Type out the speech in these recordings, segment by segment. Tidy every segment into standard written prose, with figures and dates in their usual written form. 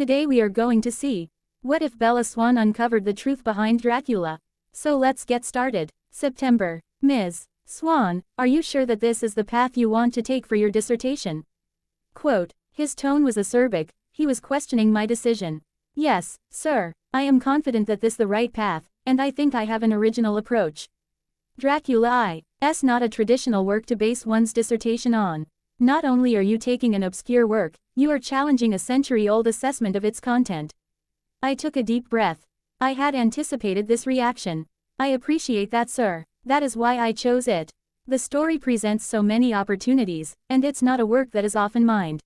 Today we are going to see. What if Bella Swan uncovered the truth behind Dracula? So let's get started. September. Ms. Swan, are you sure that this is the path you want to take for your dissertation? Quote. His tone was acerbic, he was questioning my decision. Yes, sir, I am confident that this is the right path, and I think I have an original approach. Dracula is not a traditional work to base one's dissertation on. Not only are you taking an obscure work, you are challenging a century-old assessment of its content. I took a deep breath. I had anticipated this reaction. I appreciate that, sir. That is why I chose it. The story presents so many opportunities, and it's not a work that is often mined.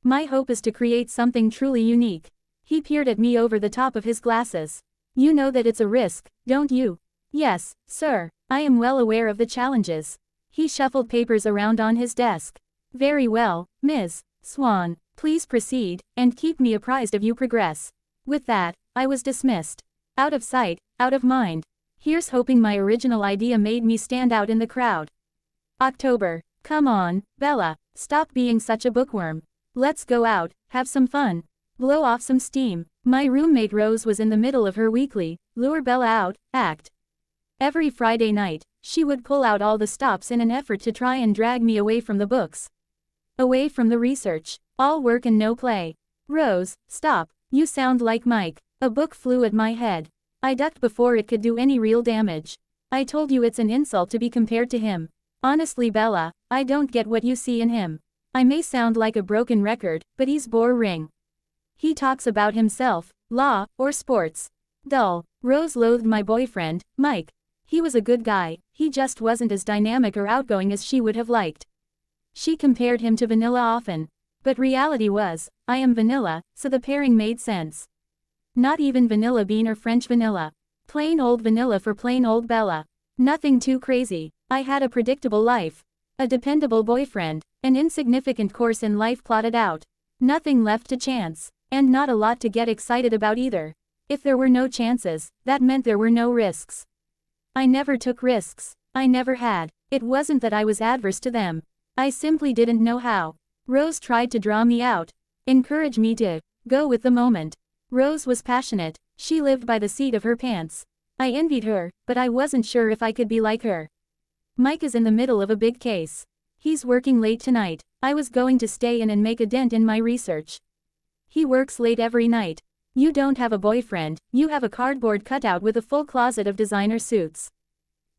My hope is to create something truly unique. He peered at me over the top of his glasses. You know that it's a risk, don't you? Yes, sir. I am well aware of the challenges. He shuffled papers around on his desk. Very well, Ms. Swan, please proceed, and keep me apprised of your progress. With that, I was dismissed. Out of sight, out of mind. Here's hoping my original idea made me stand out in the crowd. October. Come on, Bella, stop being such a bookworm. Let's go out, have some fun. Blow off some steam. My roommate Rose was in the middle of her weekly, Lure Bella Out, act. Every Friday night, she would pull out all the stops in an effort to try and drag me away from the books. Away from the research. All work and no play. Rose, stop, you sound like Mike. A book flew at my head. I ducked before it could do any real damage. I told you it's an insult to be compared to him. Honestly, Bella, I don't get what you see in him. I may sound like a broken record, but he's boring. He talks about himself, law, or sports. Dull. Rose loathed my boyfriend, Mike. He was a good guy, he just wasn't as dynamic or outgoing as she would have liked. She compared him to Vanilla often. But reality was, I am vanilla, so the pairing made sense. Not even vanilla bean or French vanilla. Plain old vanilla for plain old Bella. Nothing too crazy. I had a predictable life. A dependable boyfriend. An insignificant course in life plotted out. Nothing left to chance. And not a lot to get excited about either. If there were no chances, that meant there were no risks. I never took risks. I never had. It wasn't that I was adverse to them. I simply didn't know how. Rose tried to draw me out. Encourage me to go with the moment. Rose was passionate. She lived by the seat of her pants. I envied her, but I wasn't sure if I could be like her. Mike is in the middle of a big case. He's working late tonight. I was going to stay in and make a dent in my research. He works late every night. You don't have a boyfriend, you have a cardboard cutout with a full closet of designer suits.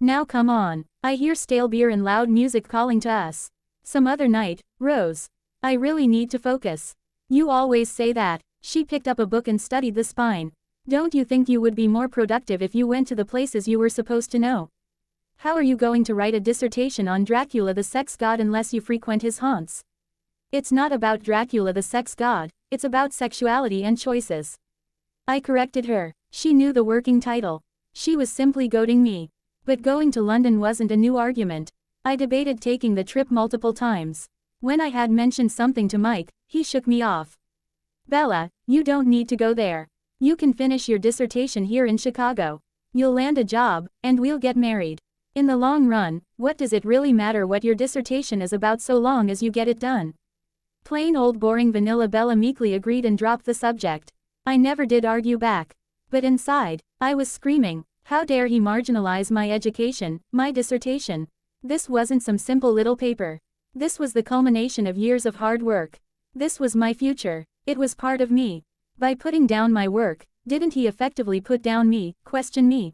Now come on. I hear stale beer and loud music calling to us. Some other night, Rose. I really need to focus. You always say that. She picked up a book and studied the spine. Don't you think you would be more productive if you went to the places you were supposed to know? How are you going to write a dissertation on Dracula the sex god unless you frequent his haunts? It's not about Dracula the sex god, it's about sexuality and choices. I corrected her. She knew the working title. She was simply goading me. But going to London wasn't a new argument. I debated taking the trip multiple times. When I had mentioned something to Mike, he shook me off. Bella, you don't need to go there. You can finish your dissertation here in Chicago. You'll land a job, and we'll get married. In the long run, what does it really matter what your dissertation is about so long as you get it done? Plain old boring vanilla Bella meekly agreed and dropped the subject. I never did argue back. But inside, I was screaming, how dare he marginalize my education, my dissertation. This wasn't some simple little paper. This was the culmination of years of hard work. This was my future. It was part of me. By putting down my work, didn't he effectively put down me, question me?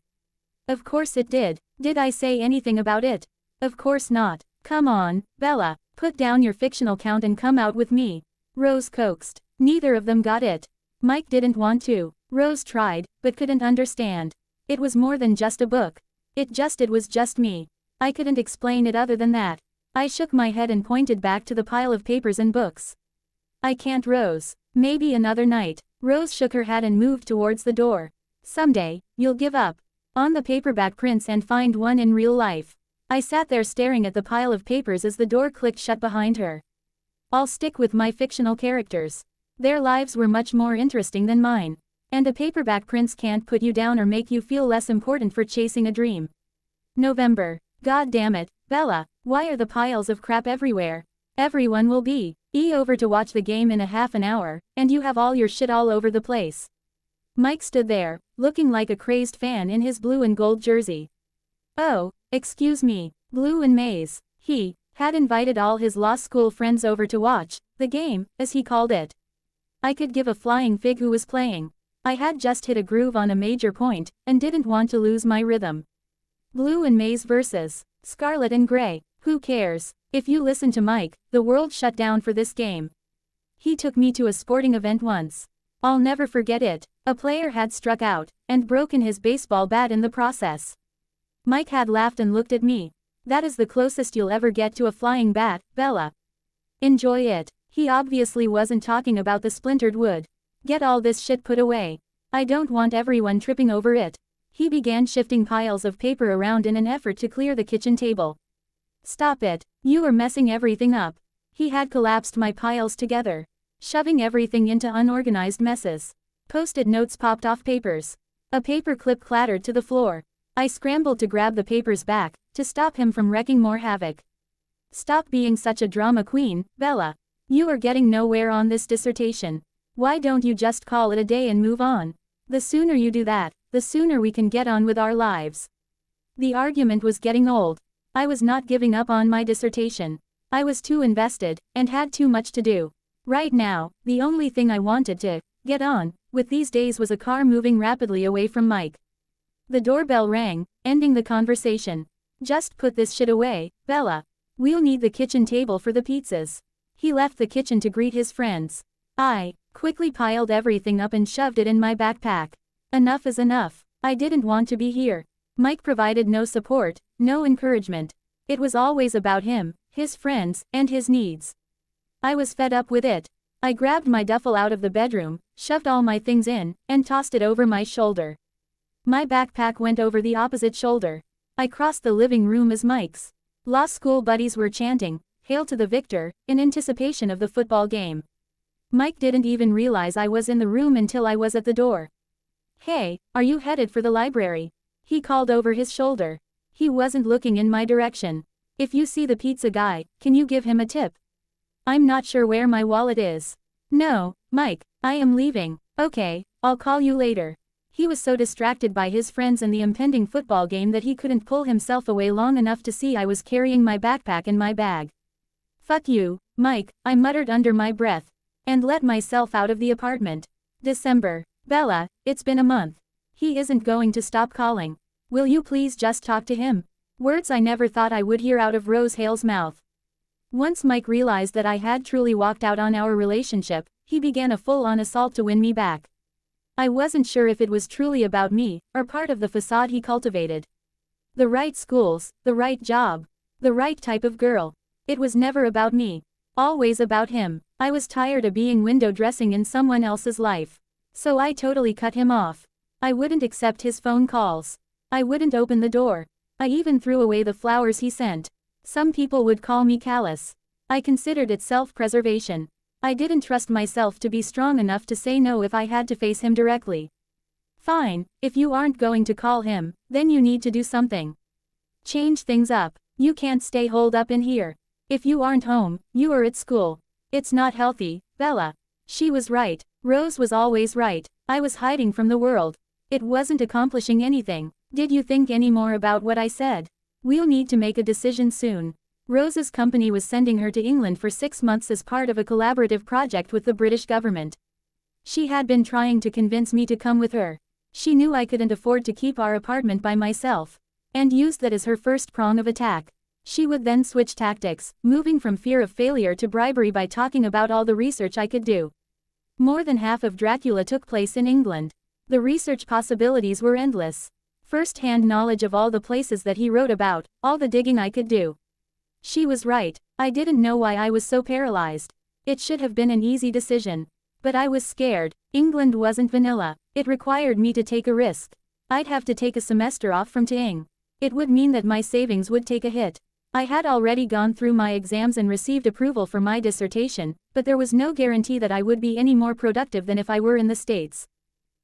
Of course it did. Did I say anything about it? Of course not. Come on, Bella, put down your fictional count and come out with me. Rose coaxed. Neither of them got it. Mike didn't want to. Rose tried, but couldn't understand. It was more than just a book. It was just me. I couldn't explain it other than that. I shook my head and pointed back to the pile of papers and books. I can't, Rose. Maybe another night. Rose shook her head and moved towards the door. Someday, you'll give up on the paperback prints and find one in real life. I sat there staring at the pile of papers as the door clicked shut behind her. I'll stick with my fictional characters. Their lives were much more interesting than mine. And a paperback prints can't put you down or make you feel less important for chasing a dream. November. God damn it, Bella, why are the piles of crap everywhere? Everyone will be over to watch the game in a half an hour, and you have all your shit all over the place. Mike stood there, looking like a crazed fan in his blue and gold jersey. Oh, excuse me, blue and maize. He had invited all his law school friends over to watch the game, as he called it. I could give a flying fig who was playing. I had just hit a groove on a major point, and didn't want to lose my rhythm. Blue and maize versus scarlet and gray. Who cares? If you listen to Mike, the world shut down for this game. He took me to a sporting event once. I'll never forget it. A player had struck out, and broken his baseball bat in the process. Mike had laughed and looked at me. That is the closest you'll ever get to a flying bat, Bella. Enjoy it. He obviously wasn't talking about the splintered wood. Get all this shit put away. I don't want everyone tripping over it. He began shifting piles of paper around in an effort to clear the kitchen table. Stop it. You are messing everything up. He had collapsed my piles together, shoving everything into unorganized messes. Post-it notes popped off papers. A paper clip clattered to the floor. I scrambled to grab the papers back, to stop him from wrecking more havoc. Stop being such a drama queen, Bella. You are getting nowhere on this dissertation. Why don't you just call it a day and move on? The sooner you do that, the sooner we can get on with our lives. The argument was getting old. I was not giving up on my dissertation. I was too invested, and had too much to do. Right now, the only thing I wanted to get on with these days was a car moving rapidly away from Mike. The doorbell rang, ending the conversation. Just put this shit away, Bella. We'll need the kitchen table for the pizzas. He left the kitchen to greet his friends. I quickly piled everything up and shoved it in my backpack. Enough is enough. I didn't want to be here. Mike provided no support, no encouragement. It was always about him, his friends, and his needs. I was fed up with it. I grabbed my duffel out of the bedroom, shoved all my things in, and tossed it over my shoulder. My backpack went over the opposite shoulder. I crossed the living room as Mike's law school buddies were chanting, "Hail to the victor," in anticipation of the football game. Mike didn't even realize I was in the room until I was at the door. "Hey, are you headed for the library?" He called over his shoulder. He wasn't looking in my direction. "If you see the pizza guy, can you give him a tip?" "I'm not sure where my wallet is." "No, Mike, I am leaving." "Okay, I'll call you later." He was so distracted by his friends and the impending football game that he couldn't pull himself away long enough to see I was carrying my backpack and my bag. "Fuck you, Mike," I muttered under my breath, and let myself out of the apartment. December. Bella, it's been a month. He isn't going to stop calling. Will you please just talk to him? Words I never thought I would hear out of Rose Hale's mouth. Once Mike realized that I had truly walked out on our relationship, he began a full-on assault to win me back. I wasn't sure if it was truly about me, or part of the facade he cultivated. The right schools, the right job, the right type of girl. It was never about me. Always about him. I was tired of being window dressing in someone else's life. So I totally cut him off. I wouldn't accept his phone calls. I wouldn't open the door. I even threw away the flowers he sent. Some people would call me callous. I considered it self-preservation. I didn't trust myself to be strong enough to say no if I had to face him directly. Fine, if you aren't going to call him, then you need to do something. Change things up. You can't stay holed up in here. If you aren't home, you are at school. It's not healthy, Bella. She was right. Rose was always right. I was hiding from the world. It wasn't accomplishing anything. Did you think any more about what I said? We'll need to make a decision soon. Rose's company was sending her to England for 6 months as part of a collaborative project with the British government. She had been trying to convince me to come with her. She knew I couldn't afford to keep our apartment by myself, and used that as her first prong of attack. She would then switch tactics, moving from fear of failure to bribery by talking about all the research I could do. More than half of Dracula took place in England. The research possibilities were endless. First-hand knowledge of all the places that he wrote about, all the digging I could do. She was right. I didn't know why I was so paralyzed. It should have been an easy decision. But I was scared. England wasn't vanilla. It required me to take a risk. I'd have to take a semester off from Ting. It would mean that my savings would take a hit. I had already gone through my exams and received approval for my dissertation, but there was no guarantee that I would be any more productive than if I were in the States.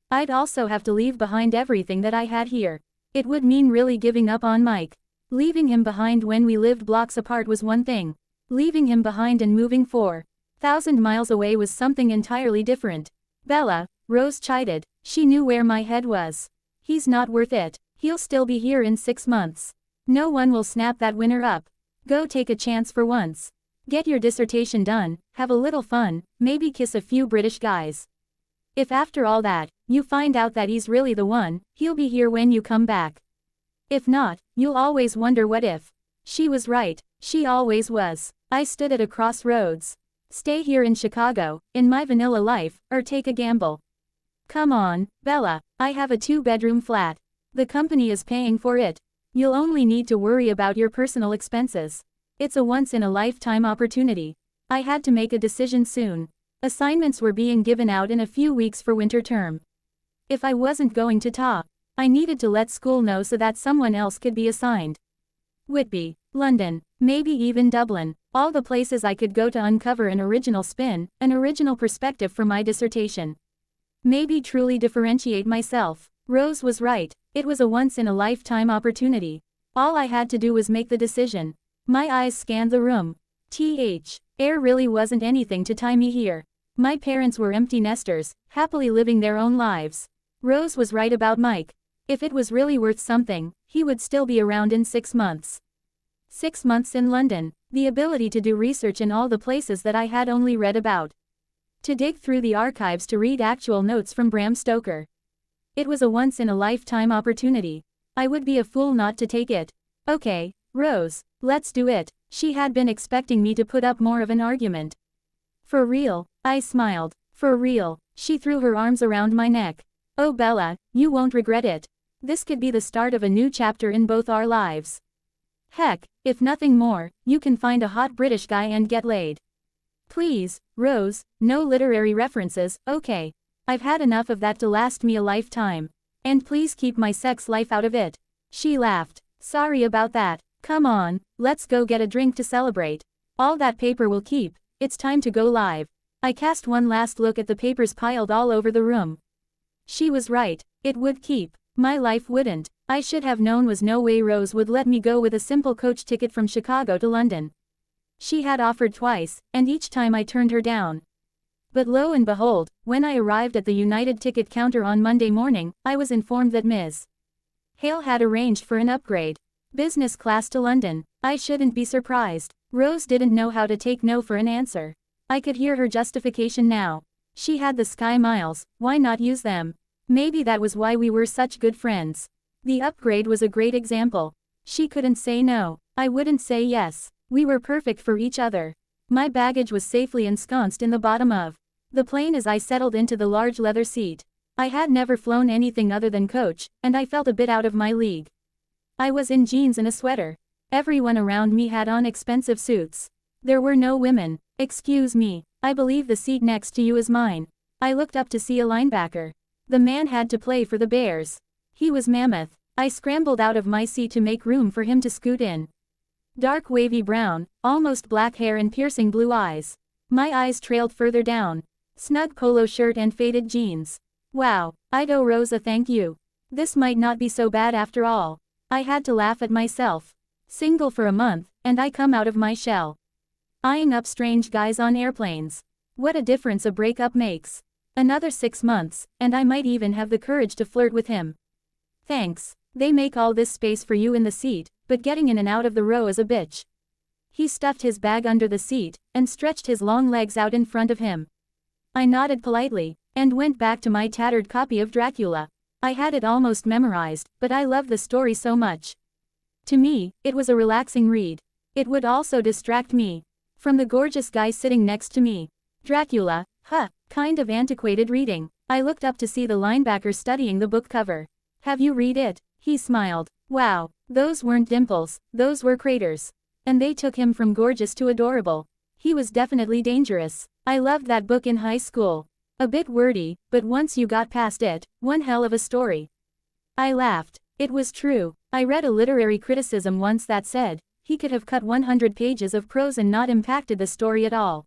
I'd also have to leave behind everything that I had here. It would mean really giving up on Mike. Leaving him behind when we lived blocks apart was one thing. Leaving him behind and moving 4,000 miles away was something entirely different. Bella, Rose chided. She knew where my head was. He's not worth it. He'll still be here in 6 months. No one will snap that winner up. Go take a chance for once. Get your dissertation done, have a little fun, maybe kiss a few British guys. If after all that, you find out that he's really the one, he'll be here when you come back. If not, you'll always wonder what if. She was right, she always was. I stood at a crossroads. Stay here in Chicago, in my vanilla life, or take a gamble. Come on, Bella, I have a 2-bedroom flat. The company is paying for it. You'll only need to worry about your personal expenses. It's a once-in-a-lifetime opportunity. I had to make a decision soon. Assignments were being given out in a few weeks for winter term. If I wasn't going to top, I needed to let school know so that someone else could be assigned. Whitby, London, maybe even Dublin, all the places I could go to uncover an original spin, an original perspective for my dissertation. Maybe truly differentiate myself. Rose was right, it was a once-in-a-lifetime opportunity. All I had to do was make the decision. My eyes scanned the room. Air really wasn't anything to tie me here. My parents were empty nesters, happily living their own lives. Rose was right about Mike. If it was really worth something, he would still be around in 6 months. 6 months in London, the ability to do research in all the places that I had only read about. To dig through the archives to read actual notes from Bram Stoker. It was a once-in-a-lifetime opportunity. I would be a fool not to take it. Okay, Rose, let's do it. She had been expecting me to put up more of an argument. For real, I smiled. For real, she threw her arms around my neck. Oh Bella, you won't regret it. This could be the start of a new chapter in both our lives. Heck, if nothing more, you can find a hot British guy and get laid. Please, Rose, no literary references, okay. I've had enough of that to last me a lifetime. And please keep my sex life out of it. She laughed. Sorry about that. Come on, let's go get a drink to celebrate. All that paper will keep. It's time to go live. I cast one last look at the papers piled all over the room. She was right, it would keep. My life wouldn't. I should have known was no way Rose would let me go with a simple coach ticket from Chicago to London. She had offered twice, and each time I turned her down. But lo and behold, when I arrived at the United ticket counter on Monday morning, I was informed that Ms. Hale had arranged for an upgrade. Business class to London. I shouldn't be surprised. Rose didn't know how to take no for an answer. I could hear her justification now. She had the Sky Miles, why not use them? Maybe that was why we were such good friends. The upgrade was a great example. She couldn't say no. I wouldn't say yes. We were perfect for each other. My baggage was safely ensconced in the bottom of the plane as I settled into the large leather seat. I had never flown anything other than coach, and I felt a bit out of my league. I was in jeans and a sweater. Everyone around me had on expensive suits. There were no women. Excuse me, I believe the seat next to you is mine. I looked up to see a linebacker. The man had to play for the Bears. He was mammoth. I scrambled out of my seat to make room for him to scoot in. Dark wavy brown, almost black hair and piercing blue eyes. My eyes trailed further down. Snug polo shirt and faded jeans. Wow, I'd owe Rose a thank you. This might not be so bad after all. I had to laugh at myself. Single for a month, and I come out of my shell. Eyeing up strange guys on airplanes. What a difference a breakup makes. Another 6 months, and I might even have the courage to flirt with him. Thanks, they make all this space for you in the seat, but getting in and out of the row is a bitch. He stuffed his bag under the seat, and stretched his long legs out in front of him. I nodded politely, and went back to my tattered copy of Dracula. I had it almost memorized, but I loved the story so much. To me, it was a relaxing read. It would also distract me from the gorgeous guy sitting next to me. Dracula, kind of antiquated reading. I looked up to see the linebacker studying the book cover. Have you read it? He smiled. Wow, those weren't dimples, those were craters. And they took him from gorgeous to adorable. He was definitely dangerous. I loved that book in high school. A bit wordy, but once you got past it, one hell of a story. I laughed. It was true. I read a literary criticism once that said, he could have cut 100 pages of prose and not impacted the story at all.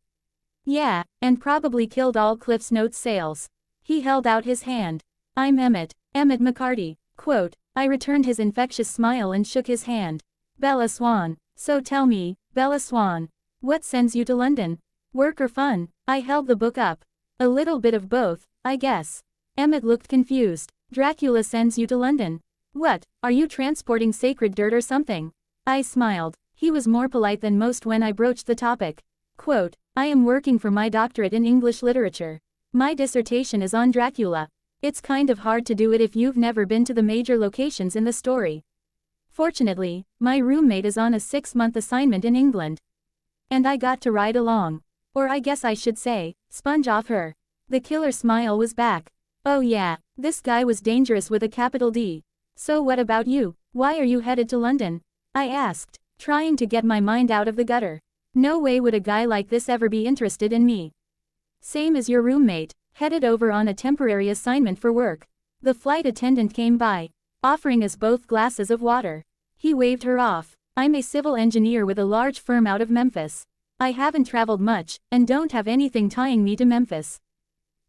Yeah, and probably killed all Cliff's Notes sales. He held out his hand. I'm Emmett McCarty. Quote, I returned his infectious smile and shook his hand. Bella Swan. So tell me, Bella Swan, What sends you to London? Work or fun? I held the book up. A little bit of both, I guess. Emmett looked confused. Dracula sends you to London. What, are you transporting sacred dirt or something? I smiled. He was more polite than most when I broached the topic. Quote, I am working for my doctorate in English literature. My dissertation is on Dracula. It's kind of hard to do it if you've never been to the major locations in the story. Fortunately, my roommate is on a 6-month assignment in England. And I got to ride along. Or I guess I should say, sponge off her. The killer smile was back. Oh yeah, this guy was dangerous with a capital D. So what about you? Why are you headed to London? I asked, trying to get my mind out of the gutter. No way would a guy like this ever be interested in me. Same as your roommate, headed over on a temporary assignment for work. The flight attendant came by, offering us both glasses of water. He waved her off. I'm a civil engineer with a large firm out of Memphis. I haven't traveled much, and don't have anything tying me to Memphis.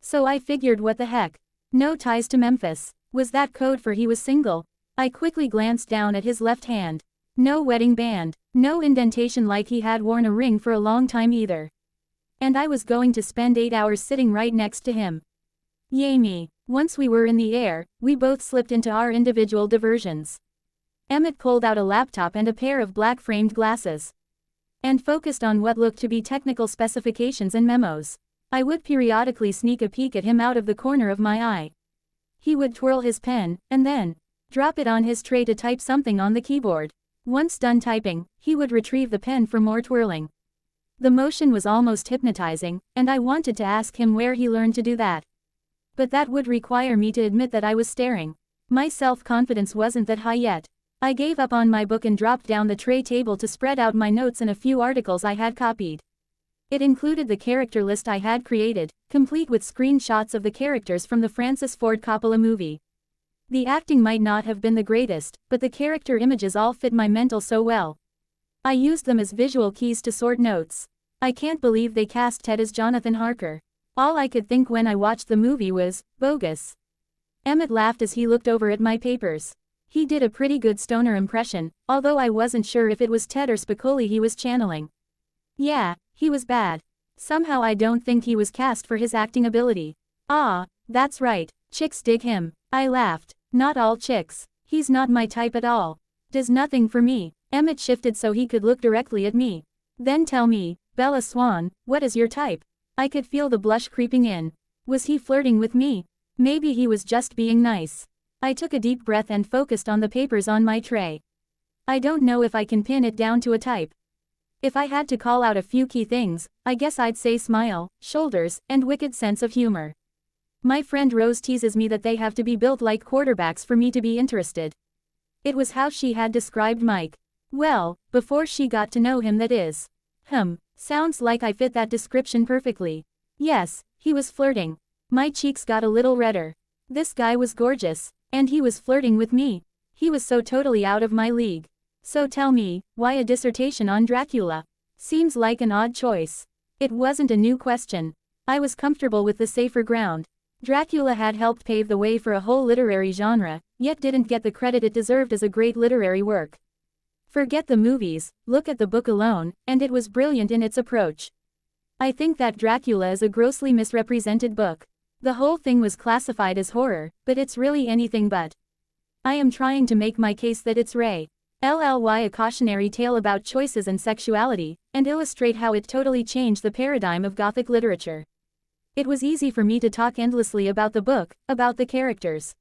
So I figured what the heck. No ties to Memphis. Was that code for he was single? I quickly glanced down at his left hand. No wedding band. No indentation like he had worn a ring for a long time either. And I was going to spend 8 hours sitting right next to him. Yay me. Once we were in the air, we both slipped into our individual diversions. Emmett pulled out a laptop and a pair of black-framed glasses. And focused on what looked to be technical specifications and memos. I would periodically sneak a peek at him out of the corner of my eye. He would twirl his pen, and then drop it on his tray to type something on the keyboard. Once done typing, he would retrieve the pen for more twirling. The motion was almost hypnotizing, and I wanted to ask him where he learned to do that. But that would require me to admit that I was staring. My self-confidence wasn't that high yet. I gave up on my book and dropped down the tray table to spread out my notes and a few articles I had copied. It included the character list I had created, complete with screenshots of the characters from the Francis Ford Coppola movie. The acting might not have been the greatest, but the character images all fit my mental so well. I used them as visual keys to sort notes. I can't believe they cast Ted as Jonathan Harker. All I could think when I watched the movie was, bogus. Emmett laughed as he looked over at my papers. He did a pretty good stoner impression, although I wasn't sure if it was Ted or Spicoli he was channeling. Yeah, he was bad. Somehow I don't think he was cast for his acting ability. Ah, that's right, chicks dig him. I laughed. Not all chicks. He's not my type at all. Does nothing for me. Emmett shifted so he could look directly at me. Then tell me, Bella Swan, what is your type? I could feel the blush creeping in. Was he flirting with me? Maybe he was just being nice. I took a deep breath and focused on the papers on my tray. I don't know if I can pin it down to a type. If I had to call out a few key things, I guess I'd say smile, shoulders, and wicked sense of humor. My friend Rose teases me that they have to be built like quarterbacks for me to be interested. It was how she had described Mike. Well, before she got to know him, that is. Sounds like I fit that description perfectly. Yes, he was flirting. My cheeks got a little redder. This guy was gorgeous, and he was flirting with me. He was so totally out of my league. So tell me, why a dissertation on Dracula? Seems like an odd choice. It wasn't a new question. I was comfortable with the safer ground. Dracula had helped pave the way for a whole literary genre, yet didn't get the credit it deserved as a great literary work. Forget the movies, look at the book alone, and it was brilliant in its approach. I think that Dracula is a grossly misrepresented book. The whole thing was classified as horror, but it's really anything but. I am trying to make my case that it's a cautionary tale about choices and sexuality, and illustrate how it totally changed the paradigm of Gothic literature. It was easy for me to talk endlessly about the book, about the characters.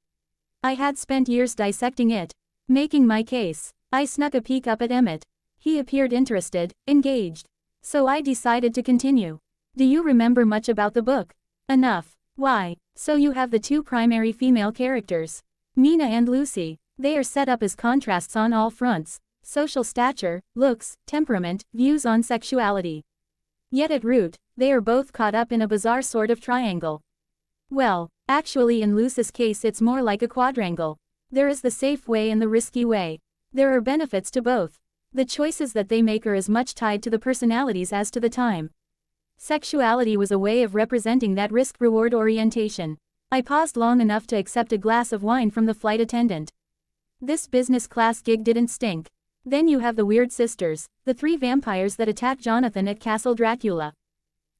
I had spent years dissecting it, making my case. I snuck a peek up at Emmett. He appeared interested, engaged. So I decided to continue. Do you remember much about the book? Enough. Why? So you have the two primary female characters, Mina and Lucy. They are set up as contrasts on all fronts: social stature, looks, temperament, views on sexuality. Yet at root, they are both caught up in a bizarre sort of triangle. Well, actually in Lucy's case it's more like a quadrangle. There is the safe way and the risky way. There are benefits to both. The choices that they make are as much tied to the personalities as to the time. Sexuality was a way of representing that risk-reward orientation. I paused long enough to accept a glass of wine from the flight attendant. This business class gig didn't stink. Then you have the weird sisters, the 3 vampires that attacked Jonathan at Castle Dracula.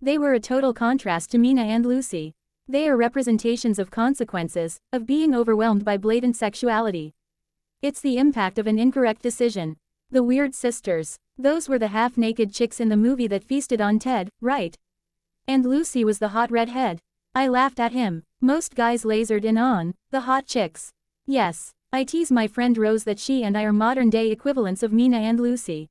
They were a total contrast to Mina and Lucy. They are representations of consequences, of being overwhelmed by blatant sexuality. It's the impact of an incorrect decision. The weird sisters. Those were the half-naked chicks in the movie that feasted on Ted, right? And Lucy was the hot redhead. I laughed at him. Most guys lasered in on the hot chicks. Yes. I tease my friend Rose that she and I are modern-day equivalents of Mina and Lucy.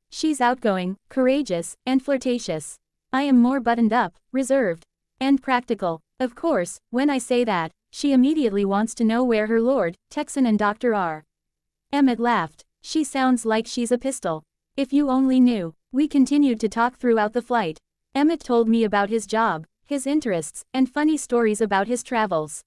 She's outgoing, courageous, and flirtatious. I am more buttoned up, reserved, and practical. Of course, when I say that, she immediately wants to know where her lord, Texan and doctor are. Emmett laughed. She sounds like she's a pistol. If you only knew. We continued to talk throughout the flight. Emmett told me about his job, his interests, and funny stories about his travels.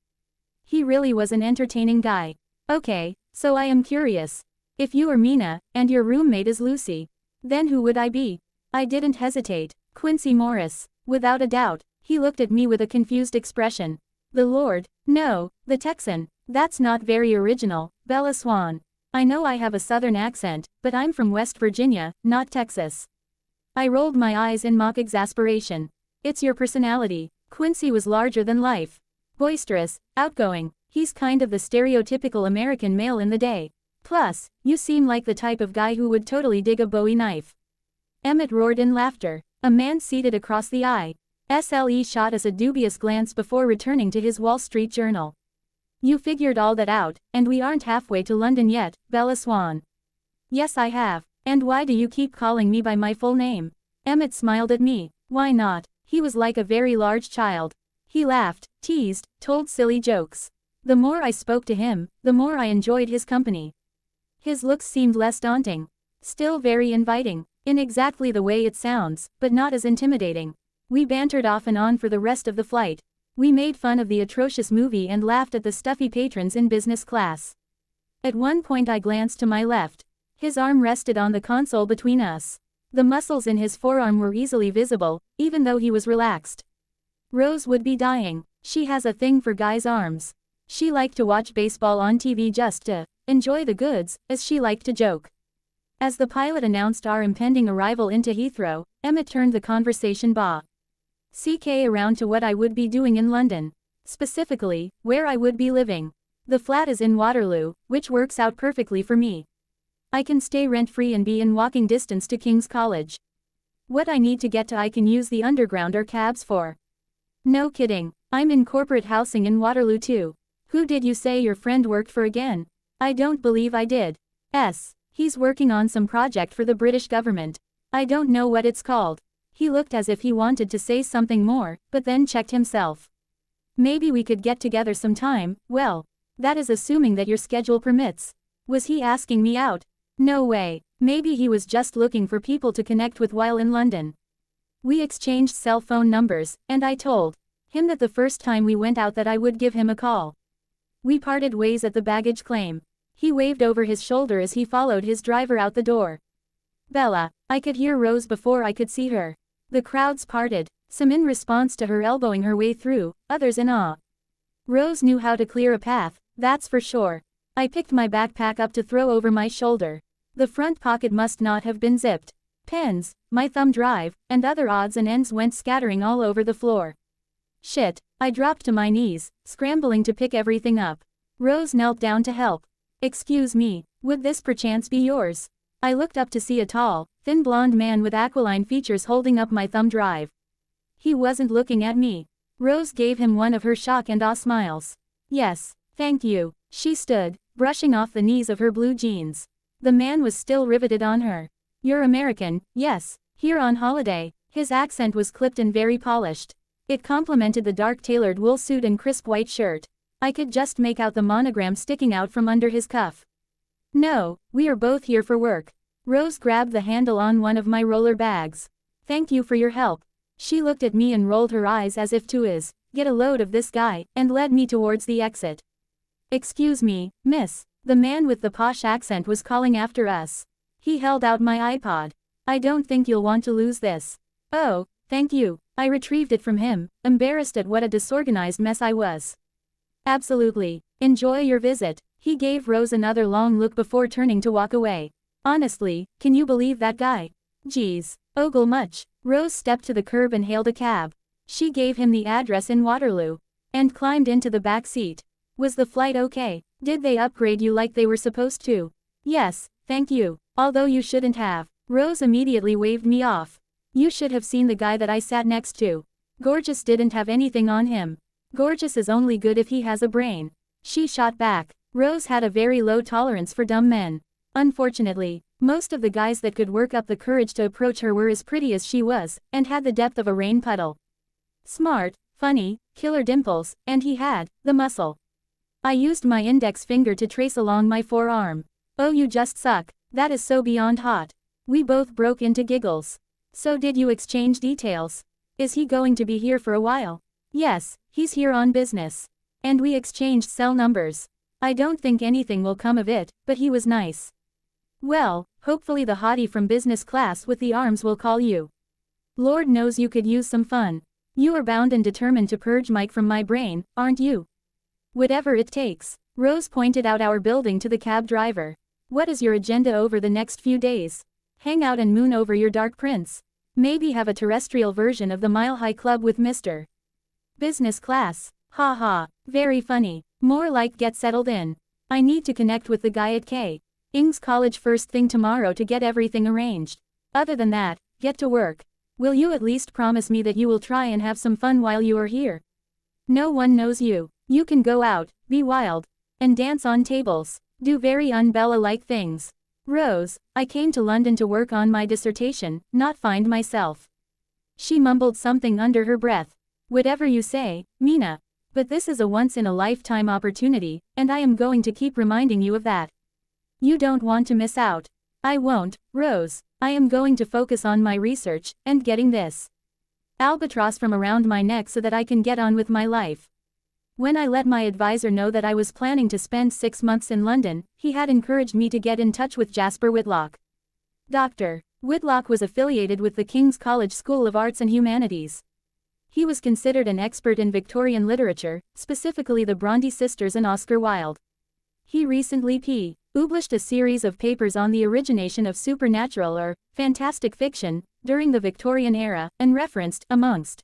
He really was an entertaining guy. Okay, so I am curious. If you are Mina, and your roommate is Lucy, then who would I be? I didn't hesitate. Quincy Morris. Without a doubt. He looked at me with a confused expression. The Lord? No, the Texan. That's not very original, Bella Swan. I know I have a southern accent, but I'm from West Virginia, not Texas. I rolled my eyes in mock exasperation. It's your personality. Quincy was larger than life. Boisterous, outgoing. He's kind of the stereotypical American male in the day. Plus, you seem like the type of guy who would totally dig a Bowie knife. Emmett roared in laughter. A man seated across the aisle shot us a dubious glance before returning to his Wall Street Journal. You figured all that out, and we aren't halfway to London yet, Bella Swan. Yes, I have. And why do you keep calling me by my full name? Emmett smiled at me. Why not? He was like a very large child. He laughed, teased, told silly jokes. The more I spoke to him, the more I enjoyed his company. His looks seemed less daunting. Still very inviting, in exactly the way it sounds, but not as intimidating. We bantered off and on for the rest of the flight. We made fun of the atrocious movie and laughed at the stuffy patrons in business class. At one point I glanced to my left. His arm rested on the console between us. The muscles in his forearm were easily visible, even though he was relaxed. Rose would be dying. She has a thing for guys' arms. She liked to watch baseball on TV just to enjoy the goods, as she liked to joke. As the pilot announced our impending arrival into Heathrow, Emmett turned the conversation around to what I would be doing in London. Specifically, where I would be living. The flat is in Waterloo, which works out perfectly for me. I can stay rent-free and be in walking distance to King's College. What I need to get to I can use the underground or cabs for. No kidding, I'm in corporate housing in Waterloo too. Who did you say your friend worked for again? I don't believe I did. He's working on some project for the British government. I don't know what it's called. He looked as if he wanted to say something more, but then checked himself. Maybe we could get together sometime. Well, that is assuming that your schedule permits. Was he asking me out? No way. Maybe he was just looking for people to connect with while in London. We exchanged cell phone numbers, and I told him that the first time we went out that I would give him a call. We parted ways at the baggage claim. He waved over his shoulder as he followed his driver out the door. Bella. I could hear Rose before I could see her. The crowds parted, some in response to her elbowing her way through, others in awe. Rose knew how to clear a path, that's for sure. I picked my backpack up to throw over my shoulder. The front pocket must not have been zipped. Pens, my thumb drive, and other odds and ends went scattering all over the floor. Shit, I dropped to my knees, scrambling to pick everything up. Rose knelt down to help. Excuse me, would this perchance be yours? I looked up to see a tall, thin blonde man with aquiline features holding up my thumb drive. He wasn't looking at me. Rose gave him one of her shock and awe smiles. Yes, thank you. She stood, brushing off the knees of her blue jeans. The man was still riveted on her. You're American, yes, here on holiday. His accent was clipped and very polished. It complemented the dark tailored wool suit and crisp white shirt. I could just make out the monogram sticking out from under his cuff. No, we are both here for work. Rose grabbed the handle on one of my roller bags. Thank you for your help. She looked at me and rolled her eyes as if to get a load of this guy, and led me towards the exit. Excuse me, miss. The man with the posh accent was calling after us. He held out my iPod. I don't think you'll want to lose this. Oh, thank you. I retrieved it from him, embarrassed at what a disorganized mess I was. Absolutely. Enjoy your visit. He gave Rose another long look before turning to walk away. Honestly, can you believe that guy? Geez, ogle much. Rose stepped to the curb and hailed a cab. She gave him the address in Waterloo. And climbed into the back seat. Was the flight okay? Did they upgrade you like they were supposed to? Yes, thank you. Although you shouldn't have. Rose immediately waved me off. You should have seen the guy that I sat next to. Gorgeous didn't have anything on him. Gorgeous is only good if he has a brain. She shot back. Rose had a very low tolerance for dumb men. Unfortunately, most of the guys that could work up the courage to approach her were as pretty as she was, and had the depth of a rain puddle. Smart, funny, killer dimples, and he had the muscle. I used my index finger to trace along my forearm. Oh, you just suck. That is so beyond hot. We both broke into giggles. So did you exchange details? Is he going to be here for a while? Yes, he's here on business. And we exchanged cell numbers. I don't think anything will come of it, but he was nice. Well, hopefully the hottie from business class with the arms will call you. Lord knows you could use some fun. You are bound and determined to purge Mike from my brain, aren't you? Whatever it takes. Rose pointed out our building to the cab driver. What is your agenda over the next few days? Hang out and moon over your dark prince. Maybe have a terrestrial version of the Mile High Club with Mr. Business Class. Ha ha, very funny. More like get settled in. I need to connect with the guy at King's College first thing tomorrow to get everything arranged. Other than that, get to work. Will you at least promise me that you will try and have some fun while you are here? No one knows you. You can go out, be wild, and dance on tables. Do very un-Bella-like things. Rose, I came to London to work on my dissertation, not find myself. She mumbled something under her breath. Whatever you say, Mina. But this is a once-in-a-lifetime opportunity, and I am going to keep reminding you of that. You don't want to miss out. I won't, Rose. I am going to focus on my research, and getting this albatross from around my neck so that I can get on with my life. When I let my advisor know that I was planning to spend 6 months in London, he had encouraged me to get in touch with Jasper Whitlock. Dr. Whitlock was affiliated with the King's College School of Arts and Humanities. He was considered an expert in Victorian literature, specifically the Bronte sisters and Oscar Wilde. He recently published a series of papers on the origination of supernatural or fantastic fiction during the Victorian era, and referenced, amongst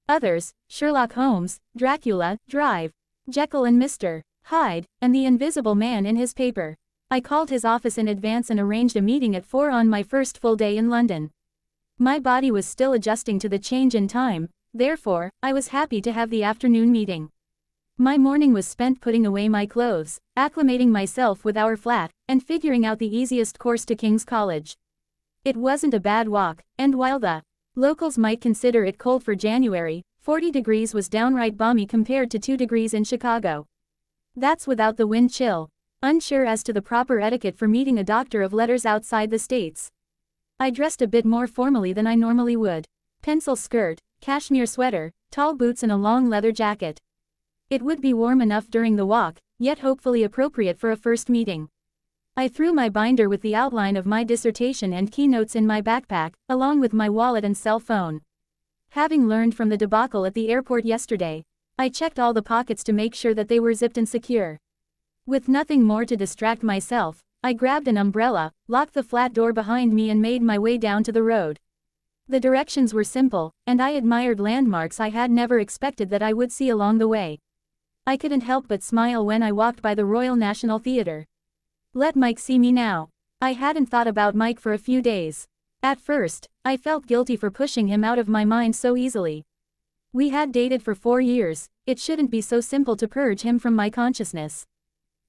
others, Sherlock Holmes, Dracula, Jekyll and Mr. Hyde, and the Invisible Man in his paper. I called his office in advance and arranged a meeting at 4 on my first full day in London. My body was still adjusting to the change in time, therefore, I was happy to have the afternoon meeting. My morning was spent putting away my clothes, acclimating myself with our flat, and figuring out the easiest course to King's College. It wasn't a bad walk, and while the locals might consider it cold for January, 40 degrees was downright balmy compared to 2 degrees in Chicago. That's without the wind chill. Unsure as to the proper etiquette for meeting a doctor of letters outside the States, I dressed a bit more formally than I normally would. Pencil skirt, cashmere sweater, tall boots and a long leather jacket. It would be warm enough during the walk, yet hopefully appropriate for a first meeting. I threw my binder with the outline of my dissertation and keynotes in my backpack, along with my wallet and cell phone. Having learned from the debacle at the airport yesterday, I checked all the pockets to make sure that they were zipped and secure. With nothing more to distract myself, I grabbed an umbrella, locked the flat door behind me and made my way down to the road. The directions were simple, and I admired landmarks I had never expected that I would see along the way. I couldn't help but smile when I walked by the Royal National Theatre. Let Mike see me now. I hadn't thought about Mike for a few days. At first, I felt guilty for pushing him out of my mind so easily. We had dated for 4 years, it shouldn't be so simple to purge him from my consciousness.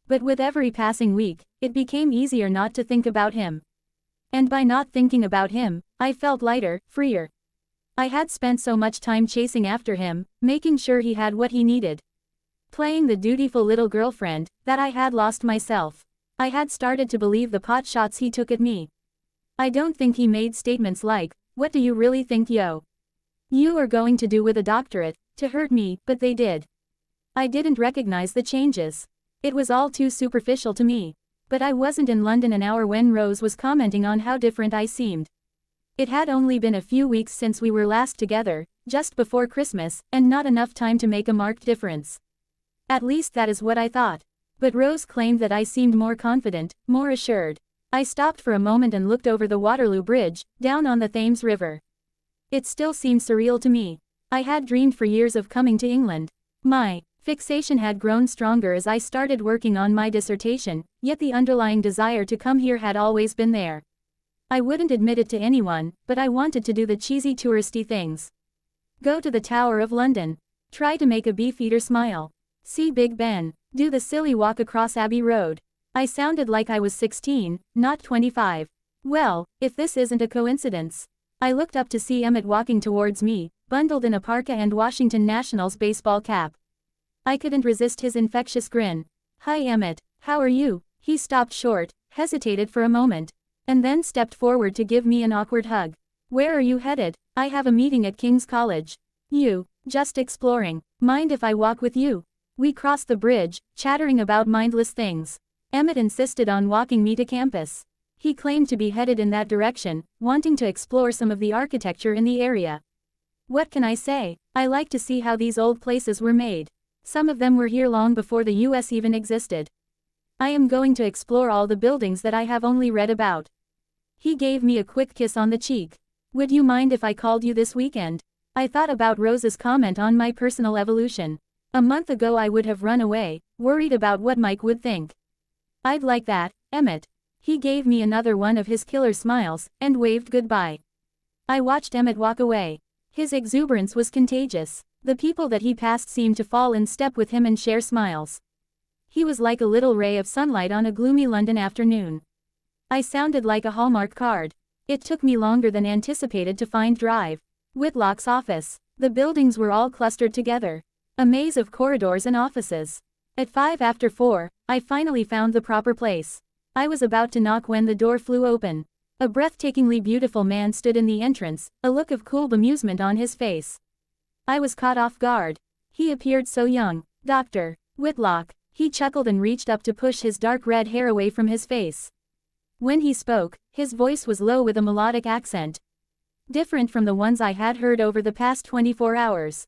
But with every passing week, it became easier not to think about him. And by not thinking about him, I felt lighter, freer. I had spent so much time chasing after him, making sure he had what he needed. Playing the dutiful little girlfriend, that I had lost myself. I had started to believe the pot shots he took at me. I don't think he made statements like, "What do you really think you are going to do with a doctorate, to hurt me," but they did. I didn't recognize the changes. It was all too superficial to me. But I wasn't in London an hour when Rose was commenting on how different I seemed. It had only been a few weeks since we were last together, just before Christmas, and not enough time to make a marked difference. At least that is what I thought. But Rose claimed that I seemed more confident, more assured. I stopped for a moment and looked over the Waterloo Bridge, down on the Thames River. It still seemed surreal to me. I had dreamed for years of coming to England. My fixation had grown stronger as I started working on my dissertation, yet the underlying desire to come here had always been there. I wouldn't admit it to anyone, but I wanted to do the cheesy touristy things. Go to the Tower of London. Try to make a beefeater smile. See Big Ben. Do the silly walk across Abbey Road. I sounded like I was 16, not 25. Well, if this isn't a coincidence. I looked up to see Emmett walking towards me, bundled in a parka and Washington Nationals baseball cap. I couldn't resist his infectious grin. Hi Emmett, how are you? He stopped short, hesitated for a moment, and then stepped forward to give me an awkward hug. Where are you headed? I have a meeting at King's College. You? Just exploring. Mind if I walk with you? We crossed the bridge, chattering about mindless things. Emmett insisted on walking me to campus. He claimed to be headed in that direction, wanting to explore some of the architecture in the area. What can I say? I like to see how these old places were made. Some of them were here long before the US even existed. I am going to explore all the buildings that I have only read about. He gave me a quick kiss on the cheek. Would you mind if I called you this weekend? I thought about Rose's comment on my personal evolution. A month ago I would have run away, worried about what Mike would think. I'd like that, Emmett. He gave me another one of his killer smiles, and waved goodbye. I watched Emmett walk away. His exuberance was contagious. The people that he passed seemed to fall in step with him and share smiles. He was like a little ray of sunlight on a gloomy London afternoon. I sounded like a Hallmark card. It took me longer than anticipated to find Drive Whitlock's office. The buildings were all clustered together. A maze of corridors and offices. At 4:05, I finally found the proper place. I was about to knock when the door flew open. A breathtakingly beautiful man stood in the entrance, a look of cool bemusement on his face. I was caught off guard. He appeared so young. Dr. Whitlock. He chuckled and reached up to push his dark red hair away from his face. When he spoke, his voice was low with a melodic accent. Different from the ones I had heard over the past 24 hours.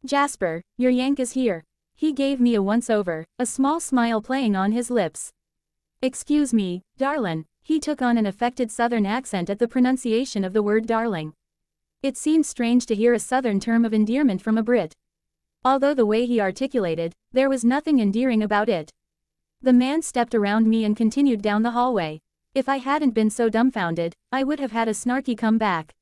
Jasper, your Yank is here. He gave me a once-over, a small smile playing on his lips. Excuse me, darlin'. He took on an affected southern accent at the pronunciation of the word darling. It seemed strange to hear a southern term of endearment from a Brit. Although the way he articulated, there was nothing endearing about it. The man stepped around me and continued down the hallway. If I hadn't been so dumbfounded, I would have had a snarky comeback.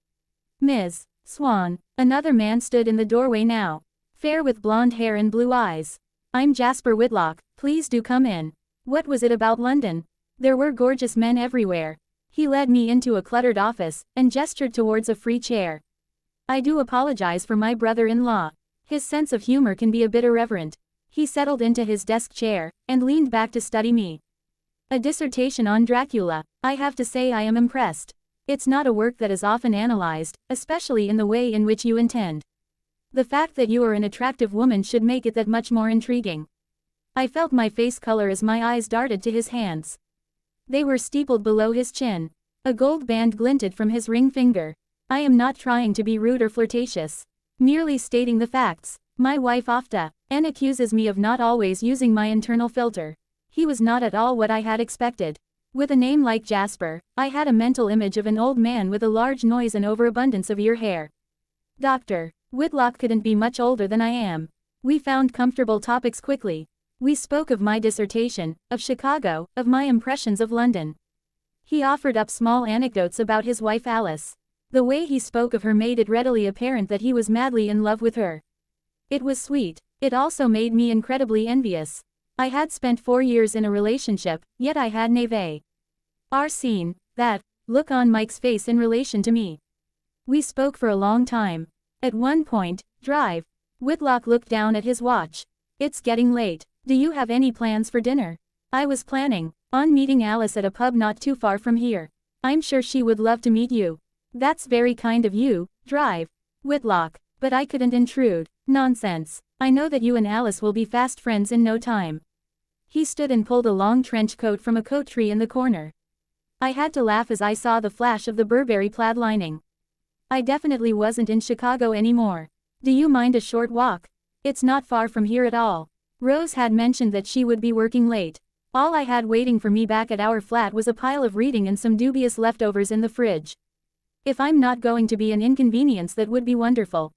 Ms. Swan. Another man stood in the doorway now. Fair with blonde hair and blue eyes. I'm Jasper Whitlock, please do come in. What was it about London? There were gorgeous men everywhere. He led me into a cluttered office, and gestured towards a free chair. I do apologize for my brother-in-law. His sense of humor can be a bit irreverent. He settled into his desk chair, and leaned back to study me. A dissertation on Dracula. I have to say I am impressed. It's not a work that is often analyzed, especially in the way in which you intend. The fact that you are an attractive woman should make it that much more intriguing. I felt my face color as my eyes darted to his hands. They were steepled below his chin. A gold band glinted from his ring finger. I am not trying to be rude or flirtatious. Merely stating the facts. My wife often accuses me of not always using my internal filter. He was not at all what I had expected. With a name like Jasper, I had a mental image of an old man with a large nose and overabundance of ear hair. Dr. Whitlock couldn't be much older than I am. We found comfortable topics quickly. We spoke of my dissertation, of Chicago, of my impressions of London. He offered up small anecdotes about his wife Alice. The way he spoke of her made it readily apparent that he was madly in love with her. It was sweet. It also made me incredibly envious. I had spent 4 years in a relationship, yet I had never seen that look on Mike's face in relation to me. We spoke for a long time. At one point, Drive Whitlock looked down at his watch. It's getting late. Do you have any plans for dinner? I was planning on meeting Alice at a pub not too far from here. I'm sure she would love to meet you. That's very kind of you, Drive Whitlock, but I couldn't intrude. Nonsense. I know that you and Alice will be fast friends in no time. He stood and pulled a long trench coat from a coat tree in the corner. I had to laugh as I saw the flash of the Burberry plaid lining. I definitely wasn't in Chicago anymore. Do you mind a short walk? It's not far from here at all. Rose had mentioned that she would be working late. All I had waiting for me back at our flat was a pile of reading and some dubious leftovers in the fridge. If I'm not going to be an inconvenience, that would be wonderful.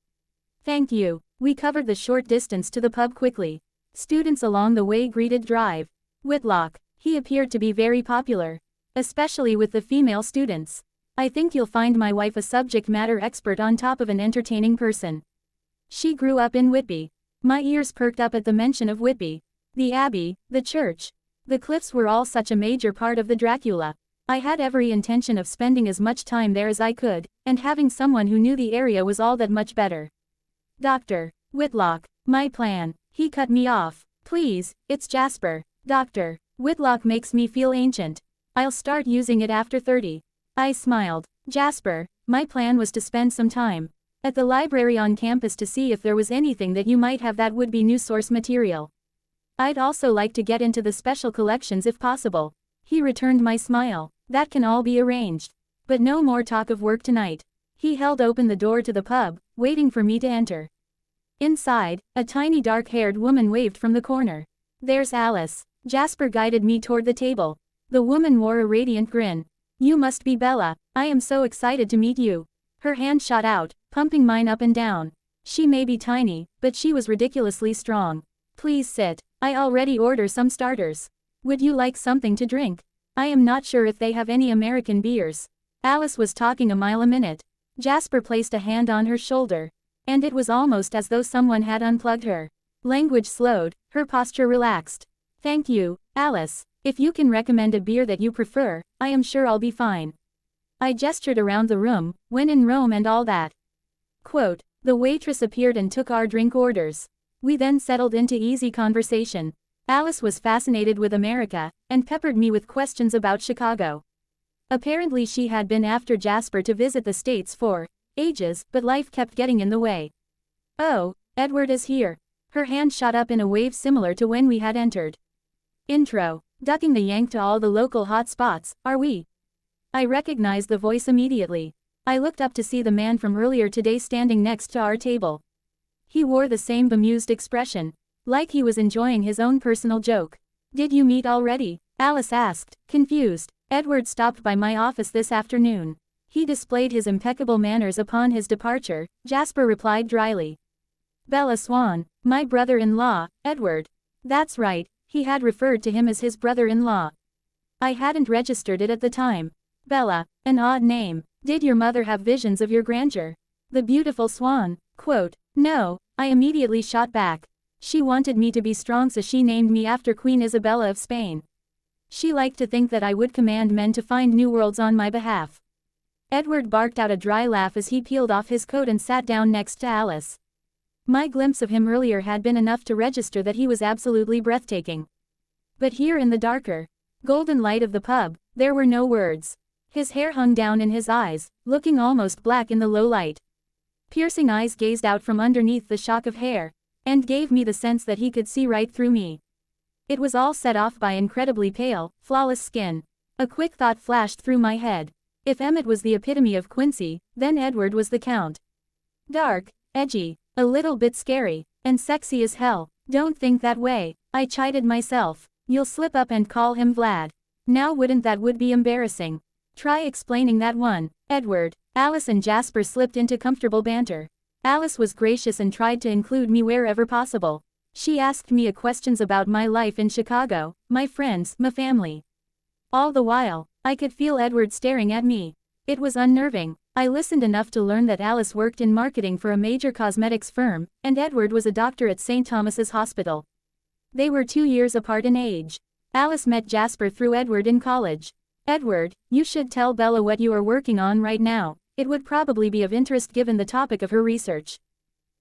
Thank you. We covered the short distance to the pub quickly. Students along the way greeted Drive. Whitlock. He appeared to be very popular, especially with the female students. I think you'll find my wife a subject matter expert on top of an entertaining person. She grew up in Whitby. My ears perked up at the mention of Whitby. The Abbey, the church. The cliffs were all such a major part of the Dracula. I had every intention of spending as much time there as I could, and having someone who knew the area was all that much better. Dr. Whitlock, my plan. He cut me off. Please, it's Jasper. Dr. Whitlock makes me feel ancient. I'll start using it after 30. I smiled. Jasper, my plan was to spend some time at the library on campus to see if there was anything that you might have that would be new source material. I'd also like to get into the special collections if possible. He returned my smile. That can all be arranged. But no more talk of work tonight. He held open the door to the pub, waiting for me to enter. Inside, a tiny dark-haired woman waved from the corner. There's Alice. Jasper guided me toward the table. The woman wore a radiant grin. You must be Bella. I am so excited to meet you. Her hand shot out, pumping mine up and down. She may be tiny, but she was ridiculously strong. Please sit. I already ordered some starters. Would you like something to drink? I am not sure if they have any American beers. Alice was talking a mile a minute. Jasper placed a hand on her shoulder. And it was almost as though someone had unplugged her. Language slowed, her posture relaxed. Thank you, Alice. If you can recommend a beer that you prefer, I am sure I'll be fine. I gestured around the room, when in Rome and all that. Quote, the waitress appeared and took our drink orders. We then settled into easy conversation. Alice was fascinated with America, and peppered me with questions about Chicago. Apparently she had been after Jasper to visit the States for ages, but life kept getting in the way. Oh, Edward is here. Her hand shot up in a wave similar to when we had entered. Intro. Ducking the yank to all the local hot spots, are we? I recognized the voice immediately. I looked up to see the man from earlier today standing next to our table. He wore the same bemused expression, like he was enjoying his own personal joke. Did you meet already? Alice asked, confused. Edward stopped by my office this afternoon. He displayed his impeccable manners upon his departure, Jasper replied dryly. Bella Swan, my brother-in-law, Edward. That's right, he had referred to him as his brother-in-law. I hadn't registered it at the time. Bella, an odd name. Did your mother have visions of your grandeur? The beautiful Swan. Quote, no, I immediately shot back. She wanted me to be strong, so she named me after Queen Isabella of Spain. She liked to think that I would command men to find new worlds on my behalf. Edward barked out a dry laugh as he peeled off his coat and sat down next to Alice. My glimpse of him earlier had been enough to register that he was absolutely breathtaking. But here in the darker, golden light of the pub, there were no words. His hair hung down in his eyes, looking almost black in the low light. Piercing eyes gazed out from underneath the shock of hair, and gave me the sense that he could see right through me. It was all set off by incredibly pale, flawless skin. A quick thought flashed through my head. If Emmett was the epitome of Quincy, then Edward was the Count. Dark, edgy, a little bit scary, and sexy as hell. Don't think that way, I chided myself. You'll slip up and call him Vlad. Now wouldn't that would be embarrassing? Try explaining that one, Edward. Alice and Jasper slipped into comfortable banter. Alice was gracious and tried to include me wherever possible. She asked me questions about my life in Chicago, my friends, my family. All the while, I could feel Edward staring at me. It was unnerving. I listened enough to learn that Alice worked in marketing for a major cosmetics firm, and Edward was a doctor at St. Thomas's Hospital. They were 2 years apart in age. Alice met Jasper through Edward in college. Edward, you should tell Bella what you are working on right now. It would probably be of interest given the topic of her research.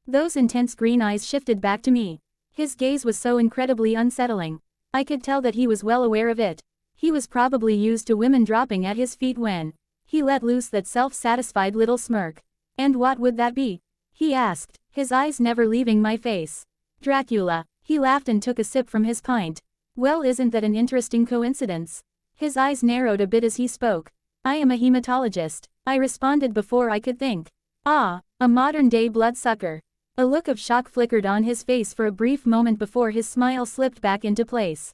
Those intense green eyes shifted back to me. His gaze was so incredibly unsettling. I could tell that he was well aware of it. He was probably used to women dropping at his feet when he let loose that self-satisfied little smirk. And what would that be? He asked, his eyes never leaving my face. Dracula. He laughed and took a sip from his pint. Well, isn't that an interesting coincidence? His eyes narrowed a bit as he spoke. I am a hematologist, I responded before I could think. Ah, a modern-day bloodsucker. A look of shock flickered on his face for a brief moment before his smile slipped back into place.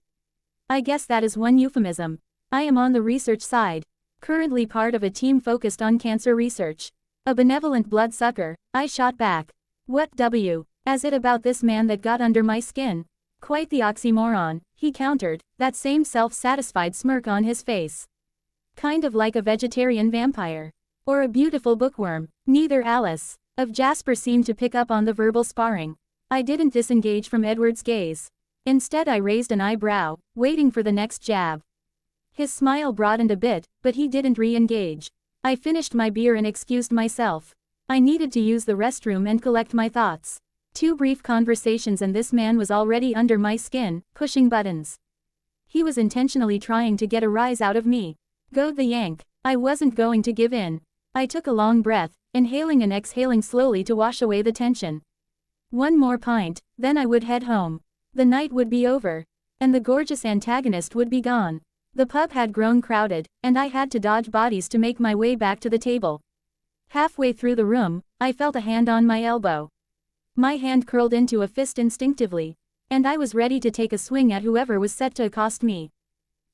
I guess that is one euphemism. I am on the research side. Currently part of a team focused on cancer research. A benevolent bloodsucker, I shot back. What as it about this man that got under my skin? Quite the oxymoron, he countered, that same self-satisfied smirk on his face. Kind of like a vegetarian vampire. Or a beautiful bookworm. Neither Alice of Jasper seemed to pick up on the verbal sparring. I didn't disengage from Edward's gaze. Instead I raised an eyebrow, waiting for the next jab. His smile broadened a bit, but he didn't re-engage. I finished my beer and excused myself. I needed to use the restroom and collect my thoughts. 2 brief conversations and this man was already under my skin, pushing buttons. He was intentionally trying to get a rise out of me. Go the yank. I wasn't going to give in. I took a long breath, inhaling and exhaling slowly to wash away the tension. 1 more pint, then I would head home. The night would be over. And the gorgeous antagonist would be gone. The pub had grown crowded, and I had to dodge bodies to make my way back to the table. Halfway through the room, I felt a hand on my elbow. My hand curled into a fist instinctively. And I was ready to take a swing at whoever was set to accost me.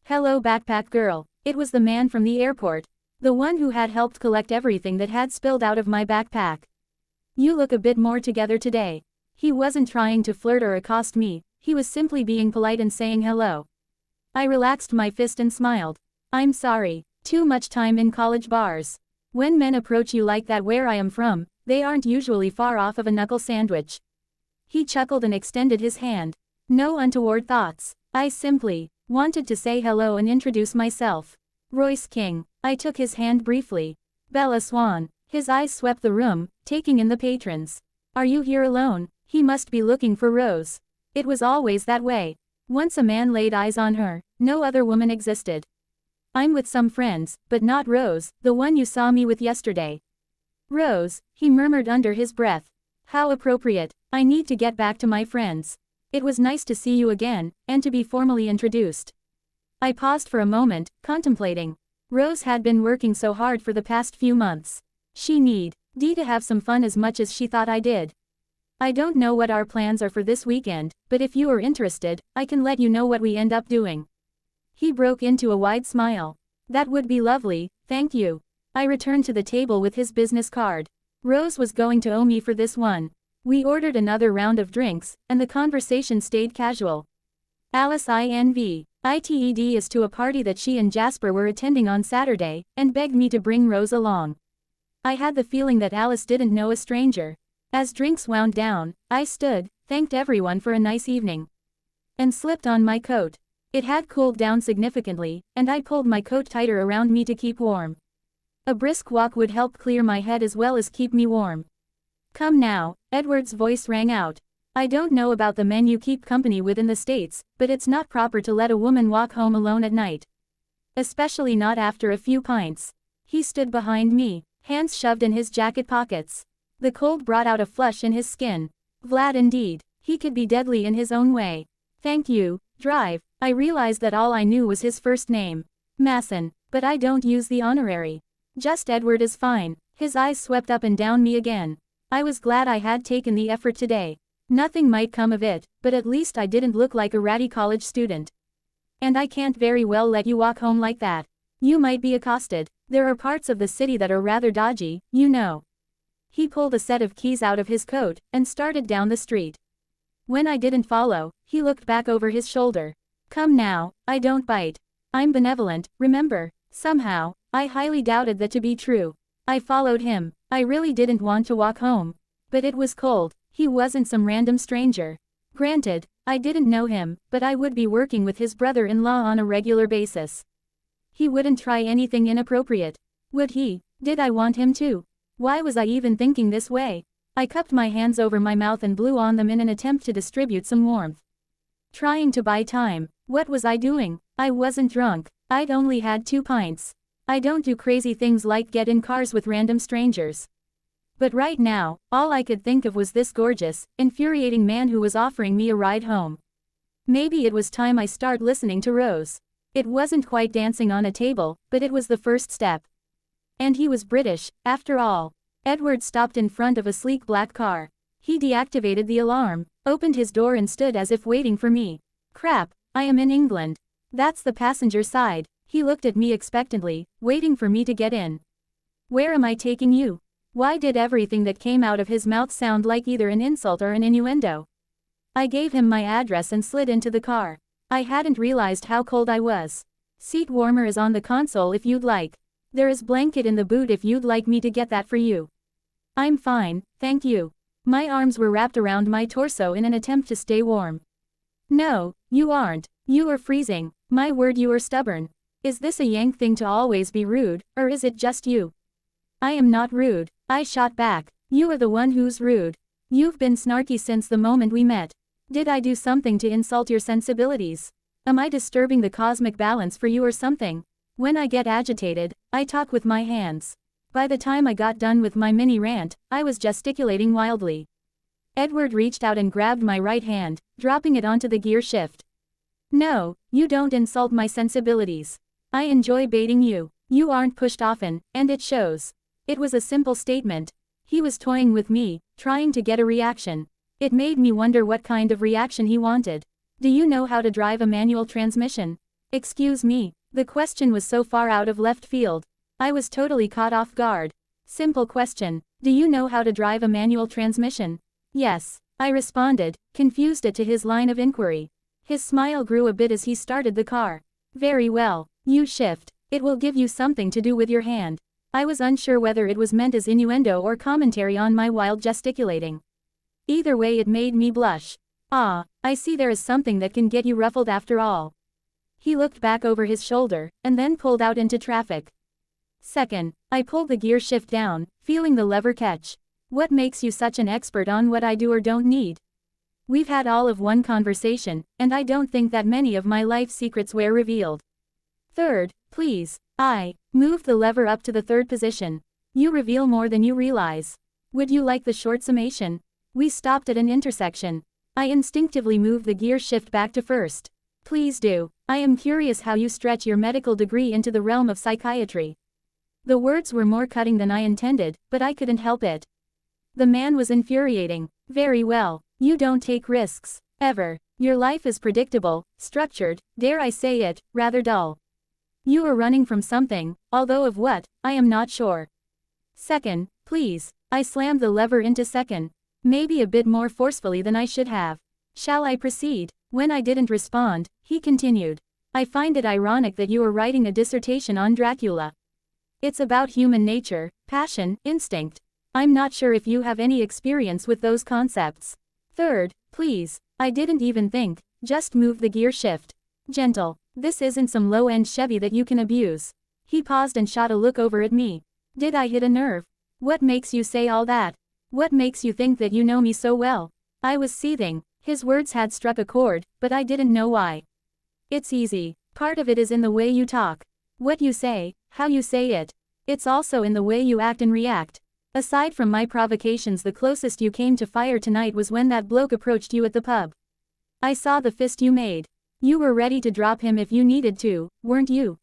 Hello backpack girl. It was the man from the airport. The one who had helped collect everything that had spilled out of my backpack. You look a bit more together today. He wasn't trying to flirt or accost me, he was simply being polite and saying hello. I relaxed my fist and smiled. I'm sorry, too much time in college bars. When men approach you like that where I am from, they aren't usually far off of a knuckle sandwich. He chuckled and extended his hand. No untoward thoughts. I simply wanted to say hello and introduce myself. Royce King. I took his hand briefly. Bella Swan. His eyes swept the room, taking in the patrons. Are you here alone? He must be looking for Rose. It was always that way. Once a man laid eyes on her, no other woman existed. I'm with some friends, but not Rose, the one you saw me with yesterday. Rose, he murmured under his breath. How appropriate. I need to get back to my friends. It was nice to see you again, and to be formally introduced. I paused for a moment, contemplating. Rose had been working so hard for the past few months. She needed to have some fun as much as she thought I did. I don't know what our plans are for this weekend, but if you are interested, I can let you know what we end up doing. He broke into a wide smile. That would be lovely, thank you. I returned to the table with his business card. Rose was going to owe me for this one. We ordered another round of drinks, and the conversation stayed casual. Alice invited us to a party that she and Jasper were attending on Saturday, and begged me to bring Rose along. I had the feeling that Alice didn't know a stranger. As drinks wound down, I stood, thanked everyone for a nice evening, and slipped on my coat. It had cooled down significantly, and I pulled my coat tighter around me to keep warm. A brisk walk would help clear my head as well as keep me warm. Come now, Edward's voice rang out. I don't know about the men you keep company with in the States, but it's not proper to let a woman walk home alone at night. Especially not after a few pints. He stood behind me, hands shoved in his jacket pockets. The cold brought out a flush in his skin. Vlad indeed. He could be deadly in his own way. Thank you, Drive. I realized that all I knew was his first name. Masson, but I don't use the honorary. Just Edward is fine. His eyes swept up and down me again. I was glad I had taken the effort today. Nothing might come of it, but at least I didn't look like a ratty college student. And I can't very well let you walk home like that. You might be accosted. There are parts of the city that are rather dodgy, you know. He pulled a set of keys out of his coat, and started down the street. When I didn't follow, he looked back over his shoulder. Come now, I don't bite. I'm benevolent, remember. Somehow, I highly doubted that to be true. I followed him. I really didn't want to walk home. But it was cold. He wasn't some random stranger. Granted, I didn't know him, but I would be working with his brother-in-law on a regular basis. He wouldn't try anything inappropriate. Would he? Did I want him to? Why was I even thinking this way? I cupped my hands over my mouth and blew on them in an attempt to distribute some warmth. Trying to buy time. What was I doing? I wasn't drunk. I'd only had 2 pints. I don't do crazy things like get in cars with random strangers. But right now, all I could think of was this gorgeous, infuriating man who was offering me a ride home. Maybe it was time I start listening to Rose. It wasn't quite dancing on a table, but it was the first step. And he was British, after all. Edward stopped in front of a sleek black car. He deactivated the alarm, opened his door and stood as if waiting for me. Crap, I am in England. That's the passenger side. He looked at me expectantly, waiting for me to get in. Where am I taking you? Why did everything that came out of his mouth sound like either an insult or an innuendo? I gave him my address and slid into the car. I hadn't realized how cold I was. Seat warmer is on the console if you'd like. There is blanket in the boot if you'd like me to get that for you. I'm fine, thank you. My arms were wrapped around my torso in an attempt to stay warm. No, you aren't. You are freezing. My word, you are stubborn. Is this a Yank thing to always be rude, or is it just you? I am not rude, I shot back. You are the one who's rude. You've been snarky since the moment we met. Did I do something to insult your sensibilities? Am I disturbing the cosmic balance for you or something? When I get agitated, I talk with my hands. By the time I got done with my mini rant, I was gesticulating wildly. Edward reached out and grabbed my right hand, dropping it onto the gear shift. No, you don't insult my sensibilities. I enjoy baiting you. You aren't pushed often, and it shows. It was a simple statement. He was toying with me, trying to get a reaction. It made me wonder what kind of reaction he wanted. Do you know how to drive a manual transmission? Excuse me, the question was so far out of left field. I was totally caught off guard. Simple question. Do you know how to drive a manual transmission? Yes, I responded, confused at his line of inquiry. His smile grew a bit as he started the car. Very well, you shift. It will give you something to do with your hand. I was unsure whether it was meant as innuendo or commentary on my wild gesticulating. Either way, it made me blush. Ah, I see there is something that can get you ruffled after all. He looked back over his shoulder, and then pulled out into traffic. Second, I pulled the gear shift down, feeling the lever catch. What makes you such an expert on what I do or don't need? We've had all of one conversation, and I don't think that many of my life secrets were revealed. Third, please. I moved the lever up to the third position. You reveal more than you realize. Would you like the short summation? We stopped at an intersection. I instinctively moved the gear shift back to first. Please do. I am curious how you stretch your medical degree into the realm of psychiatry. The words were more cutting than I intended, but I couldn't help it. The man was infuriating. Very well. You don't take risks. Ever. Your life is predictable, structured, dare I say it, rather dull. You are running from something, although of what, I am not sure. Second, please. I slammed the lever into second. Maybe a bit more forcefully than I should have. Shall I proceed? When I didn't respond, he continued. I find it ironic that you are writing a dissertation on Dracula. It's about human nature, passion, instinct. I'm not sure if you have any experience with those concepts. Third, please. I didn't even think, just move the gear shift. Gentle. This isn't some low-end Chevy that you can abuse. He paused and shot a look over at me. Did I hit a nerve? What makes you say all that? What makes you think that you know me so well? I was seething. His words had struck a chord, but I didn't know why. It's easy. Part of it is in the way you talk. What you say, how you say it. It's also in the way you act and react. Aside from my provocations, the closest you came to fire tonight was when that bloke approached you at the pub. I saw the fist you made. You were ready to drop him if you needed to, weren't you?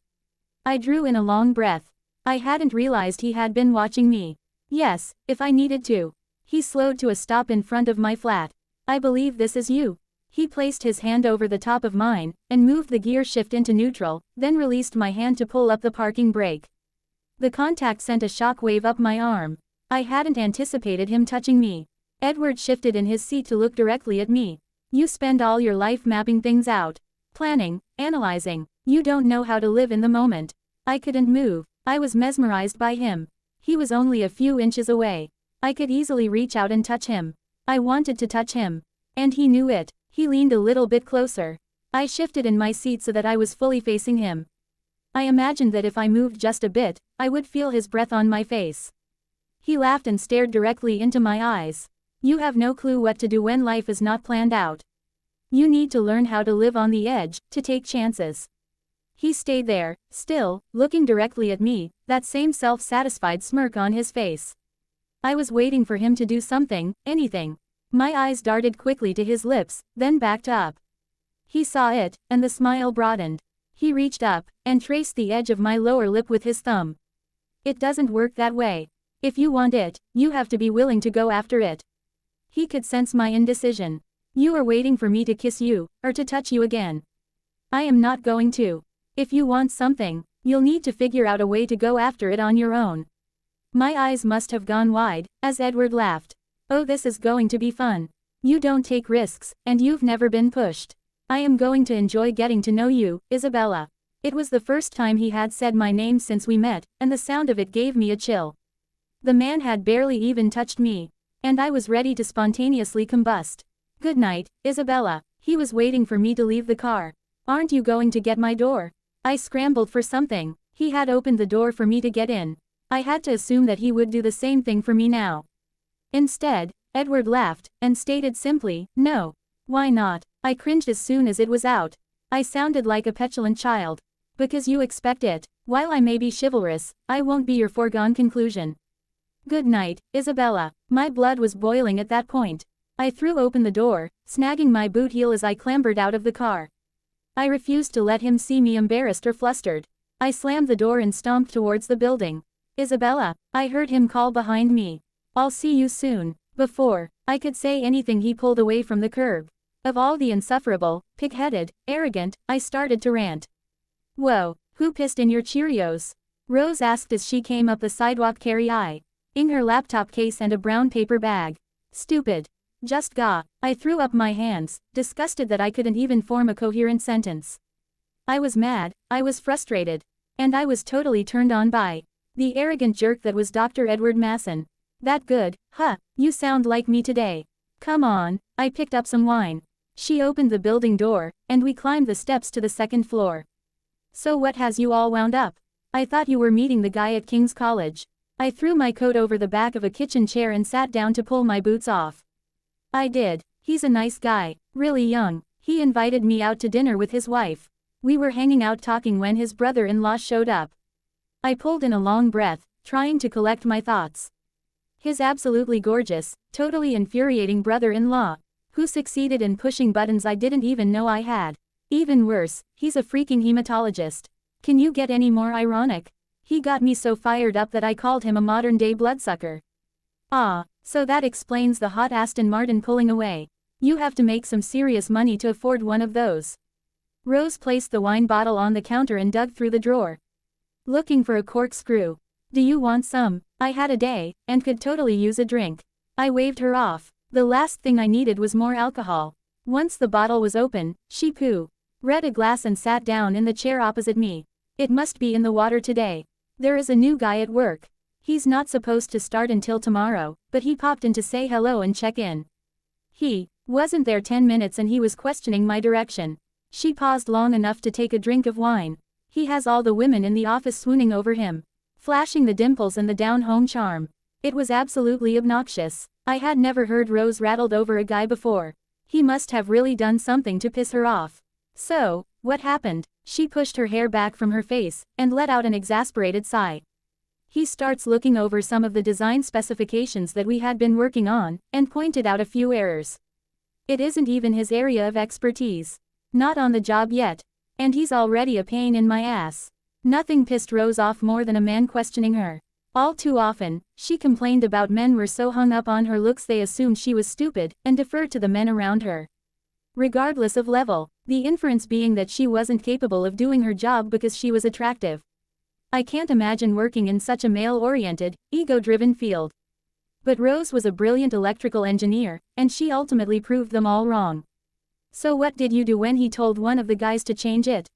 I drew in a long breath. I hadn't realized he had been watching me. Yes, if I needed to. He slowed to a stop in front of my flat. I believe this is you. He placed his hand over the top of mine, and moved the gear shift into neutral, then released my hand to pull up the parking brake. The contact sent a shock wave up my arm. I hadn't anticipated him touching me. Edward shifted in his seat to look directly at me. You spend all your life mapping things out. Planning, analyzing. You don't know how to live in the moment. I couldn't move. I was mesmerized by him. He was only a few inches away. I could easily reach out and touch him. I wanted to touch him. And he knew it. He leaned a little bit closer. I shifted in my seat so that I was fully facing him. I imagined that if I moved just a bit, I would feel his breath on my face. He laughed and stared directly into my eyes. You have no clue what to do when life is not planned out. You need to learn how to live on the edge, to take chances. He stayed there, still, looking directly at me, that same self-satisfied smirk on his face. I was waiting for him to do something, anything. My eyes darted quickly to his lips, then backed up. He saw it, and the smile broadened. He reached up, and traced the edge of my lower lip with his thumb. It doesn't work that way. If you want it, you have to be willing to go after it. He could sense my indecision. You are waiting for me to kiss you, or to touch you again. I am not going to. If you want something, you'll need to figure out a way to go after it on your own. My eyes must have gone wide, as Edward laughed. Oh, this is going to be fun. You don't take risks, and you've never been pushed. I am going to enjoy getting to know you, Isabella. It was the first time he had said my name since we met, and the sound of it gave me a chill. The man had barely even touched me, and I was ready to spontaneously combust. Good night, Isabella. He was waiting for me to leave the car. Aren't you going to get my door? I scrambled for something. He had opened the door for me to get in. I had to assume that he would do the same thing for me now. Instead, Edward laughed, and stated simply, no. Why not? I cringed as soon as it was out. I sounded like a petulant child. Because you expect it. While I may be chivalrous, I won't be your foregone conclusion. Good night, Isabella. My blood was boiling at that point. I threw open the door, snagging my boot heel as I clambered out of the car. I refused to let him see me embarrassed or flustered. I slammed the door and stomped towards the building. Isabella, I heard him call behind me. I'll see you soon. Before I could say anything, he pulled away from the curb. Of all the insufferable, pig-headed, arrogant, I started to rant. Whoa, who pissed in your Cheerios? Rose asked as she came up the sidewalk carrying her laptop case and a brown paper bag. Stupid. Just gah. I threw up my hands, disgusted that I couldn't even form a coherent sentence. I was mad, I was frustrated. And I was totally turned on by the arrogant jerk that was Dr. Edward Masson. That good, huh? You sound like me today. Come on. I picked up some wine. She opened the building door, and we climbed the steps to the second floor. So what has you all wound up? I thought you were meeting the guy at King's College. I threw my coat over the back of a kitchen chair and sat down to pull my boots off. I did. He's a nice guy, really young. He invited me out to dinner with his wife. We were hanging out talking when his brother-in-law showed up. I pulled in a long breath, trying to collect my thoughts. His absolutely gorgeous, totally infuriating brother-in-law, who succeeded in pushing buttons I didn't even know I had. Even worse, he's a freaking hematologist. Can you get any more ironic? He got me so fired up that I called him a modern-day bloodsucker. Ah, so that explains the hot Aston Martin pulling away. You have to make some serious money to afford one of those. Rose placed the wine bottle on the counter and dug through the drawer, looking for a corkscrew. Do you want some? I had a day, and could totally use a drink. I waved her off. The last thing I needed was more alcohol. Once the bottle was open, she read a glass and sat down in the chair opposite me. It must be in the water today. There is a new guy at work. He's not supposed to start until tomorrow, but he popped in to say hello and check in. He wasn't there 10 minutes and he was questioning my direction. She paused long enough to take a drink of wine. He has all the women in the office swooning over him, flashing the dimples and the down-home charm. It was absolutely obnoxious. I had never heard Rose rattled over a guy before. He must have really done something to piss her off. So, what happened? She pushed her hair back from her face, and let out an exasperated sigh. He starts looking over some of the design specifications that we had been working on, and pointed out a few errors. It isn't even his area of expertise. Not on the job yet. And he's already a pain in my ass. Nothing pissed Rose off more than a man questioning her. All too often, she complained about men were so hung up on her looks they assumed she was stupid, and deferred to the men around her, regardless of level, the inference being that she wasn't capable of doing her job because she was attractive. I can't imagine working in such a male-oriented, ego-driven field. But Rose was a brilliant electrical engineer, and she ultimately proved them all wrong. So what did you do when he told one of the guys to change it?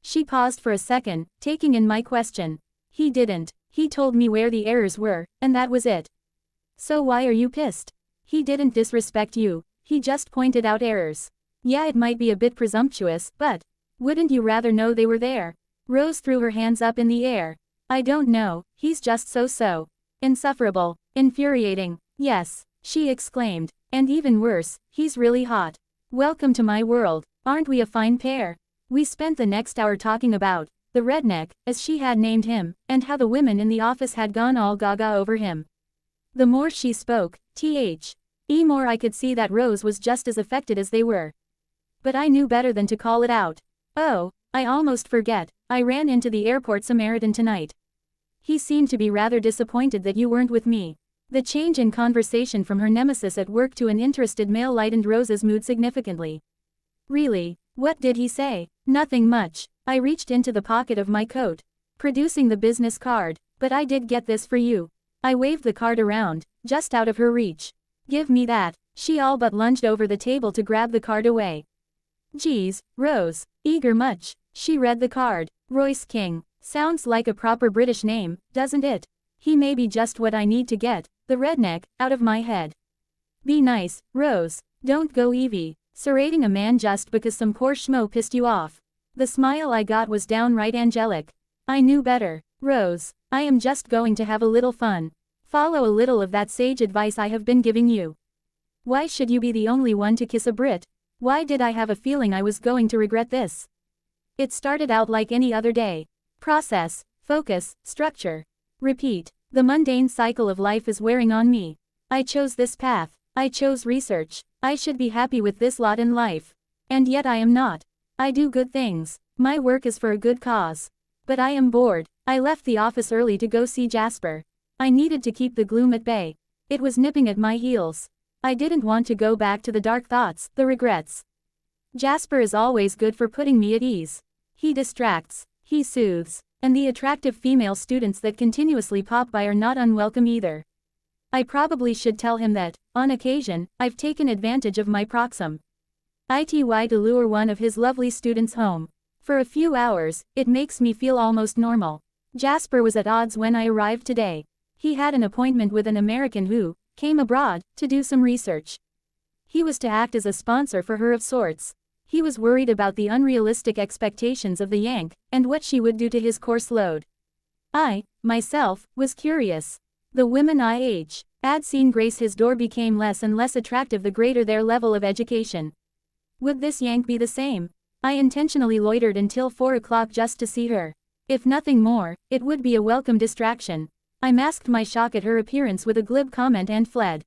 She paused for a second, taking in my question. He didn't. He told me where the errors were, and that was it. So why are you pissed? He didn't disrespect you, he just pointed out errors. Yeah, it might be a bit presumptuous, but wouldn't you rather know they were there? Rose threw her hands up in the air. I don't know, he's just so. Insufferable. Infuriating. Yes, she exclaimed. And even worse, he's really hot. Welcome to my world. Aren't we a fine pair? We spent the next hour talking about the redneck, as she had named him, and how the women in the office had gone all gaga over him. The more she spoke, more I could see that Rose was just as affected as they were. But I knew better than to call it out. Oh, I almost forget, I ran into the airport Samaritan tonight. He seemed to be rather disappointed that you weren't with me. The change in conversation from her nemesis at work to an interested male lightened Rose's mood significantly. Really? What did he say? Nothing much. I reached into the pocket of my coat, producing the business card. But I did get this for you. I waved the card around, just out of her reach. Give me that. She all but lunged over the table to grab the card away. Geez, Rose. Eager much. She read the card. Royce King. Sounds like a proper British name, doesn't it? He may be just what I need to get, the redneck, out of my head. Be nice, Rose. Don't go Evie, serrating a man just because some poor schmo pissed you off. The smile I got was downright angelic. I knew better. Rose, I am just going to have a little fun. Follow a little of that sage advice I have been giving you. Why should you be the only one to kiss a Brit? Why did I have a feeling I was going to regret this? It started out like any other day. Process, focus, structure. Repeat. The mundane cycle of life is wearing on me. I chose this path. I chose research. I should be happy with this lot in life. And yet I am not. I do good things. My work is for a good cause. But I am bored. I left the office early to go see Jasper. I needed to keep the gloom at bay. It was nipping at my heels. I didn't want to go back to the dark thoughts, the regrets. Jasper is always good for putting me at ease. He distracts. He soothes. And the attractive female students that continuously pop by are not unwelcome either. I probably should tell him that, on occasion, I've taken advantage of my proxim. ITY to lure one of his lovely students home. For a few hours, it makes me feel almost normal. Jasper was at odds when I arrived today. He had an appointment with an American who came abroad to do some research. He was to act as a sponsor for her of sorts. He was worried about the unrealistic expectations of the Yank and what she would do to his course load. I, myself, was curious. The women had seen grace his door became less and less attractive the greater their level of education. Would this Yank be the same? I intentionally loitered until 4 o'clock just to see her. If nothing more, it would be a welcome distraction. I masked my shock at her appearance with a glib comment and fled.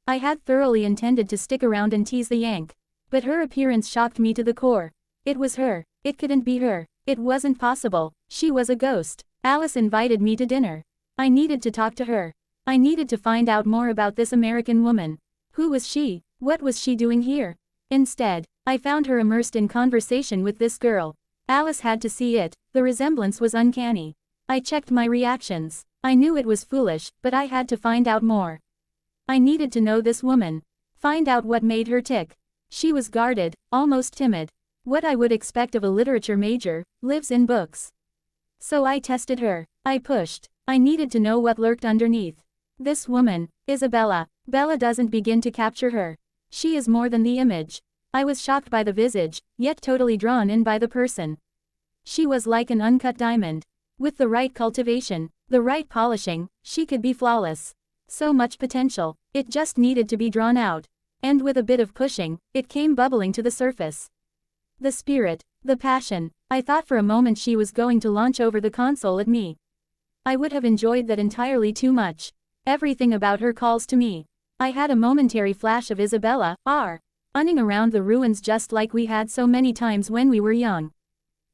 I had thoroughly intended to stick around and tease the Yank. But her appearance shocked me to the core. It was her. It couldn't be her. It wasn't possible. She was a ghost. Alice invited me to dinner. I needed to talk to her. I needed to find out more about this American woman. Who was she? What was she doing here? Instead, I found her immersed in conversation with this girl. Alice had to see it. The resemblance was uncanny. I checked my reactions. I knew it was foolish, but I had to find out more. I needed to know this woman. Find out what made her tick. She was guarded, almost timid. What I would expect of a literature major, lives in books. So I tested her. I pushed. I needed to know what lurked underneath. This woman, Isabella. Bella doesn't begin to capture her. She is more than the image. I was shocked by the visage, yet totally drawn in by the person. She was like an uncut diamond. With the right cultivation, the right polishing, she could be flawless. So much potential. It just needed to be drawn out. And with a bit of pushing, it came bubbling to the surface. The spirit, the passion. I thought for a moment she was going to launch over the console at me. I would have enjoyed that entirely too much. Everything about her calls to me. I had a momentary flash of Isabella, running around the ruins just like we had so many times when we were young.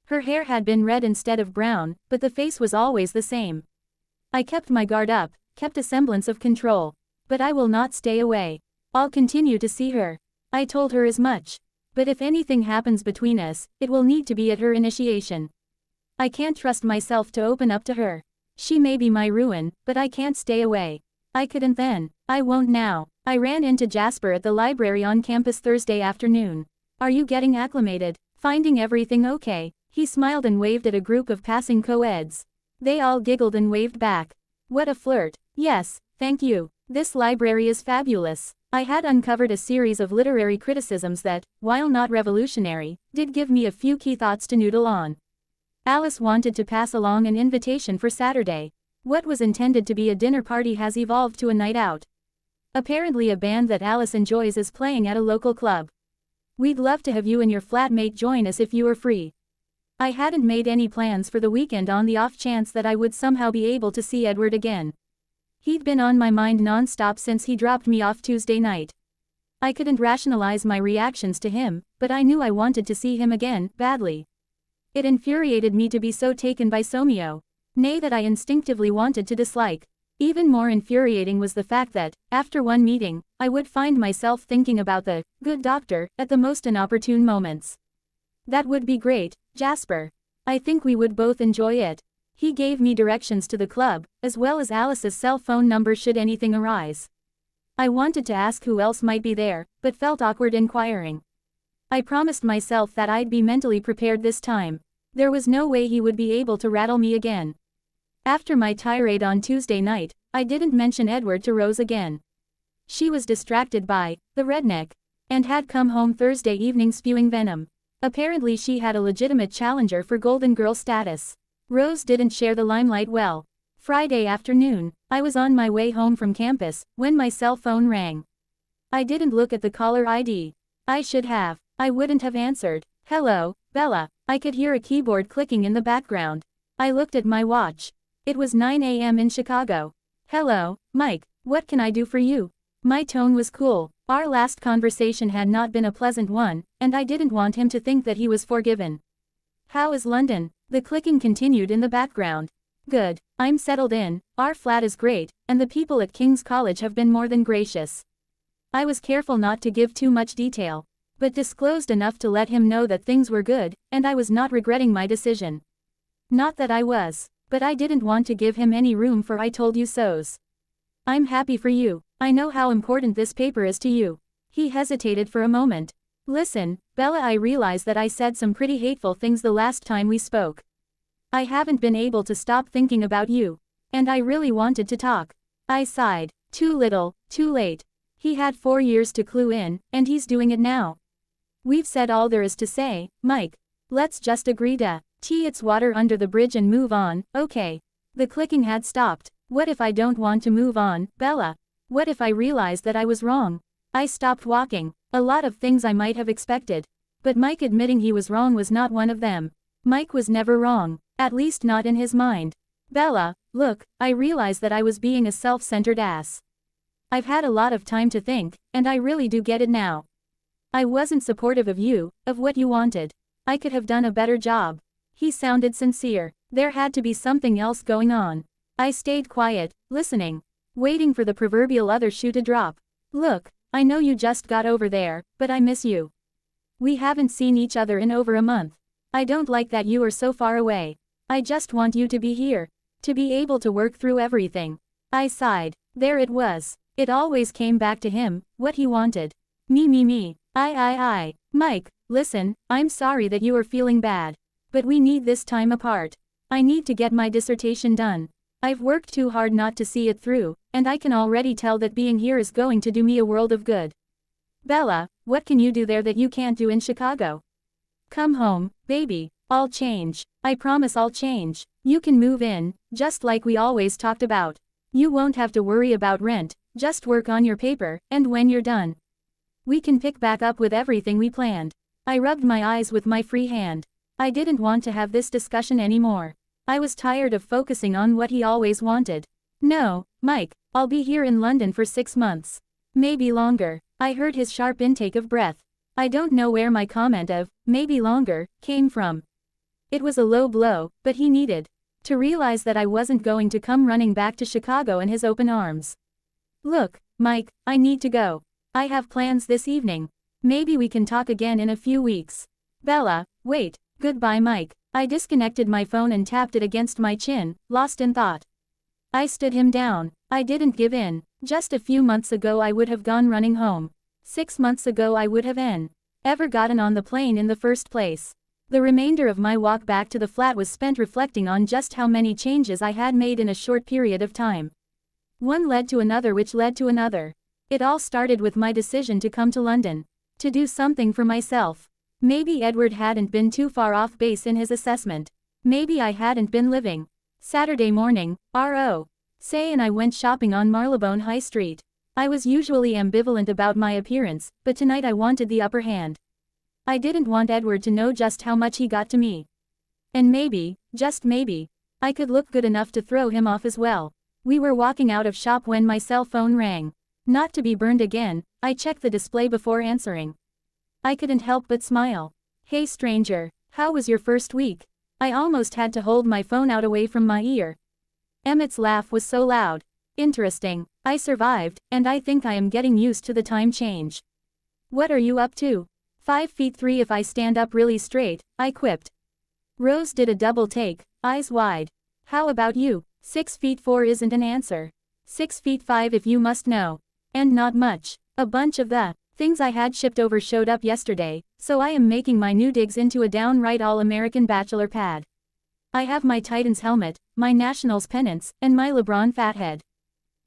Her hair had been red instead of brown, but the face was always the same. I kept my guard up, kept a semblance of control. But I will not stay away. I'll continue to see her. I told her as much. But if anything happens between us, it will need to be at her initiation. I can't trust myself to open up to her. She may be my ruin, but I can't stay away. I couldn't then. I won't now. I ran into Jasper at the library on campus Thursday afternoon. Are you getting acclimated? Finding everything okay? He smiled and waved at a group of passing co-eds. They all giggled and waved back. What a flirt. Yes, thank you. This library is fabulous. I had uncovered a series of literary criticisms that, while not revolutionary, did give me a few key thoughts to noodle on. Alice wanted to pass along an invitation for Saturday. What was intended to be a dinner party has evolved to a night out. Apparently a band that Alice enjoys is playing at a local club. We'd love to have you and your flatmate join us if you are free. I hadn't made any plans for the weekend on the off chance that I would somehow be able to see Edward again. He'd been on my mind non-stop since he dropped me off Tuesday night. I couldn't rationalize my reactions to him, but I knew I wanted to see him again, badly. It infuriated me to be so taken by Somio. Nay, that I instinctively wanted to dislike. Even more infuriating was the fact that, after one meeting, I would find myself thinking about the good doctor at the most inopportune moments. That would be great, Jasper. I think we would both enjoy it. He gave me directions to the club, as well as Alice's cell phone number should anything arise. I wanted to ask who else might be there, but felt awkward inquiring. I promised myself that I'd be mentally prepared this time. There was no way he would be able to rattle me again. After my tirade on Tuesday night, I didn't mention Edward to Rose again. She was distracted by the redneck, and had come home Thursday evening spewing venom. Apparently she had a legitimate challenger for Golden Girl status. Rose didn't share the limelight well. Friday afternoon, I was on my way home from campus, when my cell phone rang. I didn't look at the caller ID. I should have. I wouldn't have answered. Hello, Bella. I could hear a keyboard clicking in the background. I looked at my watch. It was 9 a.m. in Chicago. Hello, Mike. What can I do for you? My tone was cool. Our last conversation had not been a pleasant one, and I didn't want him to think that he was forgiven. How is London? The clicking continued in the background. Good. I'm settled in, our flat is great, and the people at King's College have been more than gracious. I was careful not to give too much detail, but disclosed enough to let him know that things were good, and I was not regretting my decision. Not that I was, but I didn't want to give him any room for I told you so's. I'm happy for you. I know how important this paper is to you. He hesitated for a moment. Listen, Bella, I realize that I said some pretty hateful things the last time we spoke. I haven't been able to stop thinking about you. And I really wanted to talk. I sighed. Too little, too late. He had 4 years to clue in, and he's doing it now. We've said all there is to say, Mike. Let's just agree to it's water under the bridge and move on, okay? The clicking had stopped. What if I don't want to move on, Bella? What if I realize that I was wrong? I stopped walking. A lot of things I might have expected. But Mike admitting he was wrong was not one of them. Mike was never wrong. At least not in his mind. Bella, look, I realize that I was being a self-centered ass. I've had a lot of time to think, and I really do get it now. I wasn't supportive of you, of what you wanted. I could have done a better job. He sounded sincere. There had to be something else going on. I stayed quiet, listening. Waiting for the proverbial other shoe to drop. Look, I know you just got over there, but I miss you. We haven't seen each other in over a month. I don't like that you are so far away. I just want you to be here. To be able to work through everything. I sighed. There it was. It always came back to him, what he wanted. Me. I. Mike, listen, I'm sorry that you are feeling bad. But we need this time apart. I need to get my dissertation done. I've worked too hard not to see it through, and I can already tell that being here is going to do me a world of good. Bella, what can you do there that you can't do in Chicago? Come home, baby. I'll change. I promise I'll change. You can move in, just like we always talked about. You won't have to worry about rent, just work on your paper, and when you're done, we can pick back up with everything we planned. I rubbed my eyes with my free hand. I didn't want to have this discussion anymore. I was tired of focusing on what he always wanted. No, Mike, I'll be here in London for 6 months. Maybe longer. I heard his sharp intake of breath. I don't know where my comment of, maybe longer, came from. It was a low blow, but he needed to realize that I wasn't going to come running back to Chicago in his open arms. Look, Mike, I need to go. I have plans this evening. Maybe we can talk again in a few weeks. Bella, wait. Goodbye, Mike. I disconnected my phone and tapped it against my chin, lost in thought. I stood him down. I didn't give in. Just a few months ago I would have gone running home. 6 months ago I would have ever gotten on the plane in the first place. The remainder of my walk back to the flat was spent reflecting on just how many changes I had made in a short period of time. One led to another which led to another. It all started with my decision to come to London. To do something for myself. Maybe Edward hadn't been too far off base in his assessment. Maybe I hadn't been living. Saturday morning, Say and I went shopping on Marylebone High Street. I was usually ambivalent about my appearance, but tonight I wanted the upper hand. I didn't want Edward to know just how much he got to me. And maybe, just maybe, I could look good enough to throw him off as well. We were walking out of shop when my cell phone rang. Not to be burned again, I checked the display before answering. I couldn't help but smile. Hey stranger, how was your first week? I almost had to hold my phone out away from my ear. Emmett's laugh was so loud. Interesting. I survived, and I think I am getting used to the time change. What are you up to? 5'3" if I stand up really straight, I quipped. Rose did a double take, eyes wide. How about you? 6'4" isn't an answer. 6'5" if you must know. And not much. A bunch of the things I had shipped over showed up yesterday, so I am making my new digs into a downright all-American bachelor pad. I have my Titans helmet, my Nationals pennants, and my LeBron fathead.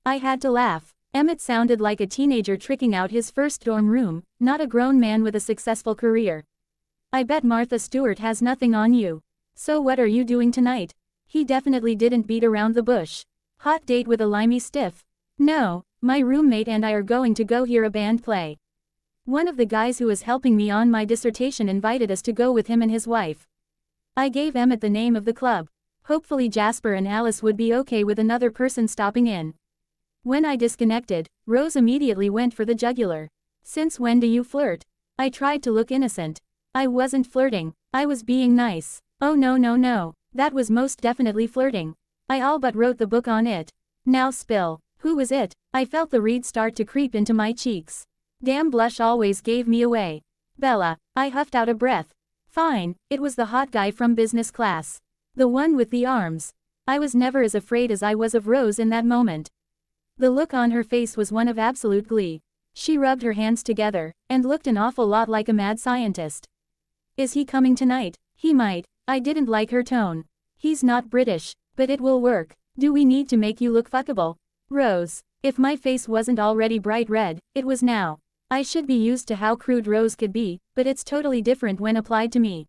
I had to laugh. Emmett sounded like a teenager tricking out his first dorm room, not a grown man with a successful career. I bet Martha Stewart has nothing on you. So what are you doing tonight? He definitely didn't beat around the bush. Hot date with a limey stiff? No, my roommate and I are going to go hear a band play. One of the guys who is helping me on my dissertation invited us to go with him and his wife. I gave Emmett the name of the club. Hopefully Jasper and Alice would be okay with another person stopping in. When I disconnected, Rose immediately went for the jugular. Since when do you flirt? I tried to look innocent. I wasn't flirting, I was being nice. Oh no, that was most definitely flirting. I all but wrote the book on it. Now spill. Who was it? I felt the reed start to creep into my cheeks. Damn, blush always gave me away. Bella, I huffed out a breath. Fine, it was the hot guy from business class. The one with the arms. I was never as afraid as I was of Rose in that moment. The look on her face was one of absolute glee. She rubbed her hands together, and looked an awful lot like a mad scientist. Is he coming tonight? He might. I didn't like her tone. He's not British, but it will work. Do we need to make you look fuckable? Rose. If my face wasn't already bright red, it was now. I should be used to how crude Rose could be, but it's totally different when applied to me.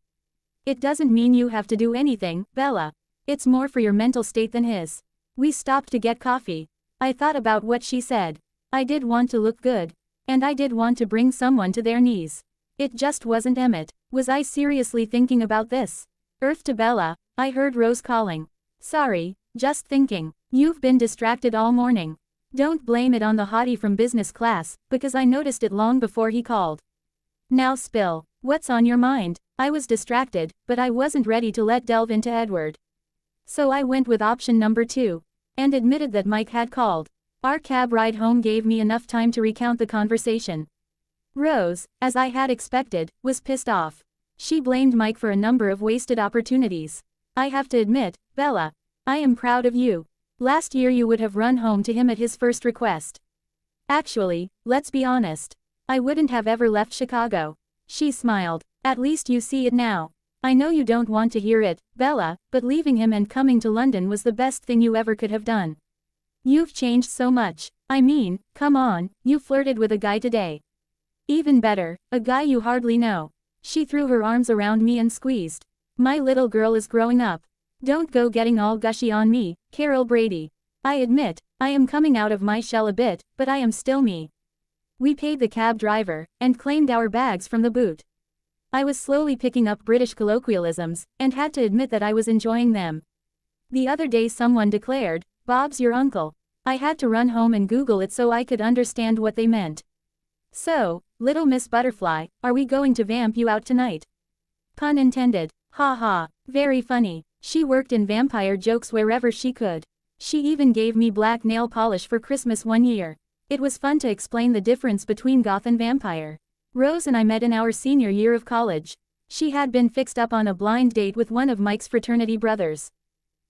It doesn't mean you have to do anything, Bella. It's more for your mental state than his. We stopped to get coffee. I thought about what she said. I did want to look good. And I did want to bring someone to their knees. It just wasn't Emmett. Was I seriously thinking about this? Earth to Bella, I heard Rose calling. Sorry, just thinking. You've been distracted all morning. Don't blame it on the hottie from business class, because I noticed it long before he called. Now spill. What's on your mind? I was distracted, but I wasn't ready to let delve into Edward. So I went with option number 2. And admitted that Mike had called. Our cab ride home gave me enough time to recount the conversation. Rose, as I had expected, was pissed off. She blamed Mike for a number of wasted opportunities. I have to admit, Bella, I am proud of you. Last year you would have run home to him at his first request. Actually, let's be honest. I wouldn't have ever left Chicago. She smiled. At least you see it now. I know you don't want to hear it, Bella, but leaving him and coming to London was the best thing you ever could have done. You've changed so much. I mean, come on, you flirted with a guy today. Even better, a guy you hardly know. She threw her arms around me and squeezed. My little girl is growing up. Don't go getting all gushy on me, Carol Brady. I admit, I am coming out of my shell a bit, but I am still me. We paid the cab driver, and claimed our bags from the boot. I was slowly picking up British colloquialisms, and had to admit that I was enjoying them. The other day someone declared, "Bob's your uncle." I had to run home and Google it so I could understand what they meant. So, little Miss Butterfly, are we going to vamp you out tonight? Pun intended. Ha ha. Very funny. She worked in vampire jokes wherever she could. She even gave me black nail polish for Christmas one year. It was fun to explain the difference between goth and vampire. Rose and I met in our senior year of college. She had been fixed up on a blind date with one of Mike's fraternity brothers.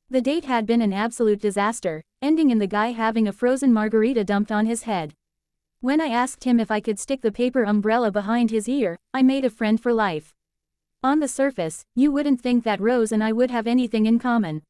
The date had been an absolute disaster, ending in the guy having a frozen margarita dumped on his head. When I asked him if I could stick the paper umbrella behind his ear, I made a friend for life. On the surface, you wouldn't think that Rose and I would have anything in common.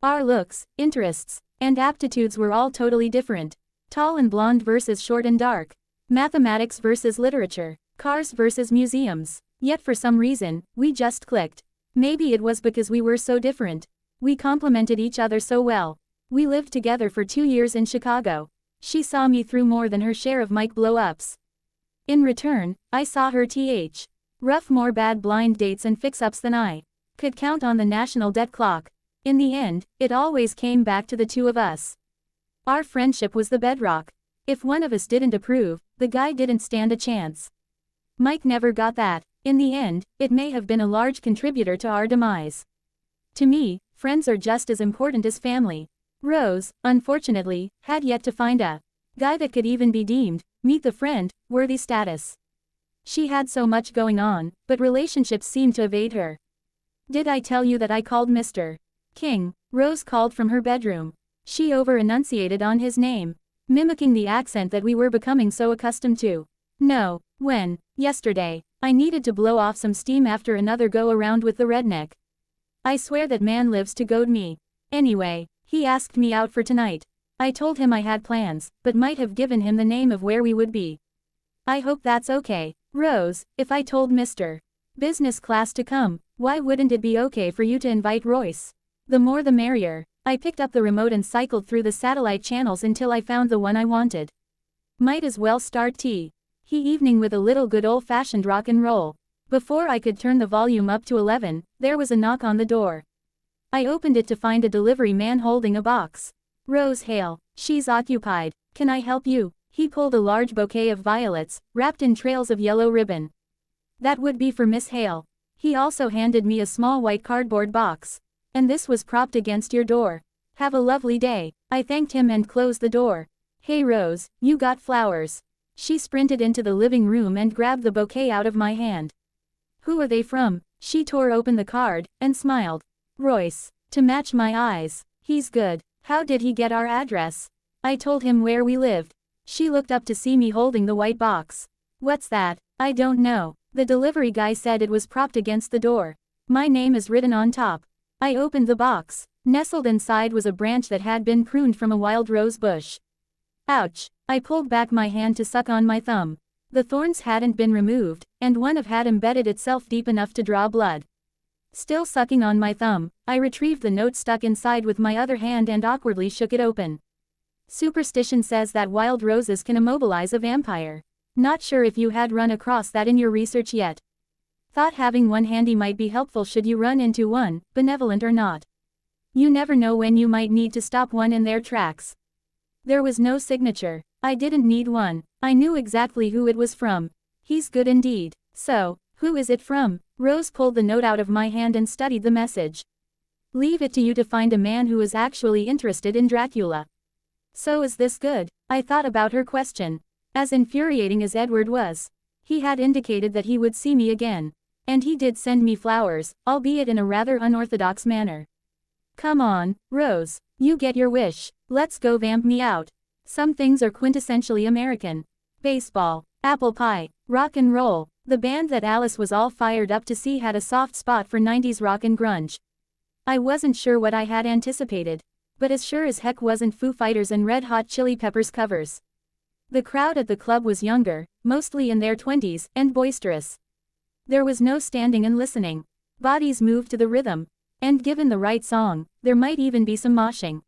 Our looks, interests, and aptitudes were all totally different. Tall and blonde versus short and dark. Mathematics versus literature. Cars versus museums. Yet for some reason, we just clicked. Maybe it was because we were so different. We complemented each other so well. We lived together for 2 years in Chicago. She saw me through more than her share of Mike blow-ups. In return, I saw her rough more bad blind dates and fix-ups than I could count on the national debt clock. In the end, it always came back to the two of us. Our friendship was the bedrock. If one of us didn't approve, the guy didn't stand a chance. Mike never got that. In the end, it may have been a large contributor to our demise. To me, friends are just as important as family. Rose, unfortunately, had yet to find a guy that could even be deemed, meet the friend, worthy status. She had so much going on, but relationships seemed to evade her. Did I tell you that I called Mr. King? Rose called from her bedroom. She over-enunciated on his name, mimicking the accent that we were becoming so accustomed to. No. When? Yesterday. I needed to blow off some steam after another go-around with the redneck. I swear that man lives to goad me. Anyway, he asked me out for tonight. I told him I had plans, but might have given him the name of where we would be. I hope that's okay. Rose, if I told Mr. Business Class to come, why wouldn't it be okay for you to invite Royce? The more the merrier. I picked up the remote and cycled through the satellite channels until I found the one I wanted. Might as well start He evening with a little good old-fashioned rock and roll. Before I could turn the volume up to 11, there was a knock on the door. I opened it to find a delivery man holding a box. Rose Hale, she's occupied. Can I help you? He pulled a large bouquet of violets, wrapped in trails of yellow ribbon. That would be for Miss Hale. He also handed me a small white cardboard box. And this was propped against your door. Have a lovely day. I thanked him and closed the door. Hey Rose, you got flowers. She sprinted into the living room and grabbed the bouquet out of my hand. Who are they from? She tore open the card, and smiled. Royce. To match my eyes. He's good. How did he get our address? I told him where we lived. She looked up to see me holding the white box. What's that? I don't know. The delivery guy said it was propped against the door. My name is written on top. I opened the box. Nestled inside was a branch that had been pruned from a wild rose bush. Ouch. I pulled back my hand to suck on my thumb. The thorns hadn't been removed, and one had embedded itself deep enough to draw blood. Still sucking on my thumb, I retrieved the note stuck inside with my other hand and awkwardly shook it open. Superstition says that wild roses can immobilize a vampire. Not sure if you had run across that in your research yet. Thought having one handy might be helpful should you run into one, benevolent or not. You never know when you might need to stop one in their tracks. There was no signature. I didn't need one. I knew exactly who it was from. He's good indeed. So, who is it from? Rose pulled the note out of my hand and studied the message. Leave it to you to find a man who is actually interested in Dracula. So is this good? I thought about her question. As infuriating as Edward was, he had indicated that he would see me again. And he did send me flowers, albeit in a rather unorthodox manner. Come on, Rose. You get your wish. Let's go vamp me out. Some things are quintessentially American. Baseball, apple pie, rock and roll. The band that Alice was all fired up to see had a soft spot for 90s rock and grunge. I wasn't sure what I had anticipated. But as sure as heck wasn't Foo Fighters and Red Hot Chili Peppers covers. The crowd at the club was younger, mostly in their 20s, and boisterous. There was no standing and listening. Bodies moved to the rhythm. And given the right song, there might even be some moshing.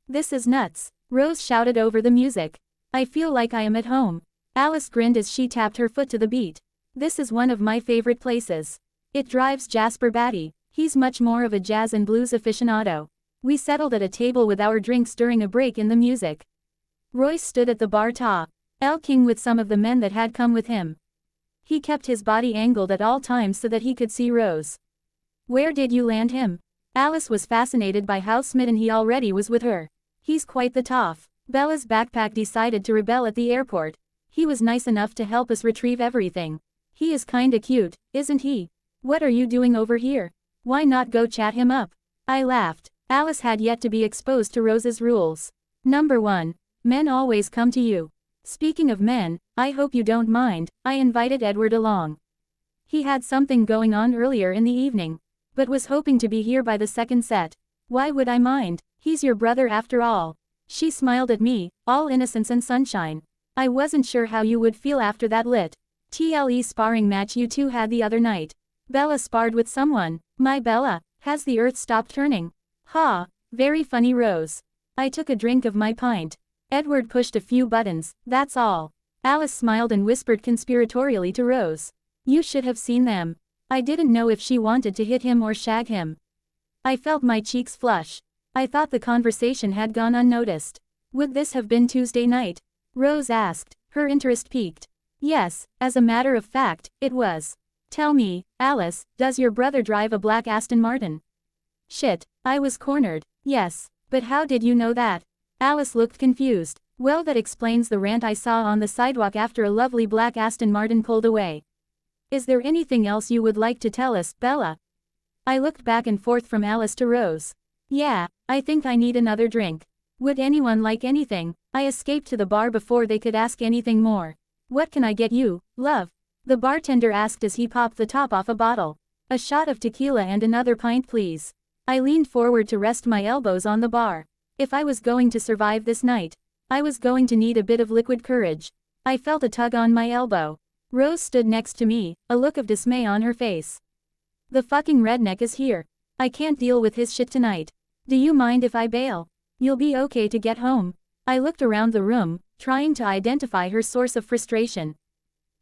This is nuts. Rose shouted over the music. I feel like I am at home. Alice grinned as she tapped her foot to the beat. This is one of my favorite places. It drives Jasper batty. He's much more of a jazz and blues aficionado. We settled at a table with our drinks during a break in the music. Royce stood at the bar talking with some of the men that had come with him. He kept his body angled at all times so that he could see Rose. Where did you land him? Alice was fascinated by how smitten he already was with her. He's quite the toff. Bella's backpack decided to rebel at the airport. He was nice enough to help us retrieve everything. He is kinda cute, isn't he? What are you doing over here? Why not go chat him up? I laughed. Alice had yet to be exposed to Rose's rules. Number 1. Men always come to you. Speaking of men, I hope you don't mind, I invited Edward along. He had something going on earlier in the evening, but was hoping to be here by the second set. Why would I mind? He's your brother after all. She smiled at me, all innocence and sunshine. I wasn't sure how you would feel after that TLE sparring match you two had the other night. Bella sparred with someone. My Bella, has the earth stopped turning? Ha, very funny Rose. I took a drink of my pint. Edward pushed a few buttons, that's all. Alice smiled and whispered conspiratorially to Rose. You should have seen them. I didn't know if she wanted to hit him or shag him. I felt my cheeks flush. I thought the conversation had gone unnoticed. Would this have been Tuesday night? Rose asked, her interest piqued. Yes, as a matter of fact, it was. Tell me, Alice, does your brother drive a black Aston Martin? Shit, I was cornered. Yes, but how did you know that? Alice looked confused. Well, that explains the rant I saw on the sidewalk after a lovely black Aston Martin pulled away. Is there anything else you would like to tell us, Bella? I looked back and forth from Alice to Rose. Yeah, I think I need another drink. Would anyone like anything? I escaped to the bar before they could ask anything more. What can I get you, love? The bartender asked as he popped the top off a bottle. A shot of tequila and another pint please. I leaned forward to rest my elbows on the bar. If I was going to survive this night, I was going to need a bit of liquid courage. I felt a tug on my elbow. Rose stood next to me, a look of dismay on her face. The fucking redneck is here. I can't deal with his shit tonight. Do you mind if I bail? You'll be okay to get home. I looked around the room, trying to identify her source of frustration.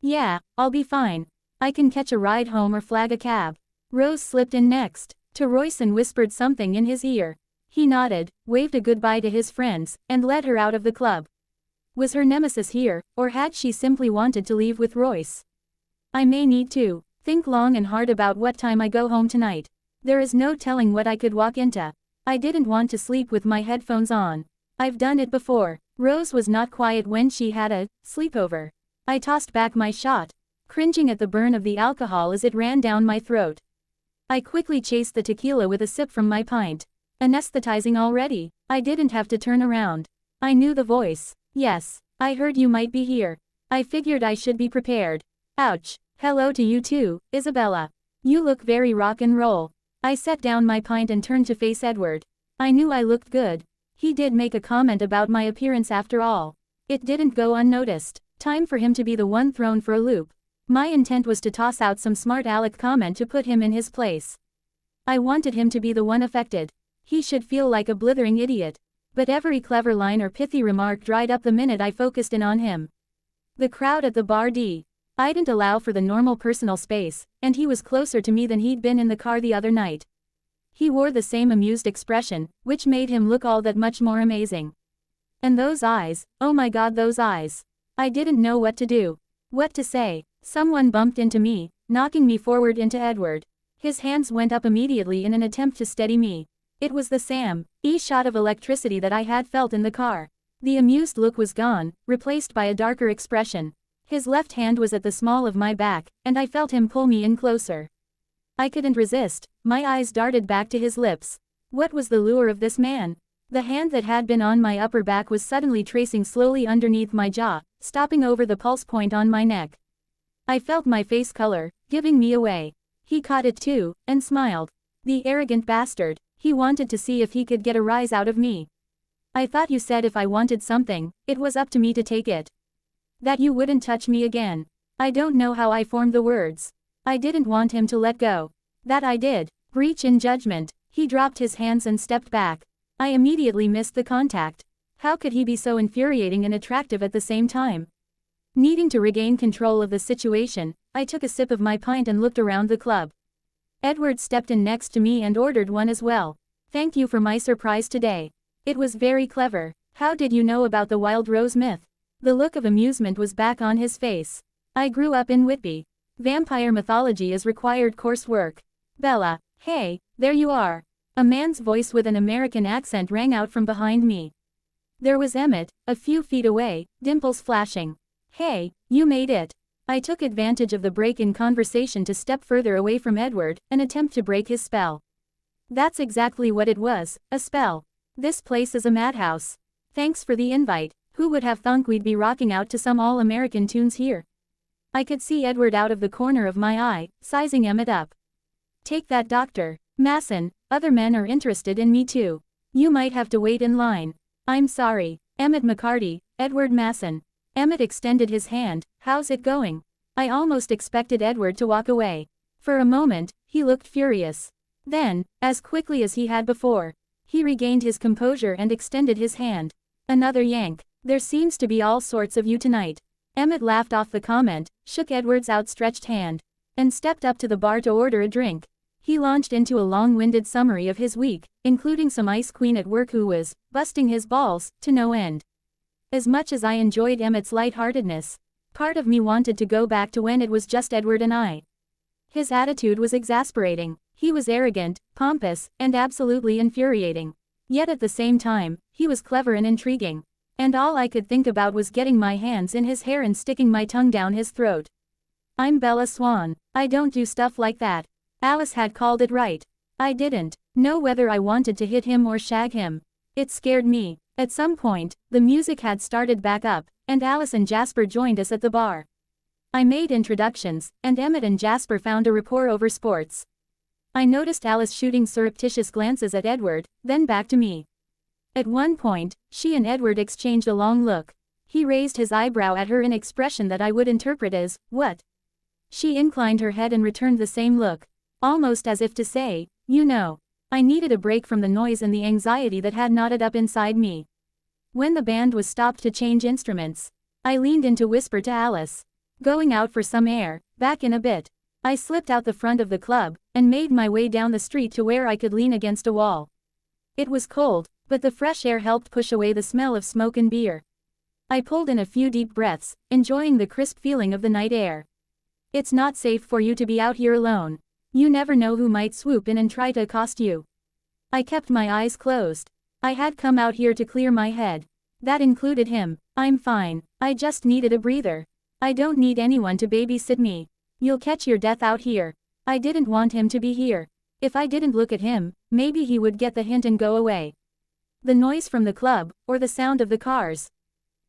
Yeah, I'll be fine. I can catch a ride home or flag a cab. Rose slipped in next to Royce and whispered something in his ear. He nodded, waved a goodbye to his friends, and led her out of the club. Was her nemesis here, or had she simply wanted to leave with Royce? I may need to think long and hard about what time I go home tonight. There is no telling what I could walk into. I didn't want to sleep with my headphones on. I've done it before. Rose was not quiet when she had a sleepover. I tossed back my shot, cringing at the burn of the alcohol as it ran down my throat. I quickly chased the tequila with a sip from my pint. Anesthetizing already. I didn't have to turn around. I knew the voice. Yes, I heard you might be here. I figured I should be prepared. Ouch. Hello to you too, Isabella. You look very rock and roll. I set down my pint and turned to face Edward. I knew I looked good. He did make a comment about my appearance after all. It didn't go unnoticed. Time for him to be the one thrown for a loop. My intent was to toss out some smart aleck comment to put him in his place. I wanted him to be the one affected. He should feel like a blithering idiot. But every clever line or pithy remark dried up the minute I focused in on him. The crowd at the bar D. I didn't allow for the normal personal space, and he was closer to me than he'd been in the car the other night. He wore the same amused expression, which made him look all that much more amazing. And those eyes, oh my god, those eyes. I didn't know what to do. What to say. Someone bumped into me, knocking me forward into Edward. His hands went up immediately in an attempt to steady me. It was the Sam-y shot of electricity that I had felt in the car. The amused look was gone, replaced by a darker expression. His left hand was at the small of my back, and I felt him pull me in closer. I couldn't resist. My eyes darted back to his lips. What was the lure of this man? The hand that had been on my upper back was suddenly tracing slowly underneath my jaw, stopping over the pulse point on my neck. I felt my face color, giving me away. He caught it too, and smiled. The arrogant bastard. He wanted to see if he could get a rise out of me. I thought you said if I wanted something, it was up to me to take it. That you wouldn't touch me again. I don't know how I formed the words. I didn't want him to let go. That I did. Breach in judgment. He dropped his hands and stepped back. I immediately missed the contact. How could he be so infuriating and attractive at the same time? Needing to regain control of the situation, I took a sip of my pint and looked around the club. Edward stepped in next to me and ordered one as well. Thank you for my surprise today. It was very clever. How did you know about the Wild Rose myth? The look of amusement was back on his face. I grew up in Whitby. Vampire mythology is required coursework. Bella, hey, there you are. A man's voice with an American accent rang out from behind me. There was Emmett, a few feet away, dimples flashing. Hey, you made it. I took advantage of the break in conversation to step further away from Edward, and attempt to break his spell. That's exactly what it was, a spell. This place is a madhouse. Thanks for the invite. Who would have thunk we'd be rocking out to some all-American tunes here? I could see Edward out of the corner of my eye, sizing Emmett up. Take that, Dr. Masson, other men are interested in me too. You might have to wait in line. I'm sorry. Emmett McCarty, Edward Masson. Emmett extended his hand. How's it going? I almost expected Edward to walk away. For a moment, he looked furious. Then, as quickly as he had before, he regained his composure and extended his hand. Another yank. There seems to be all sorts of you tonight. Emmett laughed off the comment, shook Edward's outstretched hand, and stepped up to the bar to order a drink. He launched into a long-winded summary of his week, including some ice queen at work who was busting his balls to no end. As much as I enjoyed Emmett's lightheartedness, part of me wanted to go back to when it was just Edward and I. His attitude was exasperating. He was arrogant, pompous, and absolutely infuriating. Yet at the same time, he was clever and intriguing. And all I could think about was getting my hands in his hair and sticking my tongue down his throat. I'm Bella Swan. I don't do stuff like that. Alice had called it right. I didn't know whether I wanted to hit him or shag him. It scared me. At some point, the music had started back up, and Alice and Jasper joined us at the bar. I made introductions, and Emmett and Jasper found a rapport over sports. I noticed Alice shooting surreptitious glances at Edward, then back to me. At one point, she and Edward exchanged a long look. He raised his eyebrow at her in an expression that I would interpret as, "What?" She inclined her head and returned the same look, almost as if to say, "You know." I needed a break from the noise and the anxiety that had knotted up inside me. When the band was stopped to change instruments, I leaned in to whisper to Alice, "Going out for some air, back in a bit." I slipped out the front of the club, and made my way down the street to where I could lean against a wall. It was cold, but the fresh air helped push away the smell of smoke and beer. I pulled in a few deep breaths, enjoying the crisp feeling of the night air. It's not safe for you to be out here alone. You never know who might swoop in and try to accost you. I kept my eyes closed. I had come out here to clear my head. That included him. I'm fine. I just needed a breather. I don't need anyone to babysit me. You'll catch your death out here. I didn't want him to be here. If I didn't look at him, maybe he would get the hint and go away. The noise from the club, or the sound of the cars,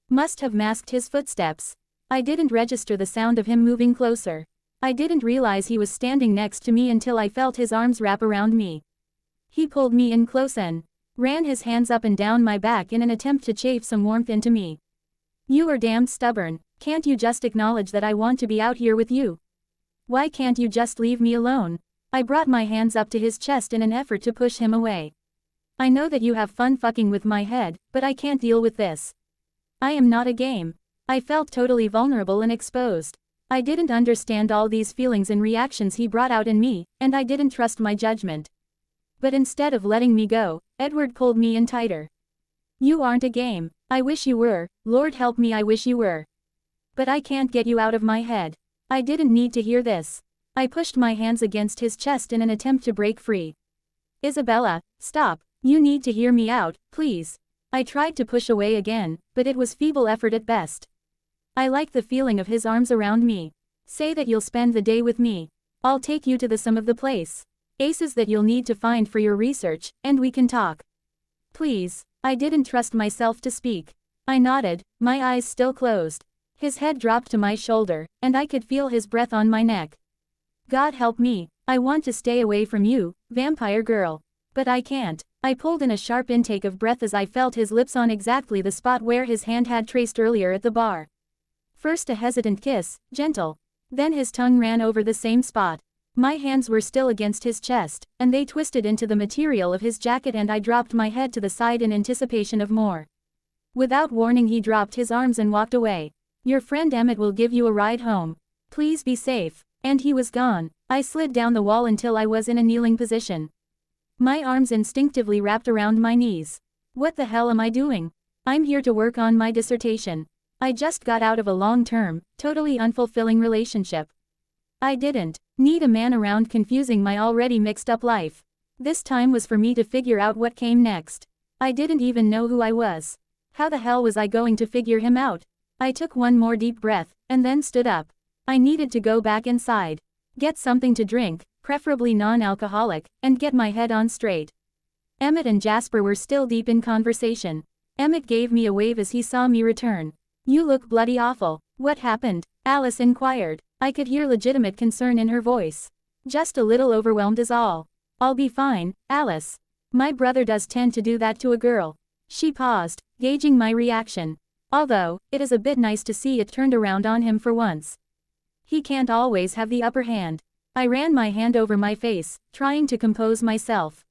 must have masked his footsteps. I didn't register the sound of him moving closer. I didn't realize he was standing next to me until I felt his arms wrap around me. He pulled me in close and ran his hands up and down my back in an attempt to chafe some warmth into me. "You are damned stubborn. Can't you just acknowledge that I want to be out here with you? Why can't you just leave me alone?" I brought my hands up to his chest in an effort to push him away. "I know that you have fun fucking with my head, but I can't deal with this. I am not a game." I felt totally vulnerable and exposed. I didn't understand all these feelings and reactions he brought out in me, and I didn't trust my judgment. But instead of letting me go, Edward pulled me in tighter. "You aren't a game. I wish you were. Lord help me, I wish you were. But I can't get you out of my head." I didn't need to hear this. I pushed my hands against his chest in an attempt to break free. "Isabella, stop. You need to hear me out, please." I tried to push away again, but it was feeble effort at best. I like the feeling of his arms around me. "Say that you'll spend the day with me. I'll take you to some of the aces that you'll need to find for your research, and we can talk. Please." I didn't trust myself to speak. I nodded, my eyes still closed. His head dropped to my shoulder, and I could feel his breath on my neck. "God help me. I want to stay away from you, vampire girl. But I can't." I pulled in a sharp intake of breath as I felt his lips on exactly the spot where his hand had traced earlier at the bar. First a hesitant kiss, gentle. Then his tongue ran over the same spot. My hands were still against his chest, and they twisted into the material of his jacket, and I dropped my head to the side in anticipation of more. Without warning he dropped his arms and walked away. "Your friend Emmett will give you a ride home. Please be safe." And he was gone. I slid down the wall until I was in a kneeling position. My arms instinctively wrapped around my knees. What the hell am I doing? I'm here to work on my dissertation. I just got out of a long-term, totally unfulfilling relationship. I didn't need a man around confusing my already mixed-up life. This time was for me to figure out what came next. I didn't even know who I was. How the hell was I going to figure him out? I took one more deep breath, and then stood up. I needed to go back inside, get something to drink, preferably non-alcoholic, and get my head on straight. Emmett and Jasper were still deep in conversation. Emmett gave me a wave as he saw me return. "You look bloody awful. What happened?" Alice inquired. I could hear legitimate concern in her voice. "Just a little overwhelmed is all. I'll be fine, Alice. My brother does tend to do that to a girl." She paused, gauging my reaction. "Although, it is a bit nice to see it turned around on him for once. He can't always have the upper hand." I ran my hand over my face, trying to compose myself.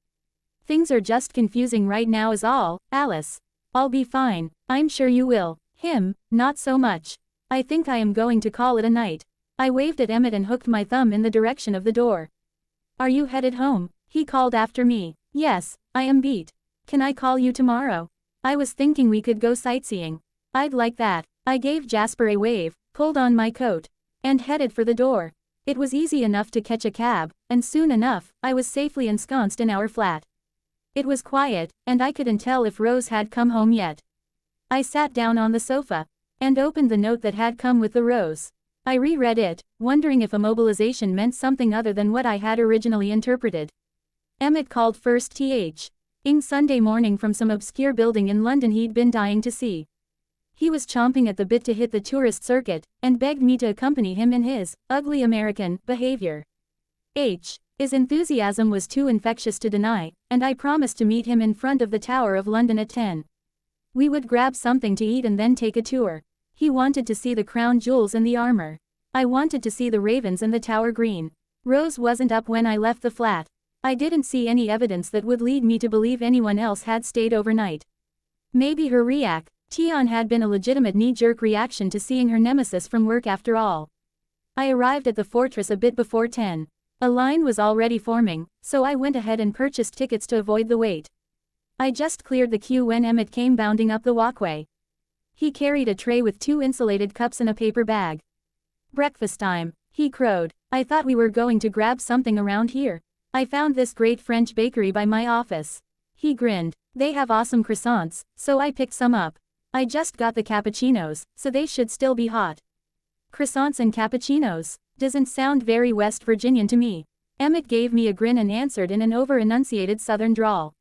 "Things are just confusing right now is all, Alice. I'll be fine. I'm sure you will. Him, not so much. I think I am going to call it a night." I waved at Emmett and hooked my thumb in the direction of the door. "Are you headed home?" he called after me. "Yes, I am beat. Can I call you tomorrow? I was thinking we could go sightseeing." "I'd like that." I gave Jasper a wave, pulled on my coat, and headed for the door. It was easy enough to catch a cab, and soon enough, I was safely ensconced in our flat. It was quiet, and I couldn't tell if Rose had come home yet. I sat down on the sofa, and opened the note that had come with the rose. I reread it, wondering if immobilization meant something other than what I had originally interpreted. Emmett called first ing Sunday morning from some obscure building in London he'd been dying to see. He was chomping at the bit to hit the tourist circuit, and begged me to accompany him in his ugly American behavior. His enthusiasm was too infectious to deny, and I promised to meet him in front of the Tower of London at 10. We would grab something to eat and then take a tour. He wanted to see the crown jewels and the armor. I wanted to see the ravens and the Tower Green. Rose wasn't up when I left the flat. I didn't see any evidence that would lead me to believe anyone else had stayed overnight. Maybe her reaction had been a legitimate knee-jerk reaction to seeing her nemesis from work after all. I arrived at the fortress a bit before 10. A line was already forming, so I went ahead and purchased tickets to avoid the wait. I just cleared the queue when Emmett came bounding up the walkway. He carried a tray with 2 insulated cups and a paper bag. "Breakfast time," he crowed. "I thought we were going to grab something around here. I found this great French bakery by my office." He grinned. "They have awesome croissants, so I picked some up. I just got the cappuccinos, so they should still be hot." Croissants and cappuccinos. Doesn't sound very West Virginian to me. Emmett gave me a grin and answered in an over-enunciated southern drawl.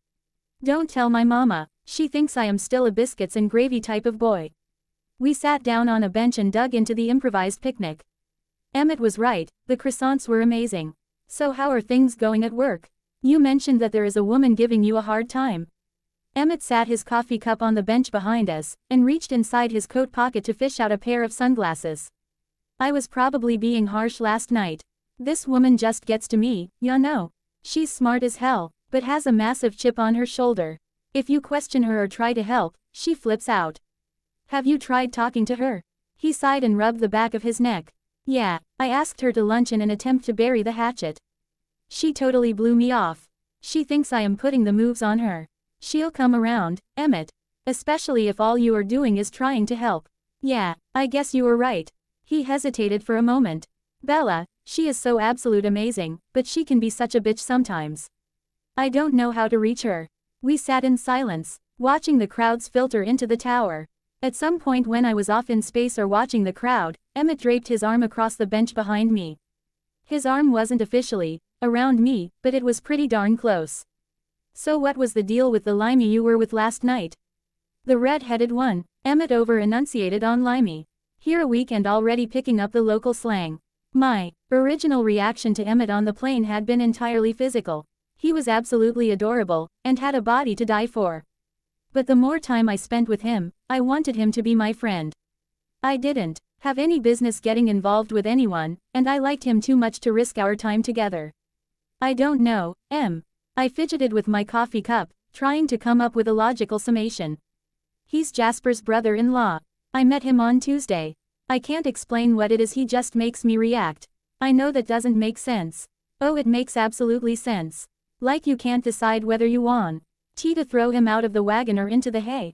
"Don't tell my mama. She thinks I am still a biscuits and gravy type of boy." We sat down on a bench and dug into the improvised picnic. Emmett was right, the croissants were amazing. "So how are things going at work? You mentioned that there is a woman giving you a hard time." Emmett sat his coffee cup on the bench behind us, and reached inside his coat pocket to fish out a pair of sunglasses. "I was probably being harsh last night. This woman just gets to me, you know. She's smart as hell, but has a massive chip on her shoulder. If you question her or try to help, she flips out." "Have you tried talking to her?" He sighed and rubbed the back of his neck. "Yeah, I asked her to lunch in an attempt to bury the hatchet. She totally blew me off. She thinks I am putting the moves on her. She'll come around, Emmett. Especially if all you are doing is trying to help." "Yeah, I guess you were right." He hesitated for a moment. "Bella, she is so absolute amazing, but she can be such a bitch sometimes. I don't know how to reach her." We sat in silence, watching the crowds filter into the tower. At some point when I was off in space or watching the crowd, Emmett draped his arm across the bench behind me. His arm wasn't officially around me, but it was pretty darn close. "So what was the deal with the limey you were with last night?" "The red-headed one," Emmett over-enunciated on limey. Here a week and already picking up the local slang. My original reaction to Emmett on the plane had been entirely physical. He was absolutely adorable, and had a body to die for. But the more time I spent with him, I wanted him to be my friend. I didn't have any business getting involved with anyone, and I liked him too much to risk our time together. "I don't know, I fidgeted with my coffee cup, trying to come up with a logical summation. "He's Jasper's brother-in-law. I met him on Tuesday. I can't explain what it is, he just makes me react. I know that doesn't make sense." "Oh, it makes absolutely sense. Like you can't decide whether you want to throw him out of the wagon or into the hay."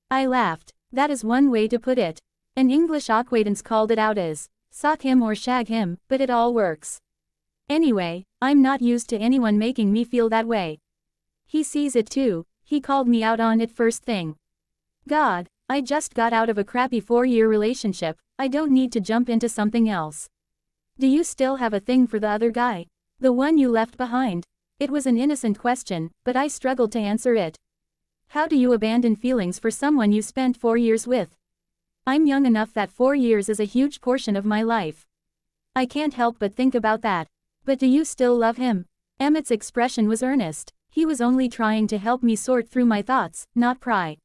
I laughed. "That is one way to put it. An English acquaintance called it out as sock him or shag him, but it all works. Anyway, I'm not used to anyone making me feel that way. He sees it too. He called me out on it first thing. God, I just got out of a crappy 4-year relationship. I don't need to jump into something else." "Do you still have a thing for the other guy? The one you left behind?" It was an innocent question, but I struggled to answer it. How do you abandon feelings for someone you spent 4 years with? I'm young enough that 4 years is a huge portion of my life. I can't help but think about that. "But do you still love him?" Emmett's expression was earnest. He was only trying to help me sort through my thoughts, not pry.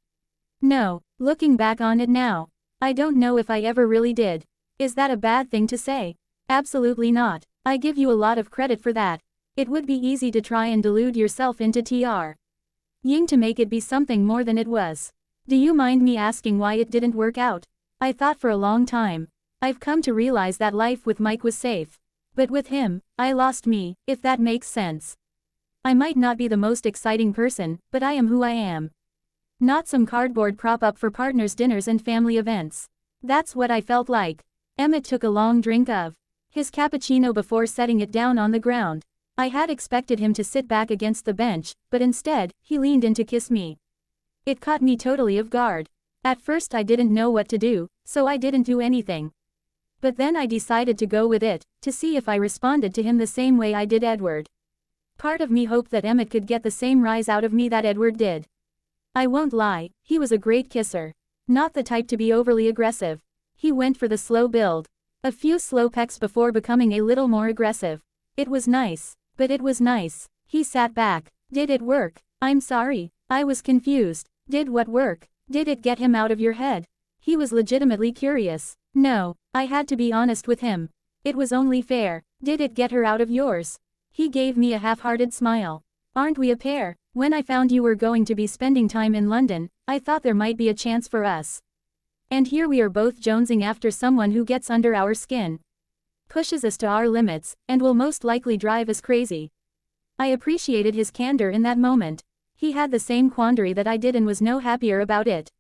"No, looking back on it now, I don't know if I ever really did." "Is that a bad thing to say?" "Absolutely not. I give you a lot of credit for that. It would be easy to try and delude yourself into ying to make it be something more than it was. Do you mind me asking why it didn't work out?" I thought for a long time. I've come to realize that life with Mike was safe. But with him, I lost me, if that makes sense. I might not be the most exciting person, but I am who I am. Not some cardboard prop up for partners' dinners and family events. That's what I felt like. Emmett took a long drink of his cappuccino before setting it down on the ground. I had expected him to sit back against the bench, but instead, he leaned in to kiss me. It caught me totally off guard. At first I didn't know what to do, so I didn't do anything. But then I decided to go with it, to see if I responded to him the same way I did Edward. Part of me hoped that Emmett could get the same rise out of me that Edward did. I won't lie, he was a great kisser. Not the type to be overly aggressive. He went for the slow build. A few slow pecks before becoming a little more aggressive. It was nice. But it was nice. He sat back. Did it work? I'm sorry. I was confused. Did what work? Did it get him out of your head? He was legitimately curious. No, I had to be honest with him. It was only fair. Did it get her out of yours? He gave me a half-hearted smile. Aren't we a pair? When I found you were going to be spending time in London, I thought there might be a chance for us. And here we are both jonesing after someone who gets under our skin. Pushes us to our limits, and will most likely drive us crazy. I appreciated his candor in that moment. He had the same quandary that I did and was no happier about it.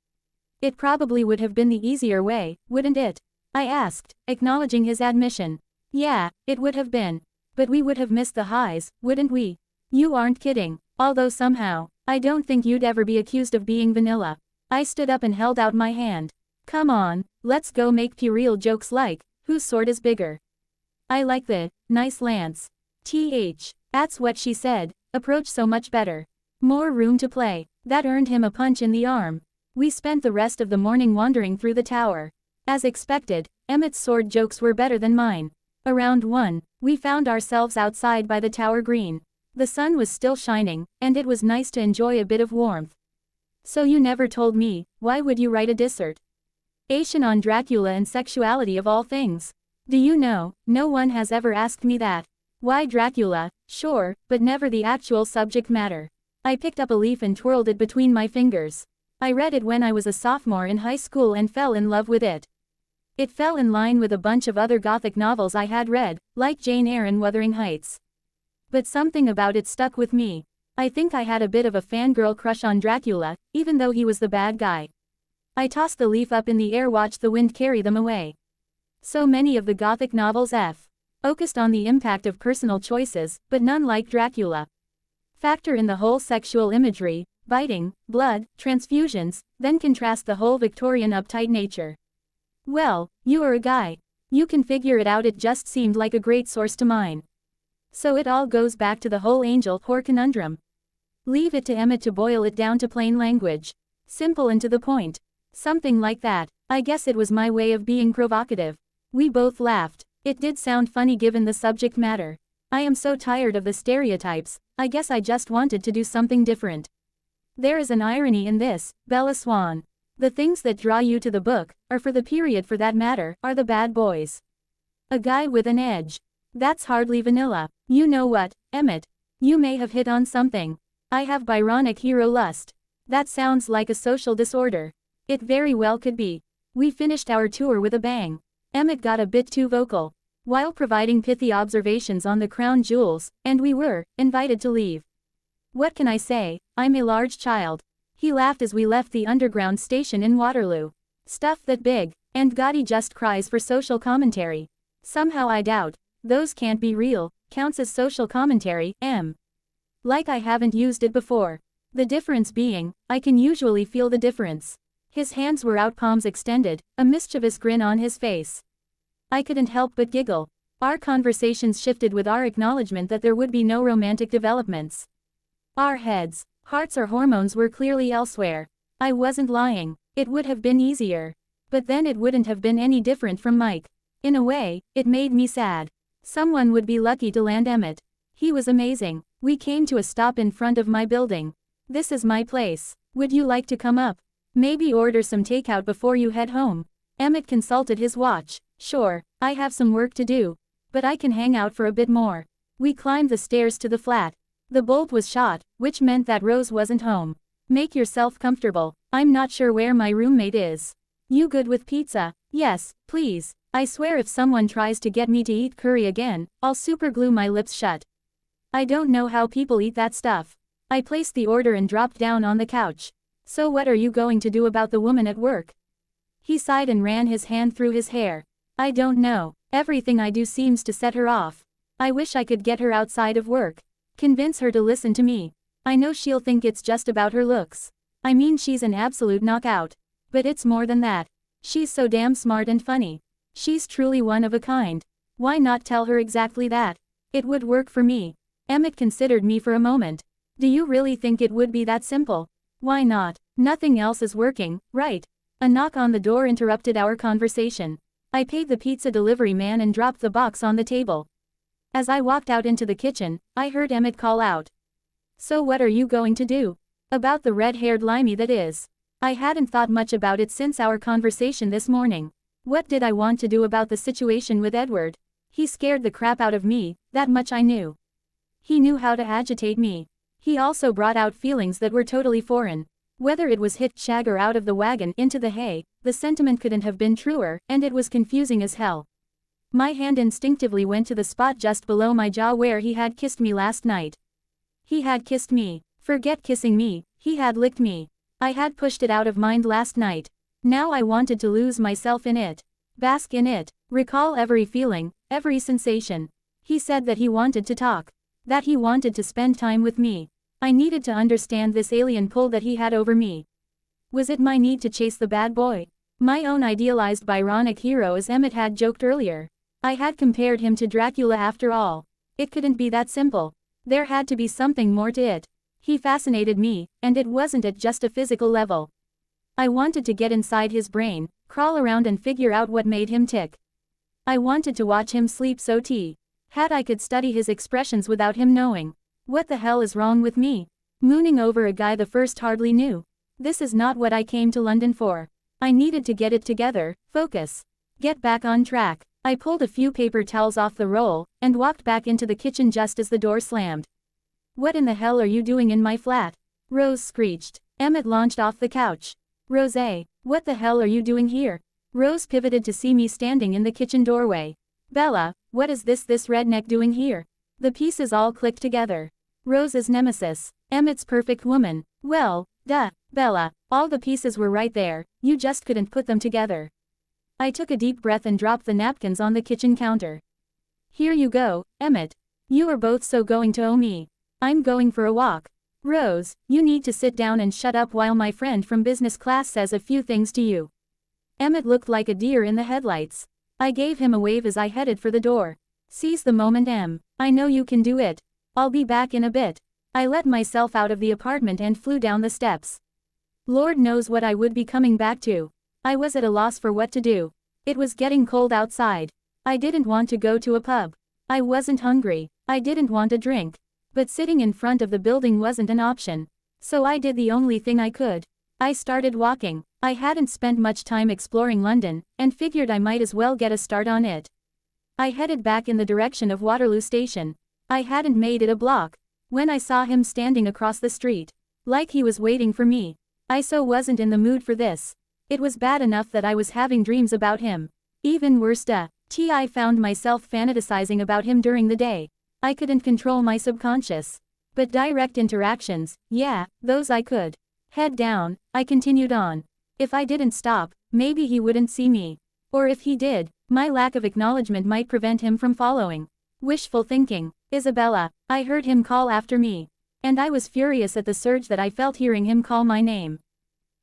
It probably would have been the easier way, wouldn't it? I asked, acknowledging his admission. Yeah, it would have been. But we would have missed the highs, wouldn't we? You aren't kidding. Although somehow, I don't think you'd ever be accused of being vanilla. I stood up and held out my hand. Come on, let's go make puerile jokes like, whose sword is bigger? I like the nice lance. That's what she said. Approach so much better. More room to play. That earned him a punch in the arm. We spent the rest of the morning wandering through the tower. As expected, Emmett's sword jokes were better than mine. Around 1, we found ourselves outside by the tower green. The sun was still shining, and it was nice to enjoy a bit of warmth. So you never told me, why would you write a dissertation on Dracula and sexuality of all things? Do you know, no one has ever asked me that. Why Dracula? Sure, but never the actual subject matter. I picked up a leaf and twirled it between my fingers. I read it when I was a sophomore in high school and fell in love with it. It fell in line with a bunch of other Gothic novels I had read, like Jane Eyre and Wuthering Heights. But something about it stuck with me. I think I had a bit of a fangirl crush on Dracula, even though he was the bad guy. I tossed the leaf up in the air, watched the wind carry them away. So many of the Gothic novels focused on the impact of personal choices, but none like Dracula. Factor in the whole sexual imagery, biting, blood, transfusions, then contrast the whole Victorian uptight nature. Well, you are a guy. You can figure it out. It just seemed like a great source to mine. So it all goes back to the whole angel-whore conundrum. Leave it to Emmett to boil it down to plain language. Simple and to the point. Something like that. I guess it was my way of being provocative. We both laughed. It did sound funny given the subject matter. I am so tired of the stereotypes, I guess I just wanted to do something different. There is an irony in this, Bella Swan. The things that draw you to the book, or for the period for that matter, are the bad boys. A guy with an edge. That's hardly vanilla. You know what, Emmett? You may have hit on something. I have Byronic hero lust. That sounds like a social disorder. It very well could be. We finished our tour with a bang. Emmett got a bit too vocal, while providing pithy observations on the crown jewels, and we were invited to leave. What can I say? I'm a large child. He laughed as we left the underground station in Waterloo. Stuff that big and gaudy just cries for social commentary. Somehow I doubt those can't be real, counts as social commentary, like I haven't used it before. The difference being, I can usually feel the difference. His hands were out, palms extended, a mischievous grin on his face. I couldn't help but giggle. Our conversations shifted with our acknowledgement that there would be no romantic developments. Our heads, hearts or hormones were clearly elsewhere. I wasn't lying. It would have been easier. But then it wouldn't have been any different from Mike. In a way, it made me sad. Someone would be lucky to land Emmett. He was amazing. We came to a stop in front of my building. This is my place. Would you like to come up? Maybe order some takeout before you head home. Emmett consulted his watch. Sure, I have some work to do. But I can hang out for a bit more. We climbed the stairs to the flat. The bolt was shot, which meant that Rose wasn't home. Make yourself comfortable. I'm not sure where my roommate is. You good with pizza? Yes, please. I swear if someone tries to get me to eat curry again, I'll superglue my lips shut. I don't know how people eat that stuff. I placed the order and dropped down on the couch. So what are you going to do about the woman at work? He sighed and ran his hand through his hair. I don't know. Everything I do seems to set her off. I wish I could get her outside of work. Convince her to listen to me. I know she'll think it's just about her looks. I mean, she's an absolute knockout. But it's more than that. She's so damn smart and funny. She's truly one of a kind. Why not tell her exactly that? It would work for me. Emmett considered me for a moment. Do you really think it would be that simple? Why not? Nothing else is working, right? A knock on the door interrupted our conversation. I paid the pizza delivery man and dropped the box on the table. As I walked out into the kitchen, I heard Emmett call out. So what are you going to do? About the red-haired limey that is. I hadn't thought much about it since our conversation this morning. What did I want to do about the situation with Edward? He scared the crap out of me, that much I knew. He knew how to agitate me. He also brought out feelings that were totally foreign. Whether it was hit Shagger out of the wagon into the hay, the sentiment couldn't have been truer, and it was confusing as hell. My hand instinctively went to the spot just below my jaw where he had kissed me last night. He had kissed me. Forget kissing me, he had licked me. I had pushed it out of mind last night. Now I wanted to lose myself in it. Bask in it. Recall every feeling, every sensation. He said that he wanted to talk. That he wanted to spend time with me. I needed to understand this alien pull that he had over me. Was it my need to chase the bad boy? My own idealized Byronic hero, as Emmett had joked earlier. I had compared him to Dracula after all. It couldn't be that simple. There had to be something more to it. He fascinated me, and it wasn't at just a physical level. I wanted to get inside his brain, crawl around and figure out what made him tick. I wanted to watch him sleep so had I could study his expressions without him knowing. What the hell is wrong with me? Mooning over a guy the first hardly knew. This is not what I came to London for. I needed to get it together, focus. Get back on track. I pulled a few paper towels off the roll, and walked back into the kitchen just as the door slammed. What in the hell are you doing in my flat? Rose screeched. Emmett launched off the couch. Rosé, what the hell are you doing here? Rose pivoted to see me standing in the kitchen doorway. Bella, what is this redneck doing here? The pieces all clicked together. Rose's nemesis. Emmett's perfect woman. Well, duh, Bella, all the pieces were right there, you just couldn't put them together. I took a deep breath and dropped the napkins on the kitchen counter. Here you go, Emmett. You are both so going to owe me. I'm going for a walk. Rose, you need to sit down and shut up while my friend from business class says a few things to you. Emmett looked like a deer in the headlights. I gave him a wave as I headed for the door. Seize the moment, Em. I know you can do it. I'll be back in a bit. I let myself out of the apartment and flew down the steps. Lord knows what I would be coming back to. I was at a loss for what to do. It was getting cold outside. I didn't want to go to a pub. I wasn't hungry. I didn't want a drink. But sitting in front of the building wasn't an option. So I did the only thing I could. I started walking. I hadn't spent much time exploring London, and figured I might as well get a start on it. I headed back in the direction of Waterloo Station. I hadn't made it a block when I saw him standing across the street. Like he was waiting for me. I so wasn't in the mood for this. It was bad enough that I was having dreams about him. Even worse, I found myself fantasizing about him during the day. I couldn't control my subconscious. But direct interactions, yeah, those I could. Head down, I continued on. If I didn't stop, maybe he wouldn't see me. Or if he did, my lack of acknowledgement might prevent him from following. Wishful thinking. Isabella, I heard him call after me. And I was furious at the surge that I felt hearing him call my name.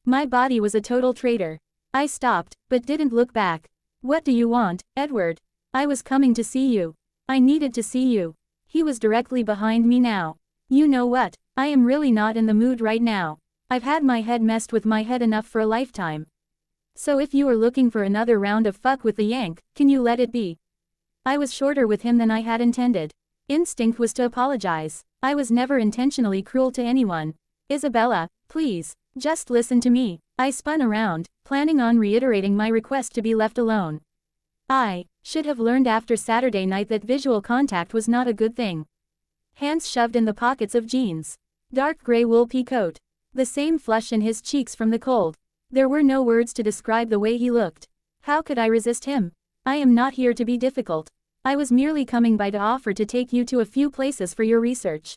My body was a total traitor. I stopped, but didn't look back. What do you want, Edward? I was coming to see you. I needed to see you. He was directly behind me now. You know what? I am really not in the mood right now. I've had my head messed with my head enough for a lifetime. So if you are looking for another round of fuck with the Yank, can you let it be? I was shorter with him than I had intended. Instinct was to apologize. I was never intentionally cruel to anyone. Isabella, please, just listen to me. I spun around, planning on reiterating my request to be left alone. I should have learned after Saturday night that visual contact was not a good thing. Hands shoved in the pockets of jeans. Dark gray wool pea coat. The same flush in his cheeks from the cold. There were no words to describe the way he looked. How could I resist him? I am not here to be difficult. I was merely coming by to offer to take you to a few places for your research.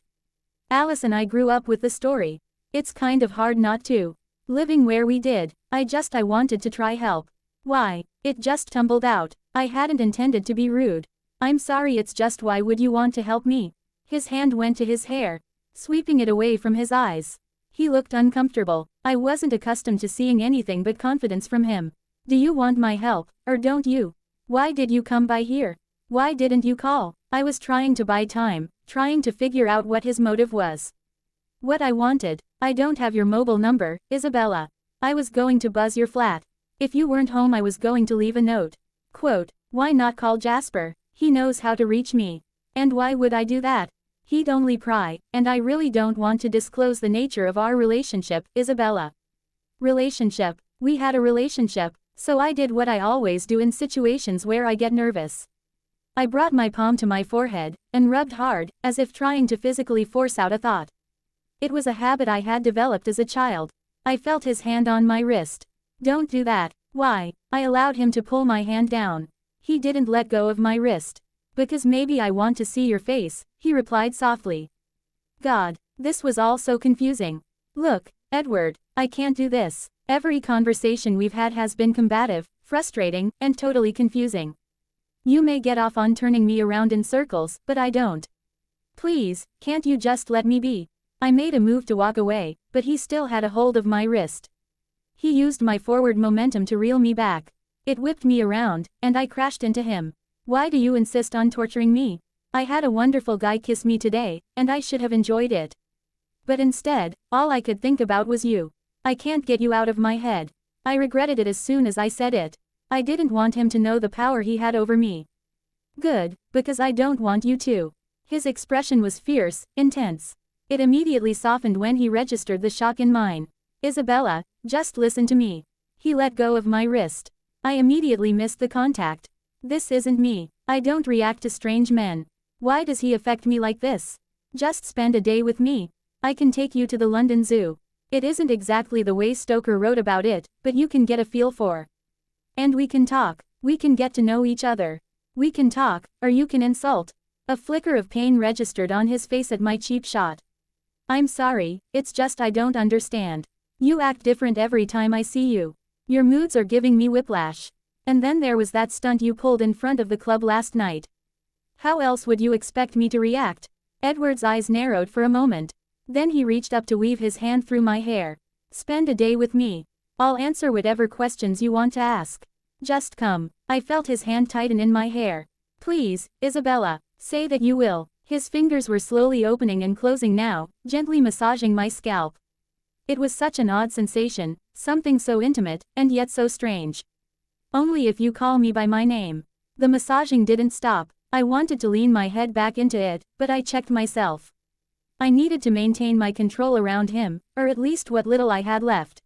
Alice and I grew up with the story. It's kind of hard not to. Living where we did, I wanted to try help. Why? It just tumbled out. I hadn't intended to be rude. I'm sorry, it's just why would you want to help me? His hand went to his hair, sweeping it away from his eyes. He looked uncomfortable. I wasn't accustomed to seeing anything but confidence from him. Do you want my help, or don't you? Why did you come by here? Why didn't you call? I was trying to buy time, trying to figure out what his motive was. What I wanted. I don't have your mobile number, Isabella. I was going to buzz your flat. If you weren't home I was going to leave a note. Quote, why not call Jasper? He knows how to reach me. And why would I do that? He'd only pry, and I really don't want to disclose the nature of our relationship, Isabella. Relationship. We had a relationship, so I did what I always do in situations where I get nervous. I brought my palm to my forehead, and rubbed hard, as if trying to physically force out a thought. It was a habit I had developed as a child. I felt his hand on my wrist. Don't do that. Why? I allowed him to pull my hand down. He didn't let go of my wrist. Because maybe I want to see your face, he replied softly. God, this was all so confusing. Look, Edward, I can't do this. Every conversation we've had has been combative, frustrating, and totally confusing. You may get off on turning me around in circles, but I don't. Please, can't you just let me be? I made a move to walk away, but he still had a hold of my wrist. He used my forward momentum to reel me back. It whipped me around, and I crashed into him. Why do you insist on torturing me? I had a wonderful guy kiss me today, and I should have enjoyed it. But instead, all I could think about was you. I can't get you out of my head. I regretted it as soon as I said it. I didn't want him to know the power he had over me. Good, because I don't want you to. His expression was fierce, intense. It immediately softened when he registered the shock in mine. Isabella, just listen to me. He let go of my wrist. I immediately missed the contact. This isn't me. I don't react to strange men. Why does he affect me like this? Just spend a day with me. I can take you to the London Zoo. It isn't exactly the way Stoker wrote about it, but you can get a feel for. And we can talk. We can get to know each other. We can talk, or you can insult. A flicker of pain registered on his face at my cheap shot. I'm sorry, it's just I don't understand. You act different every time I see you. Your moods are giving me whiplash. And then there was that stunt you pulled in front of the club last night. How else would you expect me to react? Edward's eyes narrowed for a moment. Then he reached up to weave his hand through my hair. Spend a day with me. I'll answer whatever questions you want to ask. Just come. I felt his hand tighten in my hair. Please, Isabella, say that you will. His fingers were slowly opening and closing now, gently massaging my scalp. It was such an odd sensation, something so intimate, and yet so strange. Only if you call me by my name. The massaging didn't stop. I wanted to lean my head back into it, but I checked myself. I needed to maintain my control around him, or at least what little I had left.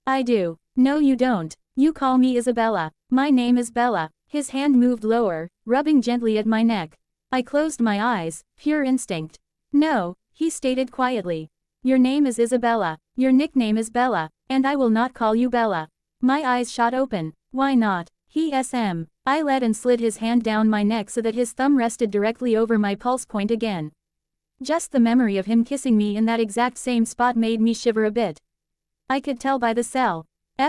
I do. No you don't. You call me Isabella. My name is Bella. His hand moved lower, rubbing gently at my neck. I closed my eyes, pure instinct. No, he stated quietly. Your name is Isabella. Your nickname is Bella, and I will not call you Bella. My eyes shot open. Why not? He SM. I let and slid his hand down my neck so that his thumb rested directly over my pulse point again. Just the memory of him kissing me in that exact same spot made me shiver a bit. I could tell by the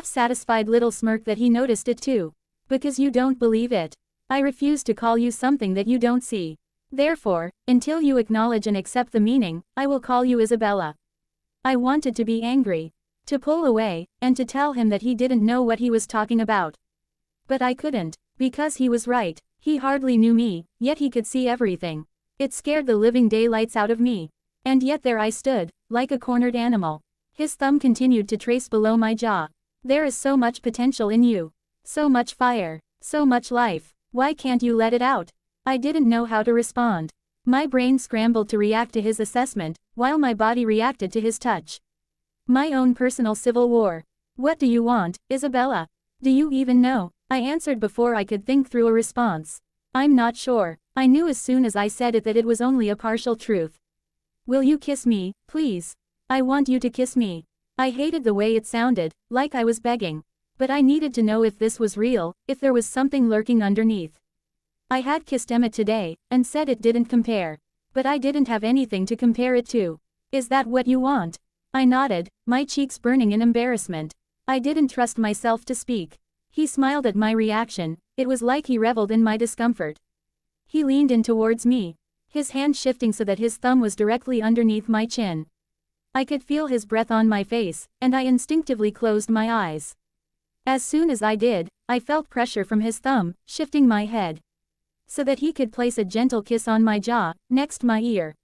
satisfied little smirk that he noticed it too. Because you don't believe it. I refuse to call you something that you don't see. Therefore, until you acknowledge and accept the meaning, I will call you Isabella. I wanted to be angry. To pull away, and to tell him that he didn't know what he was talking about. But I couldn't, because he was right. He hardly knew me, yet he could see everything. It scared the living daylights out of me. And yet there I stood, like a cornered animal. His thumb continued to trace below my jaw. There is so much potential in you. So much fire. So much life. Why can't you let it out? I didn't know how to respond. My brain scrambled to react to his assessment, while my body reacted to his touch. My own personal civil war. What do you want, Isabella? Do you even know? I answered before I could think through a response. I'm not sure. I knew as soon as I said it that it was only a partial truth. Will you kiss me, please? I want you to kiss me. I hated the way it sounded, like I was begging. But I needed to know if this was real, if there was something lurking underneath. I had kissed Emmett today, and said it didn't compare. But I didn't have anything to compare it to. Is that what you want? I nodded, my cheeks burning in embarrassment. I didn't trust myself to speak. He smiled at my reaction. It was like he reveled in my discomfort. He leaned in towards me, his hand shifting so that his thumb was directly underneath my chin. I could feel his breath on my face, and I instinctively closed my eyes. As soon as I did, I felt pressure from his thumb, shifting my head, so that he could place a gentle kiss on my jaw, next my ear.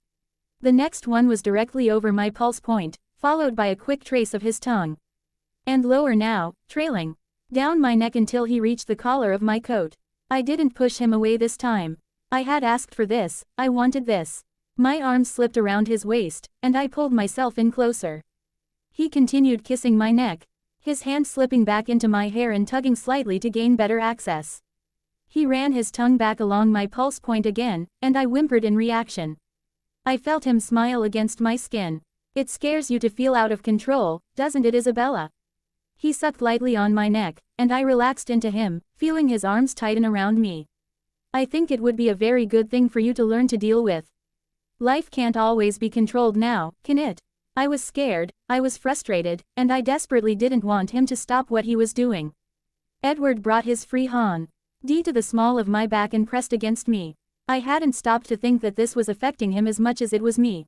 The next one was directly over my pulse point, followed by a quick trace of his tongue. And lower now, trailing down my neck until he reached the collar of my coat. I didn't push him away this time. I had asked for this, I wanted this. My arms slipped around his waist, and I pulled myself in closer. He continued kissing my neck, his hand slipping back into my hair and tugging slightly to gain better access. He ran his tongue back along my pulse point again, and I whimpered in reaction. I felt him smile against my skin. It scares you to feel out of control, doesn't it, Isabella? He sucked lightly on my neck, and I relaxed into him, feeling his arms tighten around me. I think it would be a very good thing for you to learn to deal with. Life can't always be controlled now, can it? I was scared, I was frustrated, and I desperately didn't want him to stop what he was doing. Edward brought his free hand to the small of my back and pressed against me. I hadn't stopped to think that this was affecting him as much as it was me.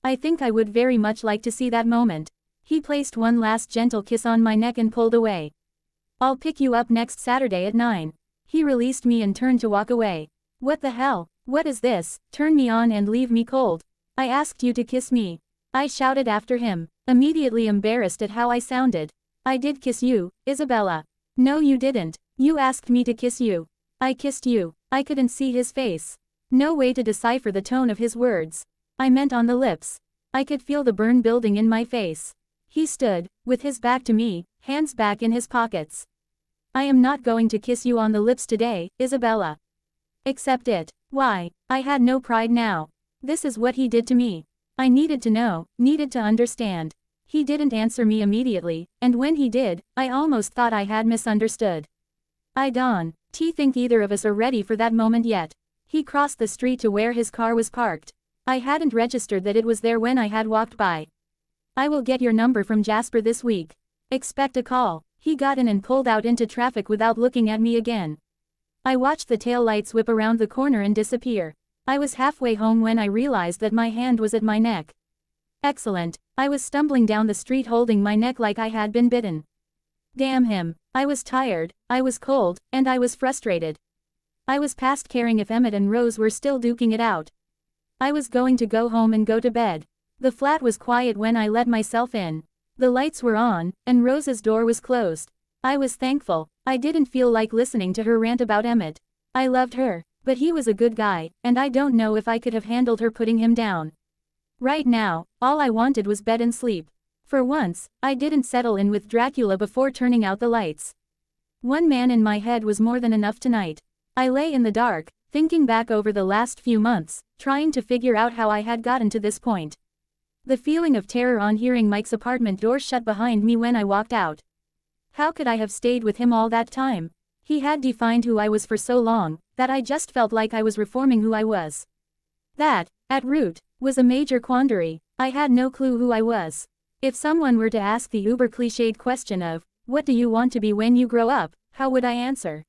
I think I would very much like to see that moment. He placed one last gentle kiss on my neck and pulled away. I'll pick you up next Saturday at 9. He released me and turned to walk away. What the hell? What is this? Turn me on and leave me cold. I asked you to kiss me. I shouted after him, immediately embarrassed at how I sounded. I did kiss you, Isabella. No, you didn't. You asked me to kiss you. I kissed you. I couldn't see his face. No way to decipher the tone of his words. I meant on the lips. I could feel the burn building in my face. He stood, with his back to me, hands back in his pockets. I am not going to kiss you on the lips today, Isabella. Accept it. Why? I had no pride now. This is what he did to me. I needed to know, needed to understand. He didn't answer me immediately, and when he did, I almost thought I had misunderstood. I don't think either of us are ready for that moment yet. He crossed the street to where his car was parked. I hadn't registered that it was there when I had walked by. I will get your number from Jasper this week. Expect a call. He got in and pulled out into traffic without looking at me again. I watched the tail lights whip around the corner and disappear. I was halfway home when I realized that my hand was at my neck. Excellent. I was stumbling down the street holding my neck like I had been bitten. Damn him. I was tired, I was cold, and I was frustrated. I was past caring if Emmett and Rose were still duking it out. I was going to go home and go to bed. The flat was quiet when I let myself in. The lights were on, and Rose's door was closed. I was thankful. I didn't feel like listening to her rant about Emmett. I loved her, but he was a good guy, and I don't know if I could have handled her putting him down. Right now, all I wanted was bed and sleep. For once, I didn't settle in with Dracula before turning out the lights. One man in my head was more than enough tonight. I lay in the dark, thinking back over the last few months, trying to figure out how I had gotten to this point. The feeling of terror on hearing Mike's apartment door shut behind me when I walked out. How could I have stayed with him all that time? He had defined who I was for so long, that I just felt like I was reforming who I was. That, at root, was a major quandary. I had no clue who I was. If someone were to ask the uber-cliched question of, what do you want to be when you grow up, how would I answer?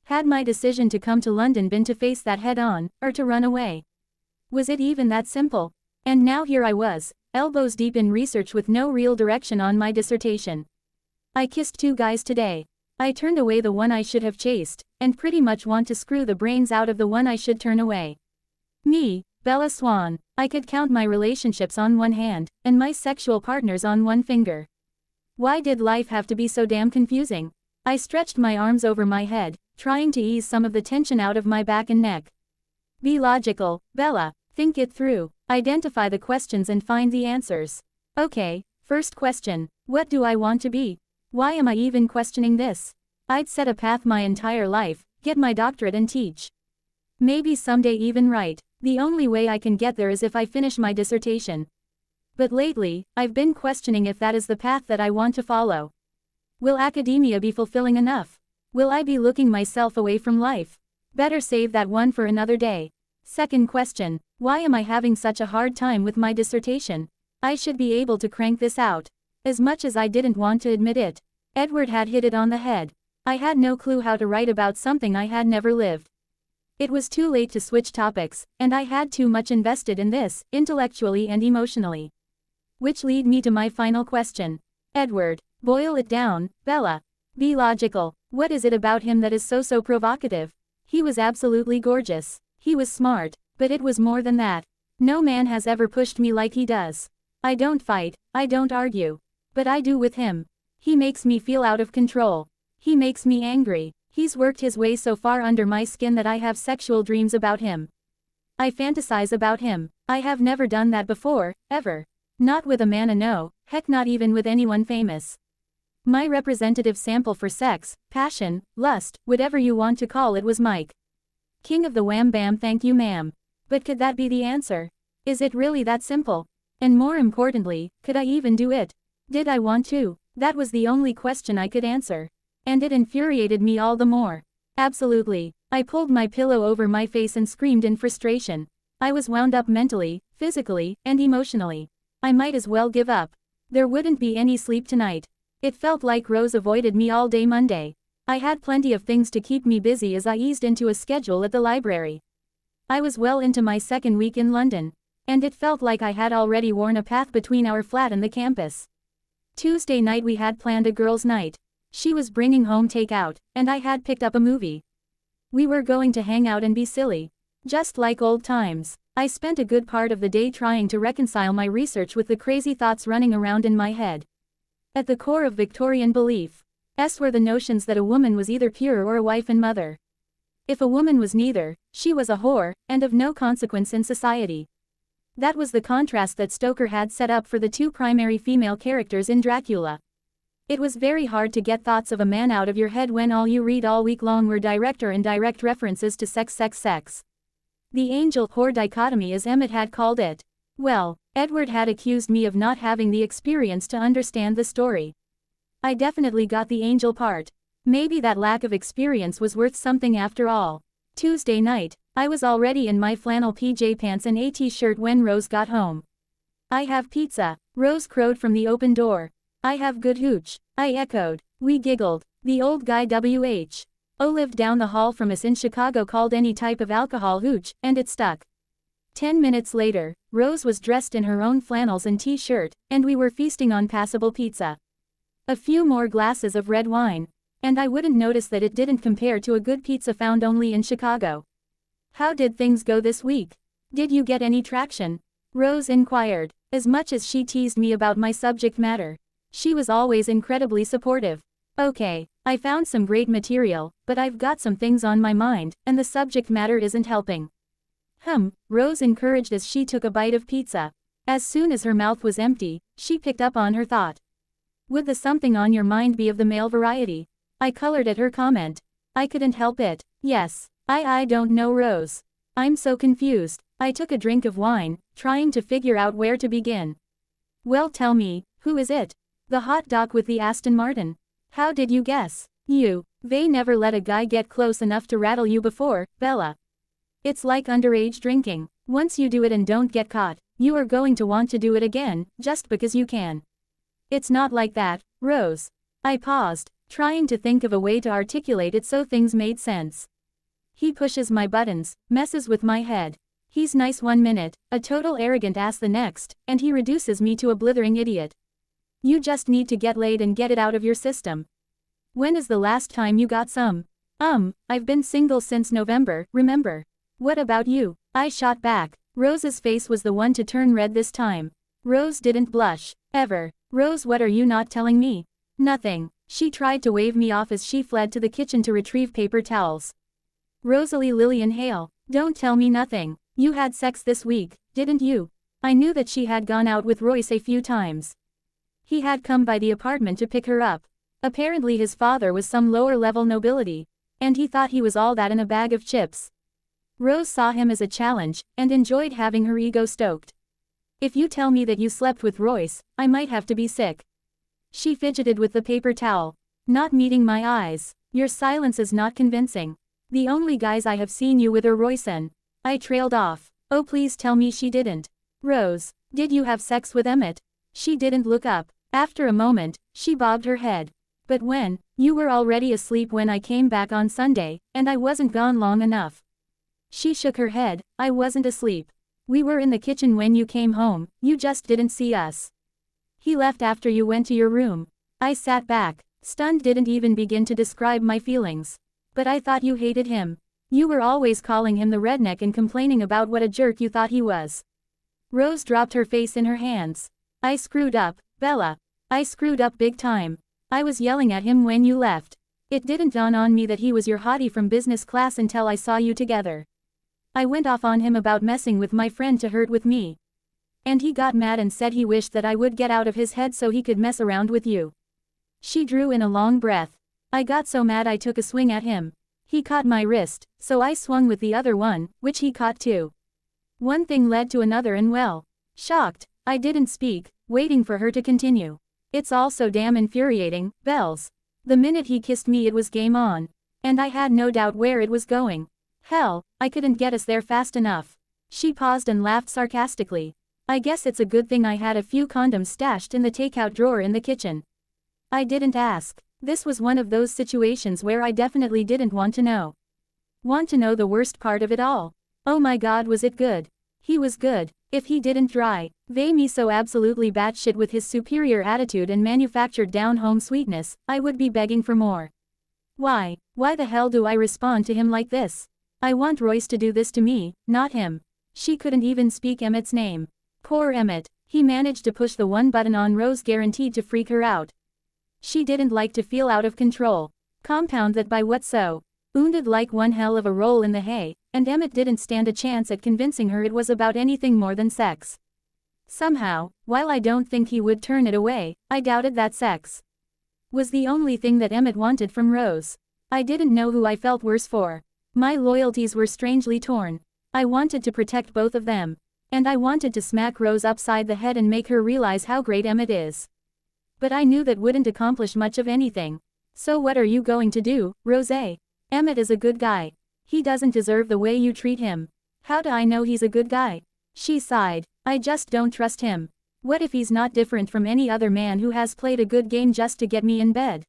Had my decision to come to London been to face that head-on, or to run away? Was it even that simple? And now here I was, elbows deep in research with no real direction on my dissertation. I kissed 2 guys today. I turned away the one I should have chased, and pretty much want to screw the brains out of the one I should turn away. Me, Bella Swan. I could count my relationships on one hand, and my sexual partners on one finger. Why did life have to be so damn confusing? I stretched my arms over my head, trying to ease some of the tension out of my back and neck. Be logical, Bella. Think it through. Identify the questions and find the answers. Okay, first question. What do I want to be? Why am I even questioning this? I'd set a path my entire life, get my doctorate and teach. Maybe someday even write. The only way I can get there is if I finish my dissertation. But lately, I've been questioning if that is the path that I want to follow. Will academia be fulfilling enough? Will I be looking myself away from life? Better save that one for another day. Second question. Why am I having such a hard time with my dissertation? I should be able to crank this out. As much as I didn't want to admit it, Edward had hit it on the head. I had no clue how to write about something I had never lived. It was too late to switch topics, and I had too much invested in this, intellectually and emotionally. Which lead me to my final question. Edward, boil it down, Bella. Be logical. What is it about him that is so provocative? He was absolutely gorgeous. He was smart, but it was more than that. No man has ever pushed me like he does. I don't fight, I don't argue. But I do with him. He makes me feel out of control. He makes me angry. He's worked his way so far under my skin that I have sexual dreams about him. I fantasize about him. I have never done that before, ever. Not with a man I know, heck not even with anyone famous. My representative sample for sex, passion, lust, whatever you want to call it was Mike. King of the wham bam, thank you ma'am. But could that be the answer? Is it really that simple? And more importantly, could I even do it? Did I want to? That was the only question I could answer. And it infuriated me all the more. Absolutely. I pulled my pillow over my face and screamed in frustration. I was wound up mentally, physically, and emotionally. I might as well give up. There wouldn't be any sleep tonight. It felt like Rose avoided me all day Monday. I had plenty of things to keep me busy as I eased into a schedule at the library. I was well into my second week in London, and it felt like I had already worn a path between our flat and the campus. Tuesday night we had planned a girls' night. She was bringing home takeout, and I had picked up a movie. We were going to hang out and be silly. Just like old times. I spent a good part of the day trying to reconcile my research with the crazy thoughts running around in my head. At the core of Victorian belief, were the notions that a woman was either pure or a wife and mother. If a woman was neither, she was a whore, and of no consequence in society. That was the contrast that Stoker had set up for the two primary female characters in Dracula. It was very hard to get thoughts of a man out of your head when all you read all week long were direct or indirect references to sex. The angel-whore dichotomy, as Emmett had called it. Well, Edward had accused me of not having the experience to understand the story. I definitely got the angel part. Maybe that lack of experience was worth something after all. Tuesday night, I was already in my flannel PJ pants and a t-shirt when Rose got home. "I have pizza," Rose crowed from the open door. "I have good hooch," I echoed. We giggled. The old guy W.H.O. lived down the hall from us in Chicago called any type of alcohol hooch, and it stuck. 10 minutes later, Rose was dressed in her own flannels and t-shirt, and we were feasting on passable pizza. A few more glasses of red wine, and I wouldn't notice that it didn't compare to a good pizza found only in Chicago. "How did things go this week? Did you get any traction?" Rose inquired. As much as she teased me about my subject matter, she was always incredibly supportive. "Okay, I found some great material, but I've got some things on my mind, and the subject matter isn't helping." Rose encouraged as she took a bite of pizza. As soon as her mouth was empty, she picked up on her thought. "Would the something on your mind be of the male variety?" I colored at her comment. I couldn't help it. "Yes. I don't know, Rose. I'm so confused." I took a drink of wine, trying to figure out where to begin. "Well, tell me, who is it? The hot doc with the Aston Martin. How did you guess?" They never let a guy get close enough to rattle you before, Bella. It's like underage drinking. Once you do it and don't get caught, you are going to want to do it again, just because you can. It's not like that, Rose. I paused, trying to think of a way to articulate it so things made sense. "He pushes my buttons, messes with my head. He's nice one minute, a total arrogant ass the next, and he reduces me to a blithering idiot. You just need to get laid and get it out of your system. When is the last time you got some?" I've been single since November, remember? "What about you?" I shot back. Rose's face was the one to turn red this time. Rose didn't blush. Ever. "Rose, what are you not telling me?" "Nothing." She tried to wave me off as she fled to the kitchen to retrieve paper towels. "Rosalie Lillian Hale, don't tell me nothing. You had sex this week, didn't you?" I knew that she had gone out with Royce a few times. He had come by the apartment to pick her up. Apparently his father was some lower-level nobility, and he thought he was all that in a bag of chips. Rose saw him as a challenge, and enjoyed having her ego stoked. "If you tell me that you slept with Royce, I might have to be sick." She fidgeted with the paper towel. Not meeting my eyes. "Your silence is not convincing. The only guys I have seen you with are Royce and..." I trailed off. "Oh, please tell me she didn't." "Rose, did you have sex with Emmett?" She didn't look up. After a moment, she bobbed her head. "But when? You were already asleep when I came back on Sunday, and I wasn't gone long enough." She shook her head. "I wasn't asleep. We were in the kitchen when you came home, you just didn't see us. He left after you went to your room." I sat back. Stunned didn't even begin to describe my feelings. But I thought you hated him. You were always calling him the redneck and complaining about what a jerk you thought he was. Rose dropped her face in her hands. I screwed up, Bella. I screwed up big time. I was yelling at him when you left. It didn't dawn on me that he was your hottie from business class until I saw you together. I went off on him about messing with my friend to hurt with me. And he got mad and said he wished that I would get out of his head so he could mess around with you. She drew in a long breath. I got so mad I took a swing at him. He caught my wrist, so I swung with the other one, which he caught too. One thing led to another and well. Shocked, I didn't speak, waiting for her to continue. It's all so damn infuriating, Bells. The minute he kissed me it was game on. And I had no doubt where it was going. Hell, I couldn't get us there fast enough. She paused and laughed sarcastically. I guess it's a good thing I had a few condoms stashed in the takeout drawer in the kitchen. I didn't ask. This was one of those situations where I definitely didn't want to know. Want to know the worst part of it all? Oh my god, was it good? He was good. If he didn't drive me so absolutely batshit with his superior attitude and manufactured down-home sweetness, I would be begging for more. Why the hell do I respond to him like this? I want Royce to do this to me, not him. She couldn't even speak Emmett's name. Poor Emmett. He managed to push the one button on Rose guaranteed to freak her out. She didn't like to feel out of control. Compound that by what so? Wounded like one hell of a roll in the hay, and Emmett didn't stand a chance at convincing her it was about anything more than sex. Somehow, while I don't think he would turn it away, I doubted that sex was the only thing that Emmett wanted from Rose. I didn't know who I felt worse for. My loyalties were strangely torn. I wanted to protect both of them. And I wanted to smack Rose upside the head and make her realize how great Emmett is. But I knew that wouldn't accomplish much of anything. So what are you going to do, Rose? Emmett is a good guy. He doesn't deserve the way you treat him. How do I know he's a good guy? She sighed. I just don't trust him. What if he's not different from any other man who has played a good game just to get me in bed?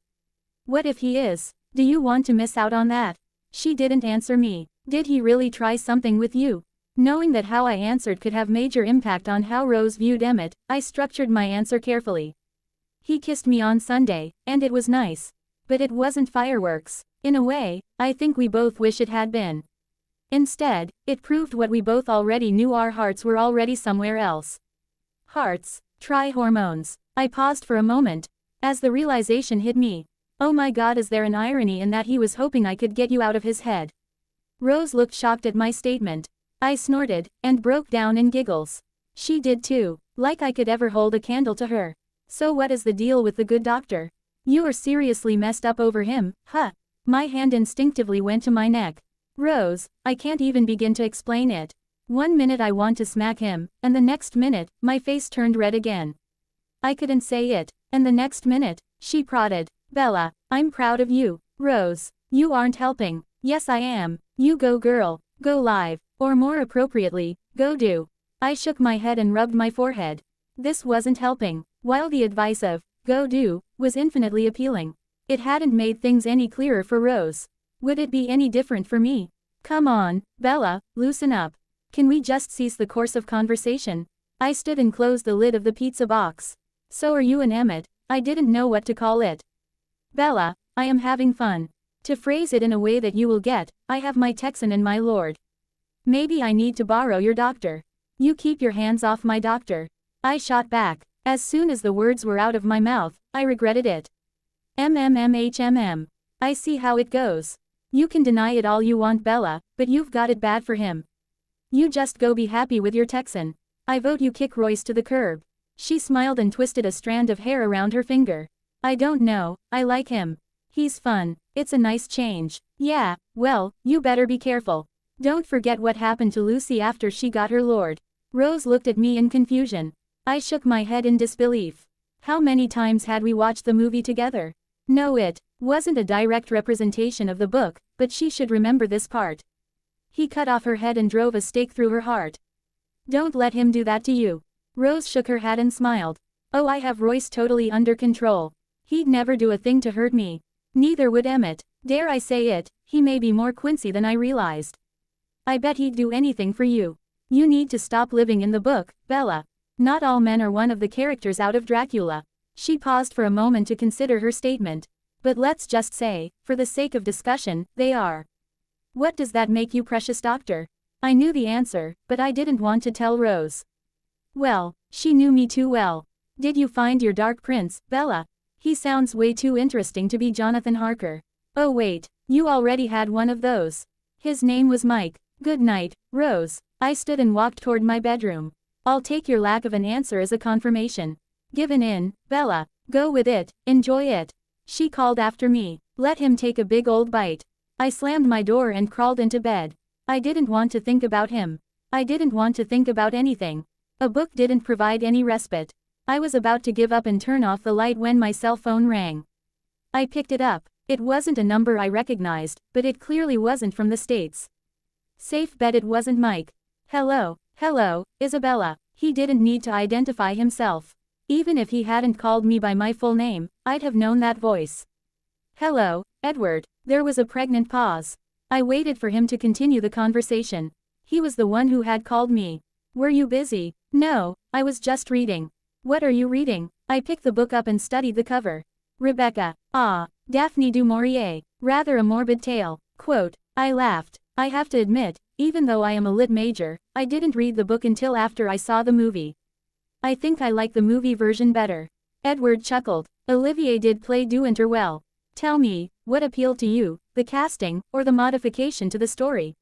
What if he is? Do you want to miss out on that? She didn't answer me. Did he really try something with you? Knowing that how I answered could have major impact on how Rose viewed Emmett, I structured my answer carefully. He kissed me on Sunday, and it was nice. But it wasn't fireworks. In a way, I think we both wish it had been. Instead, it proved what we both already knew: our hearts were already somewhere else. Hearts. Try hormones. I paused for a moment. As the realization hit me. Oh my god, is there an irony in that he was hoping I could get you out of his head? Rose looked shocked at my statement. I snorted, and broke down in giggles. She did too, like I could ever hold a candle to her. So what is the deal with the good doctor? You are seriously messed up over him, huh? My hand instinctively went to my neck. Rose, I can't even begin to explain it. One minute I want to smack him, and the next minute, my face turned red again. I couldn't say it, and the next minute, she prodded. Bella, I'm proud of you. Rose, you aren't helping. Yes I am. You go girl, go live, or more appropriately, go do. I shook my head and rubbed my forehead. This wasn't helping, while the advice of, go do, was infinitely appealing. It hadn't made things any clearer for Rose. Would it be any different for me? Come on, Bella, loosen up. Can we just cease the course of conversation? I stood and closed the lid of the pizza box. So are you and Emmett. I didn't know what to call it. Bella, I am having fun. To phrase it in a way that you will get, I have my Texan and my lord. Maybe I need to borrow your doctor. You keep your hands off my doctor. I shot back. As soon as the words were out of my mouth, I regretted it. I see how it goes. You can deny it all you want, Bella, but you've got it bad for him. You just go be happy with your Texan. I vote you kick Royce to the curb. She smiled and twisted a strand of hair around her finger. I don't know, I like him. He's fun. It's a nice change. Yeah, well, you better be careful. Don't forget what happened to Lucy after she got her lord. Rose looked at me in confusion. I shook my head in disbelief. How many times had we watched the movie together? No, it wasn't a direct representation of the book, but she should remember this part. He cut off her head and drove a stake through her heart. Don't let him do that to you. Rose shook her head and smiled. Oh, I have Royce totally under control. He'd never do a thing to hurt me. Neither would Emmett. Dare I say it, he may be more Quincy than I realized. I bet he'd do anything for you. You need to stop living in the book, Bella. Not all men are one of the characters out of Dracula. She paused for a moment to consider her statement. But let's just say, for the sake of discussion, they are. What does that make you, precious doctor? I knew the answer, but I didn't want to tell Rose. Well, she knew me too well. Did you find your dark prince, Bella? He sounds way too interesting to be Jonathan Harker. Oh wait, you already had one of those. His name was Mike. Good night, Rose. I stood and walked toward my bedroom. I'll take your lack of an answer as a confirmation. Given in, Bella. Go with it, enjoy it. She called after me. Let him take a big old bite. I slammed my door and crawled into bed. I didn't want to think about him. I didn't want to think about anything. A book didn't provide any respite. I was about to give up and turn off the light when my cell phone rang. I picked it up. It wasn't a number I recognized, but it clearly wasn't from the States. Safe bet it wasn't Mike. Hello, Isabella. He didn't need to identify himself. Even if he hadn't called me by my full name, I'd have known that voice. Hello, Edward. There was a pregnant pause. I waited for him to continue the conversation. He was the one who had called me. Were you busy? No, I was just reading. What are you reading? I picked the book up and studied the cover. Rebecca. Ah, Daphne du Maurier. Rather a morbid tale. Quote. I laughed. I have to admit, even though I am a lit major, I didn't read the book until after I saw the movie. I think I like the movie version better. Edward chuckled. Olivier did play Duinter well. Tell me, what appealed to you, the casting, or the modification to the story?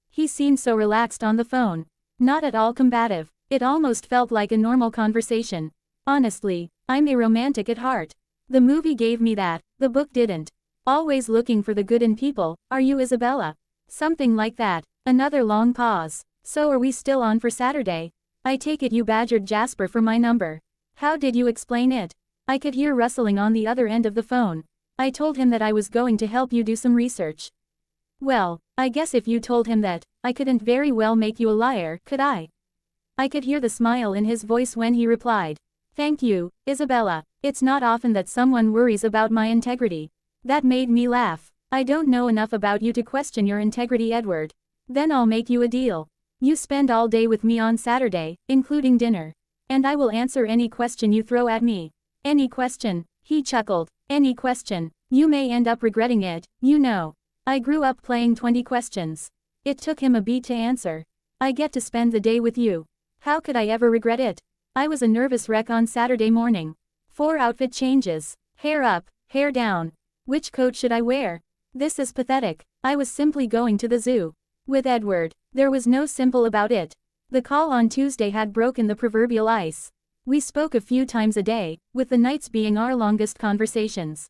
He seemed so relaxed on the phone. Not at all combative. It almost felt like a normal conversation. Honestly, I'm a romantic at heart. The movie gave me that, the book didn't. Always looking for the good in people, are you, Isabella? Something like that. Another long pause. So are we still on for Saturday? I take it you badgered Jasper for my number. How did you explain it? I could hear rustling on the other end of the phone. I told him that I was going to help you do some research. Well, I guess if you told him that, I couldn't very well make you a liar, could I? I could hear the smile in his voice when he replied. Thank you, Isabella. It's not often that someone worries about my integrity. That made me laugh. I don't know enough about you to question your integrity, Edward. Then I'll make you a deal. You spend all day with me on Saturday, including dinner. And I will answer any question you throw at me. Any question, he chuckled. Any question. You may end up regretting it, you know. I grew up playing 20 questions. It took him a beat to answer. I get to spend the day with you. How could I ever regret it? I was a nervous wreck on Saturday morning. 4 outfit changes. Hair up, hair down. Which coat should I wear? This is pathetic. I was simply going to the zoo. With Edward. There was no simple about it. The call on Tuesday had broken the proverbial ice. We spoke a few times a day, with the nights being our longest conversations.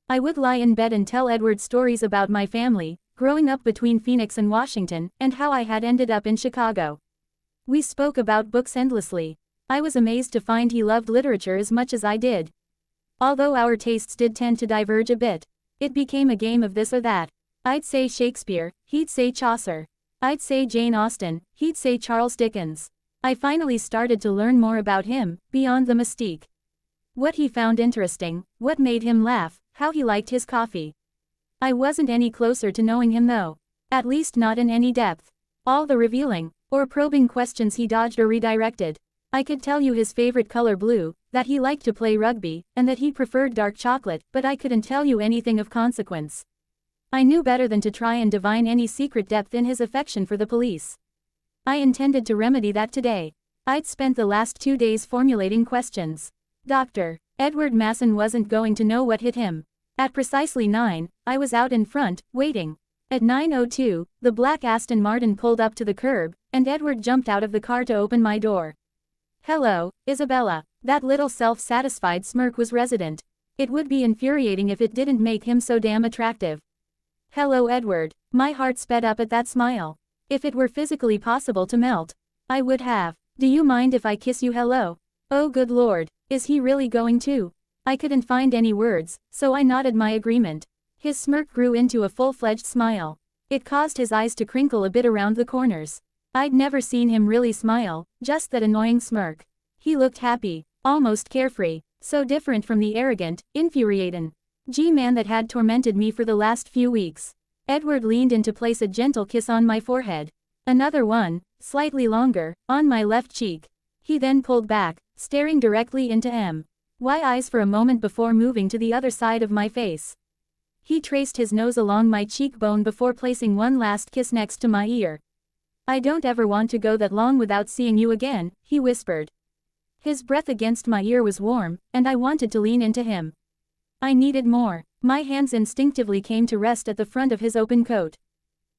I would lie in bed and tell Edward stories about my family, growing up between Phoenix and Washington, and how I had ended up in Chicago. We spoke about books endlessly. I was amazed to find he loved literature as much as I did. Although our tastes did tend to diverge a bit, it became a game of this or that. I'd say Shakespeare, he'd say Chaucer. I'd say Jane Austen, he'd say Charles Dickens. I finally started to learn more about him, beyond the mystique. What he found interesting, what made him laugh, how he liked his coffee. I wasn't any closer to knowing him though. At least not in any depth. All the revealing, or probing questions he dodged or redirected. I could tell you his favorite color blue, that he liked to play rugby, and that he preferred dark chocolate, but I couldn't tell you anything of consequence. I knew better than to try and divine any secret depth in his affection for the police. I intended to remedy that today. I'd spent the last 2 days formulating questions. Dr. Edward Masson wasn't going to know what hit him. At precisely 9, I was out in front, waiting. At 9:02, the black Aston Martin pulled up to the curb, and Edward jumped out of the car to open my door. Hello, Isabella. That little self-satisfied smirk was resident. It would be infuriating if it didn't make him so damn attractive. Hello, Edward. My heart sped up at that smile. If it were physically possible to melt, I would have. Do you mind if I kiss you? Hello? Oh good lord, is he really going to? I couldn't find any words, so I nodded my agreement. His smirk grew into a full-fledged smile. It caused his eyes to crinkle a bit around the corners. I'd never seen him really smile, just that annoying smirk. He looked happy, almost carefree, so different from the arrogant, infuriating G-man that had tormented me for the last few weeks. Edward leaned in to place a gentle kiss on my forehead. Another one, slightly longer, on my left cheek. He then pulled back, staring directly into M. Why eyes for a moment before moving to the other side of my face. He traced his nose along my cheekbone before placing one last kiss next to my ear. I don't ever want to go that long without seeing you again, he whispered. His breath against my ear was warm, and I wanted to lean into him. I needed more. My hands instinctively came to rest at the front of his open coat.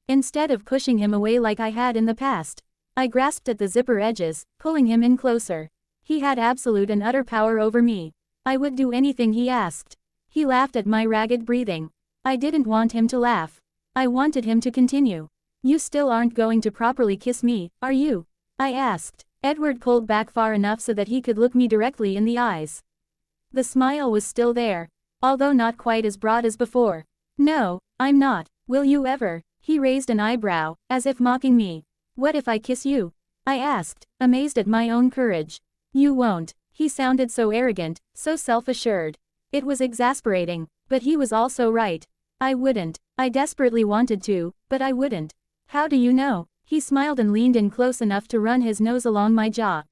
Instead of pushing him away like I had in the past, I grasped at the zipper edges, pulling him in closer. He had absolute and utter power over me. I would do anything he asked. He laughed at my ragged breathing. I didn't want him to laugh. I wanted him to continue. You still aren't going to properly kiss me, are you? I asked. Edward pulled back far enough so that he could look me directly in the eyes. The smile was still there, although not quite as broad as before. No, I'm not. Will you ever? He raised an eyebrow, as if mocking me. What if I kiss you? I asked, amazed at my own courage. You won't. He sounded so arrogant, so self-assured. It was exasperating, but he was also right. I wouldn't. I desperately wanted to, but I wouldn't. How do you know? He smiled and leaned in close enough to run his nose along my jaw.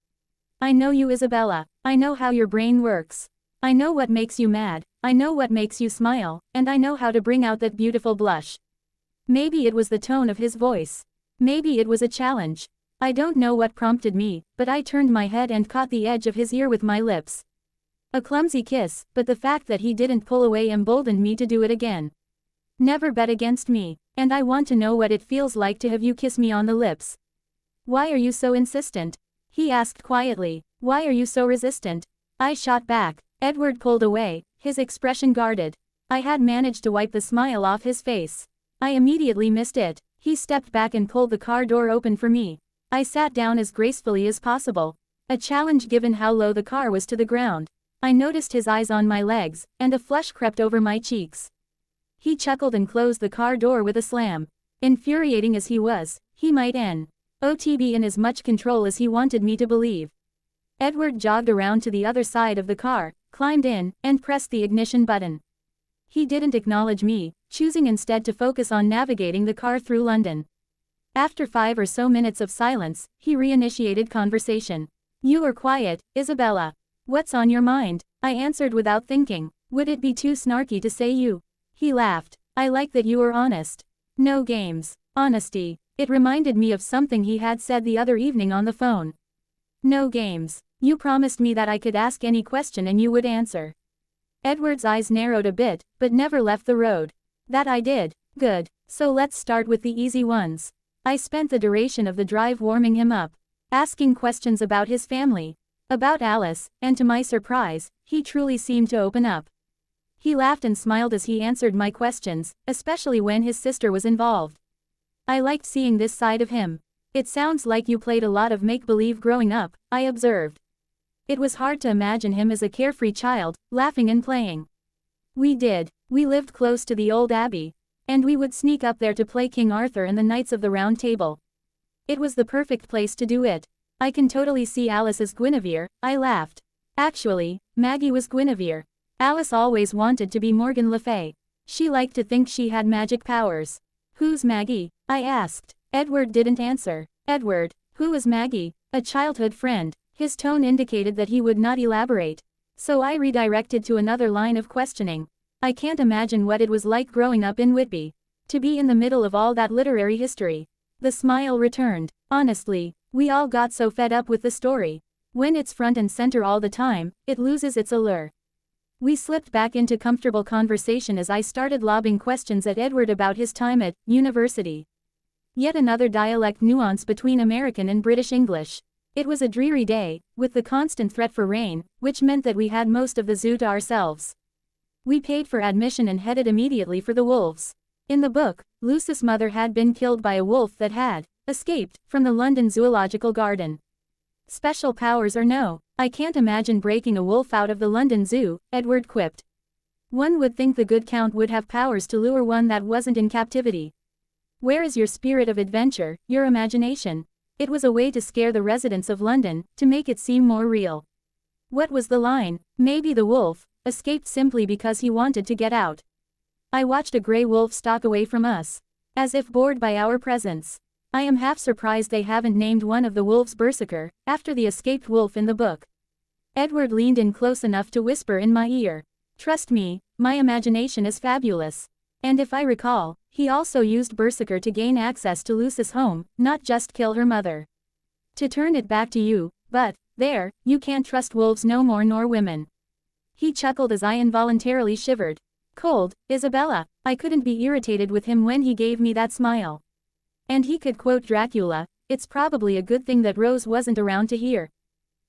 I know you, Isabella. I know how your brain works. I know what makes you mad. I know what makes you smile, and I know how to bring out that beautiful blush. Maybe it was the tone of his voice. Maybe it was a challenge. I don't know what prompted me, but I turned my head and caught the edge of his ear with my lips. A clumsy kiss, but the fact that he didn't pull away emboldened me to do it again. Never bet against me, and I want to know what it feels like to have you kiss me on the lips. Why are you so insistent? He asked quietly. Why are you so resistant? I shot back. Edward pulled away, his expression guarded. I had managed to wipe the smile off his face. I immediately missed it. He stepped back and pulled the car door open for me. I sat down as gracefully as possible. A challenge given how low the car was to the ground. I noticed his eyes on my legs, and a flush crept over my cheeks. He chuckled and closed the car door with a slam. Infuriating as he was, he might be in as much control as he wanted me to believe. Edward jogged around to the other side of the car, climbed in, and pressed the ignition button. He didn't acknowledge me, choosing instead to focus on navigating the car through London. After 5 or so minutes of silence, he reinitiated conversation. You are quiet, Isabella. What's on your mind? I answered without thinking. Would it be too snarky to say you? He laughed. I like that you are honest. No games. Honesty. It reminded me of something he had said the other evening on the phone. No games. You promised me that I could ask any question and you would answer. Edward's eyes narrowed a bit, but never left the road. That I did. Good. So let's start with the easy ones. I spent the duration of the drive warming him up, asking questions about his family, about Alice, and to my surprise, he truly seemed to open up. He laughed and smiled as he answered my questions, especially when his sister was involved. I liked seeing this side of him. It sounds like you played a lot of make-believe growing up, I observed. It was hard to imagine him as a carefree child, laughing and playing. We did. We lived close to the old abbey, and we would sneak up there to play King Arthur and the Knights of the Round Table. It was the perfect place to do it. I can totally see Alice as Guinevere, I laughed. Actually, Maggie was Guinevere. Alice always wanted to be Morgan Le Fay. She liked to think she had magic powers. Who's Maggie? I asked. Edward didn't answer. Edward, who is Maggie? A childhood friend. His tone indicated that he would not elaborate. So I redirected to another line of questioning. I can't imagine what it was like growing up in Whitby. To be in the middle of all that literary history. The smile returned. Honestly, we all got so fed up with the story. When it's front and center all the time, it loses its allure. We slipped back into comfortable conversation as I started lobbing questions at Edward about his time at university. Yet another dialect nuance between American and British English. It was a dreary day, with the constant threat for rain, which meant that we had most of the zoo to ourselves. We paid for admission and headed immediately for the wolves. In the book, Lucy's mother had been killed by a wolf that had escaped from the London Zoological Garden. Special powers or no, I can't imagine breaking a wolf out of the London Zoo, Edward quipped. One would think the good count would have powers to lure one that wasn't in captivity. Where is your spirit of adventure, your imagination? It was a way to scare the residents of London, to make it seem more real. What was the line? Maybe the wolf escaped simply because he wanted to get out. I watched a grey wolf stalk away from us, as if bored by our presence. I am half surprised they haven't named one of the wolves Berserker, after the escaped wolf in the book. Edward leaned in close enough to whisper in my ear. Trust me, my imagination is fabulous. And if I recall, he also used Berserker to gain access to Lucy's home, not just kill her mother. To turn it back to you, but, there, you can't trust wolves no more nor women. He chuckled as I involuntarily shivered. Cold, Isabella, I couldn't be irritated with him when he gave me that smile. And he could quote Dracula, it's probably a good thing that Rose wasn't around to hear.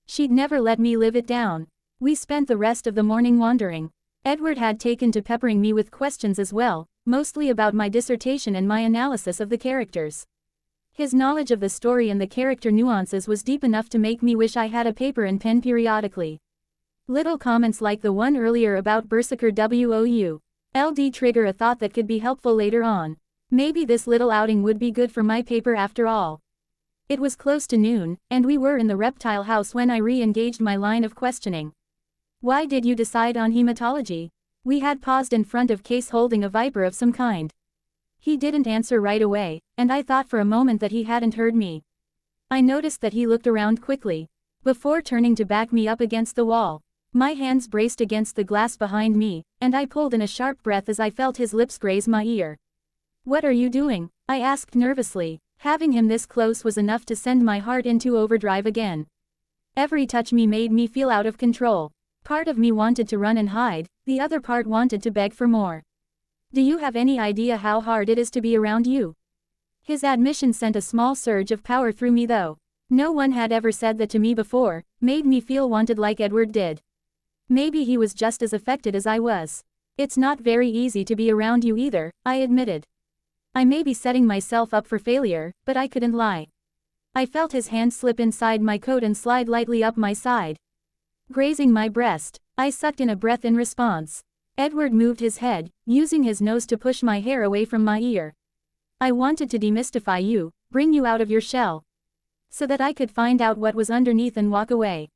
She'd never let me live it down. We spent the rest of the morning wandering. Edward had taken to peppering me with questions as well, mostly about my dissertation and my analysis of the characters. His knowledge of the story and the character nuances was deep enough to make me wish I had a paper and pen periodically. Little comments like the one earlier about Berserker WOU. Trigger a thought that could be helpful later on. Maybe this little outing would be good for my paper after all. It was close to noon, and we were in the reptile house when I re-engaged my line of questioning. Why did you decide on hematology? We had paused in front of Case holding a viper of some kind. He didn't answer right away, and I thought for a moment that he hadn't heard me. I noticed that he looked around quickly, before turning to back me up against the wall. My hands braced against the glass behind me, and I pulled in a sharp breath as I felt his lips graze my ear. What are you doing? I asked nervously. Having him this close was enough to send my heart into overdrive again. Every touch made me feel out of control. Part of me wanted to run and hide, the other part wanted to beg for more. Do you have any idea how hard it is to be around you? His admission sent a small surge of power through me though. No one had ever said that to me before, made me feel wanted like Edward did. Maybe he was just as affected as I was. It's not very easy to be around you either, I admitted. I may be setting myself up for failure, but I couldn't lie. I felt his hand slip inside my coat and slide lightly up my side, grazing my breast. I sucked in a breath in response. Edward moved his head, using his nose to push my hair away from my ear. I wanted to demystify you, bring you out of your shell, so that I could find out what was underneath and walk away.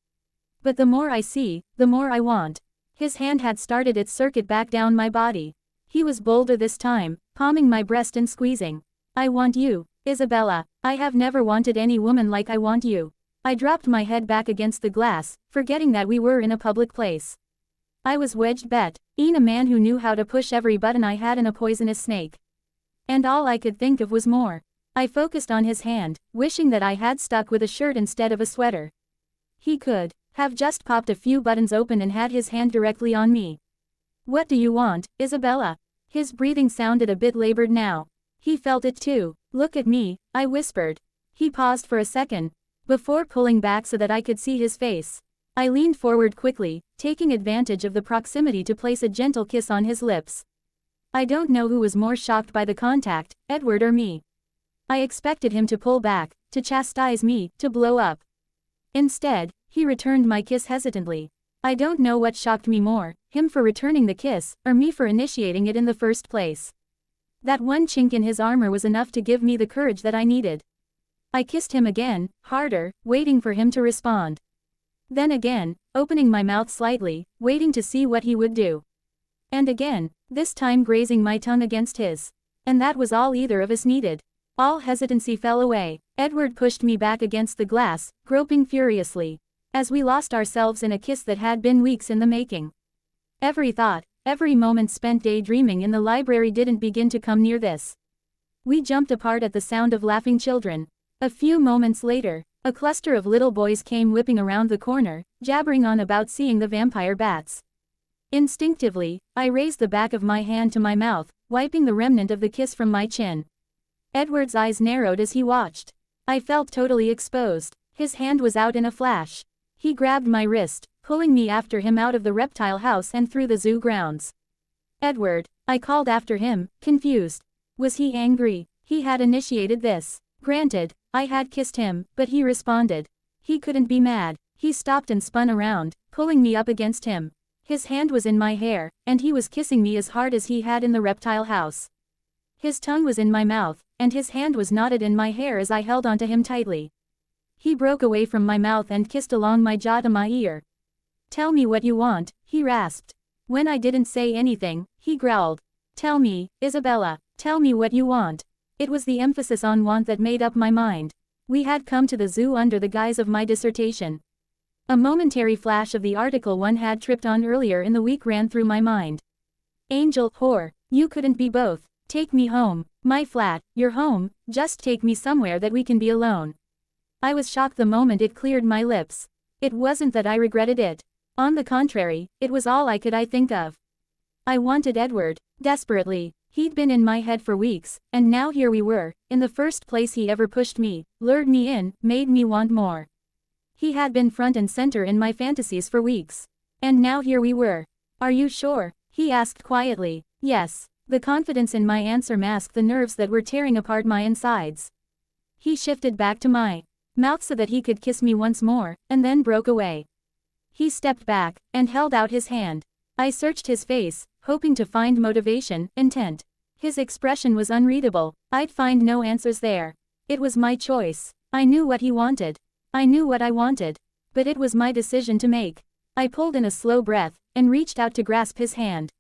But the more I see, the more I want. His hand had started its circuit back down my body. He was bolder this time, palming my breast and squeezing. I want you, Isabella. I have never wanted any woman like I want you. I dropped my head back against the glass, forgetting that we were in a public place. I was wedged in a man who knew how to push every button I had in a poisonous snake. And all I could think of was more. I focused on his hand, wishing that I had stuck with a shirt instead of a sweater. He could have just popped a few buttons open and had his hand directly on me. What do you want, Isabella? His breathing sounded a bit labored now. He felt it too. Look at me, I whispered. He paused for a second, before pulling back so that I could see his face. I leaned forward quickly, taking advantage of the proximity to place a gentle kiss on his lips. I don't know who was more shocked by the contact, Edward or me. I expected him to pull back, to chastise me, to blow up. Instead, he returned my kiss hesitantly. I don't know what shocked me more, him for returning the kiss, or me for initiating it in the first place. That one chink in his armor was enough to give me the courage that I needed. I kissed him again, harder, waiting for him to respond. Then again, opening my mouth slightly, waiting to see what he would do. And again, this time grazing my tongue against his. And that was all either of us needed. All hesitancy fell away. Edward pushed me back against the glass, groping furiously, as we lost ourselves in a kiss that had been weeks in the making. Every thought, every moment spent daydreaming in the library didn't begin to come near this. We jumped apart at the sound of laughing children. A few moments later, a cluster of little boys came whipping around the corner, jabbering on about seeing the vampire bats. Instinctively, I raised the back of my hand to my mouth, wiping the remnant of the kiss from my chin. Edward's eyes narrowed as he watched. I felt totally exposed. His hand was out in a flash. He grabbed my wrist, pulling me after him out of the reptile house and through the zoo grounds. Edward, I called after him, confused. Was he angry? He had initiated this. Granted, I had kissed him, but he responded. He couldn't be mad. He stopped and spun around, pulling me up against him. His hand was in my hair, and he was kissing me as hard as he had in the reptile house. His tongue was in my mouth, and his hand was knotted in my hair as I held onto him tightly. He broke away from my mouth and kissed along my jaw to my ear. Tell me what you want, he rasped. When I didn't say anything, he growled. Tell me, Isabella, tell me what you want. It was the emphasis on want that made up my mind. We had come to the zoo under the guise of my dissertation. A momentary flash of the article one had tripped on earlier in the week ran through my mind. Angel, whore, you couldn't be both. Take me home. My flat, your home, just take me somewhere that we can be alone. I was shocked the moment it cleared my lips. It wasn't that I regretted it. On the contrary, it was all I could think of. I wanted Edward, desperately. He'd been in my head for weeks, and now here we were, in the first place he ever pushed me, lured me in, made me want more. He had been front and center in my fantasies for weeks. And now here we were. Are you sure? He asked quietly. Yes. The confidence in my answer masked the nerves that were tearing apart my insides. He shifted back to my mouth so that he could kiss me once more, and then broke away. He stepped back, and held out his hand. I searched his face, hoping to find motivation, intent. His expression was unreadable. I'd find no answers there. It was my choice. I knew what he wanted. I knew what I wanted. But it was my decision to make. I pulled in a slow breath, and reached out to grasp his hand.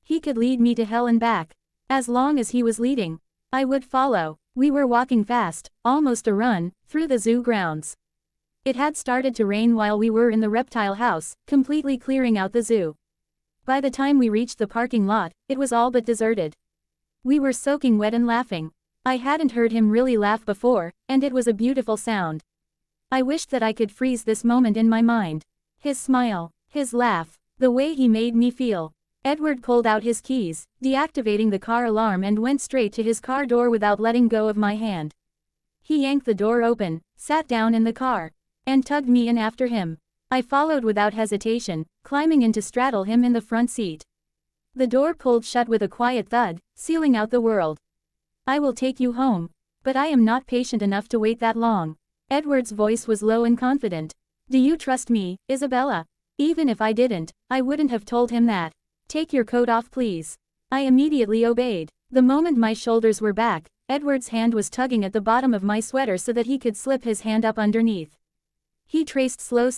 He could lead me to hell and back. As long as he was leading, I would follow. We were walking fast, almost a run, through the zoo grounds. It had started to rain while we were in the reptile house, completely clearing out the zoo. By the time we reached the parking lot, it was all but deserted. We were soaking wet and laughing. I hadn't heard him really laugh before, and it was a beautiful sound. I wished that I could freeze this moment in my mind. His smile, his laugh, the way he made me feel. Edward pulled out his keys, deactivating the car alarm, and went straight to his car door without letting go of my hand. He yanked the door open, sat down in the car, and tugged me in after him. I followed without hesitation, climbing in to straddle him in the front seat. The door pulled shut with a quiet thud, sealing out the world. I will take you home. But I am not patient enough to wait that long. Edward's voice was low and confident. Do you trust me, Isabella? Even if I didn't, I wouldn't have told him that. Take your coat off, please. I immediately obeyed. The moment my shoulders were back, Edward's hand was tugging at the bottom of my sweater so that he could slip his hand up underneath. He traced slow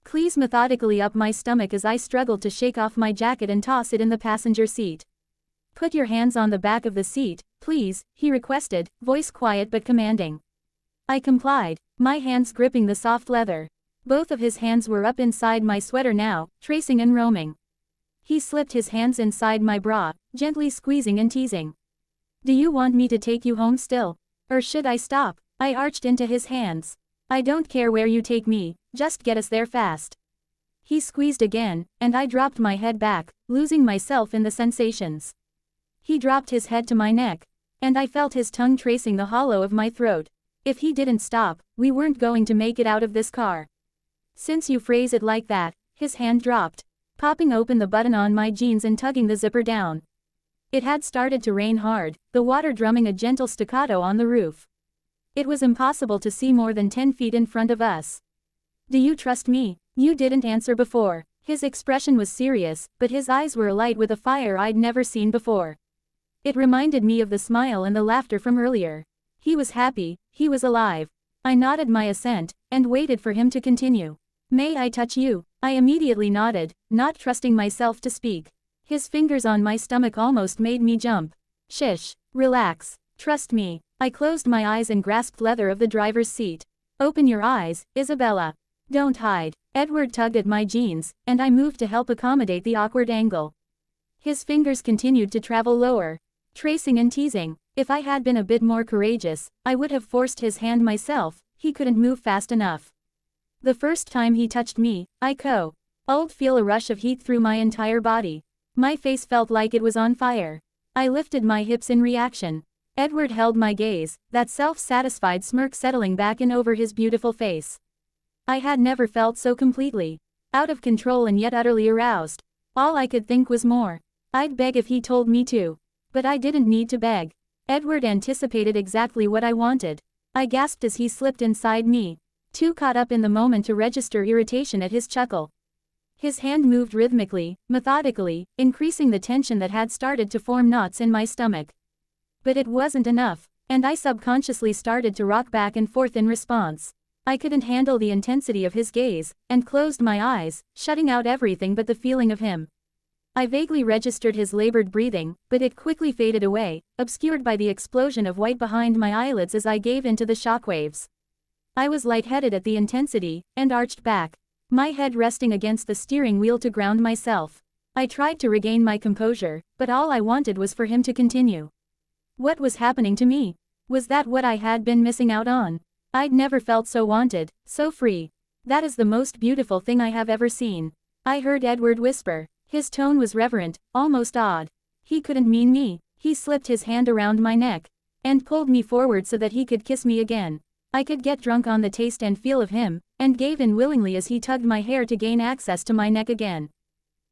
clees methodically up my stomach as I struggled to shake off my jacket and toss it in the passenger seat. Put your hands on the back of the seat, please, he requested, voice quiet but commanding. I complied, my hands gripping the soft leather. Both of his hands were up inside my sweater now, tracing and roaming. He slipped his hands inside my bra, gently squeezing and teasing. Do you want me to take you home still? Or should I stop? I arched into his hands. I don't care where you take me, just get us there fast. He squeezed again, and I dropped my head back, losing myself in the sensations. He dropped his head to my neck, and I felt his tongue tracing the hollow of my throat. If he didn't stop, we weren't going to make it out of this car. Since you phrase it like that, his hand dropped, popping open the button on my jeans and tugging the zipper down. It had started to rain hard, the water drumming a gentle staccato on the roof. It was impossible to see more than 10 feet in front of us. Do you trust me? You didn't answer before. His expression was serious, but his eyes were alight with a fire I'd never seen before. It reminded me of the smile and the laughter from earlier. He was happy, he was alive. I nodded my assent, and waited for him to continue. May I touch you? I immediately nodded, not trusting myself to speak. His fingers on my stomach almost made me jump. Shish. Relax. Trust me. I closed my eyes and grasped leather of the driver's seat. Open your eyes, Isabella. Don't hide. Edward tugged at my jeans, and I moved to help accommodate the awkward angle. His fingers continued to travel lower, tracing and teasing. If I had been a bit more courageous, I would have forced his hand myself. He couldn't move fast enough. The first time he touched me, I could feel a rush of heat through my entire body. My face felt like it was on fire. I lifted my hips in reaction. Edward held my gaze, that self-satisfied smirk settling back in over his beautiful face. I had never felt so completely out of control and yet utterly aroused. All I could think was more. I'd beg if he told me to. But I didn't need to beg. Edward anticipated exactly what I wanted. I gasped as he slipped inside me, too caught up in the moment to register irritation at his chuckle. His hand moved rhythmically, methodically, increasing the tension that had started to form knots in my stomach. But it wasn't enough, and I subconsciously started to rock back and forth in response. I couldn't handle the intensity of his gaze, and closed my eyes, shutting out everything but the feeling of him. I vaguely registered his labored breathing, but it quickly faded away, obscured by the explosion of white behind my eyelids as I gave into the shockwaves. I was lightheaded at the intensity, and arched back, my head resting against the steering wheel to ground myself. I tried to regain my composure, but all I wanted was for him to continue. What was happening to me? Was that what I had been missing out on? I'd never felt so wanted, so free. That is the most beautiful thing I have ever seen. I heard Edward whisper. His tone was reverent, almost awed. He couldn't mean me. He slipped his hand around my neck and pulled me forward so that he could kiss me again. I could get drunk on the taste and feel of him, and gave in willingly as he tugged my hair to gain access to my neck again.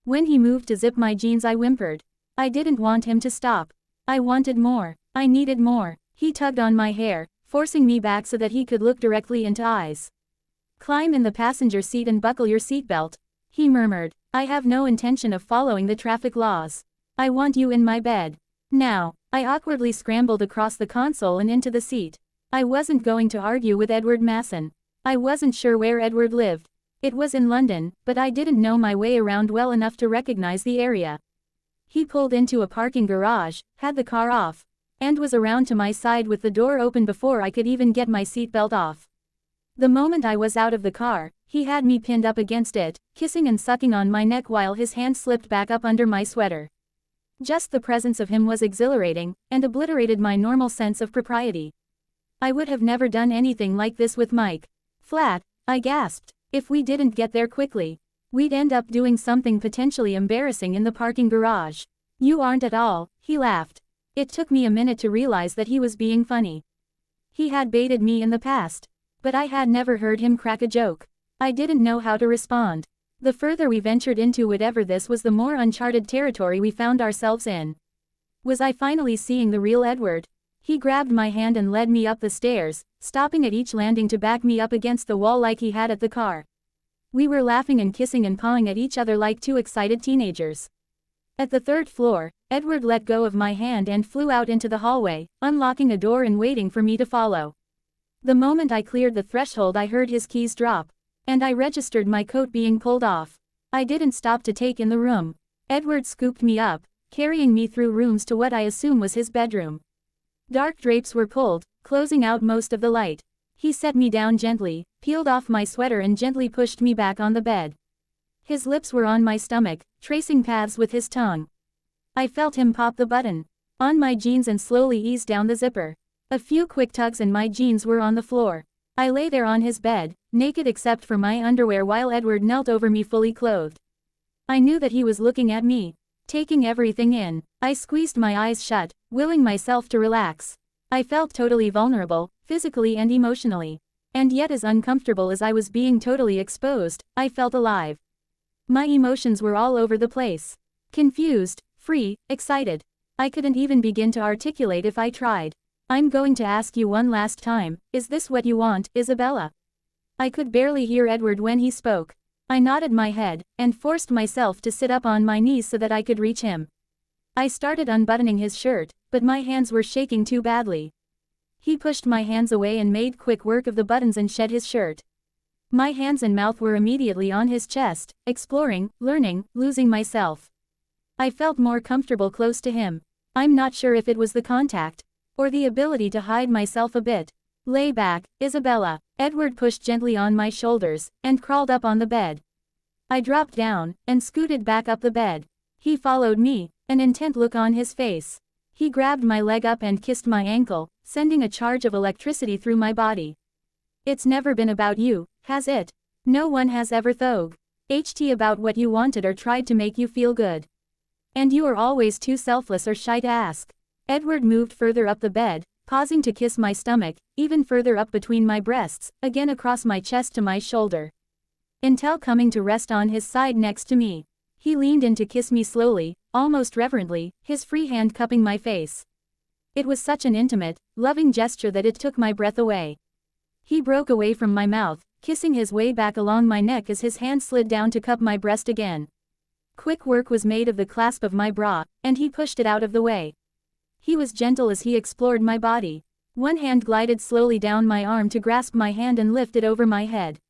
When he moved to zip my jeans, I whimpered. I didn't want him to stop. I wanted more. I needed more. He tugged on my hair, forcing me back so that he could look directly into eyes. Climb in the passenger seat and buckle your seatbelt, he murmured. I have no intention of following the traffic laws. I want you in my bed. Now. I awkwardly scrambled across the console and into the seat. I wasn't going to argue with Edward Masson. I wasn't sure where Edward lived. It was in London, but I didn't know my way around well enough to recognize the area. He pulled into a parking garage, had the car off, and was around to my side with the door open before I could even get my seatbelt off. The moment I was out of the car, he had me pinned up against it, kissing and sucking on my neck while his hand slipped back up under my sweater. Just the presence of him was exhilarating, and obliterated my normal sense of propriety. I would have never done anything like this with Mike. Flat, I gasped. If we didn't get there quickly, we'd end up doing something potentially embarrassing in the parking garage. You aren't at all, he laughed. It took me a minute to realize that he was being funny. He had baited me in the past, but I had never heard him crack a joke. I didn't know how to respond. The further we ventured into whatever this was, the more uncharted territory we found ourselves in. Was I finally seeing the real Edward? He grabbed my hand and led me up the stairs, stopping at each landing to back me up against the wall like he had at the car. We were laughing and kissing and pawing at each other like two excited teenagers. At the third floor, Edward let go of my hand and flew out into the hallway, unlocking a door and waiting for me to follow. The moment I cleared the threshold, I heard his keys drop, and I registered my coat being pulled off. I didn't stop to take in the room. Edward scooped me up, carrying me through rooms to what I assume was his bedroom. Dark drapes were pulled, closing out most of the light. He set me down gently, peeled off my sweater and gently pushed me back on the bed. His lips were on my stomach, tracing paths with his tongue. I felt him pop the button on my jeans and slowly ease down the zipper. A few quick tugs and my jeans were on the floor. I lay there on his bed, naked except for my underwear, while Edward knelt over me fully clothed. I knew that he was looking at me, taking everything in. I squeezed my eyes shut, willing myself to relax. I felt totally vulnerable, physically and emotionally. And yet, as uncomfortable as I was being totally exposed, I felt alive. My emotions were all over the place. Confused, free, excited. I couldn't even begin to articulate if I tried. I'm going to ask you one last time, is this what you want, Isabella? I could barely hear Edward when he spoke. I nodded my head, and forced myself to sit up on my knees so that I could reach him. I started unbuttoning his shirt, but my hands were shaking too badly. He pushed my hands away and made quick work of the buttons and shed his shirt. My hands and mouth were immediately on his chest, exploring, learning, losing myself. I felt more comfortable close to him. I'm not sure if it was the contact, or the ability to hide myself a bit. Lay back, Isabella. Edward pushed gently on my shoulders, and crawled up on the bed. I dropped down, and scooted back up the bed. He followed me, an intent look on his face. He grabbed my leg up and kissed my ankle, sending a charge of electricity through my body. It's never been about you, has it? No one has ever thought about what you wanted or tried to make you feel good. And you are always too selfless or shy to ask. Edward moved further up the bed, pausing to kiss my stomach, even further up between my breasts, again across my chest to my shoulder, until coming to rest on his side next to me. He leaned in to kiss me slowly, almost reverently, his free hand cupping my face. It was such an intimate, loving gesture that it took my breath away. He broke away from my mouth, kissing his way back along my neck as his hand slid down to cup my breast again. Quick work was made of the clasp of my bra, and he pushed it out of the way. He was gentle as he explored my body. One hand glided slowly down my arm to grasp my hand and lift it over my head.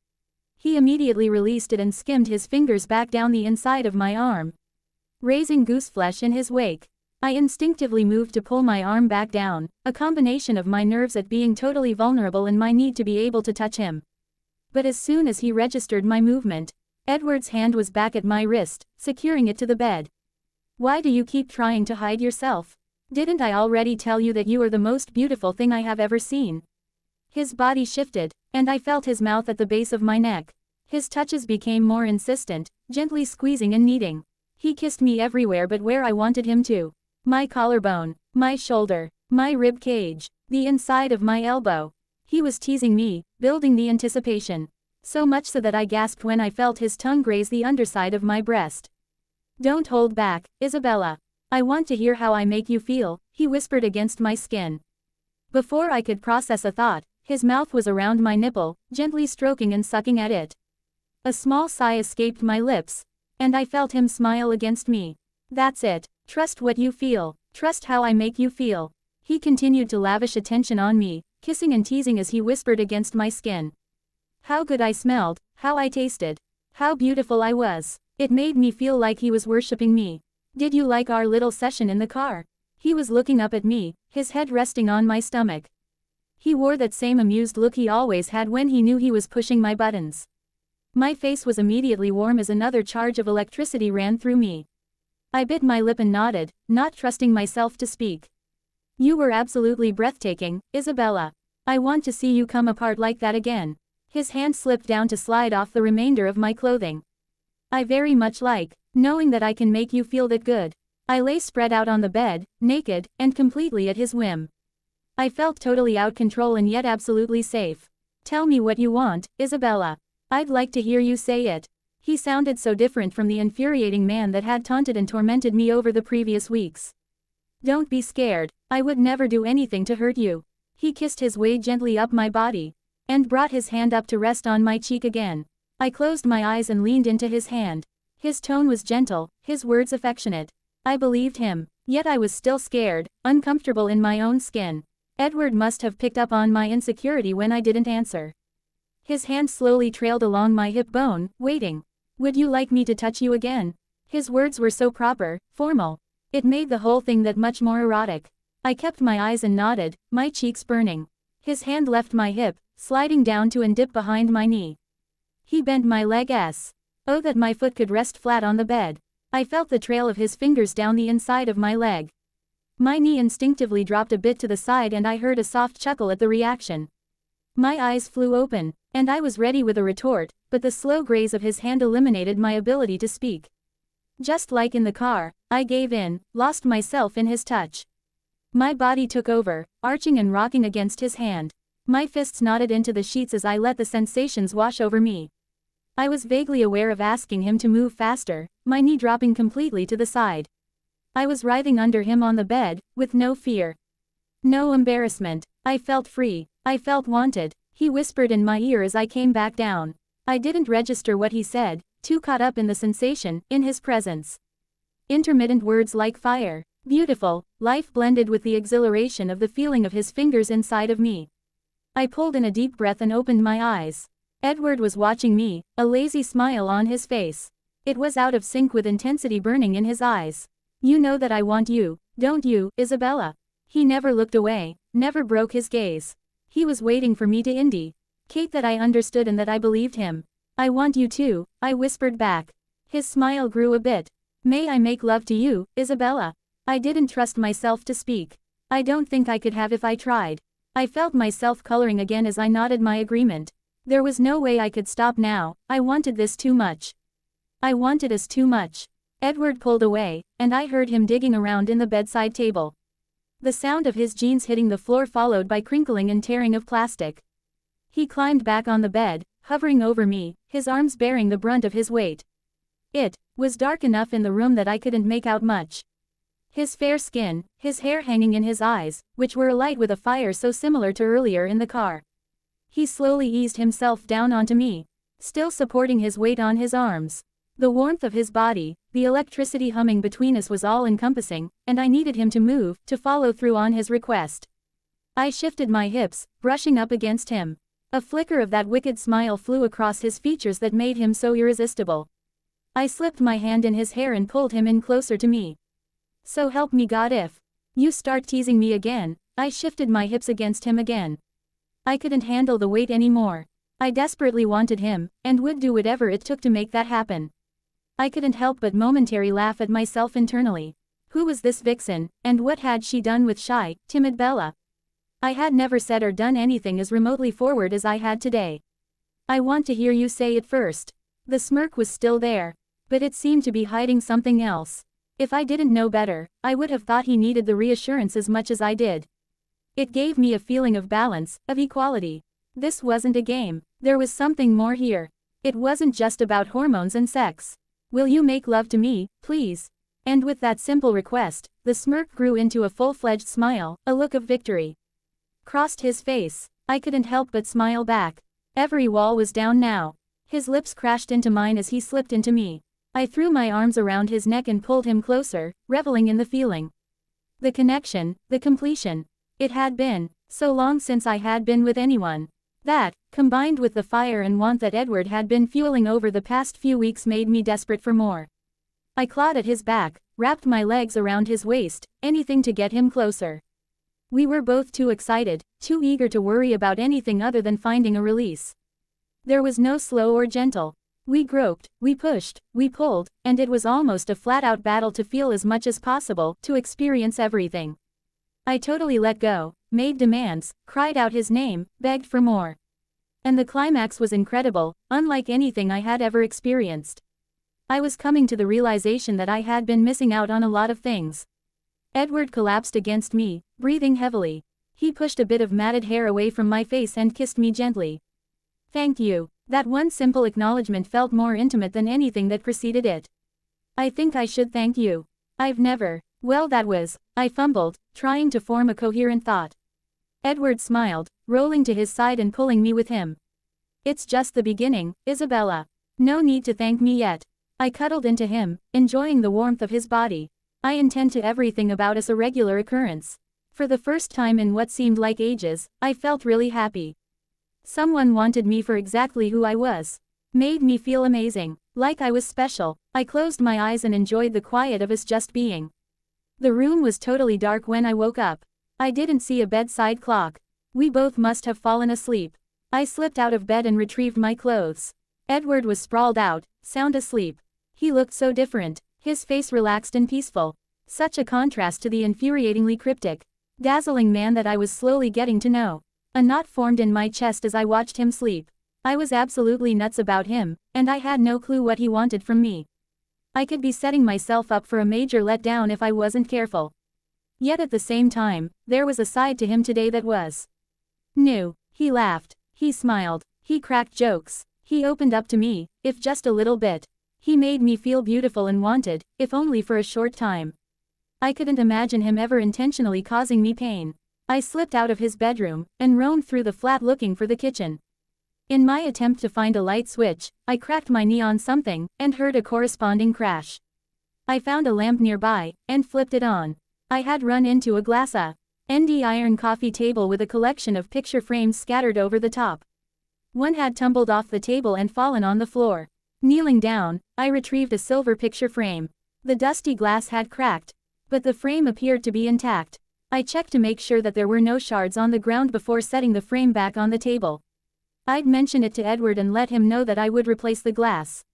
He immediately released it and skimmed his fingers back down the inside of my arm, raising gooseflesh in his wake. I instinctively moved to pull my arm back down, a combination of my nerves at being totally vulnerable and my need to be able to touch him. But as soon as he registered my movement, Edward's hand was back at my wrist, securing it to the bed. Why do you keep trying to hide yourself? Didn't I already tell you that you are the most beautiful thing I have ever seen? His body shifted, and I felt his mouth at the base of my neck. His touches became more insistent, gently squeezing and kneading. He kissed me everywhere but where I wanted him to. My collarbone, my shoulder, my rib cage, the inside of my elbow. He was teasing me, building the anticipation. So much so that I gasped when I felt his tongue graze the underside of my breast. Don't hold back, Isabella. I want to hear how I make you feel, he whispered against my skin. Before I could process a thought, his mouth was around my nipple, gently stroking and sucking at it. A small sigh escaped my lips, and I felt him smile against me. That's it. Trust what you feel. Trust how I make you feel. He continued to lavish attention on me, kissing and teasing as he whispered against my skin. How good I smelled, how I tasted, how beautiful I was. It made me feel like he was worshipping me. Did you like our little session in the car? He was looking up at me, his head resting on my stomach. He wore that same amused look he always had when he knew he was pushing my buttons. My face was immediately warm as another charge of electricity ran through me. I bit my lip and nodded, not trusting myself to speak. You were absolutely breathtaking, Isabella. I want to see you come apart like that again. His hand slipped down to slide off the remainder of my clothing. I very much like knowing that I can make you feel that good. I lay spread out on the bed, naked, and completely at his whim. I felt totally out of control and yet absolutely safe. Tell me what you want, Isabella. I'd like to hear you say it. He sounded so different from the infuriating man that had taunted and tormented me over the previous weeks. Don't be scared, I would never do anything to hurt you. He kissed his way gently up my body, and brought his hand up to rest on my cheek again. I closed my eyes and leaned into his hand. His tone was gentle, his words affectionate. I believed him, yet I was still scared, uncomfortable in my own skin. Edward must have picked up on my insecurity when I didn't answer. His hand slowly trailed along my hip bone, waiting. Would you like me to touch you again? His words were so proper, formal. It made the whole thing that much more erotic. I kept my eyes and nodded, my cheeks burning. His hand left my hip, sliding down to and dip behind my knee. He bent my leg oh that my foot could rest flat on the bed. I felt the trail of his fingers down the inside of my leg. My knee instinctively dropped a bit to the side and I heard a soft chuckle at the reaction. My eyes flew open, and I was ready with a retort, but the slow graze of his hand eliminated my ability to speak. Just like in the car, I gave in, lost myself in his touch. My body took over, arching and rocking against his hand. My fists knotted into the sheets as I let the sensations wash over me. I was vaguely aware of asking him to move faster, my knee dropping completely to the side. I was writhing under him on the bed, with no fear. No embarrassment. I felt free. I felt wanted. He whispered in my ear as I came back down. I didn't register what he said, too caught up in the sensation, in his presence. Intermittent words like fire, beautiful, life blended with the exhilaration of the feeling of his fingers inside of me. I pulled in a deep breath and opened my eyes. Edward was watching me, a lazy smile on his face. It was out of sync with intensity burning in his eyes. You know that I want you, don't you, Isabella? He never looked away, never broke his gaze. He was waiting for me to indicate that I understood and that I believed him. I want you too, I whispered back. His smile grew a bit. May I make love to you, Isabella? I didn't trust myself to speak. I don't think I could have if I tried. I felt myself coloring again as I nodded my agreement. There was no way I could stop now. I wanted this too much. I wanted us too much. Edward pulled away, and I heard him digging around in the bedside table. The sound of his jeans hitting the floor followed by crinkling and tearing of plastic. He climbed back on the bed, hovering over me, his arms bearing the brunt of his weight. It was dark enough in the room that I couldn't make out much. His fair skin, his hair hanging in his eyes, which were alight with a fire so similar to earlier in the car. He slowly eased himself down onto me, still supporting his weight on his arms. The warmth of his body, the electricity humming between us was all-encompassing, and I needed him to move, to follow through on his request. I shifted my hips, brushing up against him. A flicker of that wicked smile flew across his features that made him so irresistible. I slipped my hand in his hair and pulled him in closer to me. So help me God if you start teasing me again. I shifted my hips against him again. I couldn't handle the weight anymore. I desperately wanted him, and would do whatever it took to make that happen. I couldn't help but momentarily laugh at myself internally. Who was this vixen, and what had she done with shy, timid Bella? I had never said or done anything as remotely forward as I had today. I want to hear you say it first. The smirk was still there, but it seemed to be hiding something else. If I didn't know better, I would have thought he needed the reassurance as much as I did. It gave me a feeling of balance, of equality. This wasn't a game. There was something more here. It wasn't just about hormones and sex. Will you make love to me, please? And with that simple request, the smirk grew into a full-fledged smile, a look of victory crossed his face. I couldn't help but smile back. Every wall was down now. His lips crashed into mine as he slipped into me. I threw my arms around his neck and pulled him closer, reveling in the feeling. The connection, the completion. It had been so long since I had been with anyone. That, combined with the fire and want that Edward had been fueling over the past few weeks, made me desperate for more. I clawed at his back, wrapped my legs around his waist, anything to get him closer. We were both too excited, too eager to worry about anything other than finding a release. There was no slow or gentle. We groped, we pushed, we pulled, and it was almost a flat-out battle to feel as much as possible, to experience everything. I totally let go, made demands, cried out his name, begged for more. And the climax was incredible, unlike anything I had ever experienced. I was coming to the realization that I had been missing out on a lot of things. Edward collapsed against me, breathing heavily. He pushed a bit of matted hair away from my face and kissed me gently. Thank you. That one simple acknowledgement felt more intimate than anything that preceded it. I think I should thank you. I've never. Well, that was. I fumbled, trying to form a coherent thought. Edward smiled, rolling to his side and pulling me with him. It's just the beginning, Isabella. No need to thank me yet. I cuddled into him, enjoying the warmth of his body. I intend to everything about us a regular occurrence. For the first time in what seemed like ages, I felt really happy. Someone wanted me for exactly who I was. Made me feel amazing, like I was special. I closed my eyes and enjoyed the quiet of us just being. The room was totally dark when I woke up. I didn't see a bedside clock. We both must have fallen asleep. I slipped out of bed and retrieved my clothes. Edward was sprawled out, sound asleep. He looked so different, his face relaxed and peaceful. Such a contrast to the infuriatingly cryptic, dazzling man that I was slowly getting to know. A knot formed in my chest as I watched him sleep. I was absolutely nuts about him, and I had no clue what he wanted from me. I could be setting myself up for a major letdown if I wasn't careful. Yet at the same time, there was a side to him today that was new. He laughed. He smiled. He cracked jokes. He opened up to me, if just a little bit. He made me feel beautiful and wanted, if only for a short time. I couldn't imagine him ever intentionally causing me pain. I slipped out of his bedroom, and roamed through the flat looking for the kitchen. In my attempt to find a light switch, I cracked my knee on something, and heard a corresponding crash. I found a lamp nearby, and flipped it on. I had run into a glass iron coffee table with a collection of picture frames scattered over the top. One had tumbled off the table and fallen on the floor. Kneeling down, I retrieved a silver picture frame. The dusty glass had cracked, but the frame appeared to be intact. I checked to make sure that there were no shards on the ground before setting the frame back on the table. I'd mention it to Edward and let him know that I would replace the glass.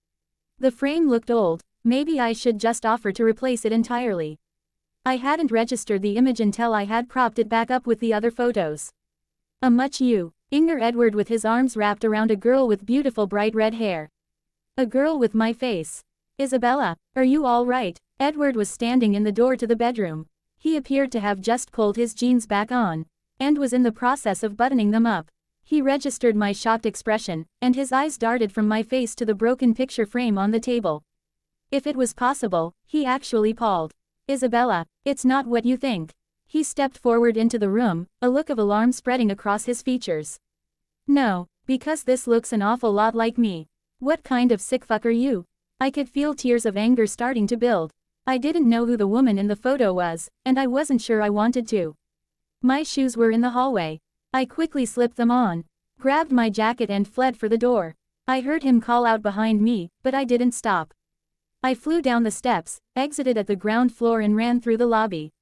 The frame looked old, maybe I should just offer to replace it entirely. I hadn't registered the image until I had propped it back up with the other photos. A much younger Edward with his arms wrapped around a girl with beautiful bright red hair. A girl with my face. Isabella, are you all right? Edward was standing in the door to the bedroom. He appeared to have just pulled his jeans back on, and was in the process of buttoning them up. He registered my shocked expression, and his eyes darted from my face to the broken picture frame on the table. If it was possible, he actually pawed. Isabella, it's not what you think. He stepped forward into the room, a look of alarm spreading across his features. No, because this looks an awful lot like me. What kind of sick fuck are you? I could feel tears of anger starting to build. I didn't know who the woman in the photo was, and I wasn't sure I wanted to. My shoes were in the hallway. I quickly slipped them on, grabbed my jacket and fled for the door. I heard him call out behind me, but I didn't stop. I flew down the steps, exited at the ground floor and ran through the lobby.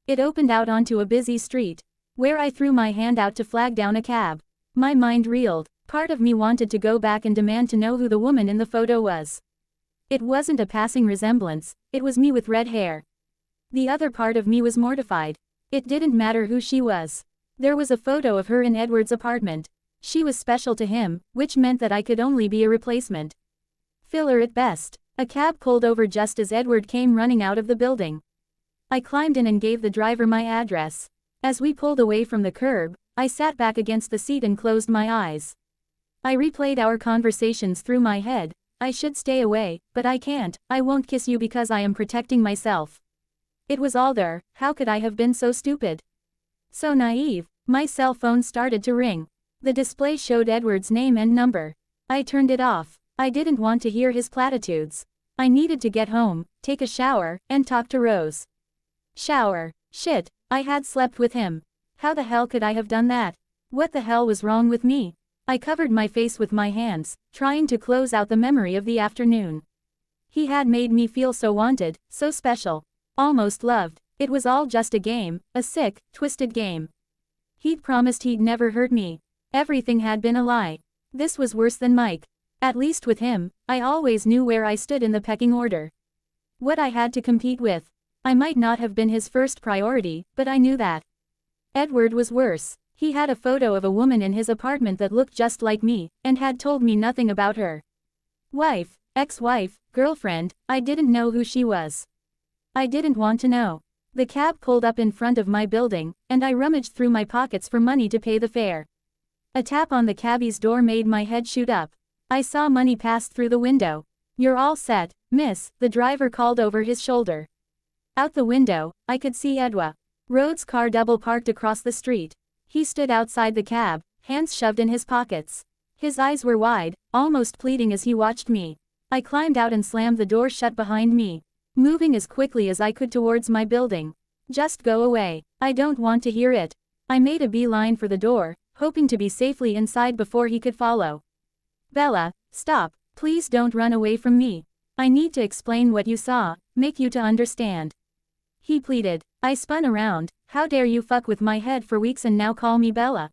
It opened out onto a busy street, where I threw my hand out to flag down a cab. My mind reeled. Part of me wanted to go back and demand to know who the woman in the photo was. It wasn't a passing resemblance, it was me with red hair. The other part of me was mortified. It didn't matter who she was. There was a photo of her in Edward's apartment. She was special to him, which meant that I could only be a replacement. Filler at best. A cab pulled over just as Edward came running out of the building. I climbed in and gave the driver my address. As we pulled away from the curb, I sat back against the seat and closed my eyes. I replayed our conversations through my head. I should stay away, but I can't. I won't kiss you because I am protecting myself. It was all there. How could I have been so stupid? So naive. My cell phone started to ring. The display showed Edward's name and number. I turned it off. I didn't want to hear his platitudes. I needed to get home, take a shower, and talk to Rose. Shower. Shit, I had slept with him. How the hell could I have done that? What the hell was wrong with me? I covered my face with my hands, trying to close out the memory of the afternoon. He had made me feel so wanted, so special. Almost loved. It was all just a game, a sick, twisted game. He'd promised he'd never hurt me. Everything had been a lie. This was worse than Mike. At least with him, I always knew where I stood in the pecking order. What I had to compete with. I might not have been his first priority, but I knew that. Edward was worse. He had a photo of a woman in his apartment that looked just like me, and had told me nothing about her. Wife, ex-wife, girlfriend, I didn't know who she was. I didn't want to know. The cab pulled up in front of my building, and I rummaged through my pockets for money to pay the fare. A tap on the cabbie's door made my head shoot up. I saw money pass through the window. "You're all set, miss," the driver called over his shoulder. Out the window, I could see Edward Rhodes' car double parked across the street. He stood outside the cab, hands shoved in his pockets. His eyes were wide, almost pleading as he watched me. I climbed out and slammed the door shut behind me, moving as quickly as I could towards my building. "Just go away. I don't want to hear it." I made a beeline for the door, hoping to be safely inside before he could follow. "Bella, stop. Please don't run away from me. I need to explain what you saw, make you to understand," he pleaded. I spun around. "How dare you fuck with my head for weeks and now call me Bella?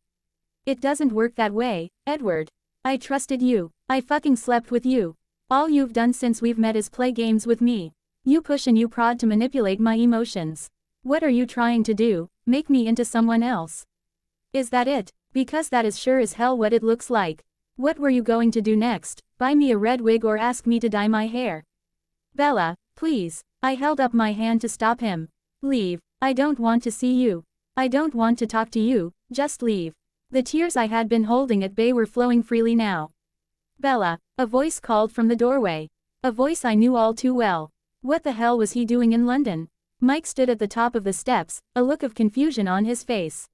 It doesn't work that way, Edward. I trusted you. I fucking slept with you. All you've done since we've met is play games with me. You push and you prod to manipulate my emotions. What are you trying to do? Make me into someone else? Is that it? Because that is sure as hell what it looks like. What were you going to do next? Buy me a red wig or ask me to dye my hair?" "Bella, please." I held up my hand to stop him. "Leave. I don't want to see you. I don't want to talk to you, just leave." The tears I had been holding at bay were flowing freely now. "Bella," a voice called from the doorway. A voice I knew all too well. What the hell was he doing in London? Mike stood at the top of the steps, a look of confusion on his face.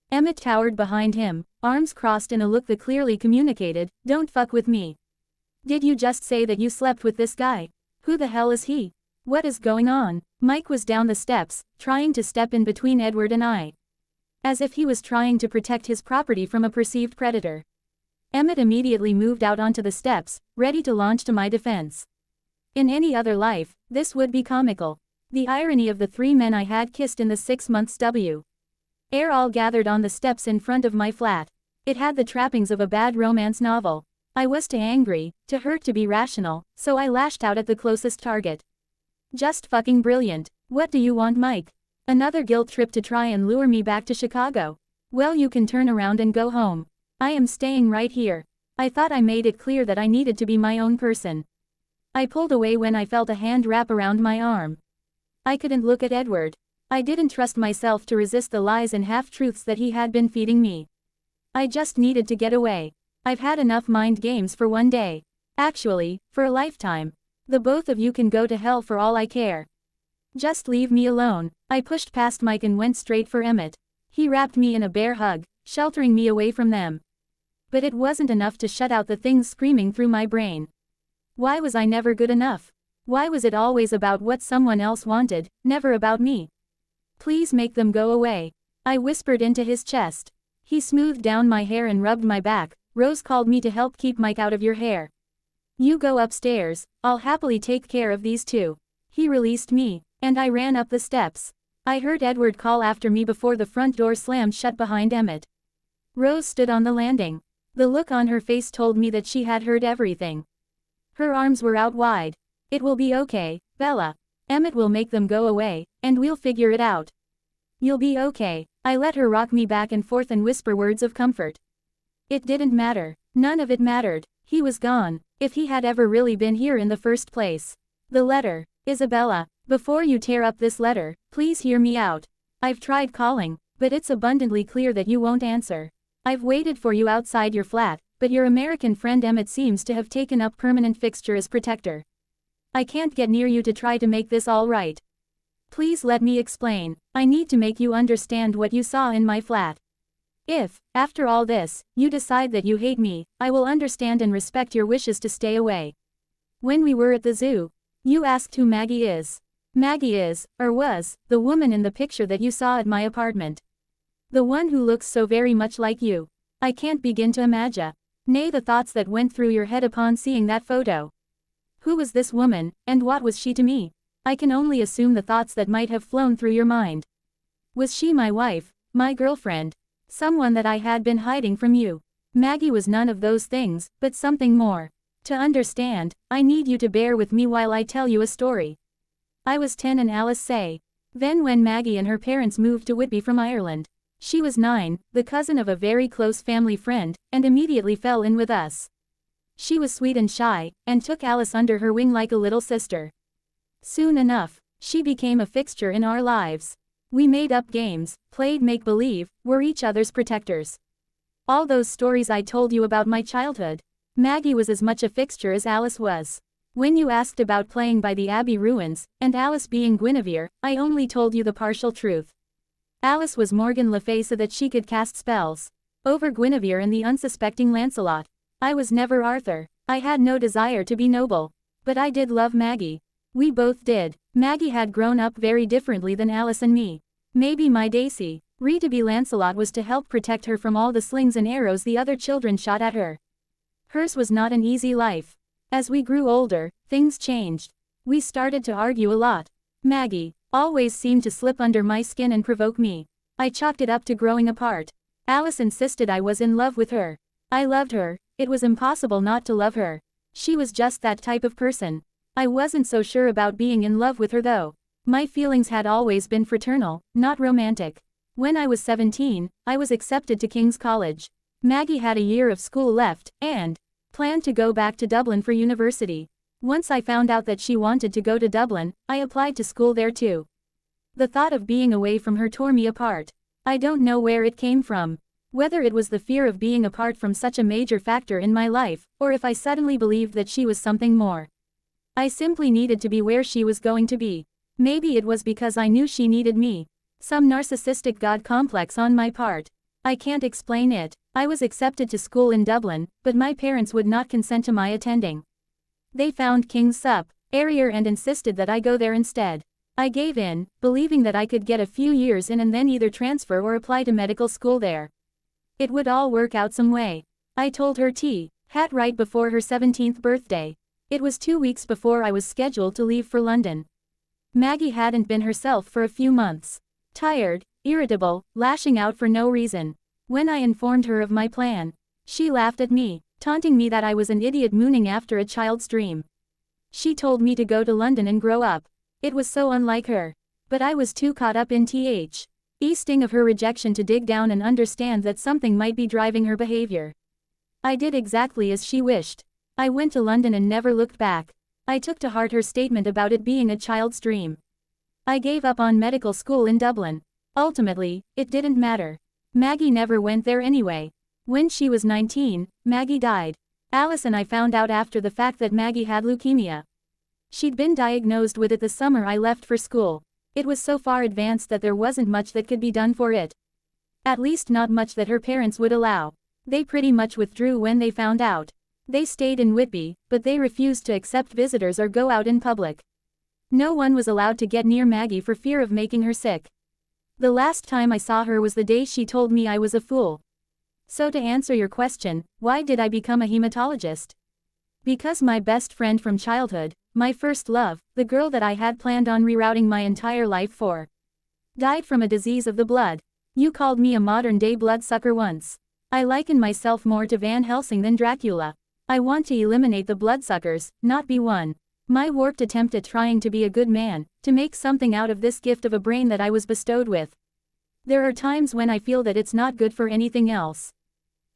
Emmett towered behind him, arms crossed in a look that clearly communicated, "Don't fuck with me." "Did you just say that you slept with this guy? Who the hell is he? What is going on?" Mike was down the steps, trying to step in between Edward and I. As if he was trying to protect his property from a perceived predator. Emmett immediately moved out onto the steps, ready to launch to my defense. In any other life, this would be comical. The irony of the 3 men I had kissed in the 6 months air all gathered on the steps in front of my flat. It had the trappings of a bad romance novel. I was too angry, too hurt to be rational, so I lashed out at the closest target. "Just fucking brilliant. What do you want, Mike? Another guilt trip to try and lure me back to Chicago? Well, you can turn around and go home. I am staying right here." I thought I made it clear that I needed to be my own person. I pulled away when I felt a hand wrap around my arm. I couldn't look at Edward. I didn't trust myself to resist the lies and half-truths that he had been feeding me. I just needed to get away. I've had enough mind games for one day. Actually, for a lifetime. The both of you can go to hell for all I care. Just leave me alone. I pushed past Mike and went straight for Emmett. He wrapped me in a bear hug, sheltering me away from them. But it wasn't enough to shut out the things screaming through my brain. Why was I never good enough? Why was it always about what someone else wanted, never about me? "Please make them go away," I whispered into his chest. He smoothed down my hair and rubbed my back. "Rose called me to help keep Mike out of your hair." You go upstairs, I'll happily take care of these two. He released me, and I ran up the steps. I heard Edward call after me before the front door slammed shut behind Emmett. Rose stood on the landing. The look on her face told me that she had heard everything. Her arms were out wide. It will be okay, Bella. Emmett will make them go away, and we'll figure it out. You'll be okay. I let her rock me back and forth and whisper words of comfort. It didn't matter. None of it mattered. He was gone, if he had ever really been here in the first place. The letter. Isabella, before you tear up this letter, please hear me out. I've tried calling, but it's abundantly clear that you won't answer. I've waited for you outside your flat, but your American friend Emmett seems to have taken up permanent fixture as protector. I can't get near you to try to make this all right. Please let me explain. I need to make you understand what you saw in my flat. If, after all this, you decide that you hate me, I will understand and respect your wishes to stay away. When we were at the zoo, you asked who Maggie is. Maggie is, or was, the woman in the picture that you saw at my apartment. The one who looks so very much like you. I can't begin to imagine. Nay, the thoughts that went through your head upon seeing that photo. Who was this woman, and what was she to me? I can only assume the thoughts that might have flown through your mind. Was she my wife, my girlfriend? Someone that I had been hiding from you? Maggie was none of those things, but something more. To understand, I need you to bear with me while I tell you a story. I was 10 and Alice say. Then when Maggie and her parents moved to Whitby from Ireland. She was 9, the cousin of a very close family friend, and immediately fell in with us. She was sweet and shy, and took Alice under her wing like a little sister. Soon enough, she became a fixture in our lives. We made up games, played make-believe, were each other's protectors. All those stories I told you about my childhood. Maggie was as much a fixture as Alice was. When you asked about playing by the Abbey ruins, and Alice being Guinevere, I only told you the partial truth. Alice was Morgan Le Fay so that she could cast spells over Guinevere and the unsuspecting Lancelot. I was never Arthur. I had no desire to be noble. But I did love Maggie. We both did. Maggie had grown up very differently than Alice and me. Maybe my Daisy, to be Lancelot was to help protect her from all the slings and arrows the other children shot at her. Hers was not an easy life. As we grew older, things changed. We started to argue a lot. Maggie always seemed to slip under my skin and provoke me. I chalked it up to growing apart. Alice insisted I was in love with her. I loved her. It was impossible not to love her. She was just that type of person. I wasn't so sure about being in love with her though. My feelings had always been fraternal, not romantic. When I was 17, I was accepted to King's College. Maggie had a year of school left, and planned to go back to Dublin for university. Once I found out that she wanted to go to Dublin, I applied to school there too. The thought of being away from her tore me apart. I don't know where it came from. Whether it was the fear of being apart from such a major factor in my life, or if I suddenly believed that she was something more. I simply needed to be where she was going to be. Maybe it was because I knew she needed me. Some narcissistic god complex on my part. I can't explain it. I was accepted to school in Dublin, but my parents would not consent to my attending. They found King's superior and insisted that I go there instead. I gave in, believing that I could get a few years in and then either transfer or apply to medical school there. It would all work out some way. I told her hat right before her 17th birthday. It was 2 weeks before I was scheduled to leave for London. Maggie hadn't been herself for a few months. Tired, irritable, lashing out for no reason. When I informed her of my plan, she laughed at me, taunting me that I was an idiot mooning after a child's dream. She told me to go to London and grow up. It was so unlike her. But I was too caught up in the sting of her rejection to dig down and understand that something might be driving her behavior. I did exactly as she wished. I went to London and never looked back. I took to heart her statement about it being a child's dream. I gave up on medical school in Dublin. Ultimately, it didn't matter. Maggie never went there anyway. When she was 19, Maggie died. Alice and I found out after the fact that Maggie had leukemia. She'd been diagnosed with it the summer I left for school. It was so far advanced that there wasn't much that could be done for it. At least not much that her parents would allow. They pretty much withdrew when they found out. They stayed in Whitby, but they refused to accept visitors or go out in public. No one was allowed to get near Maggie for fear of making her sick. The last time I saw her was the day she told me I was a fool. So to answer your question, why did I become a hematologist? Because my best friend from childhood, my first love, the girl that I had planned on rerouting my entire life for, died from a disease of the blood. You called me a modern-day bloodsucker once. I liken myself more to Van Helsing than Dracula. I want to eliminate the bloodsuckers, not be one. My warped attempt at trying to be a good man, to make something out of this gift of a brain that I was bestowed with. There are times when I feel that it's not good for anything else.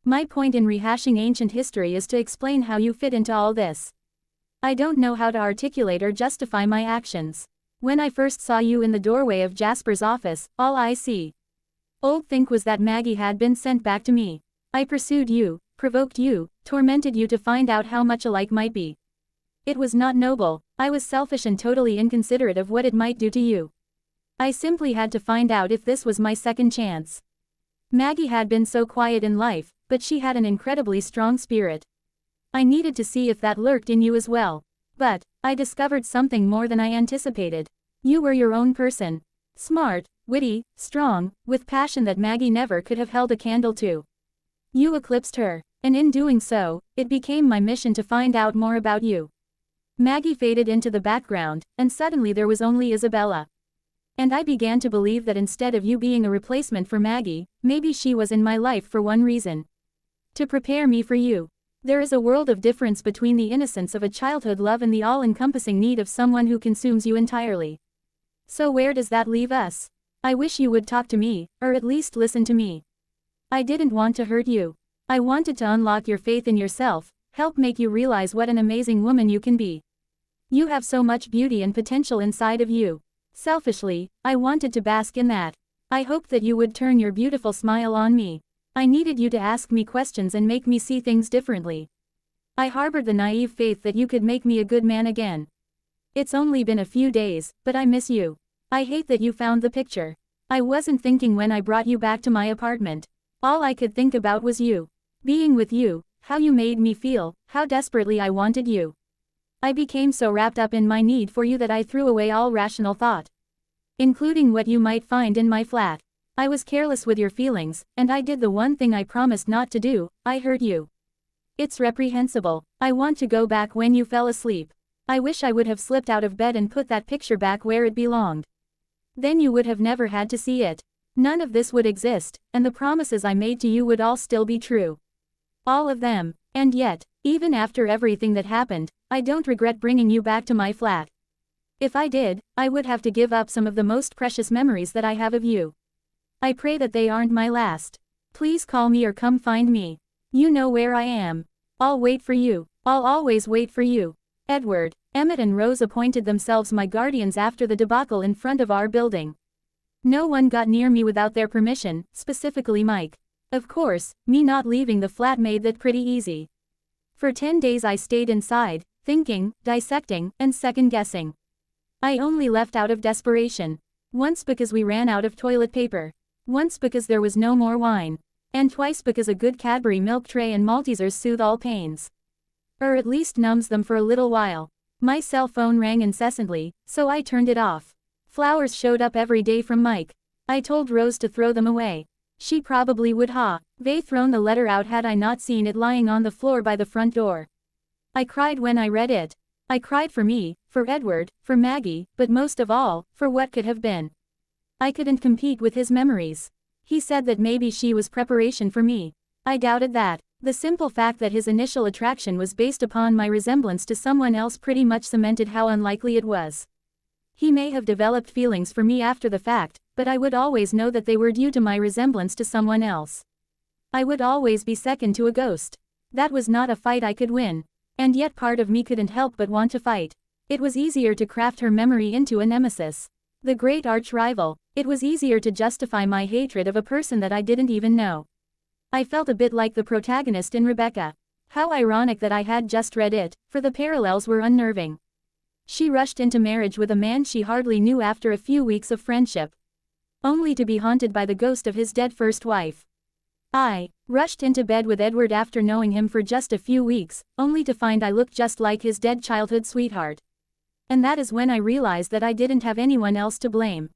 My point in rehashing ancient history is to explain how you fit into all this. I don't know how to articulate or justify my actions. When I first saw you in the doorway of Jasper's office, all I think was that Maggie had been sent back to me. I pursued you, provoked you, tormented you to find out how much alike might be. It was not noble. I was selfish and totally inconsiderate of what it might do to you. I simply had to find out if this was my second chance. Maggie had been so quiet in life, but she had an incredibly strong spirit. I needed to see if that lurked in you as well. But I discovered something more than I anticipated. You were your own person. Smart, witty, strong, with passion that Maggie never could have held a candle to. You eclipsed her, and in doing so, it became my mission to find out more about you. Maggie faded into the background, and suddenly there was only Isabella. And I began to believe that instead of you being a replacement for Maggie, maybe she was in my life for one reason. To prepare me for you. There is a world of difference between the innocence of a childhood love and the all-encompassing need of someone who consumes you entirely. So where does that leave us? I wish you would talk to me, or at least listen to me. I didn't want to hurt you. I wanted to unlock your faith in yourself, help make you realize what an amazing woman you can be. You have so much beauty and potential inside of you. Selfishly, I wanted to bask in that. I hoped that you would turn your beautiful smile on me. I needed you to ask me questions and make me see things differently. I harbored the naive faith that you could make me a good man again. It's only been a few days, but I miss you. I hate that you found the picture. I wasn't thinking when I brought you back to my apartment. All I could think about was you. Being with you, how you made me feel, how desperately I wanted you. I became so wrapped up in my need for you that I threw away all rational thought, including what you might find in my flat. I was careless with your feelings, and I did the one thing I promised not to do, I hurt you. It's reprehensible. I want to go back when you fell asleep. I wish I would have slipped out of bed and put that picture back where it belonged. Then you would have never had to see it. None of this would exist, and the promises I made to you would all still be true. All of them. And yet, even after everything that happened, I don't regret bringing you back to my flat. If I did, I would have to give up some of the most precious memories that I have of you. I pray that they aren't my last. Please call me or come find me. You know where I am. I'll wait for you. I'll always wait for you. Edward. Emmett and Rose appointed themselves my guardians after the debacle in front of our building. No one got near me without their permission, specifically Mike. Of course, me not leaving the flat made that pretty easy. For 10 days I stayed inside, thinking, dissecting, and second-guessing. I only left out of desperation. Once because we ran out of toilet paper. Once because there was no more wine. And twice because a good Cadbury milk tray and Maltesers soothe all pains. Or at least numbs them for a little while. My cell phone rang incessantly, so I turned it off. Flowers showed up every day from Mike. I told Rose to throw them away. She probably would have thrown the letter out had I not seen it lying on the floor by the front door. I cried when I read it. I cried for me, for Edward, for Maggie, but most of all, for what could have been. I couldn't compete with his memories. He said that maybe she was preparation for me. I doubted that. The simple fact that his initial attraction was based upon my resemblance to someone else pretty much cemented how unlikely it was. He may have developed feelings for me after the fact, but I would always know that they were due to my resemblance to someone else. I would always be second to a ghost. That was not a fight I could win. And yet part of me couldn't help but want to fight. It was easier to craft her memory into a nemesis. The great arch-rival. It was easier to justify my hatred of a person that I didn't even know. I felt a bit like the protagonist in Rebecca. How ironic that I had just read it, for the parallels were unnerving. She rushed into marriage with a man she hardly knew after a few weeks of friendship, only to be haunted by the ghost of his dead first wife. I rushed into bed with Edward after knowing him for just a few weeks, only to find I looked just like his dead childhood sweetheart. And that is when I realized that I didn't have anyone else to blame.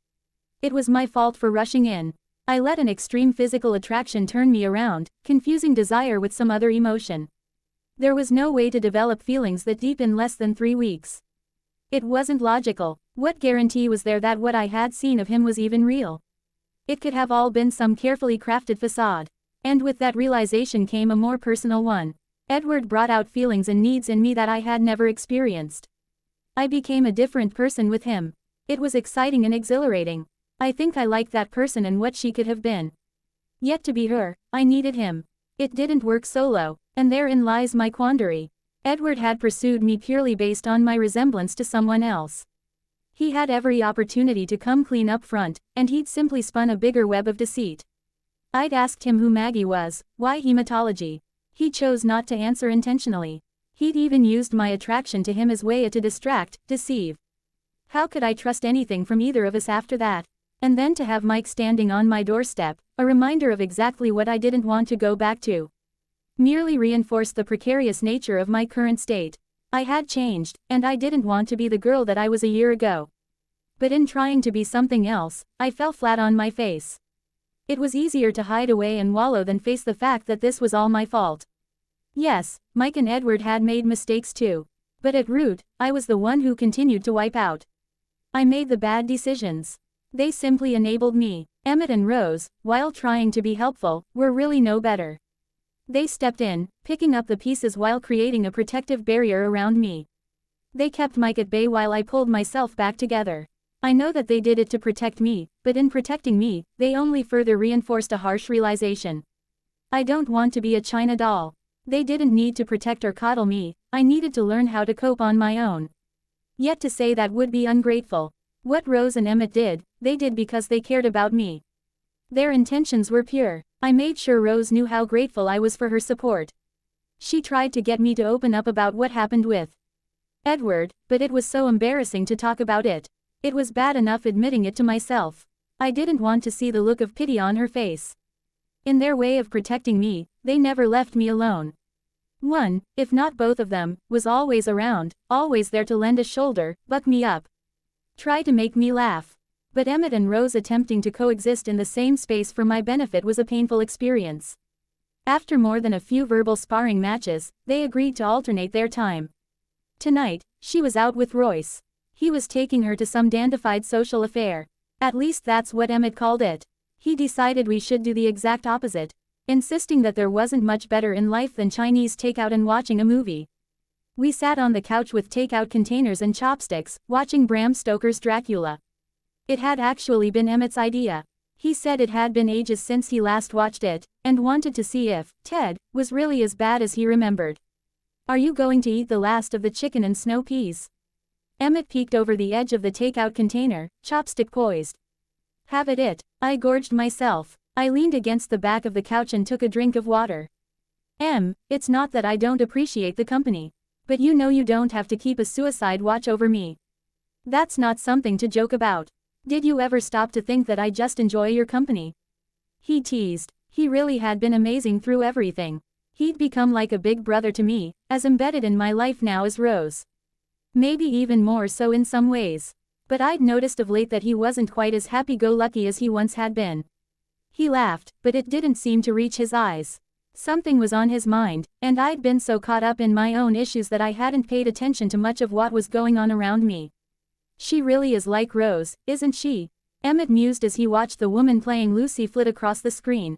It was my fault for rushing in. I let an extreme physical attraction turn me around, confusing desire with some other emotion. There was no way to develop feelings that deep in less than 3 weeks. It wasn't logical. What guarantee was there that what I had seen of him was even real? It could have all been some carefully crafted facade. And with that realization came a more personal one. Edward brought out feelings and needs in me that I had never experienced. I became a different person with him. It was exciting and exhilarating. I think I liked that person and what she could have been. Yet to be her, I needed him. It didn't work solo, and therein lies my quandary. Edward had pursued me purely based on my resemblance to someone else. He had every opportunity to come clean up front, and he'd simply spun a bigger web of deceit. I'd asked him who Maggie was, why hematology. He chose not to answer intentionally. He'd even used my attraction to him as way to distract, deceive. How could I trust anything from either of us after that? And then to have Mike standing on my doorstep, a reminder of exactly what I didn't want to go back to. Merely reinforced the precarious nature of my current state. I had changed, and I didn't want to be the girl that I was a year ago. But in trying to be something else, I fell flat on my face. It was easier to hide away and wallow than face the fact that this was all my fault. Yes, Mike and Edward had made mistakes too. But at root, I was the one who continued to wipe out. I made the bad decisions. They simply enabled me. Emmett and Rose, while trying to be helpful, were really no better. They stepped in, picking up the pieces while creating a protective barrier around me. They kept Mike at bay while I pulled myself back together. I know that they did it to protect me, but in protecting me, they only further reinforced a harsh realization. I don't want to be a China doll. They didn't need to protect or coddle me, I needed to learn how to cope on my own. Yet to say that would be ungrateful. What Rose and Emmett did, they did because they cared about me. Their intentions were pure. I made sure Rose knew how grateful I was for her support. She tried to get me to open up about what happened with Edward, but it was so embarrassing to talk about it. It was bad enough admitting it to myself. I didn't want to see the look of pity on her face. In their way of protecting me, they never left me alone. One, if not both of them, was always around, always there to lend a shoulder, buck me up. Try to make me laugh. But Emmett and Rose attempting to coexist in the same space for my benefit was a painful experience. After more than a few verbal sparring matches, they agreed to alternate their time. Tonight, she was out with Royce. He was taking her to some dandified social affair. At least that's what Emmett called it. He decided we should do the exact opposite, insisting that there wasn't much better in life than Chinese takeout and watching a movie. We sat on the couch with takeout containers and chopsticks, watching Bram Stoker's Dracula. It had actually been Emmett's idea. He said it had been ages since he last watched it, and wanted to see if Ted was really as bad as he remembered. Are you going to eat the last of the chicken and snow peas? Emmett peeked over the edge of the takeout container, chopstick poised. Have at it. I gorged myself. I leaned against the back of the couch and took a drink of water. It's not that I don't appreciate the company. But you know you don't have to keep a suicide watch over me. That's not something to joke about. Did you ever stop to think that I just enjoy your company? He teased. He really had been amazing through everything. He'd become like a big brother to me, as embedded in my life now as Rose. Maybe even more so in some ways. But I'd noticed of late that he wasn't quite as happy-go-lucky as he once had been. He laughed, but it didn't seem to reach his eyes. Something was on his mind, and I'd been so caught up in my own issues that I hadn't paid attention to much of what was going on around me. She really is like Rose, isn't she? Emmett mused as he watched the woman playing Lucy flit across the screen.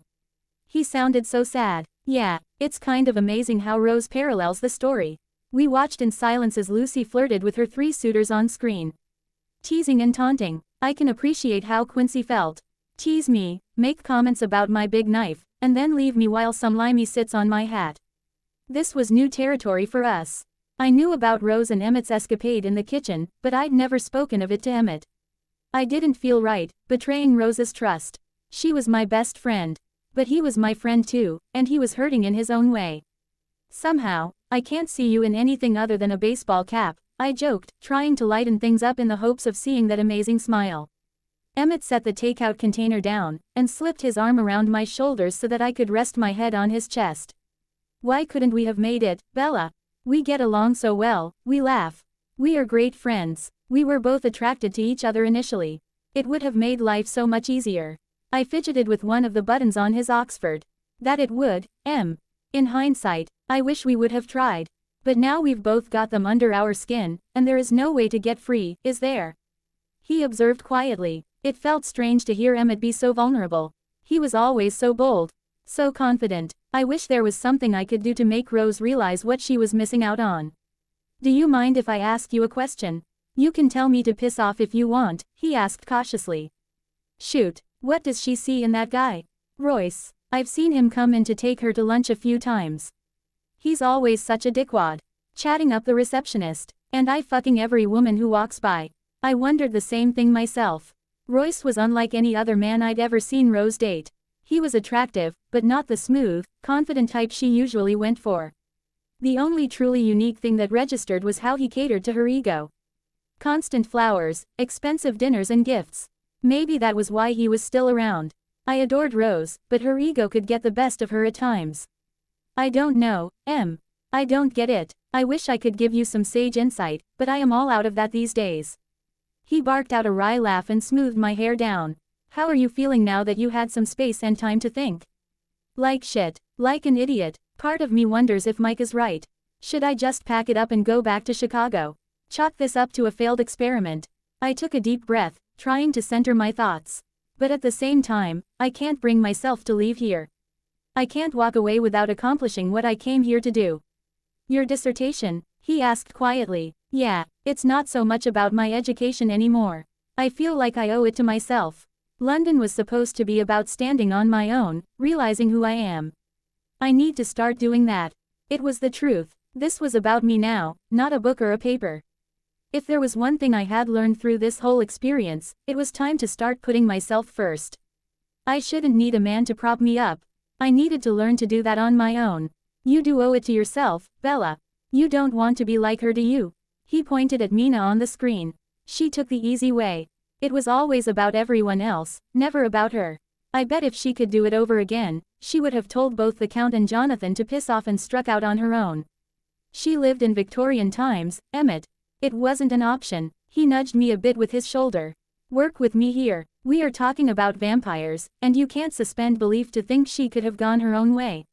He sounded so sad. Yeah, it's kind of amazing how Rose parallels the story. We watched in silence as Lucy flirted with her 3 suitors on screen. Teasing and taunting. I can appreciate how Quincy felt. Tease me, make comments about my big knife, and then leave me while some limey sits on my hat. This was new territory for us. I knew about Rose and Emmett's escapade in the kitchen, but I'd never spoken of it to Emmett. I didn't feel right, betraying Rose's trust. She was my best friend. But he was my friend too, and he was hurting in his own way. Somehow, I can't see you in anything other than a baseball cap, I joked, trying to lighten things up in the hopes of seeing that amazing smile. Emmett set the takeout container down, and slipped his arm around my shoulders so that I could rest my head on his chest. Why couldn't we have made it, Bella? We get along so well, we laugh. We are great friends. We were both attracted to each other initially. It would have made life so much easier. I fidgeted with one of the buttons on his Oxford. That it would, In hindsight, I wish we would have tried. But now we've both got them under our skin, and there is no way to get free, is there? He observed quietly. It felt strange to hear Emmett be so vulnerable. He was always so bold. So confident. I wish there was something I could do to make Rose realize what she was missing out on. Do you mind if I ask you a question? You can tell me to piss off if you want, he asked cautiously. Shoot, what does she see in that guy? Royce. I've seen him come in to take her to lunch a few times. He's always such a dickwad. Chatting up the receptionist. And I fucking every woman who walks by. I wondered the same thing myself. Royce was unlike any other man I'd ever seen Rose date. He was attractive, but not the smooth, confident type she usually went for. The only truly unique thing that registered was how he catered to her ego. Constant flowers, expensive dinners and gifts. Maybe that was why he was still around. I adored Rose, but her ego could get the best of her at times. I don't know, Em. I don't get it. I wish I could give you some sage insight, but I am all out of that these days. He barked out a wry laugh and smoothed my hair down. How are you feeling now that you had some space and time to think? Like shit. Like an idiot. Part of me wonders if Mike is right. Should I just pack it up and go back to Chicago? Chalk this up to a failed experiment. I took a deep breath, trying to center my thoughts. But at the same time, I can't bring myself to leave here. I can't walk away without accomplishing what I came here to do. Your dissertation? He asked quietly. Yeah, it's not so much about my education anymore. I feel like I owe it to myself. London was supposed to be about standing on my own, realizing who I am. I need to start doing that. It was the truth. This was about me now, not a book or a paper. If there was one thing I had learned through this whole experience, it was time to start putting myself first. I shouldn't need a man to prop me up. I needed to learn to do that on my own. You do owe it to yourself, Bella. You don't want to be like her, do you? He pointed at Mina on the screen. She took the easy way. It was always about everyone else, never about her. I bet if she could do it over again, she would have told both the Count and Jonathan to piss off and struck out on her own. She lived in Victorian times, Emmett. It wasn't an option. He nudged me a bit with his shoulder. Work with me here. We are talking about vampires, and you can't suspend belief to think she could have gone her own way.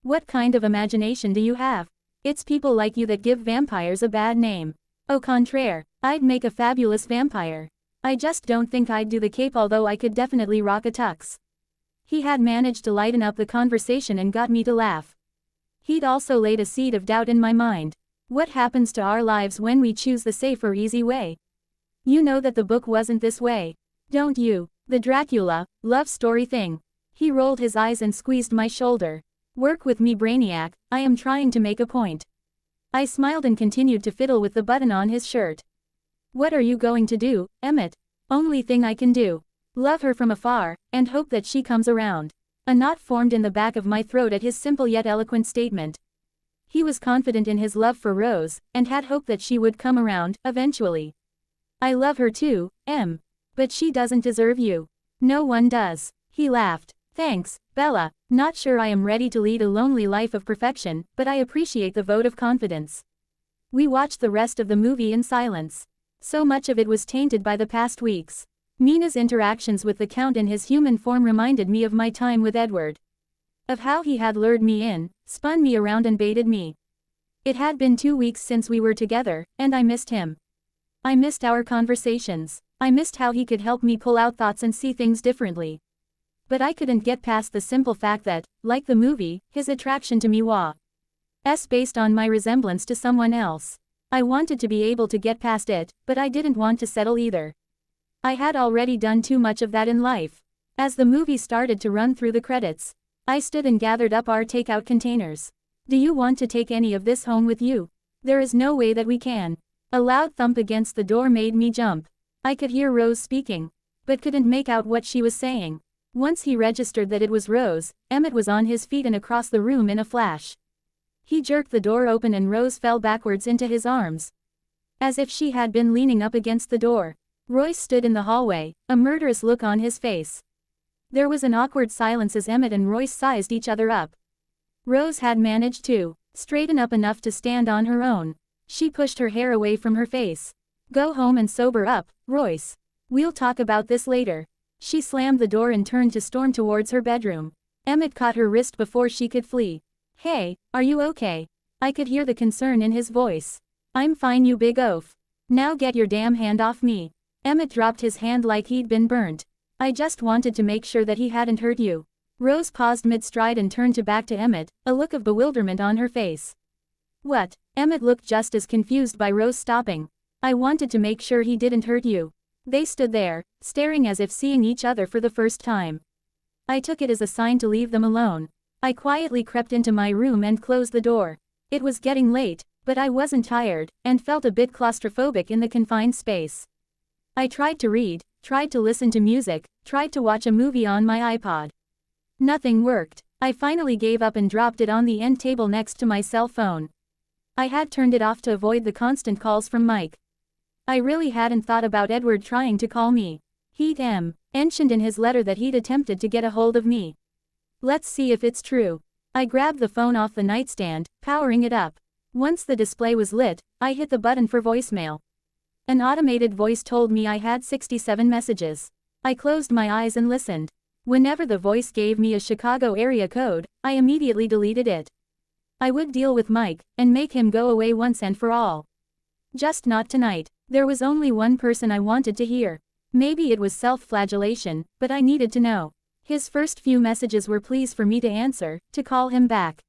What kind of imagination do you have? It's people like you that give vampires a bad name. Au contraire, I'd make a fabulous vampire. I just don't think I'd do the cape, although I could definitely rock a tux. He had managed to lighten up the conversation and got me to laugh. He'd also laid a seed of doubt in my mind. What happens to our lives when we choose the safe or easy way? You know that the book wasn't this way, don't you? The Dracula, love story thing. He rolled his eyes and squeezed my shoulder. Work with me, Brainiac, I am trying to make a point. I smiled and continued to fiddle with the button on his shirt. What are you going to do, Emmett? Only thing I can do. Love her from afar, and hope that she comes around. A knot formed in the back of my throat at his simple yet eloquent statement. He was confident in his love for Rose, and had hope that she would come around, eventually. I love her too, Em. But she doesn't deserve you. No one does. He laughed. Thanks, Bella. Not sure I am ready to lead a lonely life of perfection, but I appreciate the vote of confidence. We watched the rest of the movie in silence. So much of it was tainted by the past weeks. Mina's interactions with the Count in his human form reminded me of my time with Edward. Of how he had lured me in, spun me around and baited me. It had been 2 weeks since we were together, and I missed him. I missed our conversations. I missed how he could help me pull out thoughts and see things differently. But I couldn't get past the simple fact that, like the movie, his attraction to me was based on my resemblance to someone else. I wanted to be able to get past it, but I didn't want to settle either. I had already done too much of that in life. As the movie started to run through the credits, I stood and gathered up our takeout containers. Do you want to take any of this home with you? There is no way that we can. A loud thump against the door made me jump. I could hear Rose speaking, but couldn't make out what she was saying. Once he registered that it was Rose, Emmett was on his feet and across the room in a flash. He jerked the door open and Rose fell backwards into his arms. As if she had been leaning up against the door. Royce stood in the hallway, a murderous look on his face. There was an awkward silence as Emmett and Royce sized each other up. Rose had managed to straighten up enough to stand on her own. She pushed her hair away from her face. Go home and sober up, Royce. We'll talk about this later. She slammed the door and turned to storm towards her bedroom. Emmett caught her wrist before she could flee. Hey, are you okay? I could hear the concern in his voice. I'm fine, you big oaf. Now get your damn hand off me. Emmett dropped his hand like he'd been burnt. I just wanted to make sure that he hadn't hurt you. Rose paused mid-stride and turned back to Emmett, a look of bewilderment on her face. What? Emmett looked just as confused by Rose stopping. I wanted to make sure he didn't hurt you. They stood there, staring as if seeing each other for the first time. I took it as a sign to leave them alone. I quietly crept into my room and closed the door. It was getting late, but I wasn't tired, and felt a bit claustrophobic in the confined space. I tried to read, tried to listen to music, tried to watch a movie on my iPod. Nothing worked. I finally gave up and dropped it on the end table next to my cell phone. I had turned it off to avoid the constant calls from Mike. I really hadn't thought about Edward trying to call me. He'd mentioned in his letter that he'd attempted to get a hold of me. Let's see if it's true. I grabbed the phone off the nightstand, powering it up. Once the display was lit, I hit the button for voicemail. An automated voice told me I had 67 messages. I closed my eyes and listened. Whenever the voice gave me a Chicago area code, I immediately deleted it. I would deal with Mike, and make him go away once and for all. Just not tonight. There was only one person I wanted to hear. Maybe it was self-flagellation, but I needed to know. His first few messages were pleas for me to answer, to call him back.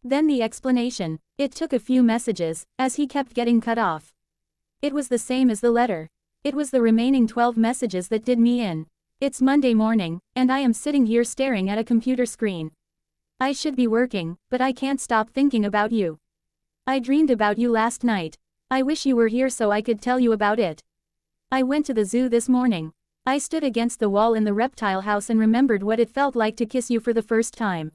Then the explanation. It took a few messages, as he kept getting cut off. It was the same as the letter. It was the remaining 12 messages that did me in. It's Monday morning, and I am sitting here staring at a computer screen. I should be working, but I can't stop thinking about you. I dreamed about you last night. I wish you were here so I could tell you about it. I went to the zoo this morning. I stood against the wall in the reptile house and remembered what it felt like to kiss you for the first time.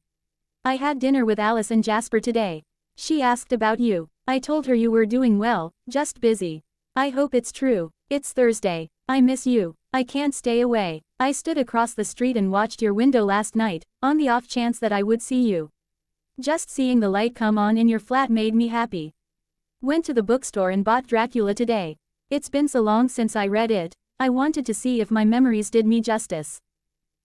I had dinner with Alice and Jasper today. She asked about you. I told her you were doing well, just busy. I hope it's true. It's Thursday. I miss you. I can't stay away. I stood across the street and watched your window last night, on the off chance that I would see you. Just seeing the light come on in your flat made me happy. Went to the bookstore and bought Dracula today. It's been so long since I read it, I wanted to see if my memories did me justice.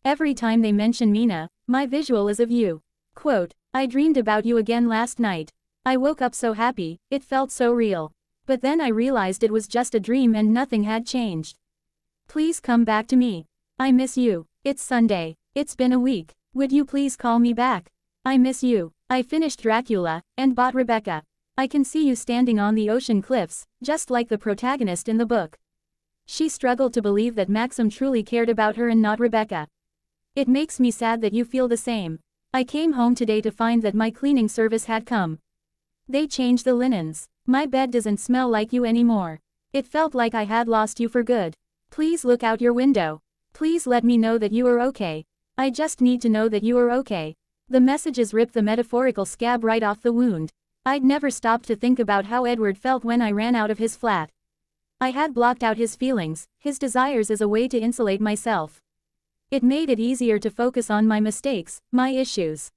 Every time they mention Mina, my visual is of you. Quote, I dreamed about you again last night. I woke up so happy, it felt so real. But then I realized it was just a dream and nothing had changed. Please come back to me. I miss you. It's Sunday. It's been a week. Would you please call me back? I miss you. I finished Dracula, and bought Rebecca. I can see you standing on the ocean cliffs, just like the protagonist in the book. She struggled to believe that Maxim truly cared about her and not Rebecca. It makes me sad that you feel the same. I came home today to find that my cleaning service had come. They changed the linens. My bed doesn't smell like you anymore. It felt like I had lost you for good. Please look out your window. Please let me know that you are okay. I just need to know that you are okay. The messages ripped the metaphorical scab right off the wound. I'd never stopped to think about how Edward felt when I ran out of his flat. I had blocked out his feelings, his desires as a way to insulate myself. It made it easier to focus on my mistakes, my issues.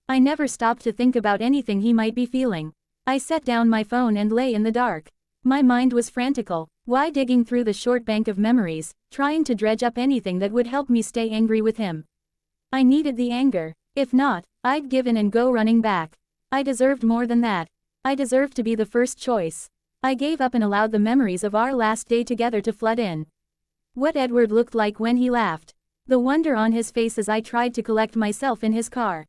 I never stopped to think about anything he might be feeling. I set down my phone and lay in the dark. My mind was frantical, why digging through the short bank of memories, trying to dredge up anything that would help me stay angry with him. I needed the anger. If not, I'd give in and go running back. I deserved more than that. I deserved to be the first choice. I gave up and allowed the memories of our last day together to flood in. What Edward looked like when he laughed. The wonder on his face as I tried to collect myself in his car.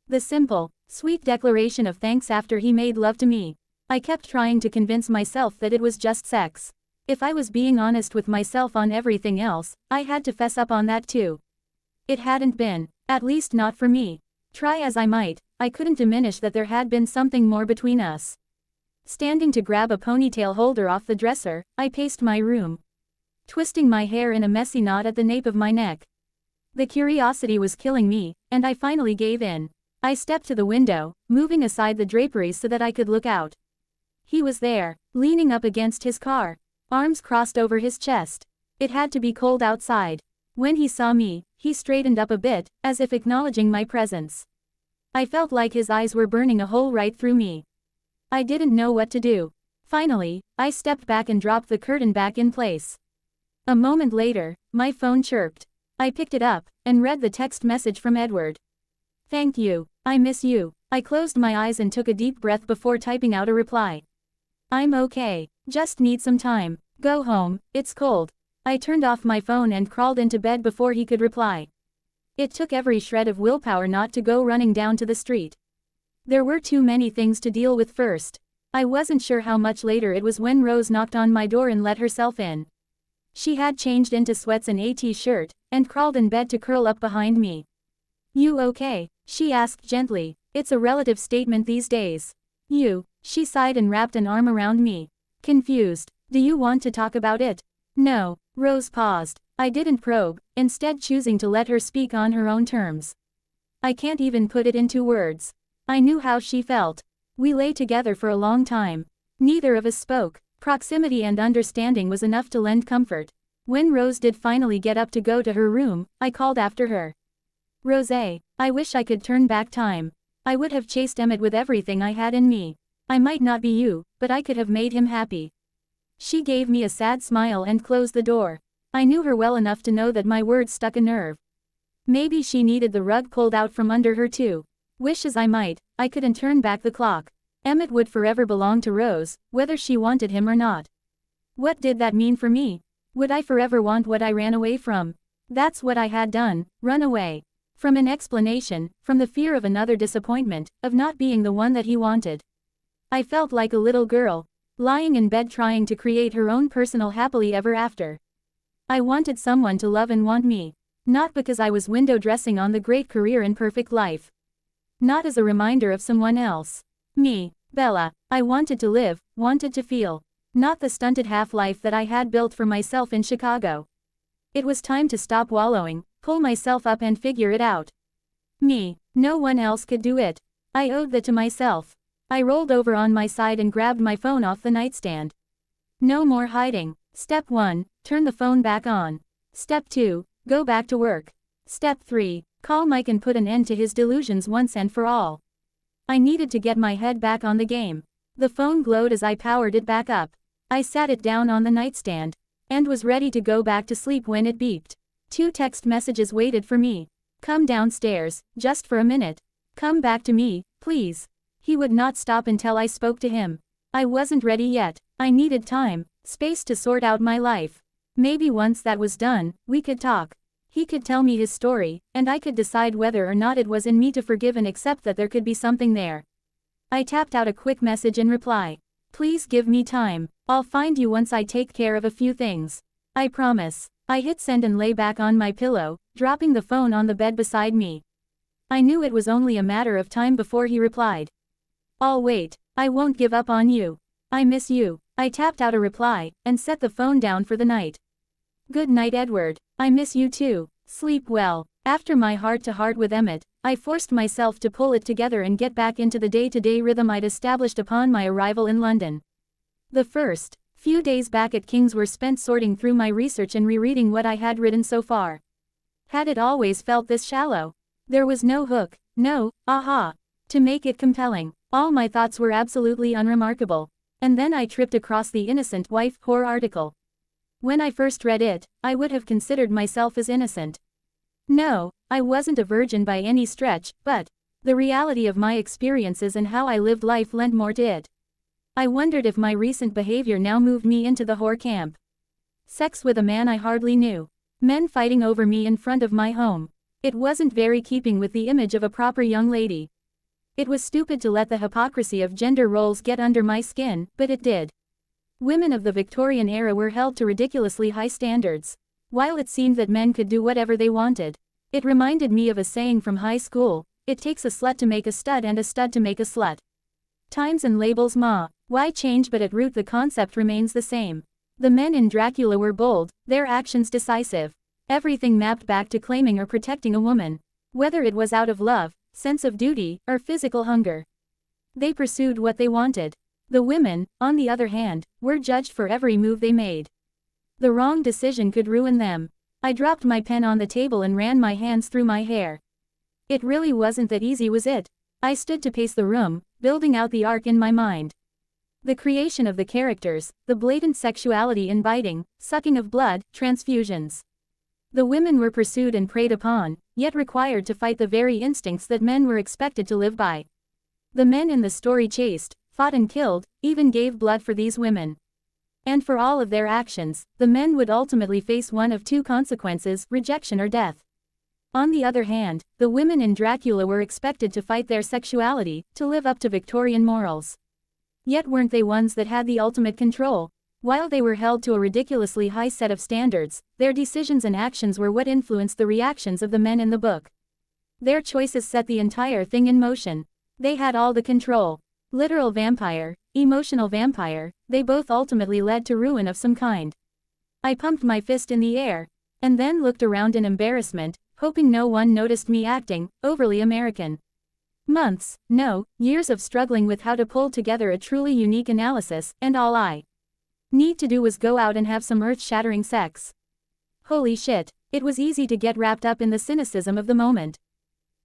The simple, sweet declaration of thanks after he made love to me. I kept trying to convince myself that it was just sex. If I was being honest with myself on everything else, I had to fess up on that too. It hadn't been, at least not for me. Try as I might, I couldn't diminish that there had been something more between us. Standing to grab a ponytail holder off the dresser, I paced my room, twisting my hair in a messy knot at the nape of my neck. The curiosity was killing me, and I finally gave in. I stepped to the window, moving aside the draperies so that I could look out. He was there, leaning up against his car, arms crossed over his chest. It had to be cold outside. When he saw me, he straightened up a bit, as if acknowledging my presence. I felt like his eyes were burning a hole right through me. I didn't know what to do. Finally, I stepped back and dropped the curtain back in place. A moment later, my phone chirped. I picked it up, and read the text message from Edward. Thank you. I miss you. I closed my eyes and took a deep breath before typing out a reply. I'm okay. Just need some time. Go home, it's cold. I turned off my phone and crawled into bed before he could reply. It took every shred of willpower not to go running down to the street. There were too many things to deal with first. I wasn't sure how much later it was when Rose knocked on my door and let herself in. She had changed into sweats and a t-shirt, and crawled in bed to curl up behind me. You okay? She asked gently. It's a relative statement these days. You. She sighed and wrapped an arm around me. Confused. Do you want to talk about it? No. Rose paused. I didn't probe, instead choosing to let her speak on her own terms. I can't even put it into words. I knew how she felt. We lay together for a long time. Neither of us spoke. Proximity and understanding was enough to lend comfort. When Rose did finally get up to go to her room, I called after her. Rosé, I wish I could turn back time. I would have chased Emmett with everything I had in me. I might not be you, but I could have made him happy. She gave me a sad smile and closed the door. I knew her well enough to know that my words stuck a nerve. Maybe she needed the rug pulled out from under her too. Wish as I might, I couldn't turn back the clock. Emmett would forever belong to Rose, whether she wanted him or not. What did that mean for me? Would I forever want what I ran away from? That's what I had done, run away. From an explanation, from the fear of another disappointment, of not being the one that he wanted. I felt like a little girl, lying in bed trying to create her own personal happily ever after. I wanted someone to love and want me. Not because I was window dressing on the great career and perfect life. Not as a reminder of someone else. Me, Bella, I wanted to live, wanted to feel. Not the stunted half-life that I had built for myself in Chicago. It was time to stop wallowing, pull myself up and figure it out. Me, no one else could do it. I owed that to myself. I rolled over on my side and grabbed my phone off the nightstand. No more hiding. Step 1, turn the phone back on. Step 2, go back to work. Step 3, call Mike and put an end to his delusions once and for all. I needed to get my head back on the game. The phone glowed as I powered it back up. I sat it down on the nightstand, and was ready to go back to sleep when it beeped. 2 text messages waited for me. Come downstairs, just for a minute. Come back to me, please. He would not stop until I spoke to him. I wasn't ready yet. I needed time, space to sort out my life. Maybe once that was done, we could talk. He could tell me his story, and I could decide whether or not it was in me to forgive and accept that there could be something there. I tapped out a quick message in reply. Please give me time. I'll find you once I take care of a few things. I promise. I hit send and lay back on my pillow, dropping the phone on the bed beside me. I knew it was only a matter of time before he replied. I'll wait. I won't give up on you. I miss you. I tapped out a reply, and set the phone down for the night. Good night, Edward. I miss you too. Sleep well. After my heart-to-heart with Emmett, I forced myself to pull it together and get back into the day-to-day rhythm I'd established upon my arrival in London. The first few days back at King's were spent sorting through my research and rereading what I had written so far. Had it always felt this shallow? There was no hook, no aha, to make it compelling. All my thoughts were absolutely unremarkable. And then I tripped across the innocent wife whore article. When I first read it, I would have considered myself as innocent. No, I wasn't a virgin by any stretch, but the reality of my experiences and how I lived life lent more to it. I wondered if my recent behavior now moved me into the whore camp. Sex with a man I hardly knew. Men fighting over me in front of my home. It wasn't very keeping with the image of a proper young lady. It was stupid to let the hypocrisy of gender roles get under my skin, but it did. Women of the Victorian era were held to ridiculously high standards. While it seemed that men could do whatever they wanted, it reminded me of a saying from high school, it takes a slut to make a stud and a stud to make a slut. Times and labels ma. Why change, but at root the concept remains the same. The men in Dracula were bold, their actions decisive. Everything mapped back to claiming or protecting a woman. Whether it was out of love, sense of duty, or physical hunger. They pursued what they wanted. The women, on the other hand, were judged for every move they made. The wrong decision could ruin them. I dropped my pen on the table and ran my hands through my hair. It really wasn't that easy, was it? I stood to pace the room, building out the arc in my mind. The creation of the characters, the blatant sexuality in biting, sucking of blood, transfusions. The women were pursued and preyed upon, yet required to fight the very instincts that men were expected to live by. The men in the story chased, fought and killed, even gave blood for these women. And for all of their actions, the men would ultimately face one of two consequences: rejection or death. On the other hand, the women in Dracula were expected to fight their sexuality, to live up to Victorian morals. Yet weren't they ones that had the ultimate control? While they were held to a ridiculously high set of standards, their decisions and actions were what influenced the reactions of the men in the book. Their choices set the entire thing in motion. They had all the control. Literal vampire, emotional vampire, they both ultimately led to ruin of some kind. I pumped my fist in the air, and then looked around in embarrassment, hoping no one noticed me acting overly American. Months, no, years of struggling with how to pull together a truly unique analysis, and all I need to do was go out and have some earth-shattering sex. Holy shit, it was easy to get wrapped up in the cynicism of the moment.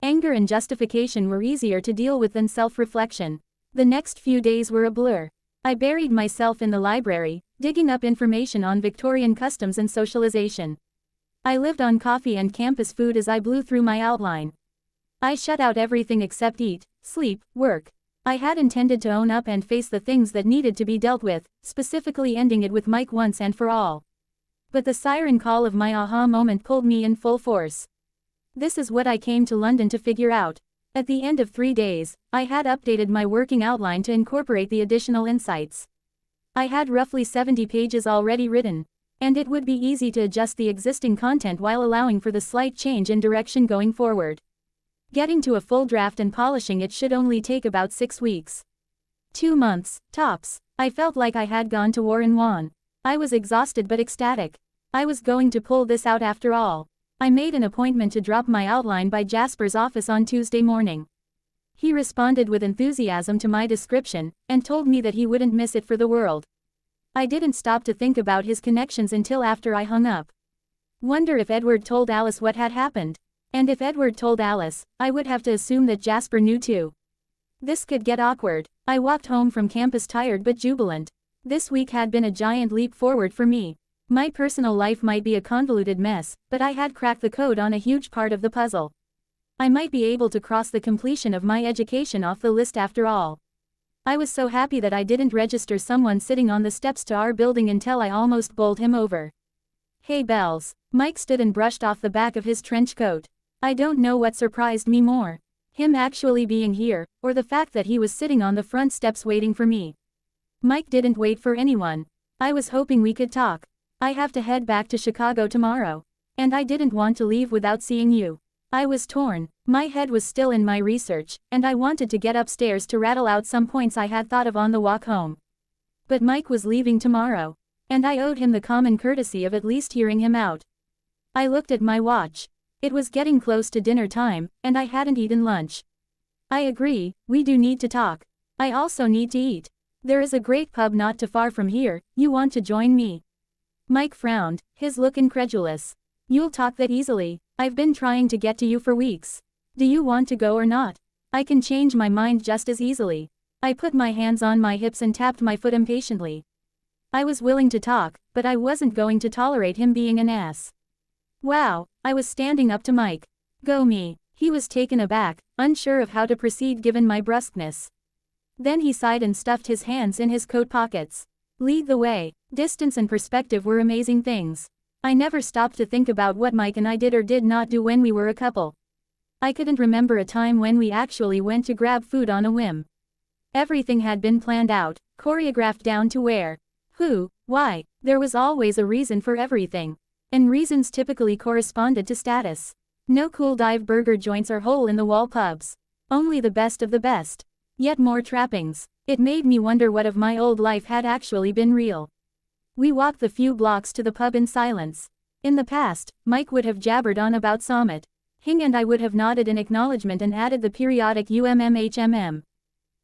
Anger and justification were easier to deal with than self-reflection. The next few days were a blur. I buried myself in the library, digging up information on Victorian customs and socialization. I lived on coffee and campus food as I blew through my outline. I shut out everything except eat, sleep, work. I had intended to own up and face the things that needed to be dealt with, specifically ending it with Mike once and for all. But the siren call of my aha moment pulled me in full force. This is what I came to London to figure out. At the end of 3 days, I had updated my working outline to incorporate the additional insights. I had roughly 70 pages already written, and it would be easy to adjust the existing content while allowing for the slight change in direction going forward. Getting to a full draft and polishing it should only take about 6 weeks. 2 months, tops. I felt like I had gone to war in Swan. I was exhausted but ecstatic. I was going to pull this out after all. I made an appointment to drop my outline by Jasper's office on Tuesday morning. He responded with enthusiasm to my description, and told me that he wouldn't miss it for the world. I didn't stop to think about his connections until after I hung up. Wonder if Edward told Alice what had happened. And if Edward told Alice, I would have to assume that Jasper knew too. This could get awkward. I walked home from campus tired but jubilant. This week had been a giant leap forward for me. My personal life might be a convoluted mess, but I had cracked the code on a huge part of the puzzle. I might be able to cross the completion of my education off the list after all. I was so happy that I didn't register someone sitting on the steps to our building until I almost bowled him over. Hey Bells. Mike stood and brushed off the back of his trench coat. I don't know what surprised me more. Him actually being here, or the fact that he was sitting on the front steps waiting for me. Mike didn't wait for anyone. I was hoping we could talk. I have to head back to Chicago tomorrow. And I didn't want to leave without seeing you. I was torn. My head was still in my research, and I wanted to get upstairs to rattle out some points I had thought of on the walk home. But Mike was leaving tomorrow. And I owed him the common courtesy of at least hearing him out. I looked at my watch. It was getting close to dinner time, and I hadn't eaten lunch. I agree, we do need to talk. I also need to eat. There is a great pub not too far from here. You want to join me? Mike frowned, his look incredulous. You'll talk that easily? I've been trying to get to you for weeks. Do you want to go or not? I can change my mind just as easily. I put my hands on my hips and tapped my foot impatiently. I was willing to talk, but I wasn't going to tolerate him being an ass. Wow, I was standing up to Mike. Go me. He was taken aback, unsure of how to proceed given my brusqueness. Then he sighed and stuffed his hands in his coat pockets. Lead the way. Distance and perspective were amazing things. I never stopped to think about what Mike and I did or did not do when we were a couple. I couldn't remember a time when we actually went to grab food on a whim. Everything had been planned out, choreographed down to where, who, why. There was always a reason for everything. And reasons typically corresponded to status. No cool dive burger joints or hole-in-the-wall pubs. Only the best of the best. Yet more trappings. It made me wonder what of my old life had actually been real. We walked the few blocks to the pub in silence. In the past, Mike would have jabbered on about Summit. Hing and I would have nodded in acknowledgement and added the periodic UMMHMM.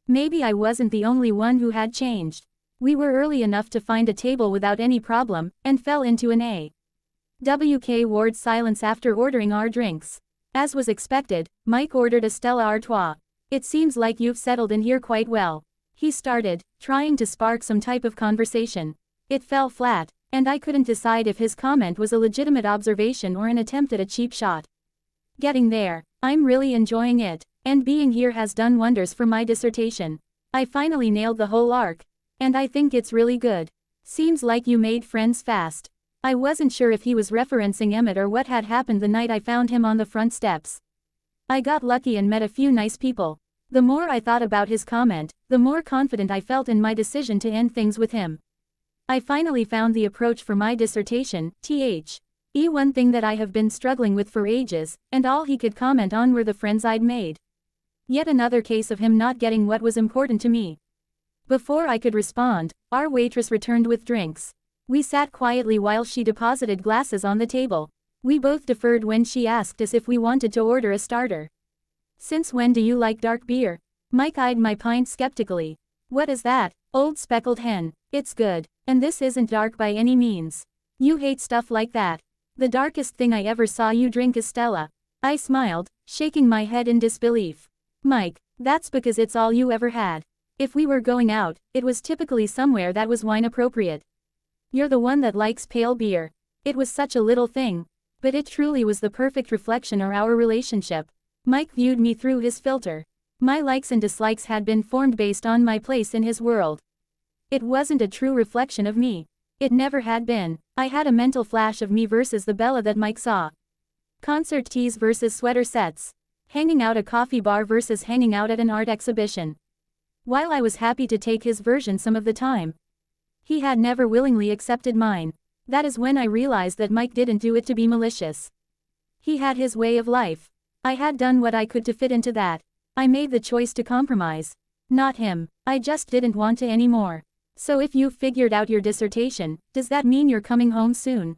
Maybe I wasn't the only one who had changed. We were early enough to find a table without any problem, and fell into an A.W.K. Ward silence after ordering our drinks. As was expected, Mike ordered a Stella Artois. It seems like you've settled in here quite well. He started, trying to spark some type of conversation. It fell flat, and I couldn't decide if his comment was a legitimate observation or an attempt at a cheap shot. Getting there. I'm really enjoying it. And being here has done wonders for my dissertation. I finally nailed the whole arc. And I think it's really good. Seems like you made friends fast. I wasn't sure if he was referencing Emmett or what had happened the night I found him on the front steps. I got lucky and met a few nice people. The more I thought about his comment, the more confident I felt in my decision to end things with him. I finally found the approach for my dissertation, one thing that I have been struggling with for ages, and all he could comment on were the friends I'd made. Yet another case of him not getting what was important to me. Before I could respond, our waitress returned with drinks. We sat quietly while she deposited glasses on the table. We both deferred when she asked us if we wanted to order a starter. Since when do you like dark beer? Mike eyed my pint skeptically. What is that, old speckled hen? It's good. And this isn't dark by any means. You hate stuff like that. The darkest thing I ever saw you drink is Stella. I smiled, shaking my head in disbelief. Mike, that's because it's all you ever had. If we were going out, it was typically somewhere that was wine appropriate. You're the one that likes pale beer. It was such a little thing. But it truly was the perfect reflection of our relationship. Mike viewed me through his filter. My likes and dislikes had been formed based on my place in his world. It wasn't a true reflection of me. It never had been. I had a mental flash of me versus the Bella that Mike saw. Concert tees versus sweater sets. Hanging out at a coffee bar versus hanging out at an art exhibition. While I was happy to take his version some of the time, he had never willingly accepted mine. That is when I realized that Mike didn't do it to be malicious. He had his way of life. I had done what I could to fit into that. I made the choice to compromise. Not him. I just didn't want to anymore. So if you've figured out your dissertation, does that mean you're coming home soon?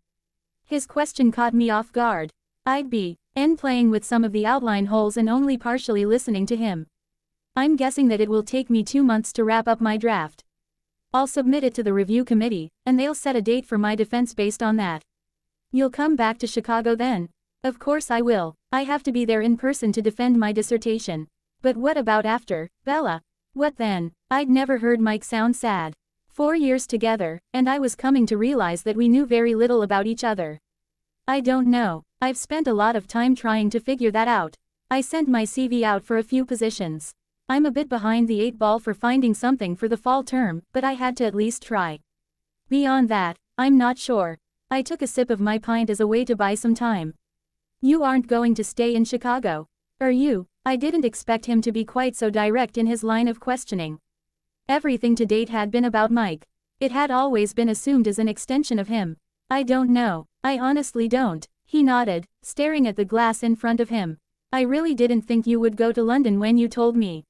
His question caught me off guard. I'd be playing with some of the outline holes and only partially listening to him. I'm guessing that it will take me 2 months to wrap up my draft. I'll submit it to the review committee, and they'll set a date for my defense based on that. You'll come back to Chicago then? Of course I will. I have to be there in person to defend my dissertation. But what about after, Bella? What then? I'd never heard Mike sound sad. 4 years together, and I was coming to realize that we knew very little about each other. I don't know. I've spent a lot of time trying to figure that out. I sent my CV out for a few positions. I'm a bit behind the 8 ball for finding something for the fall term, but I had to at least try. Beyond that, I'm not sure. I took a sip of my pint as a way to buy some time. You aren't going to stay in Chicago, are you? I didn't expect him to be quite so direct in his line of questioning. Everything to date had been about Mike. It had always been assumed as an extension of him. I don't know. I honestly don't. He nodded, staring at the glass in front of him. I really didn't think you would go to London when you told me.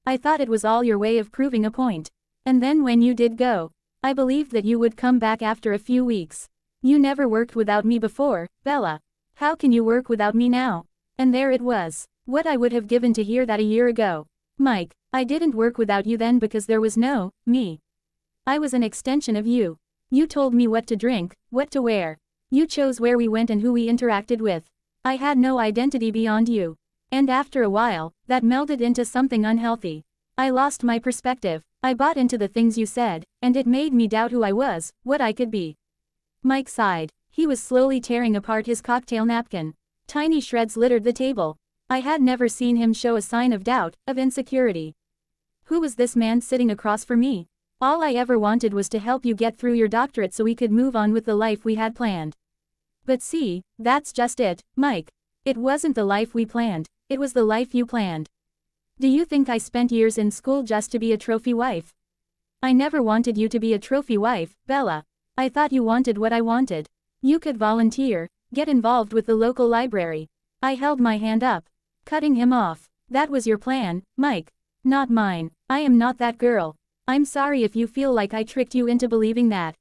I thought it was all your way of proving a point. And then when you did go, I believed that you would come back after a few weeks. You never worked without me before, Bella. How can you work without me now? And there it was. What I would have given to hear that a year ago. Mike, I didn't work without you then because there was no me. I was an extension of you. You told me what to drink, what to wear. You chose where we went and who we interacted with. I had no identity beyond you. And after a while, that melded into something unhealthy. I lost my perspective. I bought into the things you said, and it made me doubt who I was, what I could be. Mike sighed. He was slowly tearing apart his cocktail napkin. Tiny shreds littered the table. I had never seen him show a sign of doubt, of insecurity. Who was this man sitting across from me? All I ever wanted was to help you get through your doctorate so we could move on with the life we had planned. But see, that's just it, Mike. It wasn't the life we planned. It was the life you planned. Do you think I spent years in school just to be a trophy wife? I never wanted you to be a trophy wife, Bella. I thought you wanted what I wanted. You could volunteer, get involved with the local library. I held my hand up, cutting him off. That was your plan, Mike. Not mine. I am not that girl. I'm sorry if you feel like I tricked you into believing that.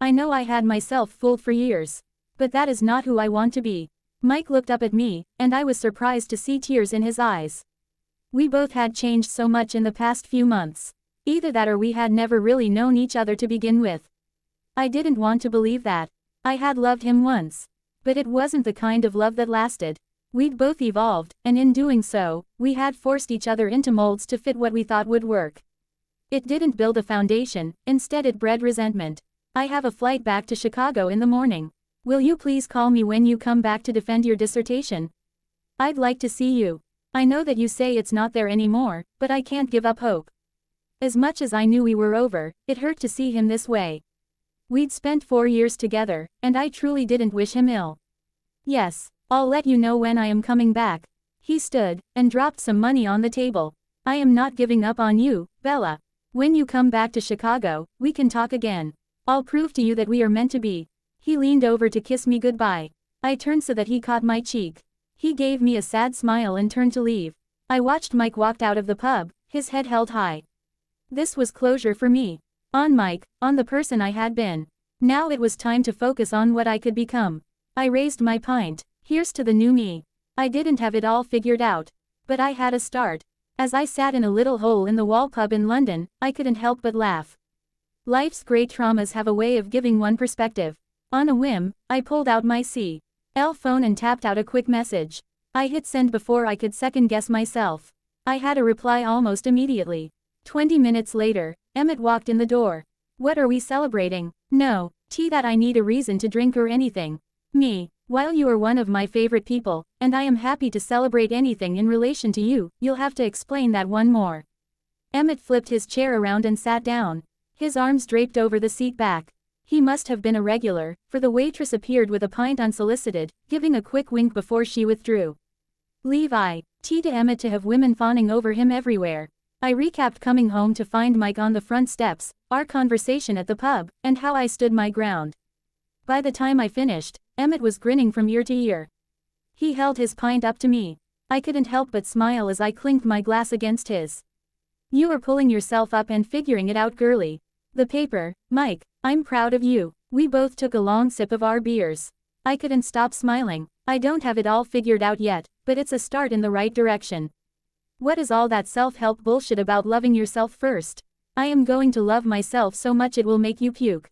I know I had myself fooled for years. But that is not who I want to be. Mike looked up at me, and I was surprised to see tears in his eyes. We both had changed so much in the past few months. Either that or we had never really known each other to begin with. I didn't want to believe that. I had loved him once. But it wasn't the kind of love that lasted. We'd both evolved, and in doing so, we had forced each other into molds to fit what we thought would work. It didn't build a foundation, instead it bred resentment. I have a flight back to Chicago in the morning. Will you please call me when you come back to defend your dissertation? I'd like to see you. I know that you say it's not there anymore, but I can't give up hope. As much as I knew we were over, it hurt to see him this way. We'd spent 4 years together, and I truly didn't wish him ill. Yes, I'll let you know when I am coming back. He stood, and dropped some money on the table. I am not giving up on you, Bella. When you come back to Chicago, we can talk again. I'll prove to you that we are meant to be. He leaned over to kiss me goodbye. I turned so that he caught my cheek. He gave me a sad smile and turned to leave. I watched Mike walk out of the pub, his head held high. This was closure for me. On Mike, on the person I had been. Now it was time to focus on what I could become. I raised my pint. Here's to the new me. I didn't have it all figured out. But I had a start. As I sat in a little hole-in-the-wall pub in London, I couldn't help but laugh. Life's great traumas have a way of giving one perspective. On a whim, I pulled out my CL phone and tapped out a quick message. I hit send before I could second-guess myself. I had a reply almost immediately. 20 minutes later, Emmett walked in the door. What are we celebrating? No, tea that I need a reason to drink or anything. Me. While you are one of my favorite people, and I am happy to celebrate anything in relation to you, you'll have to explain that one more. Emmett flipped his chair around and sat down. His arms draped over the seat back. He must have been a regular, for the waitress appeared with a pint unsolicited, giving a quick wink before she withdrew. Levi. Tea to Emmett to have women fawning over him everywhere. I recapped coming home to find Mike on the front steps, our conversation at the pub, and how I stood my ground. By the time I finished, Emmett was grinning from ear to ear. He held his pint up to me. I couldn't help but smile as I clinked my glass against his. You are pulling yourself up and figuring it out, girly. The paper, Mike, I'm proud of you. We both took a long sip of our beers. I couldn't stop smiling. I don't have it all figured out yet, but it's a start in the right direction. What is all that self-help bullshit about loving yourself first? I am going to love myself so much it will make you puke.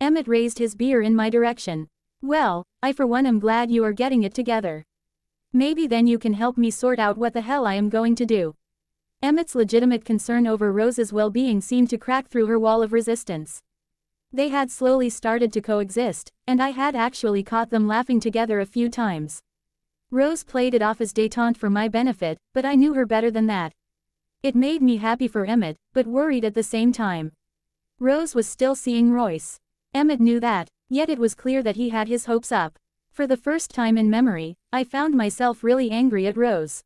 Emmett raised his beer in my direction. Well, I for one am glad you are getting it together. Maybe then you can help me sort out what the hell I am going to do. Emmett's legitimate concern over Rose's well-being seemed to crack through her wall of resistance. They had slowly started to coexist, and I had actually caught them laughing together a few times. Rose played it off as détente for my benefit, but I knew her better than that. It made me happy for Emmett, but worried at the same time. Rose was still seeing Royce. Emmett knew that, yet it was clear that he had his hopes up. For the first time in memory, I found myself really angry at Rose.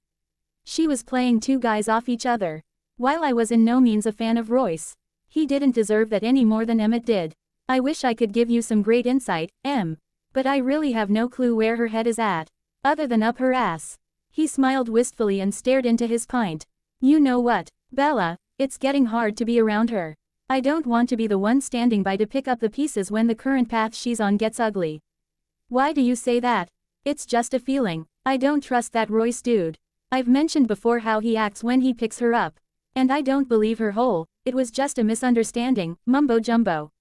She was playing two guys off each other. While I was in no means a fan of Royce, he didn't deserve that any more than Emmett did. I wish I could give you some great insight, Em. But I really have no clue where her head is at. Other than up her ass. He smiled wistfully and stared into his pint. You know what, Bella, it's getting hard to be around her. I don't want to be the one standing by to pick up the pieces when the current path she's on gets ugly. Why do you say that? It's just a feeling. I don't trust that Royce dude. I've mentioned before how he acts when he picks her up. And I don't believe her whole, it was just a misunderstanding, mumbo jumbo.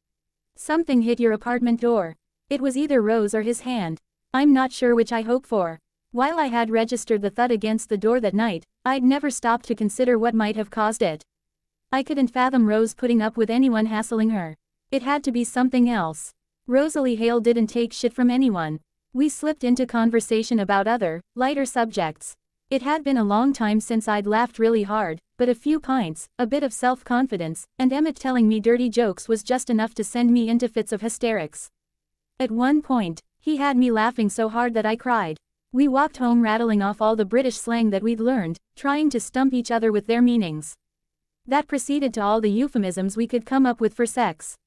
Something hit your apartment door. It was either Rose or his hand. I'm not sure which I hope for. While I had registered the thud against the door that night, I'd never stopped to consider what might have caused it. I couldn't fathom Rose putting up with anyone hassling her. It had to be something else. Rosalie Hale didn't take shit from anyone. We slipped into conversation about other, lighter subjects. It had been a long time since I'd laughed really hard, but a few pints, a bit of self-confidence, and Emmett telling me dirty jokes was just enough to send me into fits of hysterics. At one point, he had me laughing so hard that I cried. We walked home rattling off all the British slang that we'd learned, trying to stump each other with their meanings. That proceeded to all the euphemisms we could come up with for sex.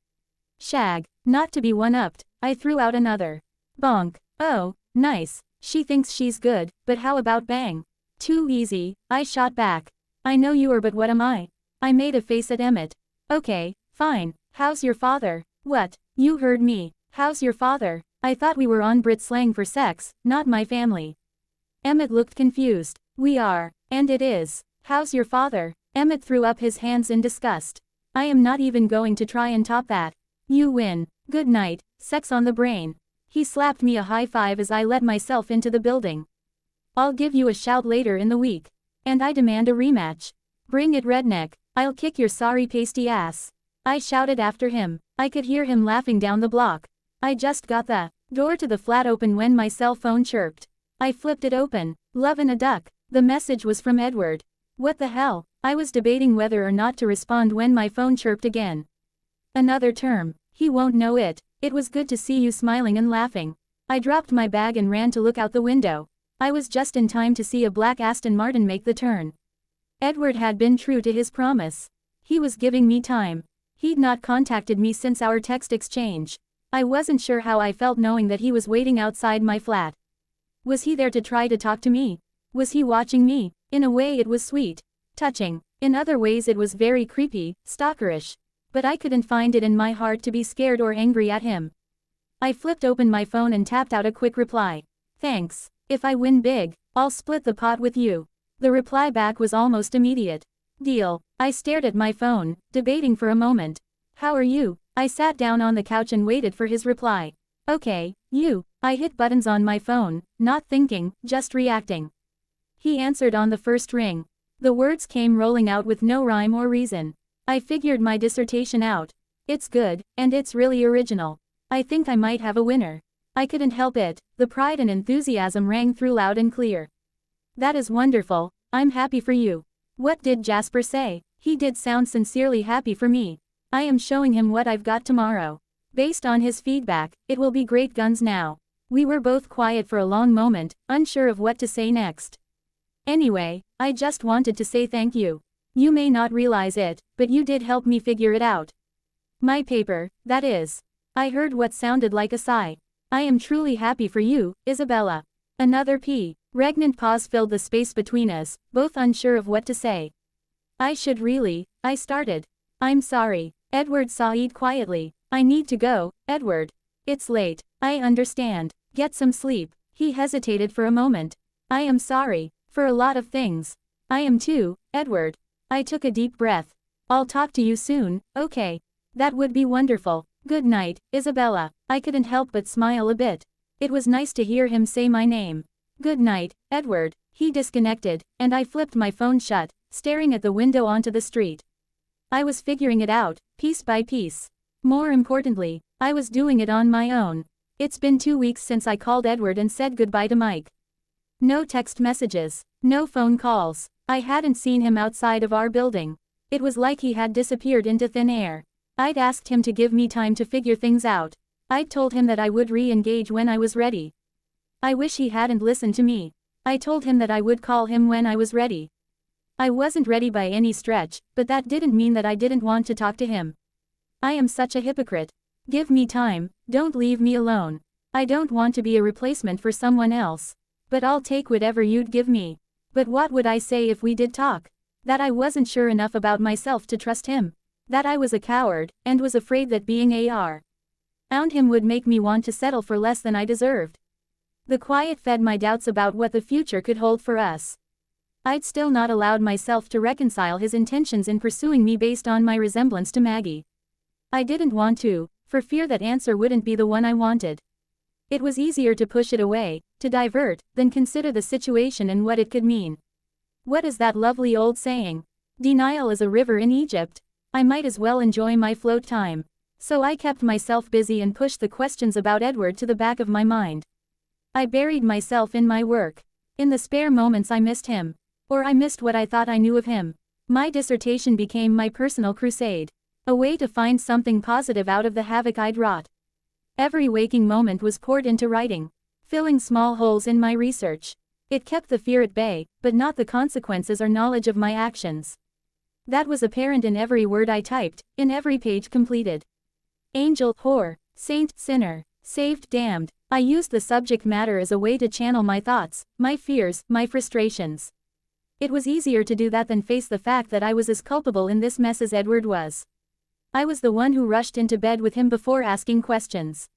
Shag. Not to be one-upped, I threw out another. Bonk. Oh, nice. She thinks she's good, but how about bang? Too easy, I shot back. I know you are, but what am I? I made a face at Emmett. Okay, fine. How's your father? What? You heard me. How's your father? I thought we were on Brit slang for sex, not my family. Emmett looked confused. We are. And it is. How's your father? Emmett threw up his hands in disgust. I am not even going to try and top that. You win. Good night, sex on the brain. He slapped me a high five as I let myself into the building. I'll give you a shout later in the week. And I demand a rematch. Bring it, redneck. I'll kick your sorry pasty ass. I shouted after him. I could hear him laughing down the block. I just got the door to the flat open when my cell phone chirped. I flipped it open. Lovin' a duck. The message was from Edward. What the hell? I was debating whether or not to respond when my phone chirped again. Another term. He won't know it. It was good to see you smiling and laughing. I dropped my bag and ran to look out the window. I was just in time to see a black Aston Martin make the turn. Edward had been true to his promise. He was giving me time. He'd not contacted me since our text exchange. I wasn't sure how I felt knowing that he was waiting outside my flat. Was he there to try to talk to me? Was he watching me? In a way it was sweet, touching. In other ways it was very creepy, stalkerish. But I couldn't find it in my heart to be scared or angry at him. I flipped open my phone and tapped out a quick reply. Thanks. If I win big, I'll split the pot with you. The reply back was almost immediate. Deal. I stared at my phone, debating for a moment. How are you? I sat down on the couch and waited for his reply. Okay, you. I hit buttons on my phone, not thinking, just reacting. He answered on the first ring. The words came rolling out with no rhyme or reason. I figured my dissertation out. It's good, and it's really original. I think I might have a winner. I couldn't help it, the pride and enthusiasm rang through loud and clear. That is wonderful, I'm happy for you. What did Jasper say? He did sound sincerely happy for me. I am showing him what I've got tomorrow. Based on his feedback, it will be great guns now. We were both quiet for a long moment, unsure of what to say next. Anyway, I just wanted to say thank you. You may not realize it, but you did help me figure it out. My paper, that is. I heard what sounded like a sigh. I am truly happy for you, Isabella. Another regnant pause filled the space between us, both unsure of what to say. I started. I'm sorry, Edward sighed quietly. I need to go, Edward. It's late. I understand. Get some sleep. He hesitated for a moment. I am sorry, for a lot of things. I am too, Edward. I took a deep breath. I'll talk to you soon, okay? That would be wonderful. Good night, Isabella. I couldn't help but smile a bit. It was nice to hear him say my name. Good night, Edward. He disconnected, and I flipped my phone shut, staring at the window onto the street. I was figuring it out, piece by piece. More importantly, I was doing it on my own. It's been 2 weeks since I called Edward and said goodbye to Mike. No text messages, no phone calls. I hadn't seen him outside of our building. It was like he had disappeared into thin air. I'd asked him to give me time to figure things out. I'd told him that I would re-engage when I was ready. I wish he hadn't listened to me. I told him that I would call him when I was ready. I wasn't ready by any stretch, but that didn't mean that I didn't want to talk to him. I am such a hypocrite. Give me time, don't leave me alone. I don't want to be a replacement for someone else. But I'll take whatever you'd give me. But what would I say if we did talk? That I wasn't sure enough about myself to trust him. That I was a coward, and was afraid that being around him would make me want to settle for less than I deserved. The quiet fed my doubts about what the future could hold for us. I'd still not allowed myself to reconcile his intentions in pursuing me based on my resemblance to Maggie. I didn't want to, for fear that answer wouldn't be the one I wanted. It was easier to push it away, to divert, than consider the situation and what it could mean. What is that lovely old saying? Denial is a river in Egypt. I might as well enjoy my float time. So I kept myself busy and pushed the questions about Edward to the back of my mind. I buried myself in my work. In the spare moments I missed him. Or I missed what I thought I knew of him. My dissertation became my personal crusade. A way to find something positive out of the havoc I'd wrought. Every waking moment was poured into writing, filling small holes in my research. It kept the fear at bay, but not the consequences or knowledge of my actions. That was apparent in every word I typed, in every page completed. Angel, whore, saint, sinner, saved, damned. I used the subject matter as a way to channel my thoughts, my fears, my frustrations. It was easier to do that than face the fact that I was as culpable in this mess as Edward was. I was the one who rushed into bed with him before asking questions.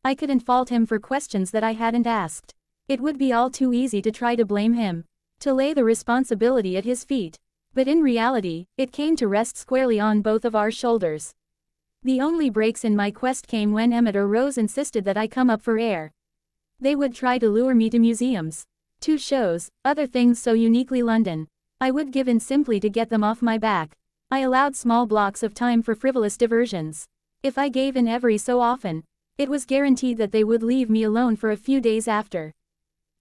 I couldn't fault him for questions that I hadn't asked. It would be all too easy to try to blame him, to lay the responsibility at his feet. But in reality, it came to rest squarely on both of our shoulders. The only breaks in my quest came when Emmett or Rose insisted that I come up for air. They would try to lure me to museums, to shows, other things so uniquely London. I would give in simply to get them off my back. I allowed small blocks of time for frivolous diversions. If I gave in every so often, it was guaranteed that they would leave me alone for a few days after.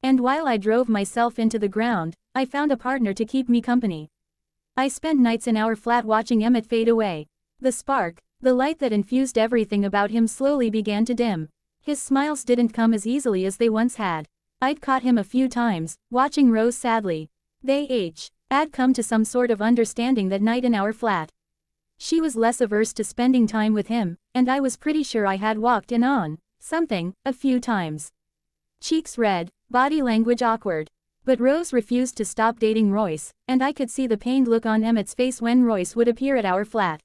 And while I drove myself into the ground, I found a partner to keep me company. I spent nights in our flat watching Emmett fade away. The spark, the light that infused everything about him slowly began to dim. His smiles didn't come as easily as they once had. I'd caught him a few times, watching Rose sadly. Had come to some sort of understanding that night in our flat. She was less averse to spending time with him, and I was pretty sure I had walked in on something a few times. Cheeks red, body language awkward. But Rose refused to stop dating Royce, and I could see the pained look on Emmett's face when Royce would appear at our flat.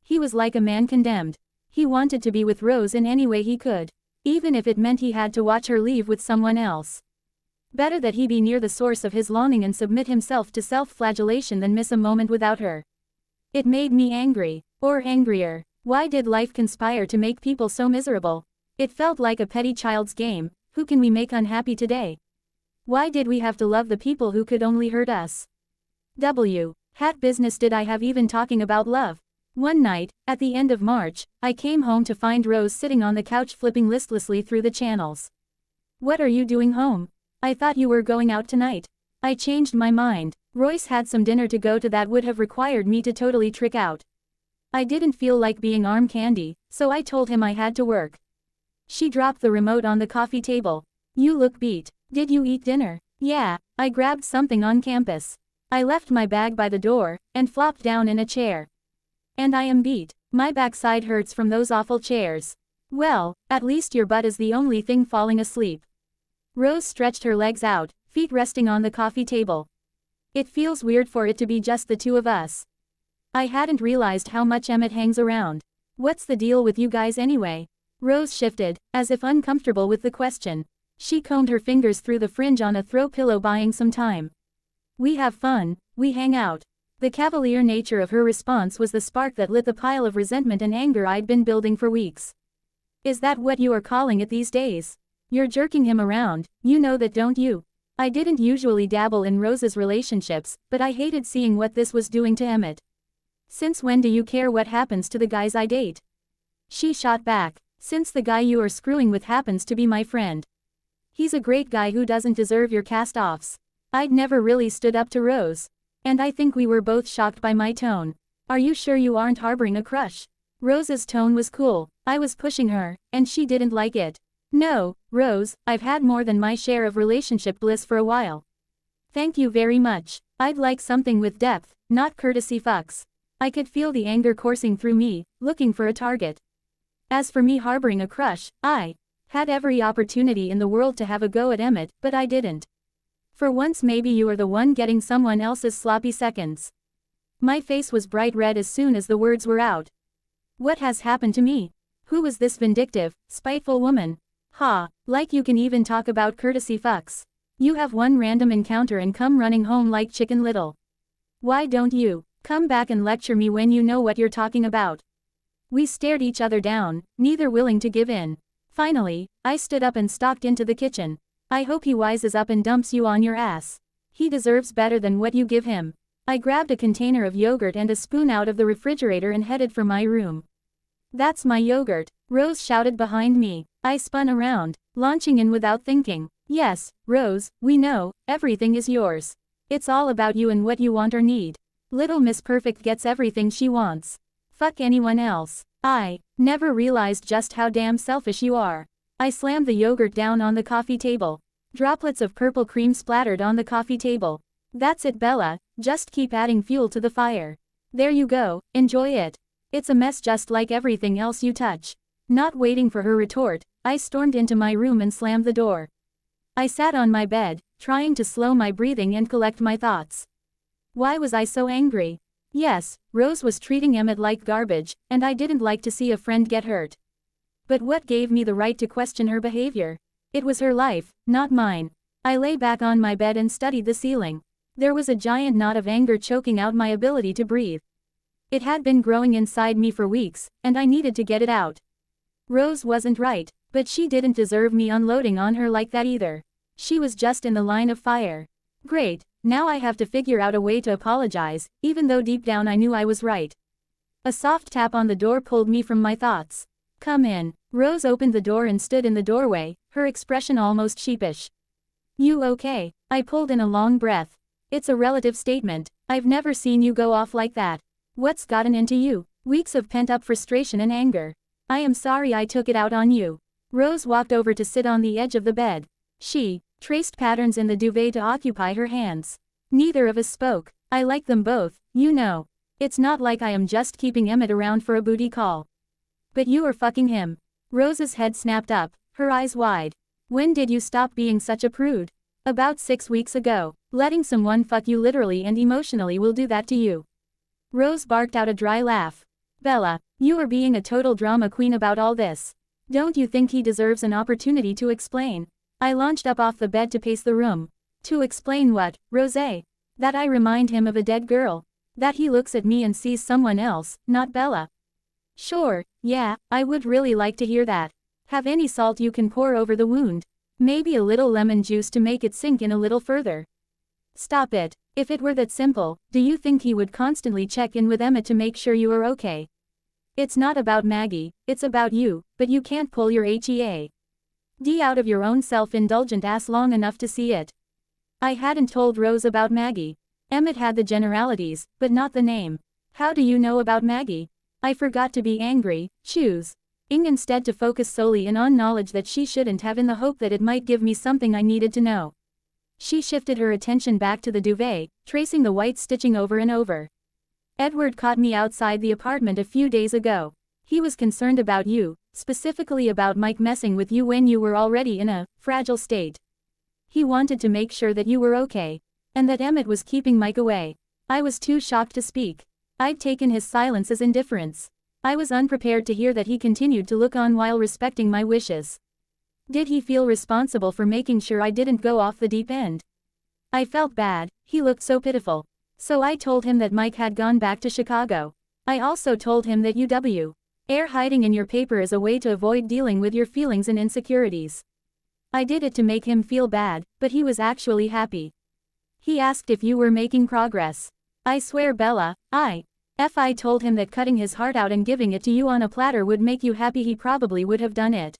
He was like a man condemned. He wanted to be with Rose in any way he could, even if it meant he had to watch her leave with someone else. Better that he be near the source of his longing and submit himself to self-flagellation than miss a moment without her. It made me angry, or angrier. Why did life conspire to make people so miserable? It felt like a petty child's game. Who can we make unhappy today? Why did we have to love the people who could only hurt us? Hat business did I have even talking about love? One night, at the end of March, I came home to find Rose sitting on the couch flipping listlessly through the channels. What are you doing home? I thought you were going out tonight. I changed my mind. Royce had some dinner to go to that would have required me to totally trick out. I didn't feel like being arm candy, so I told him I had to work. She dropped the remote on the coffee table. You look beat. Did you eat dinner? Yeah, I grabbed something on campus. I left my bag by the door, and flopped down in a chair. And I am beat. My backside hurts from those awful chairs. Well, at least your butt is the only thing falling asleep. Rose stretched her legs out, feet resting on the coffee table. It feels weird for it to be just the two of us. I hadn't realized how much Emmett hangs around. What's the deal with you guys anyway? Rose shifted, as if uncomfortable with the question. She combed her fingers through the fringe on a throw pillow buying some time. We have fun, we hang out. The cavalier nature of her response was the spark that lit the pile of resentment and anger I'd been building for weeks. Is that what you are calling it these days? You're jerking him around, you know that, don't you? I didn't usually dabble in Rose's relationships, but I hated seeing what this was doing to Emmett. Since when do you care what happens to the guys I date? She shot back. Since the guy you are screwing with happens to be my friend. He's a great guy who doesn't deserve your cast-offs. I'd never really stood up to Rose. And I think we were both shocked by my tone. Are you sure you aren't harboring a crush? Rose's tone was cool. I was pushing her, and she didn't like it. No, Rose, I've had more than my share of relationship bliss for a while. Thank you very much. I'd like something with depth, not courtesy fucks. I could feel the anger coursing through me, looking for a target. As for me harboring a crush, I had every opportunity in the world to have a go at Emmett, but I didn't. For once maybe you are the one getting someone else's sloppy seconds. My face was bright red as soon as the words were out. What has happened to me? Who is this vindictive, spiteful woman? Ha, like you can even talk about courtesy fucks. You have one random encounter and come running home like Chicken Little. Why don't you come back and lecture me when you know what you're talking about? We stared each other down, neither willing to give in. Finally, I stood up and stalked into the kitchen. I hope he wises up and dumps you on your ass. He deserves better than what you give him. I grabbed a container of yogurt and a spoon out of the refrigerator and headed for my room. That's my yogurt, Rose shouted behind me. I spun around, launching in without thinking. Yes, Rose, we know, everything is yours. It's all about you and what you want or need. Little Miss Perfect gets everything she wants. Fuck anyone else. I never realized just how damn selfish you are. I slammed the yogurt down on the coffee table. Droplets of purple cream splattered on the coffee table. That's it, Bella, just keep adding fuel to the fire. There you go, enjoy it. It's a mess just like everything else you touch. Not waiting for her retort, I stormed into my room and slammed the door. I sat on my bed, trying to slow my breathing and collect my thoughts. Why was I so angry? Yes, Rose was treating Emmett like garbage, and I didn't like to see a friend get hurt. But what gave me the right to question her behavior? It was her life, not mine. I lay back on my bed and studied the ceiling. There was a giant knot of anger choking out my ability to breathe. It had been growing inside me for weeks, and I needed to get it out. Rose wasn't right, but she didn't deserve me unloading on her like that either. She was just in the line of fire. Great, now I have to figure out a way to apologize, even though deep down I knew I was right. A soft tap on the door pulled me from my thoughts. Come in. Rose opened the door and stood in the doorway, her expression almost sheepish. You okay? I pulled in a long breath. It's a relative statement. I've never seen you go off like that. What's gotten into you? Weeks of pent-up frustration and anger. I am sorry I took it out on you. Rose walked over to sit on the edge of the bed. She traced patterns in the duvet to occupy her hands. Neither of us spoke. I like them both, you know. It's not like I am just keeping Emmett around for a booty call. But you are fucking him. Rose's head snapped up, her eyes wide. When did you stop being such a prude? About 6 weeks ago. Letting someone fuck you literally and emotionally will do that to you. Rose barked out a dry laugh. Bella, you are being a total drama queen about all this. Don't you think he deserves an opportunity to explain? I launched up off the bed to pace the room. To explain what, Rosé? That I remind him of a dead girl. That he looks at me and sees someone else, not Bella. Sure, yeah, I would really like to hear that. Have any salt you can pour over the wound. Maybe a little lemon juice to make it sink in a little further. Stop it. If it were that simple, do you think he would constantly check in with Emmett to make sure you are okay? It's not about Maggie, it's about you, but you can't pull your HEA. D out of your own self-indulgent ass long enough to see it. I hadn't told Rose about Maggie. Emmett had the generalities, but not the name. How do you know about Maggie? I forgot to be angry, instead to focus solely in on knowledge that she shouldn't have in the hope that it might give me something I needed to know. She shifted her attention back to the duvet, tracing the white stitching over and over. Edward caught me outside the apartment a few days ago. He was concerned about you, specifically about Mike messing with you when you were already in a fragile state. He wanted to make sure that you were okay, and that Emmett was keeping Mike away. I was too shocked to speak. I'd taken his silence as indifference. I was unprepared to hear that he continued to look on while respecting my wishes. Did he feel responsible for making sure I didn't go off the deep end? I felt bad, he looked so pitiful. So I told him that Mike had gone back to Chicago. I also told him that air hiding in your paper is a way to avoid dealing with your feelings and insecurities. I did it to make him feel bad, but he was actually happy. He asked if you were making progress. I swear Bella, if I told him that cutting his heart out and giving it to you on a platter would make you happy, he probably would have done it.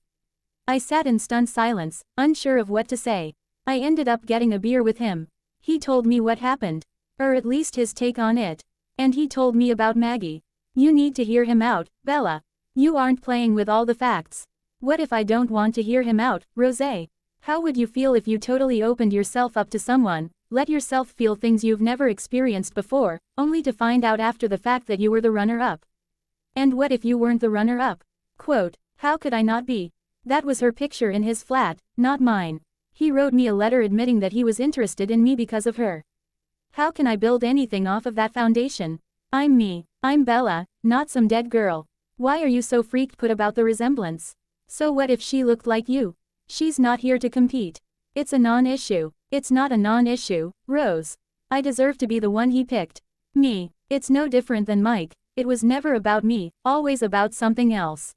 I sat in stunned silence, unsure of what to say. I ended up getting a beer with him. He told me what happened. Or at least his take on it. And he told me about Maggie. You need to hear him out, Bella. You aren't playing with all the facts. What if I don't want to hear him out, Rosé? How would you feel if you totally opened yourself up to someone, let yourself feel things you've never experienced before, only to find out after the fact that you were the runner-up? And what if you weren't the runner-up? Quote, how could I not be? That was her picture in his flat, not mine. He wrote me a letter admitting that he was interested in me because of her. How can I build anything off of that foundation? I'm me. I'm Bella, not some dead girl. Why are you so freaked put about the resemblance? So what if she looked like you? She's not here to compete. It's a non-issue. It's not a non-issue, Rose. I deserve to be the one he picked. Me. It's no different than Mike. It was never about me, always about something else.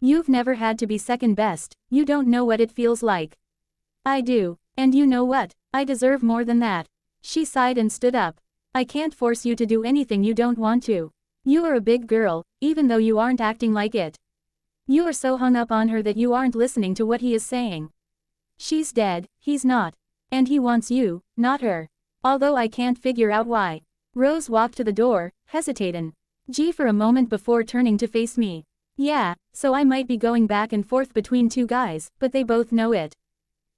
You've never had to be second best, you don't know what it feels like. I do, and you know what, I deserve more than that. She sighed and stood up. I can't force you to do anything you don't want to. You are a big girl, even though you aren't acting like it. You are so hung up on her that you aren't listening to what he is saying. She's dead, he's not. And he wants you, not her. Although I can't figure out why. Rose walked to the door, hesitating. For a moment before turning to face me. Yeah, so I might be going back and forth between two guys, but they both know it.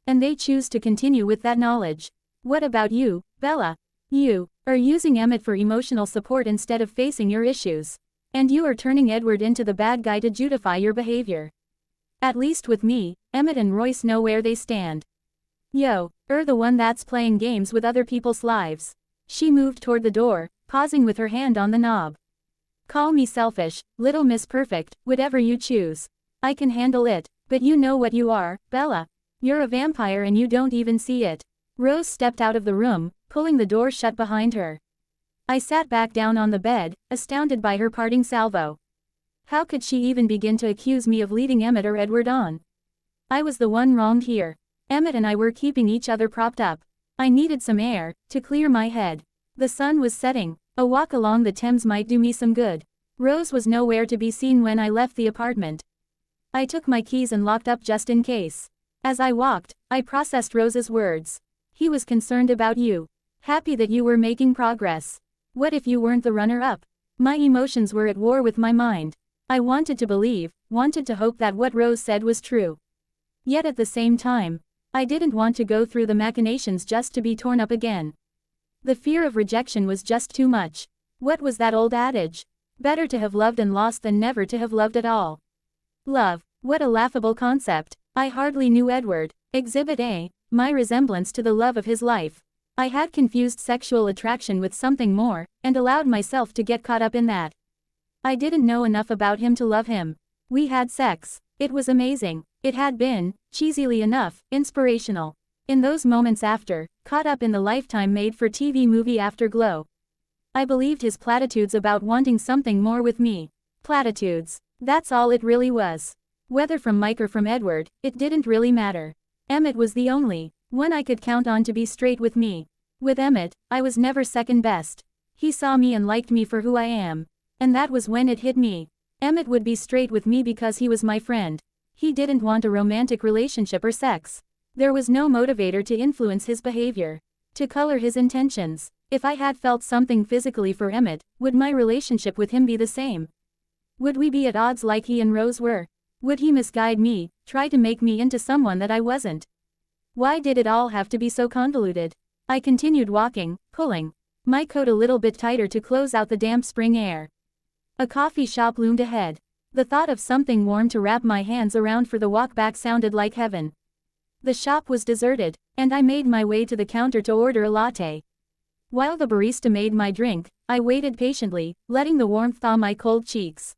And they choose to continue with that knowledge. What about you, Bella? You are using Emmett for emotional support instead of facing your issues. And you are turning Edward into the bad guy to justify your behavior. At least with me, Emmett and Royce know where they stand. You're the one that's playing games with other people's lives. She moved toward the door, pausing with her hand on the knob. Call me selfish, Little Miss Perfect, whatever you choose. I can handle it, but you know what you are, Bella. You're a vampire and you don't even see it. Rose stepped out of the room, pulling the door shut behind her. I sat back down on the bed, astounded by her parting salvo. How could she even begin to accuse me of leading Emmett or Edward on? I was the one wronged here. Emmett and I were keeping each other propped up. I needed some air, to clear my head. The sun was setting. A walk along the Thames might do me some good. Rose was nowhere to be seen when I left the apartment. I took my keys and locked up just in case. As I walked, I processed Rose's words. He was concerned about you. Happy that you were making progress. What if you weren't the runner-up? My emotions were at war with my mind. I wanted to believe, wanted to hope that what Rose said was true. Yet at the same time, I didn't want to go through the machinations just to be torn up again. The fear of rejection was just too much. What was that old adage? Better to have loved and lost than never to have loved at all. Love, what a laughable concept. I hardly knew Edward. Exhibit A, my resemblance to the love of his life. I had confused sexual attraction with something more, and allowed myself to get caught up in that. I didn't know enough about him to love him. We had sex. It was amazing. It had been, cheesily enough, inspirational. In those moments after, caught up in the Lifetime made-for-TV movie Afterglow. I believed his platitudes about wanting something more with me. Platitudes. That's all it really was. Whether from Mike or from Edward, it didn't really matter. Emmett was the only one I could count on to be straight with me. With Emmett, I was never second best. He saw me and liked me for who I am. And that was when it hit me. Emmett would be straight with me because he was my friend. He didn't want a romantic relationship or sex. There was no motivator to influence his behavior, to color his intentions. If I had felt something physically for Emmett, would my relationship with him be the same? Would we be at odds like he and Rose were? Would he misguide me, try to make me into someone that I wasn't? Why did it all have to be so convoluted? I continued walking, pulling my coat a little bit tighter to close out the damp spring air. A coffee shop loomed ahead. The thought of something warm to wrap my hands around for the walk back sounded like heaven. The shop was deserted, and I made my way to the counter to order a latte. While the barista made my drink, I waited patiently, letting the warmth thaw my cold cheeks.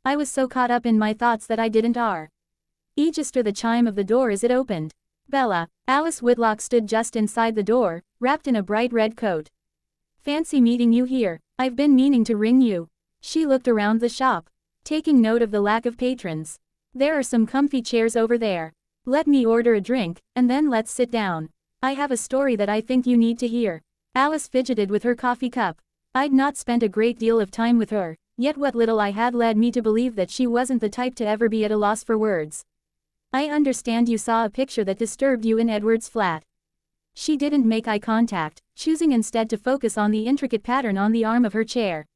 I was so caught up in my thoughts that I didn't register the chime of the door as it opened. Bella, Alice Whitlock stood just inside the door, wrapped in a bright red coat. Fancy meeting you here. I've been meaning to ring you. She looked around the shop, taking note of the lack of patrons. There are some comfy chairs over there. Let me order a drink, and then let's sit down. I have a story that I think you need to hear. Alice fidgeted with her coffee cup. I'd not spent a great deal of time with her, yet what little I had led me to believe that she wasn't the type to ever be at a loss for words. I understand you saw a picture that disturbed you in Edward's flat. She didn't make eye contact, choosing instead to focus on the intricate pattern on the arm of her chair.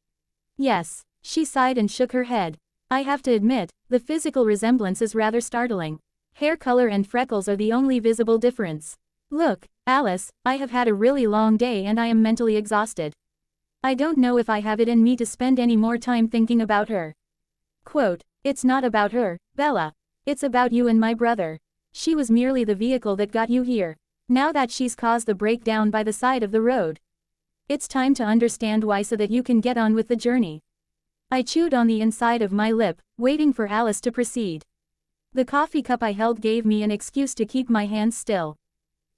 Yes, she sighed and shook her head. I have to admit, the physical resemblance is rather startling. Hair color and freckles are the only visible difference. Look, Alice, I have had a really long day and I am mentally exhausted. I don't know if I have it in me to spend any more time thinking about her. Quote, it's not about her, Bella. It's about you and my brother. She was merely the vehicle that got you here. Now that she's caused the breakdown by the side of the road, it's time to understand why so that you can get on with the journey. I chewed on the inside of my lip, waiting for Alice to proceed. The coffee cup I held gave me an excuse to keep my hands still.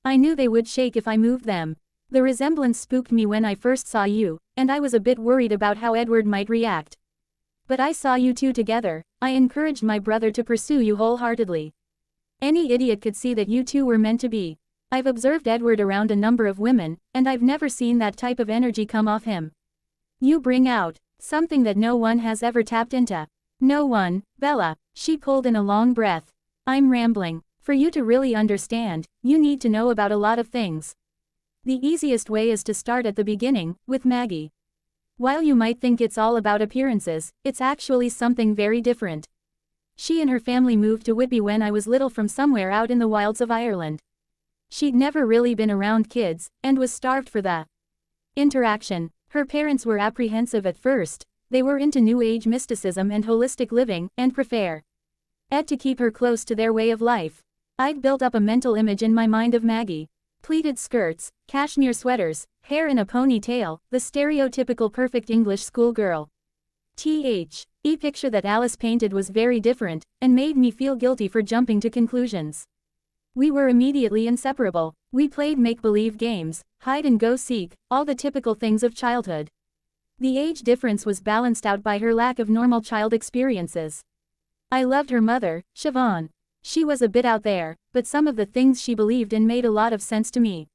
I knew they would shake if I moved them. The resemblance spooked me when I first saw you, and I was a bit worried about how Edward might react. But I saw you two together. I encouraged my brother to pursue you wholeheartedly. Any idiot could see that you two were meant to be. I've observed Edward around a number of women, and I've never seen that type of energy come off him. You bring out something that no one has ever tapped into. No one, Bella. She pulled in a long breath. I'm rambling. For you to really understand, you need to know about a lot of things. The easiest way is to start at the beginning, with Maggie. While you might think it's all about appearances, it's actually something very different. She and her family moved to Whitby when I was little from somewhere out in the wilds of Ireland. She'd never really been around kids, and was starved for the interaction. Her parents were apprehensive at first. They were into New Age mysticism and holistic living, and prefer Ed to keep her close to their way of life. I'd built up a mental image in my mind of Maggie. Pleated skirts, cashmere sweaters, hair in a ponytail, the stereotypical perfect English schoolgirl. The picture that Alice painted was very different, and made me feel guilty for jumping to conclusions. We were immediately inseparable. We played make-believe games, hide-and-go-seek, all the typical things of childhood. The age difference was balanced out by her lack of normal child experiences. I loved her mother, Siobhan. She was a bit out there, but some of the things she believed in made a lot of sense to me.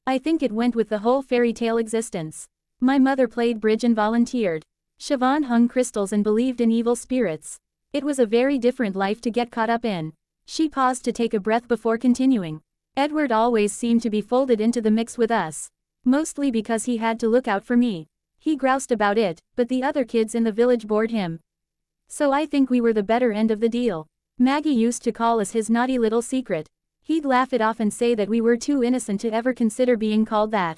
I think it went with the whole fairy tale existence. My mother played bridge and volunteered. Siobhan hung crystals and believed in evil spirits. It was a very different life to get caught up in. She paused to take a breath before continuing. Edward always seemed to be folded into the mix with us. Mostly because he had to look out for me. He groused about it, but the other kids in the village bored him. So I think we were the better end of the deal. Maggie used to call us his naughty little secret. He'd laugh it off and say that we were too innocent to ever consider being called that.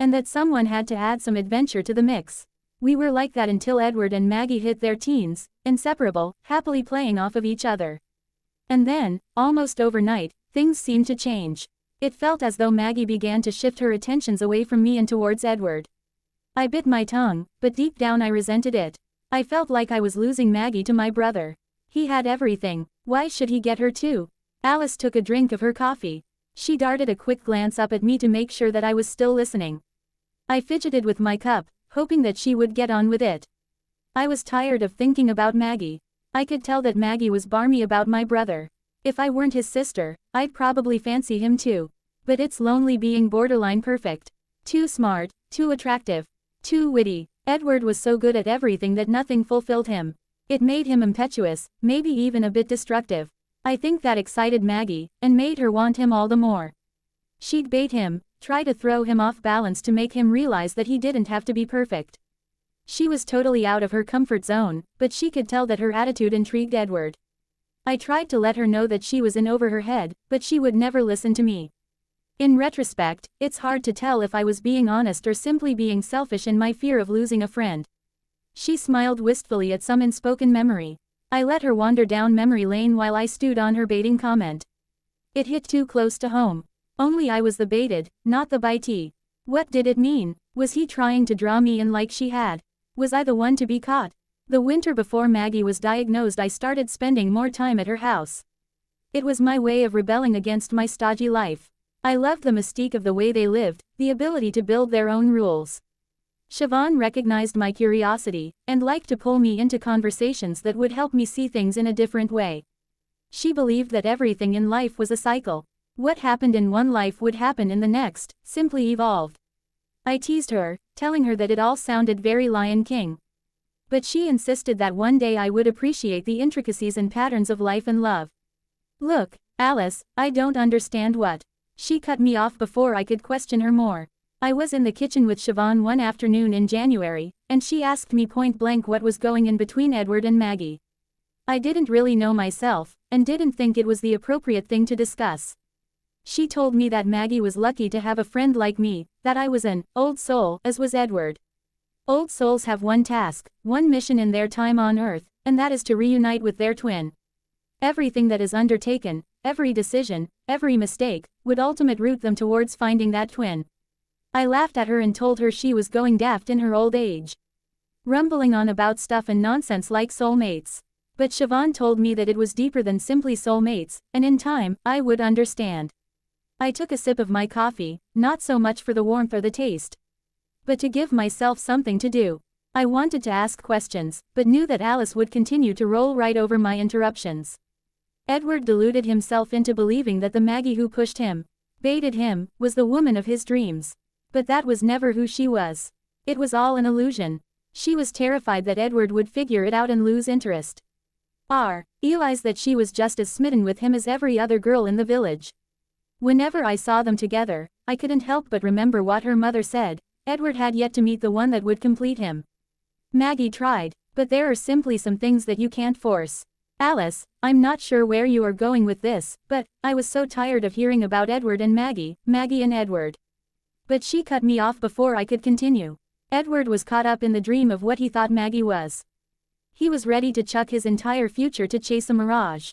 And that someone had to add some adventure to the mix. We were like that until Edward and Maggie hit their teens, inseparable, happily playing off of each other. And then, almost overnight, things seemed to change. It felt as though Maggie began to shift her attentions away from me and towards Edward. I bit my tongue, but deep down I resented it. I felt like I was losing Maggie to my brother. He had everything, why should he get her too? Alice took a drink of her coffee. She darted a quick glance up at me to make sure that I was still listening. I fidgeted with my cup, hoping that she would get on with it. I was tired of thinking about Maggie. I could tell that Maggie was barmy about my brother. If I weren't his sister, I'd probably fancy him too. But it's lonely being borderline perfect. Too smart, too attractive, too witty. Edward was so good at everything that nothing fulfilled him. It made him impetuous, maybe even a bit destructive. I think that excited Maggie, and made her want him all the more. She'd bait him, try to throw him off balance to make him realize that he didn't have to be perfect. She was totally out of her comfort zone, but she could tell that her attitude intrigued Edward. I tried to let her know that she was in over her head, but she would never listen to me. In retrospect, it's hard to tell if I was being honest or simply being selfish in my fear of losing a friend. She smiled wistfully at some unspoken memory. I let her wander down memory lane while I stewed on her baiting comment. It hit too close to home. Only I was the baited, not the bitee. What did it mean? Was he trying to draw me in like she had? Was I the one to be caught? The winter before Maggie was diagnosed, I started spending more time at her house. It was my way of rebelling against my stodgy life. I loved the mystique of the way they lived, the ability to build their own rules. Siobhan recognized my curiosity, and liked to pull me into conversations that would help me see things in a different way. She believed that everything in life was a cycle. What happened in one life would happen in the next, simply evolved. I teased her, telling her that it all sounded very Lion King. But she insisted that one day I would appreciate the intricacies and patterns of life and love. Look, Alice, I don't understand what. She cut me off before I could question her more. I was in the kitchen with Siobhan one afternoon in January, and she asked me point blank what was going in between Edward and Maggie. I didn't really know myself, and didn't think it was the appropriate thing to discuss. She told me that Maggie was lucky to have a friend like me, that I was an old soul, as was Edward. Old souls have one task, one mission in their time on Earth, and that is to reunite with their twin. Everything that is undertaken, every decision, every mistake, would ultimately root them towards finding that twin. I laughed at her and told her she was going daft in her old age. Rumbling on about stuff and nonsense like soulmates. But Siobhan told me that it was deeper than simply soulmates, and in time, I would understand. I took a sip of my coffee, not so much for the warmth or the taste, but to give myself something to do. I wanted to ask questions, but knew that Alice would continue to roll right over my interruptions. Edward deluded himself into believing that the Maggie who pushed him, baited him, was the woman of his dreams. But that was never who she was. It was all an illusion. She was terrified that Edward would figure it out and lose interest. Realized that she was just as smitten with him as every other girl in the village. Whenever I saw them together, I couldn't help but remember what her mother said. Edward had yet to meet the one that would complete him. Maggie tried, but there are simply some things that you can't force. Alice, I'm not sure where you are going with this, but I was so tired of hearing about Edward and Maggie and Edward. But she cut me off before I could continue. Edward was caught up in the dream of what he thought Maggie was. He was ready to chuck his entire future to chase a mirage.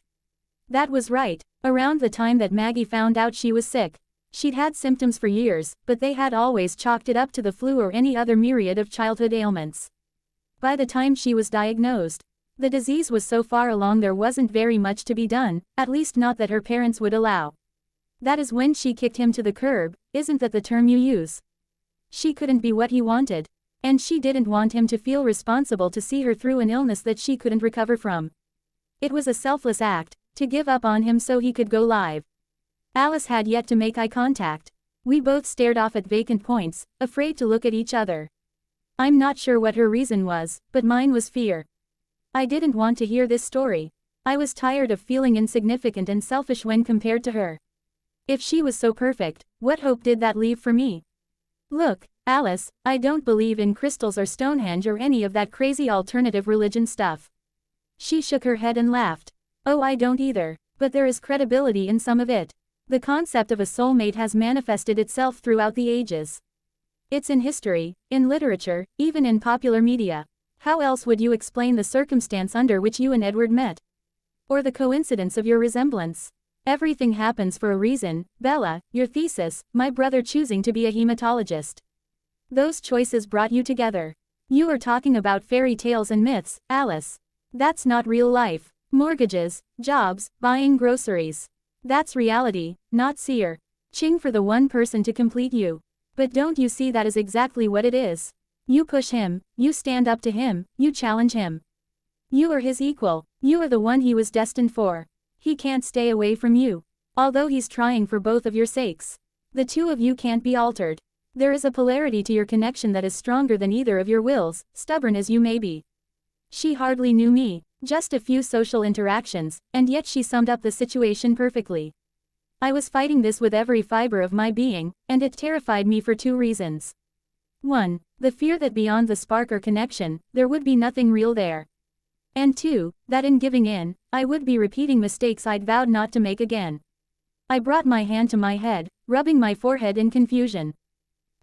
That was right. Around the time that Maggie found out she was sick. She'd had symptoms for years, but they had always chalked it up to the flu or any other myriad of childhood ailments. By the time she was diagnosed, the disease was so far along there wasn't very much to be done, at least not that her parents would allow. That is when she kicked him to the curb, isn't that the term you use? She couldn't be what he wanted. And she didn't want him to feel responsible to see her through an illness that she couldn't recover from. It was a selfless act, to give up on him so he could go live. Alice had yet to make eye contact. We both stared off at vacant points, afraid to look at each other. I'm not sure what her reason was, but mine was fear. I didn't want to hear this story. I was tired of feeling insignificant and selfish when compared to her. If she was so perfect, what hope did that leave for me? Look, Alice, I don't believe in crystals or Stonehenge or any of that crazy alternative religion stuff. She shook her head and laughed. Oh, I don't either, but there is credibility in some of it. The concept of a soulmate has manifested itself throughout the ages. It's in history, in literature, even in popular media. How else would you explain the circumstance under which you and Edward met? Or the coincidence of your resemblance? Everything happens for a reason, Bella, your thesis, my brother choosing to be a hematologist. Those choices brought you together. You are talking about fairy tales and myths, Alice. That's not real life. Mortgages, jobs, buying groceries. That's reality, not seer. Ching for the one person to complete you. But don't you see that is exactly what it is? You push him, you stand up to him, you challenge him. You are his equal, you are the one he was destined for. He can't stay away from you. Although he's trying for both of your sakes. The two of you can't be altered. There is a polarity to your connection that is stronger than either of your wills, stubborn as you may be. She hardly knew me, just a few social interactions, and yet she summed up the situation perfectly. I was fighting this with every fiber of my being, and it terrified me for two reasons. 1. The fear that beyond the spark or connection, there would be nothing real there. And 2, that in giving in, I would be repeating mistakes I'd vowed not to make again. I brought my hand to my head, rubbing my forehead in confusion.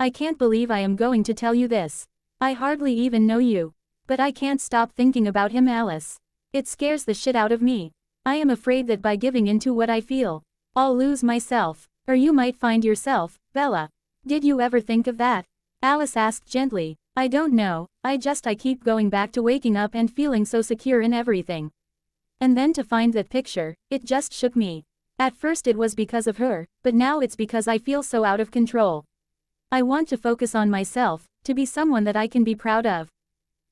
I can't believe I am going to tell you this. I hardly even know you. But I can't stop thinking about him, Alice. It scares the shit out of me. I am afraid that by giving in to what I feel, I'll lose myself. Or you might find yourself, Bella. Did you ever think of that? Alice asked gently. I don't know, I keep going back to waking up and feeling so secure in everything. And then to find that picture, it just shook me. At first it was because of her, but now it's because I feel so out of control. I want to focus on myself, to be someone that I can be proud of.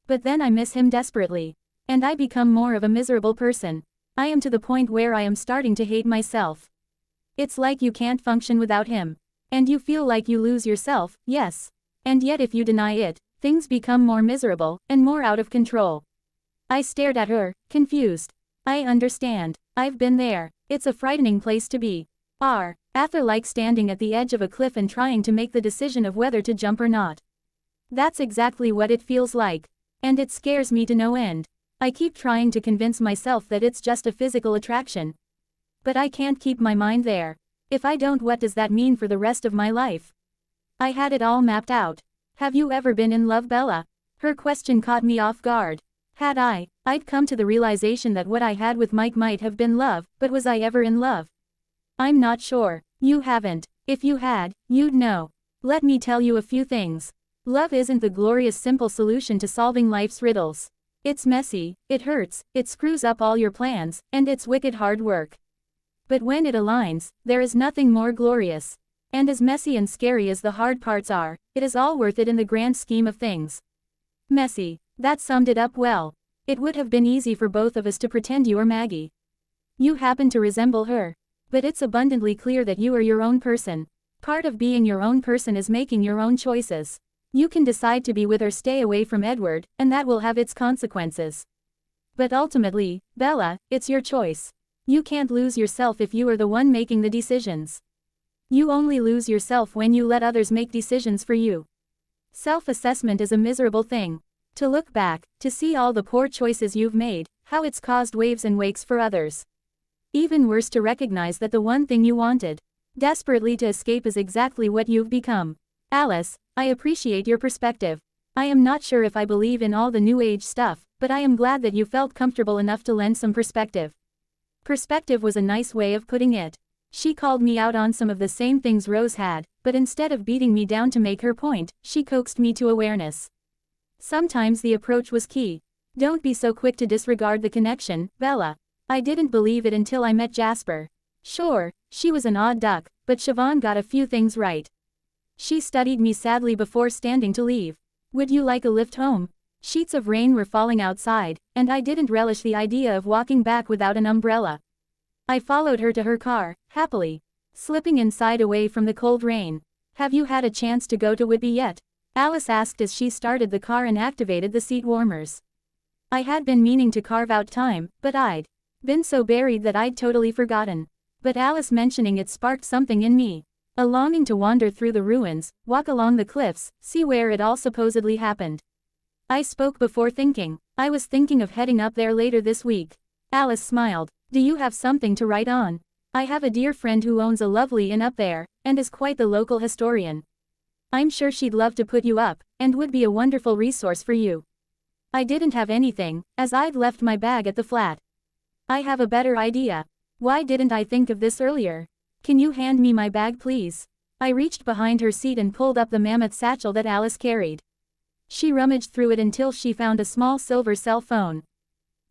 But then I miss him desperately. And I become more of a miserable person. I am to the point where I am starting to hate myself. It's like you can't function without him. And you feel like you lose yourself, yes. And yet if you deny it, things become more miserable, and more out of control. I stared at her, confused. I understand. I've been there. It's a frightening place to be. Arthur like standing at the edge of a cliff and trying to make the decision of whether to jump or not. That's exactly what it feels like. And it scares me to no end. I keep trying to convince myself that it's just a physical attraction. But I can't keep my mind there. If I don't, what does that mean for the rest of my life? I had it all mapped out. Have you ever been in love, Bella? Her question caught me off guard. Had I'd come to the realization that what I had with Mike might have been love, but was I ever in love? I'm not sure. You haven't. If you had, you'd know. Let me tell you a few things. Love isn't the glorious simple solution to solving life's riddles. It's messy, it hurts, it screws up all your plans, and it's wicked hard work. But when it aligns, there is nothing more glorious. And as messy and scary as the hard parts are, it is all worth it in the grand scheme of things. Messy. That summed it up well. It would have been easy for both of us to pretend you are Maggie. You happen to resemble her. But it's abundantly clear that you are your own person. Part of being your own person is making your own choices. You can decide to be with or stay away from Edward, and that will have its consequences. But ultimately, Bella, it's your choice. You can't lose yourself if you are the one making the decisions. You only lose yourself when you let others make decisions for you. Self-assessment is a miserable thing. To look back, to see all the poor choices you've made, how it's caused waves and wakes for others. Even worse, to recognize that the one thing you wanted desperately to escape is exactly what you've become. Alice, I appreciate your perspective. I am not sure if I believe in all the new age stuff, but I am glad that you felt comfortable enough to lend some perspective. Perspective was a nice way of putting it. She called me out on some of the same things Rose had, but instead of beating me down to make her point, she coaxed me to awareness. Sometimes the approach was key. Don't be so quick to disregard the connection, Bella. I didn't believe it until I met Jasper. Sure, she was an odd duck, but Siobhan got a few things right. She studied me sadly before standing to leave. Would you like a lift home? Sheets of rain were falling outside, and I didn't relish the idea of walking back without an umbrella. I followed her to her car, happily, slipping inside away from the cold rain. Have you had a chance to go to Whitby yet? Alice asked as she started the car and activated the seat warmers. I had been meaning to carve out time, but I'd Been so buried that I'd totally forgotten. But Alice mentioning it sparked something in me. A longing to wander through the ruins, walk along the cliffs, see where it all supposedly happened. I spoke before thinking. I was thinking of heading up there later this week. Alice smiled. Do you have something to write on? I have a dear friend who owns a lovely inn up there, and is quite the local historian. I'm sure she'd love to put you up, and would be a wonderful resource for you. I didn't have anything, as I'd left my bag at the flat. I have a better idea. Why didn't I think of this earlier? Can you hand me my bag please? I reached behind her seat and pulled up the mammoth satchel that Alice carried. She rummaged through it until she found a small silver cell phone.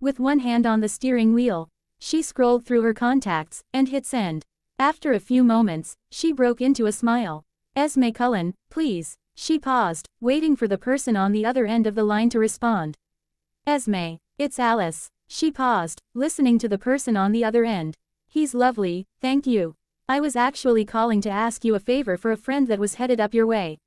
With one hand on the steering wheel, she scrolled through her contacts, and hit send. After a few moments, she broke into a smile. Esme Cullen, please. She paused, waiting for the person on the other end of the line to respond. Esme, it's Alice. She paused, listening to the person on the other end. He's lovely, thank you. I was actually calling to ask you a favor for a friend that was headed up your way.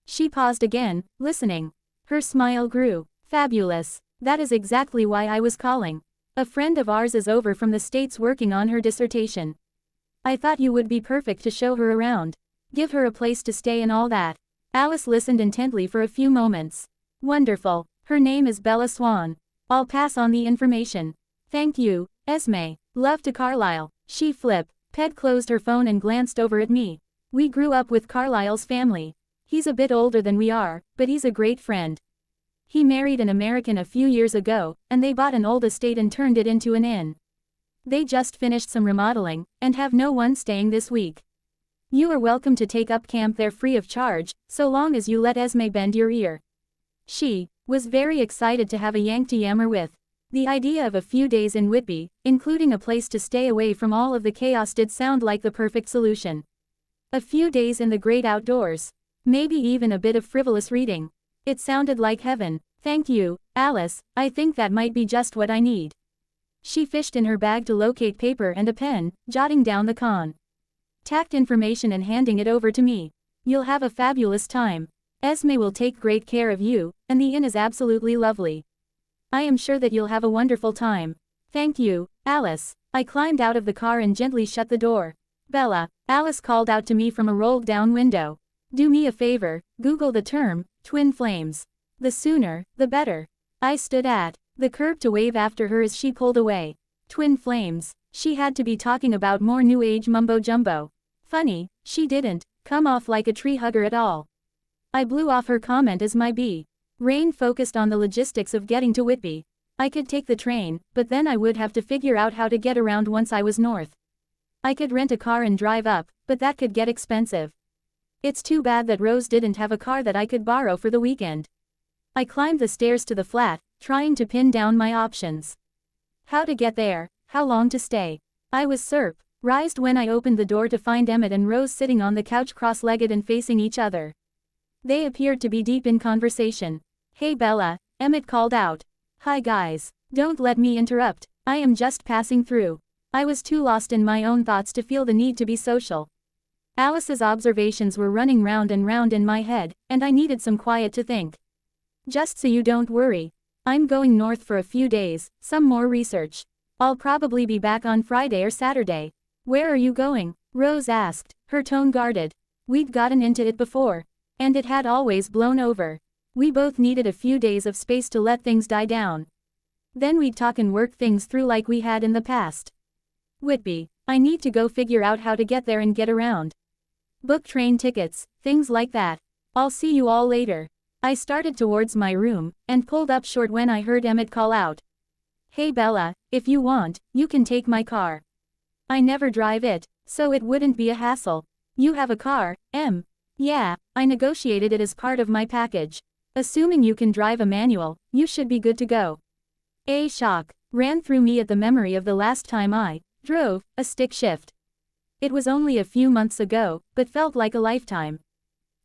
She paused again, listening. Her smile grew. Fabulous. That is exactly why I was calling. A friend of ours is over from the States working on her dissertation. I thought you would be perfect to show her around. Give her a place to stay and all that. Alice listened intently for a few moments. Wonderful. Her name is Bella Swan. I'll pass on the information. Thank you, Esme. Love to Carlisle. She flipped. Ped closed her phone and glanced over at me. We grew up with Carlisle's family. He's a bit older than we are, but he's a great friend. He married an American a few years ago, and they bought an old estate and turned it into an inn. They just finished some remodeling, and have no one staying this week. You are welcome to take up camp there free of charge, so long as you let Esme bend your ear. She was very excited to have a Yank to yammer with. The idea of a few days in Whitby, including a place to stay away from all of the chaos, did sound like the perfect solution. A few days in the great outdoors. Maybe even a bit of frivolous reading. It sounded like heaven. Thank you, Alice, I think that might be just what I need. She fished in her bag to locate paper and a pen, jotting down the contact information and handing it over to me. You'll have a fabulous time. Esme will take great care of you, and the inn is absolutely lovely. I am sure that you'll have a wonderful time. Thank you, Alice. I climbed out of the car and gently shut the door. Bella, Alice called out to me from a rolled-down window. Do me a favor, Google the term, twin flames. The sooner, the better. I stood at the curb to wave after her as she pulled away. Twin flames. She had to be talking about more new age mumbo-jumbo. Funny, she didn't come off like a tree hugger at all. I blew off her comment as my brain focused on the logistics of getting to Whitby. I could take the train, but then I would have to figure out how to get around once I was north. I could rent a car and drive up, but that could get expensive. It's too bad that Rose didn't have a car that I could borrow for the weekend. I climbed the stairs to the flat, trying to pin down my options. How to get there, how long to stay. I was surprised when I opened the door to find Emmett and Rose sitting on the couch cross-legged and facing each other. They appeared to be deep in conversation. Hey Bella, Emmett called out. Hi guys. Don't let me interrupt, I am just passing through. I was too lost in my own thoughts to feel the need to be social. Alice's observations were running round and round in my head, and I needed some quiet to think. Just so you don't worry. I'm going north for a few days, some more research. I'll probably be back on Friday or Saturday. Where are you going? Rose asked, her tone guarded. We'd gotten into it before. And it had always blown over. We both needed a few days of space to let things die down. Then we'd talk and work things through like we had in the past. Whitby. I need to go figure out how to get there and get around. Book train tickets, things like that. I'll see you all later. I started towards my room, and pulled up short when I heard Emmett call out. Hey Bella, if you want, you can take my car. I never drive it, so it wouldn't be a hassle. You have a car, Em? Yeah, I negotiated it as part of my package. Assuming you can drive a manual, you should be good to go. A shock ran through me at the memory of the last time I drove a stick shift. It was only a few months ago, but felt like a lifetime.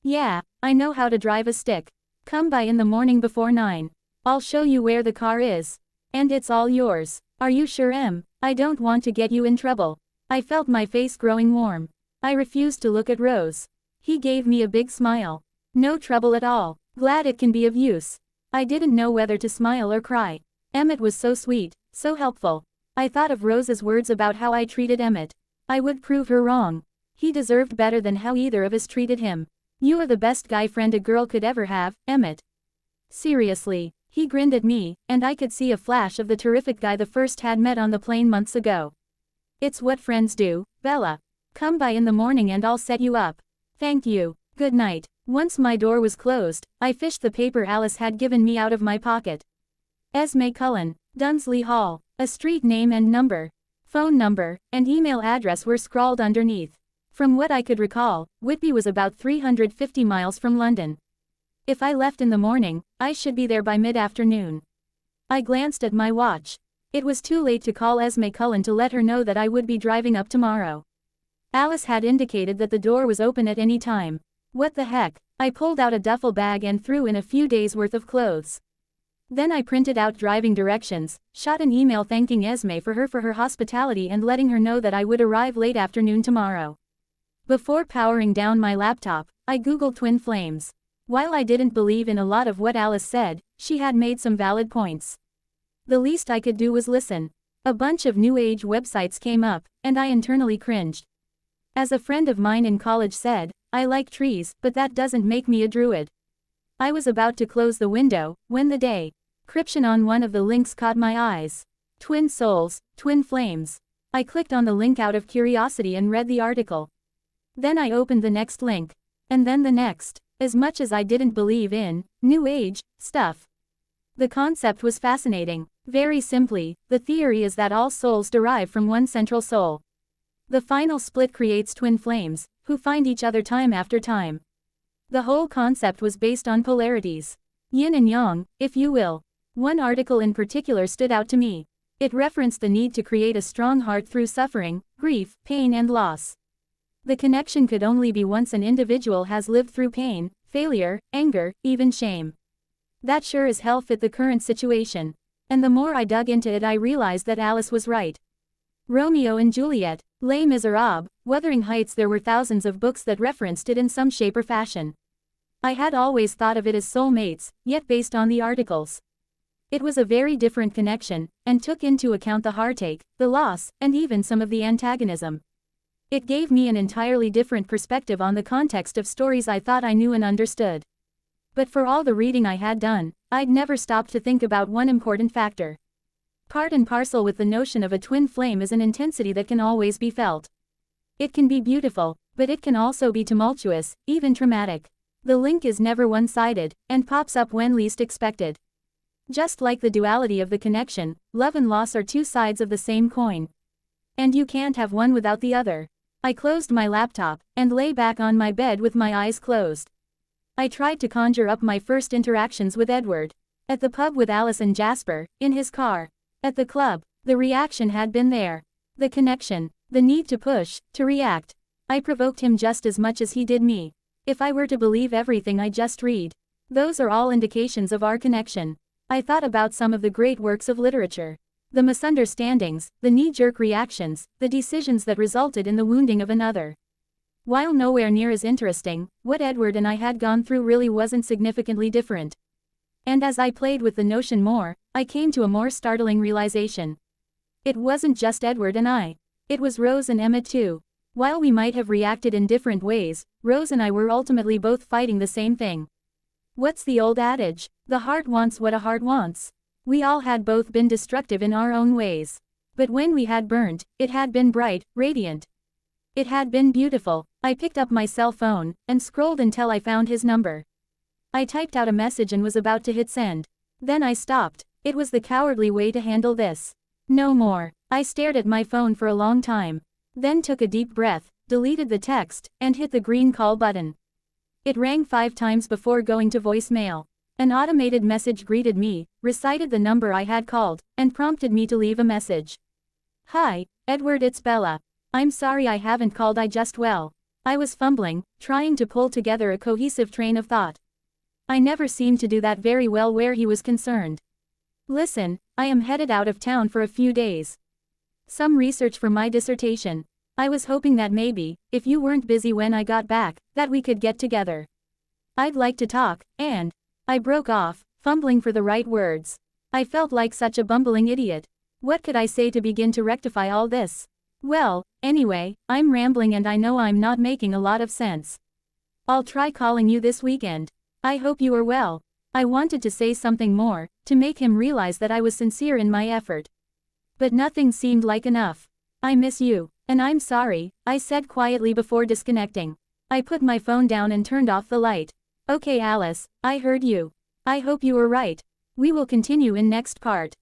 Yeah, I know how to drive a stick. Come by in the morning before 9. I'll show you where the car is. And it's all yours. Are you sure, Em? I don't want to get you in trouble. I felt my face growing warm. I refused to look at Rose. He gave me a big smile. No trouble at all. Glad it can be of use. I didn't know whether to smile or cry. Emmett was so sweet, so helpful. I thought of Rose's words about how I treated Emmett. I would prove her wrong. He deserved better than how either of us treated him. You are the best guy friend a girl could ever have, Emmett. Seriously. He grinned at me, and I could see a flash of the terrific guy the first had met on the plane months ago. It's what friends do, Bella. Come by in the morning and I'll set you up. Thank you. Good night. Once my door was closed, I fished the paper Alice had given me out of my pocket. Esme Cullen, Dunsley Hall. A street name and number, phone number, and email address were scrawled underneath. From what I could recall, Whitby was about 350 miles from London. If I left in the morning, I should be there by mid-afternoon. I glanced at my watch. It was too late to call Esme Cullen to let her know that I would be driving up tomorrow. Alice had indicated that the door was open at any time. What the heck? I pulled out a duffel bag and threw in a few days' worth of clothes. Then I printed out driving directions, shot an email thanking Esme for her hospitality and letting her know that I would arrive late afternoon tomorrow. Before powering down my laptop, I googled twin flames. While I didn't believe in a lot of what Alice said, she had made some valid points. The least I could do was listen. A bunch of new age websites came up, and I internally cringed. As a friend of mine in college said, I like trees, but that doesn't make me a druid. I was about to close the window, when the description on one of the links caught my eyes. Twin souls, twin flames. I clicked on the link out of curiosity and read the article. Then I opened the next link. And then the next. As much as I didn't believe in New Age stuff, the concept was fascinating. Very simply, the theory is that all souls derive from one central soul. The final split creates twin flames, who find each other time after time. The whole concept was based on polarities. Yin and yang, if you will. One article in particular stood out to me. It referenced the need to create a strong heart through suffering, grief, pain and loss. The connection could only be once an individual has lived through pain, failure, anger, even shame. That sure as hell fit the current situation. And the more I dug into it I realized that Alice was right. Romeo and Juliet, Les Miserables, Wuthering Heights, there were thousands of books that referenced it in some shape or fashion. I had always thought of it as soulmates, yet based on the articles. It was a very different connection, and took into account the heartache, the loss, and even some of the antagonism. It gave me an entirely different perspective on the context of stories I thought I knew and understood. But for all the reading I had done, I'd never stopped to think about one important factor. Part and parcel with the notion of a twin flame is an intensity that can always be felt. It can be beautiful, but it can also be tumultuous, even traumatic. The link is never one-sided, and pops up when least expected. Just like the duality of the connection, love and loss are two sides of the same coin. And you can't have one without the other. I closed my laptop, and lay back on my bed with my eyes closed. I tried to conjure up my first interactions with Edward. At the pub with Alice and Jasper, in his car. At the club, the reaction had been there. The connection, the need to push, to react. I provoked him just as much as he did me. If I were to believe everything I just read, those are all indications of our connection. I thought about some of the great works of literature. The misunderstandings, the knee-jerk reactions, the decisions that resulted in the wounding of another. While nowhere near as interesting, what Edward and I had gone through really wasn't significantly different. And as I played with the notion more, I came to a more startling realization. It wasn't just Edward and I. It was Rose and Emmett too. While we might have reacted in different ways, Rose and I were ultimately both fighting the same thing. What's the old adage? The heart wants what a heart wants. We all had both been destructive in our own ways. But when we had burned, it had been bright, radiant. It had been beautiful. I picked up my cell phone, and scrolled until I found his number. I typed out a message and was about to hit send. Then I stopped. It was the cowardly way to handle this. No more. I stared at my phone for a long time. Then took a deep breath, deleted the text, and hit the green call button. It rang 5 times before going to voicemail. An automated message greeted me, recited the number I had called, and prompted me to leave a message. Hi, Edward, it's Bella. I'm sorry I haven't called. I was fumbling, trying to pull together a cohesive train of thought. I never seemed to do that very well where he was concerned. Listen, I am headed out of town for a few days. Some research for my dissertation. I was hoping that maybe, if you weren't busy when I got back, that we could get together. I'd like to talk, and... I broke off, fumbling for the right words. I felt like such a bumbling idiot. What could I say to begin to rectify all this? Well, anyway, I'm rambling and I know I'm not making a lot of sense. I'll try calling you this weekend. I hope you are well. I wanted to say something more, to make him realize that I was sincere in my effort. But nothing seemed like enough. I miss you, and I'm sorry, I said quietly before disconnecting. I put my phone down and turned off the light. Okay Alice, I heard you. I hope you were right. We will continue in next part.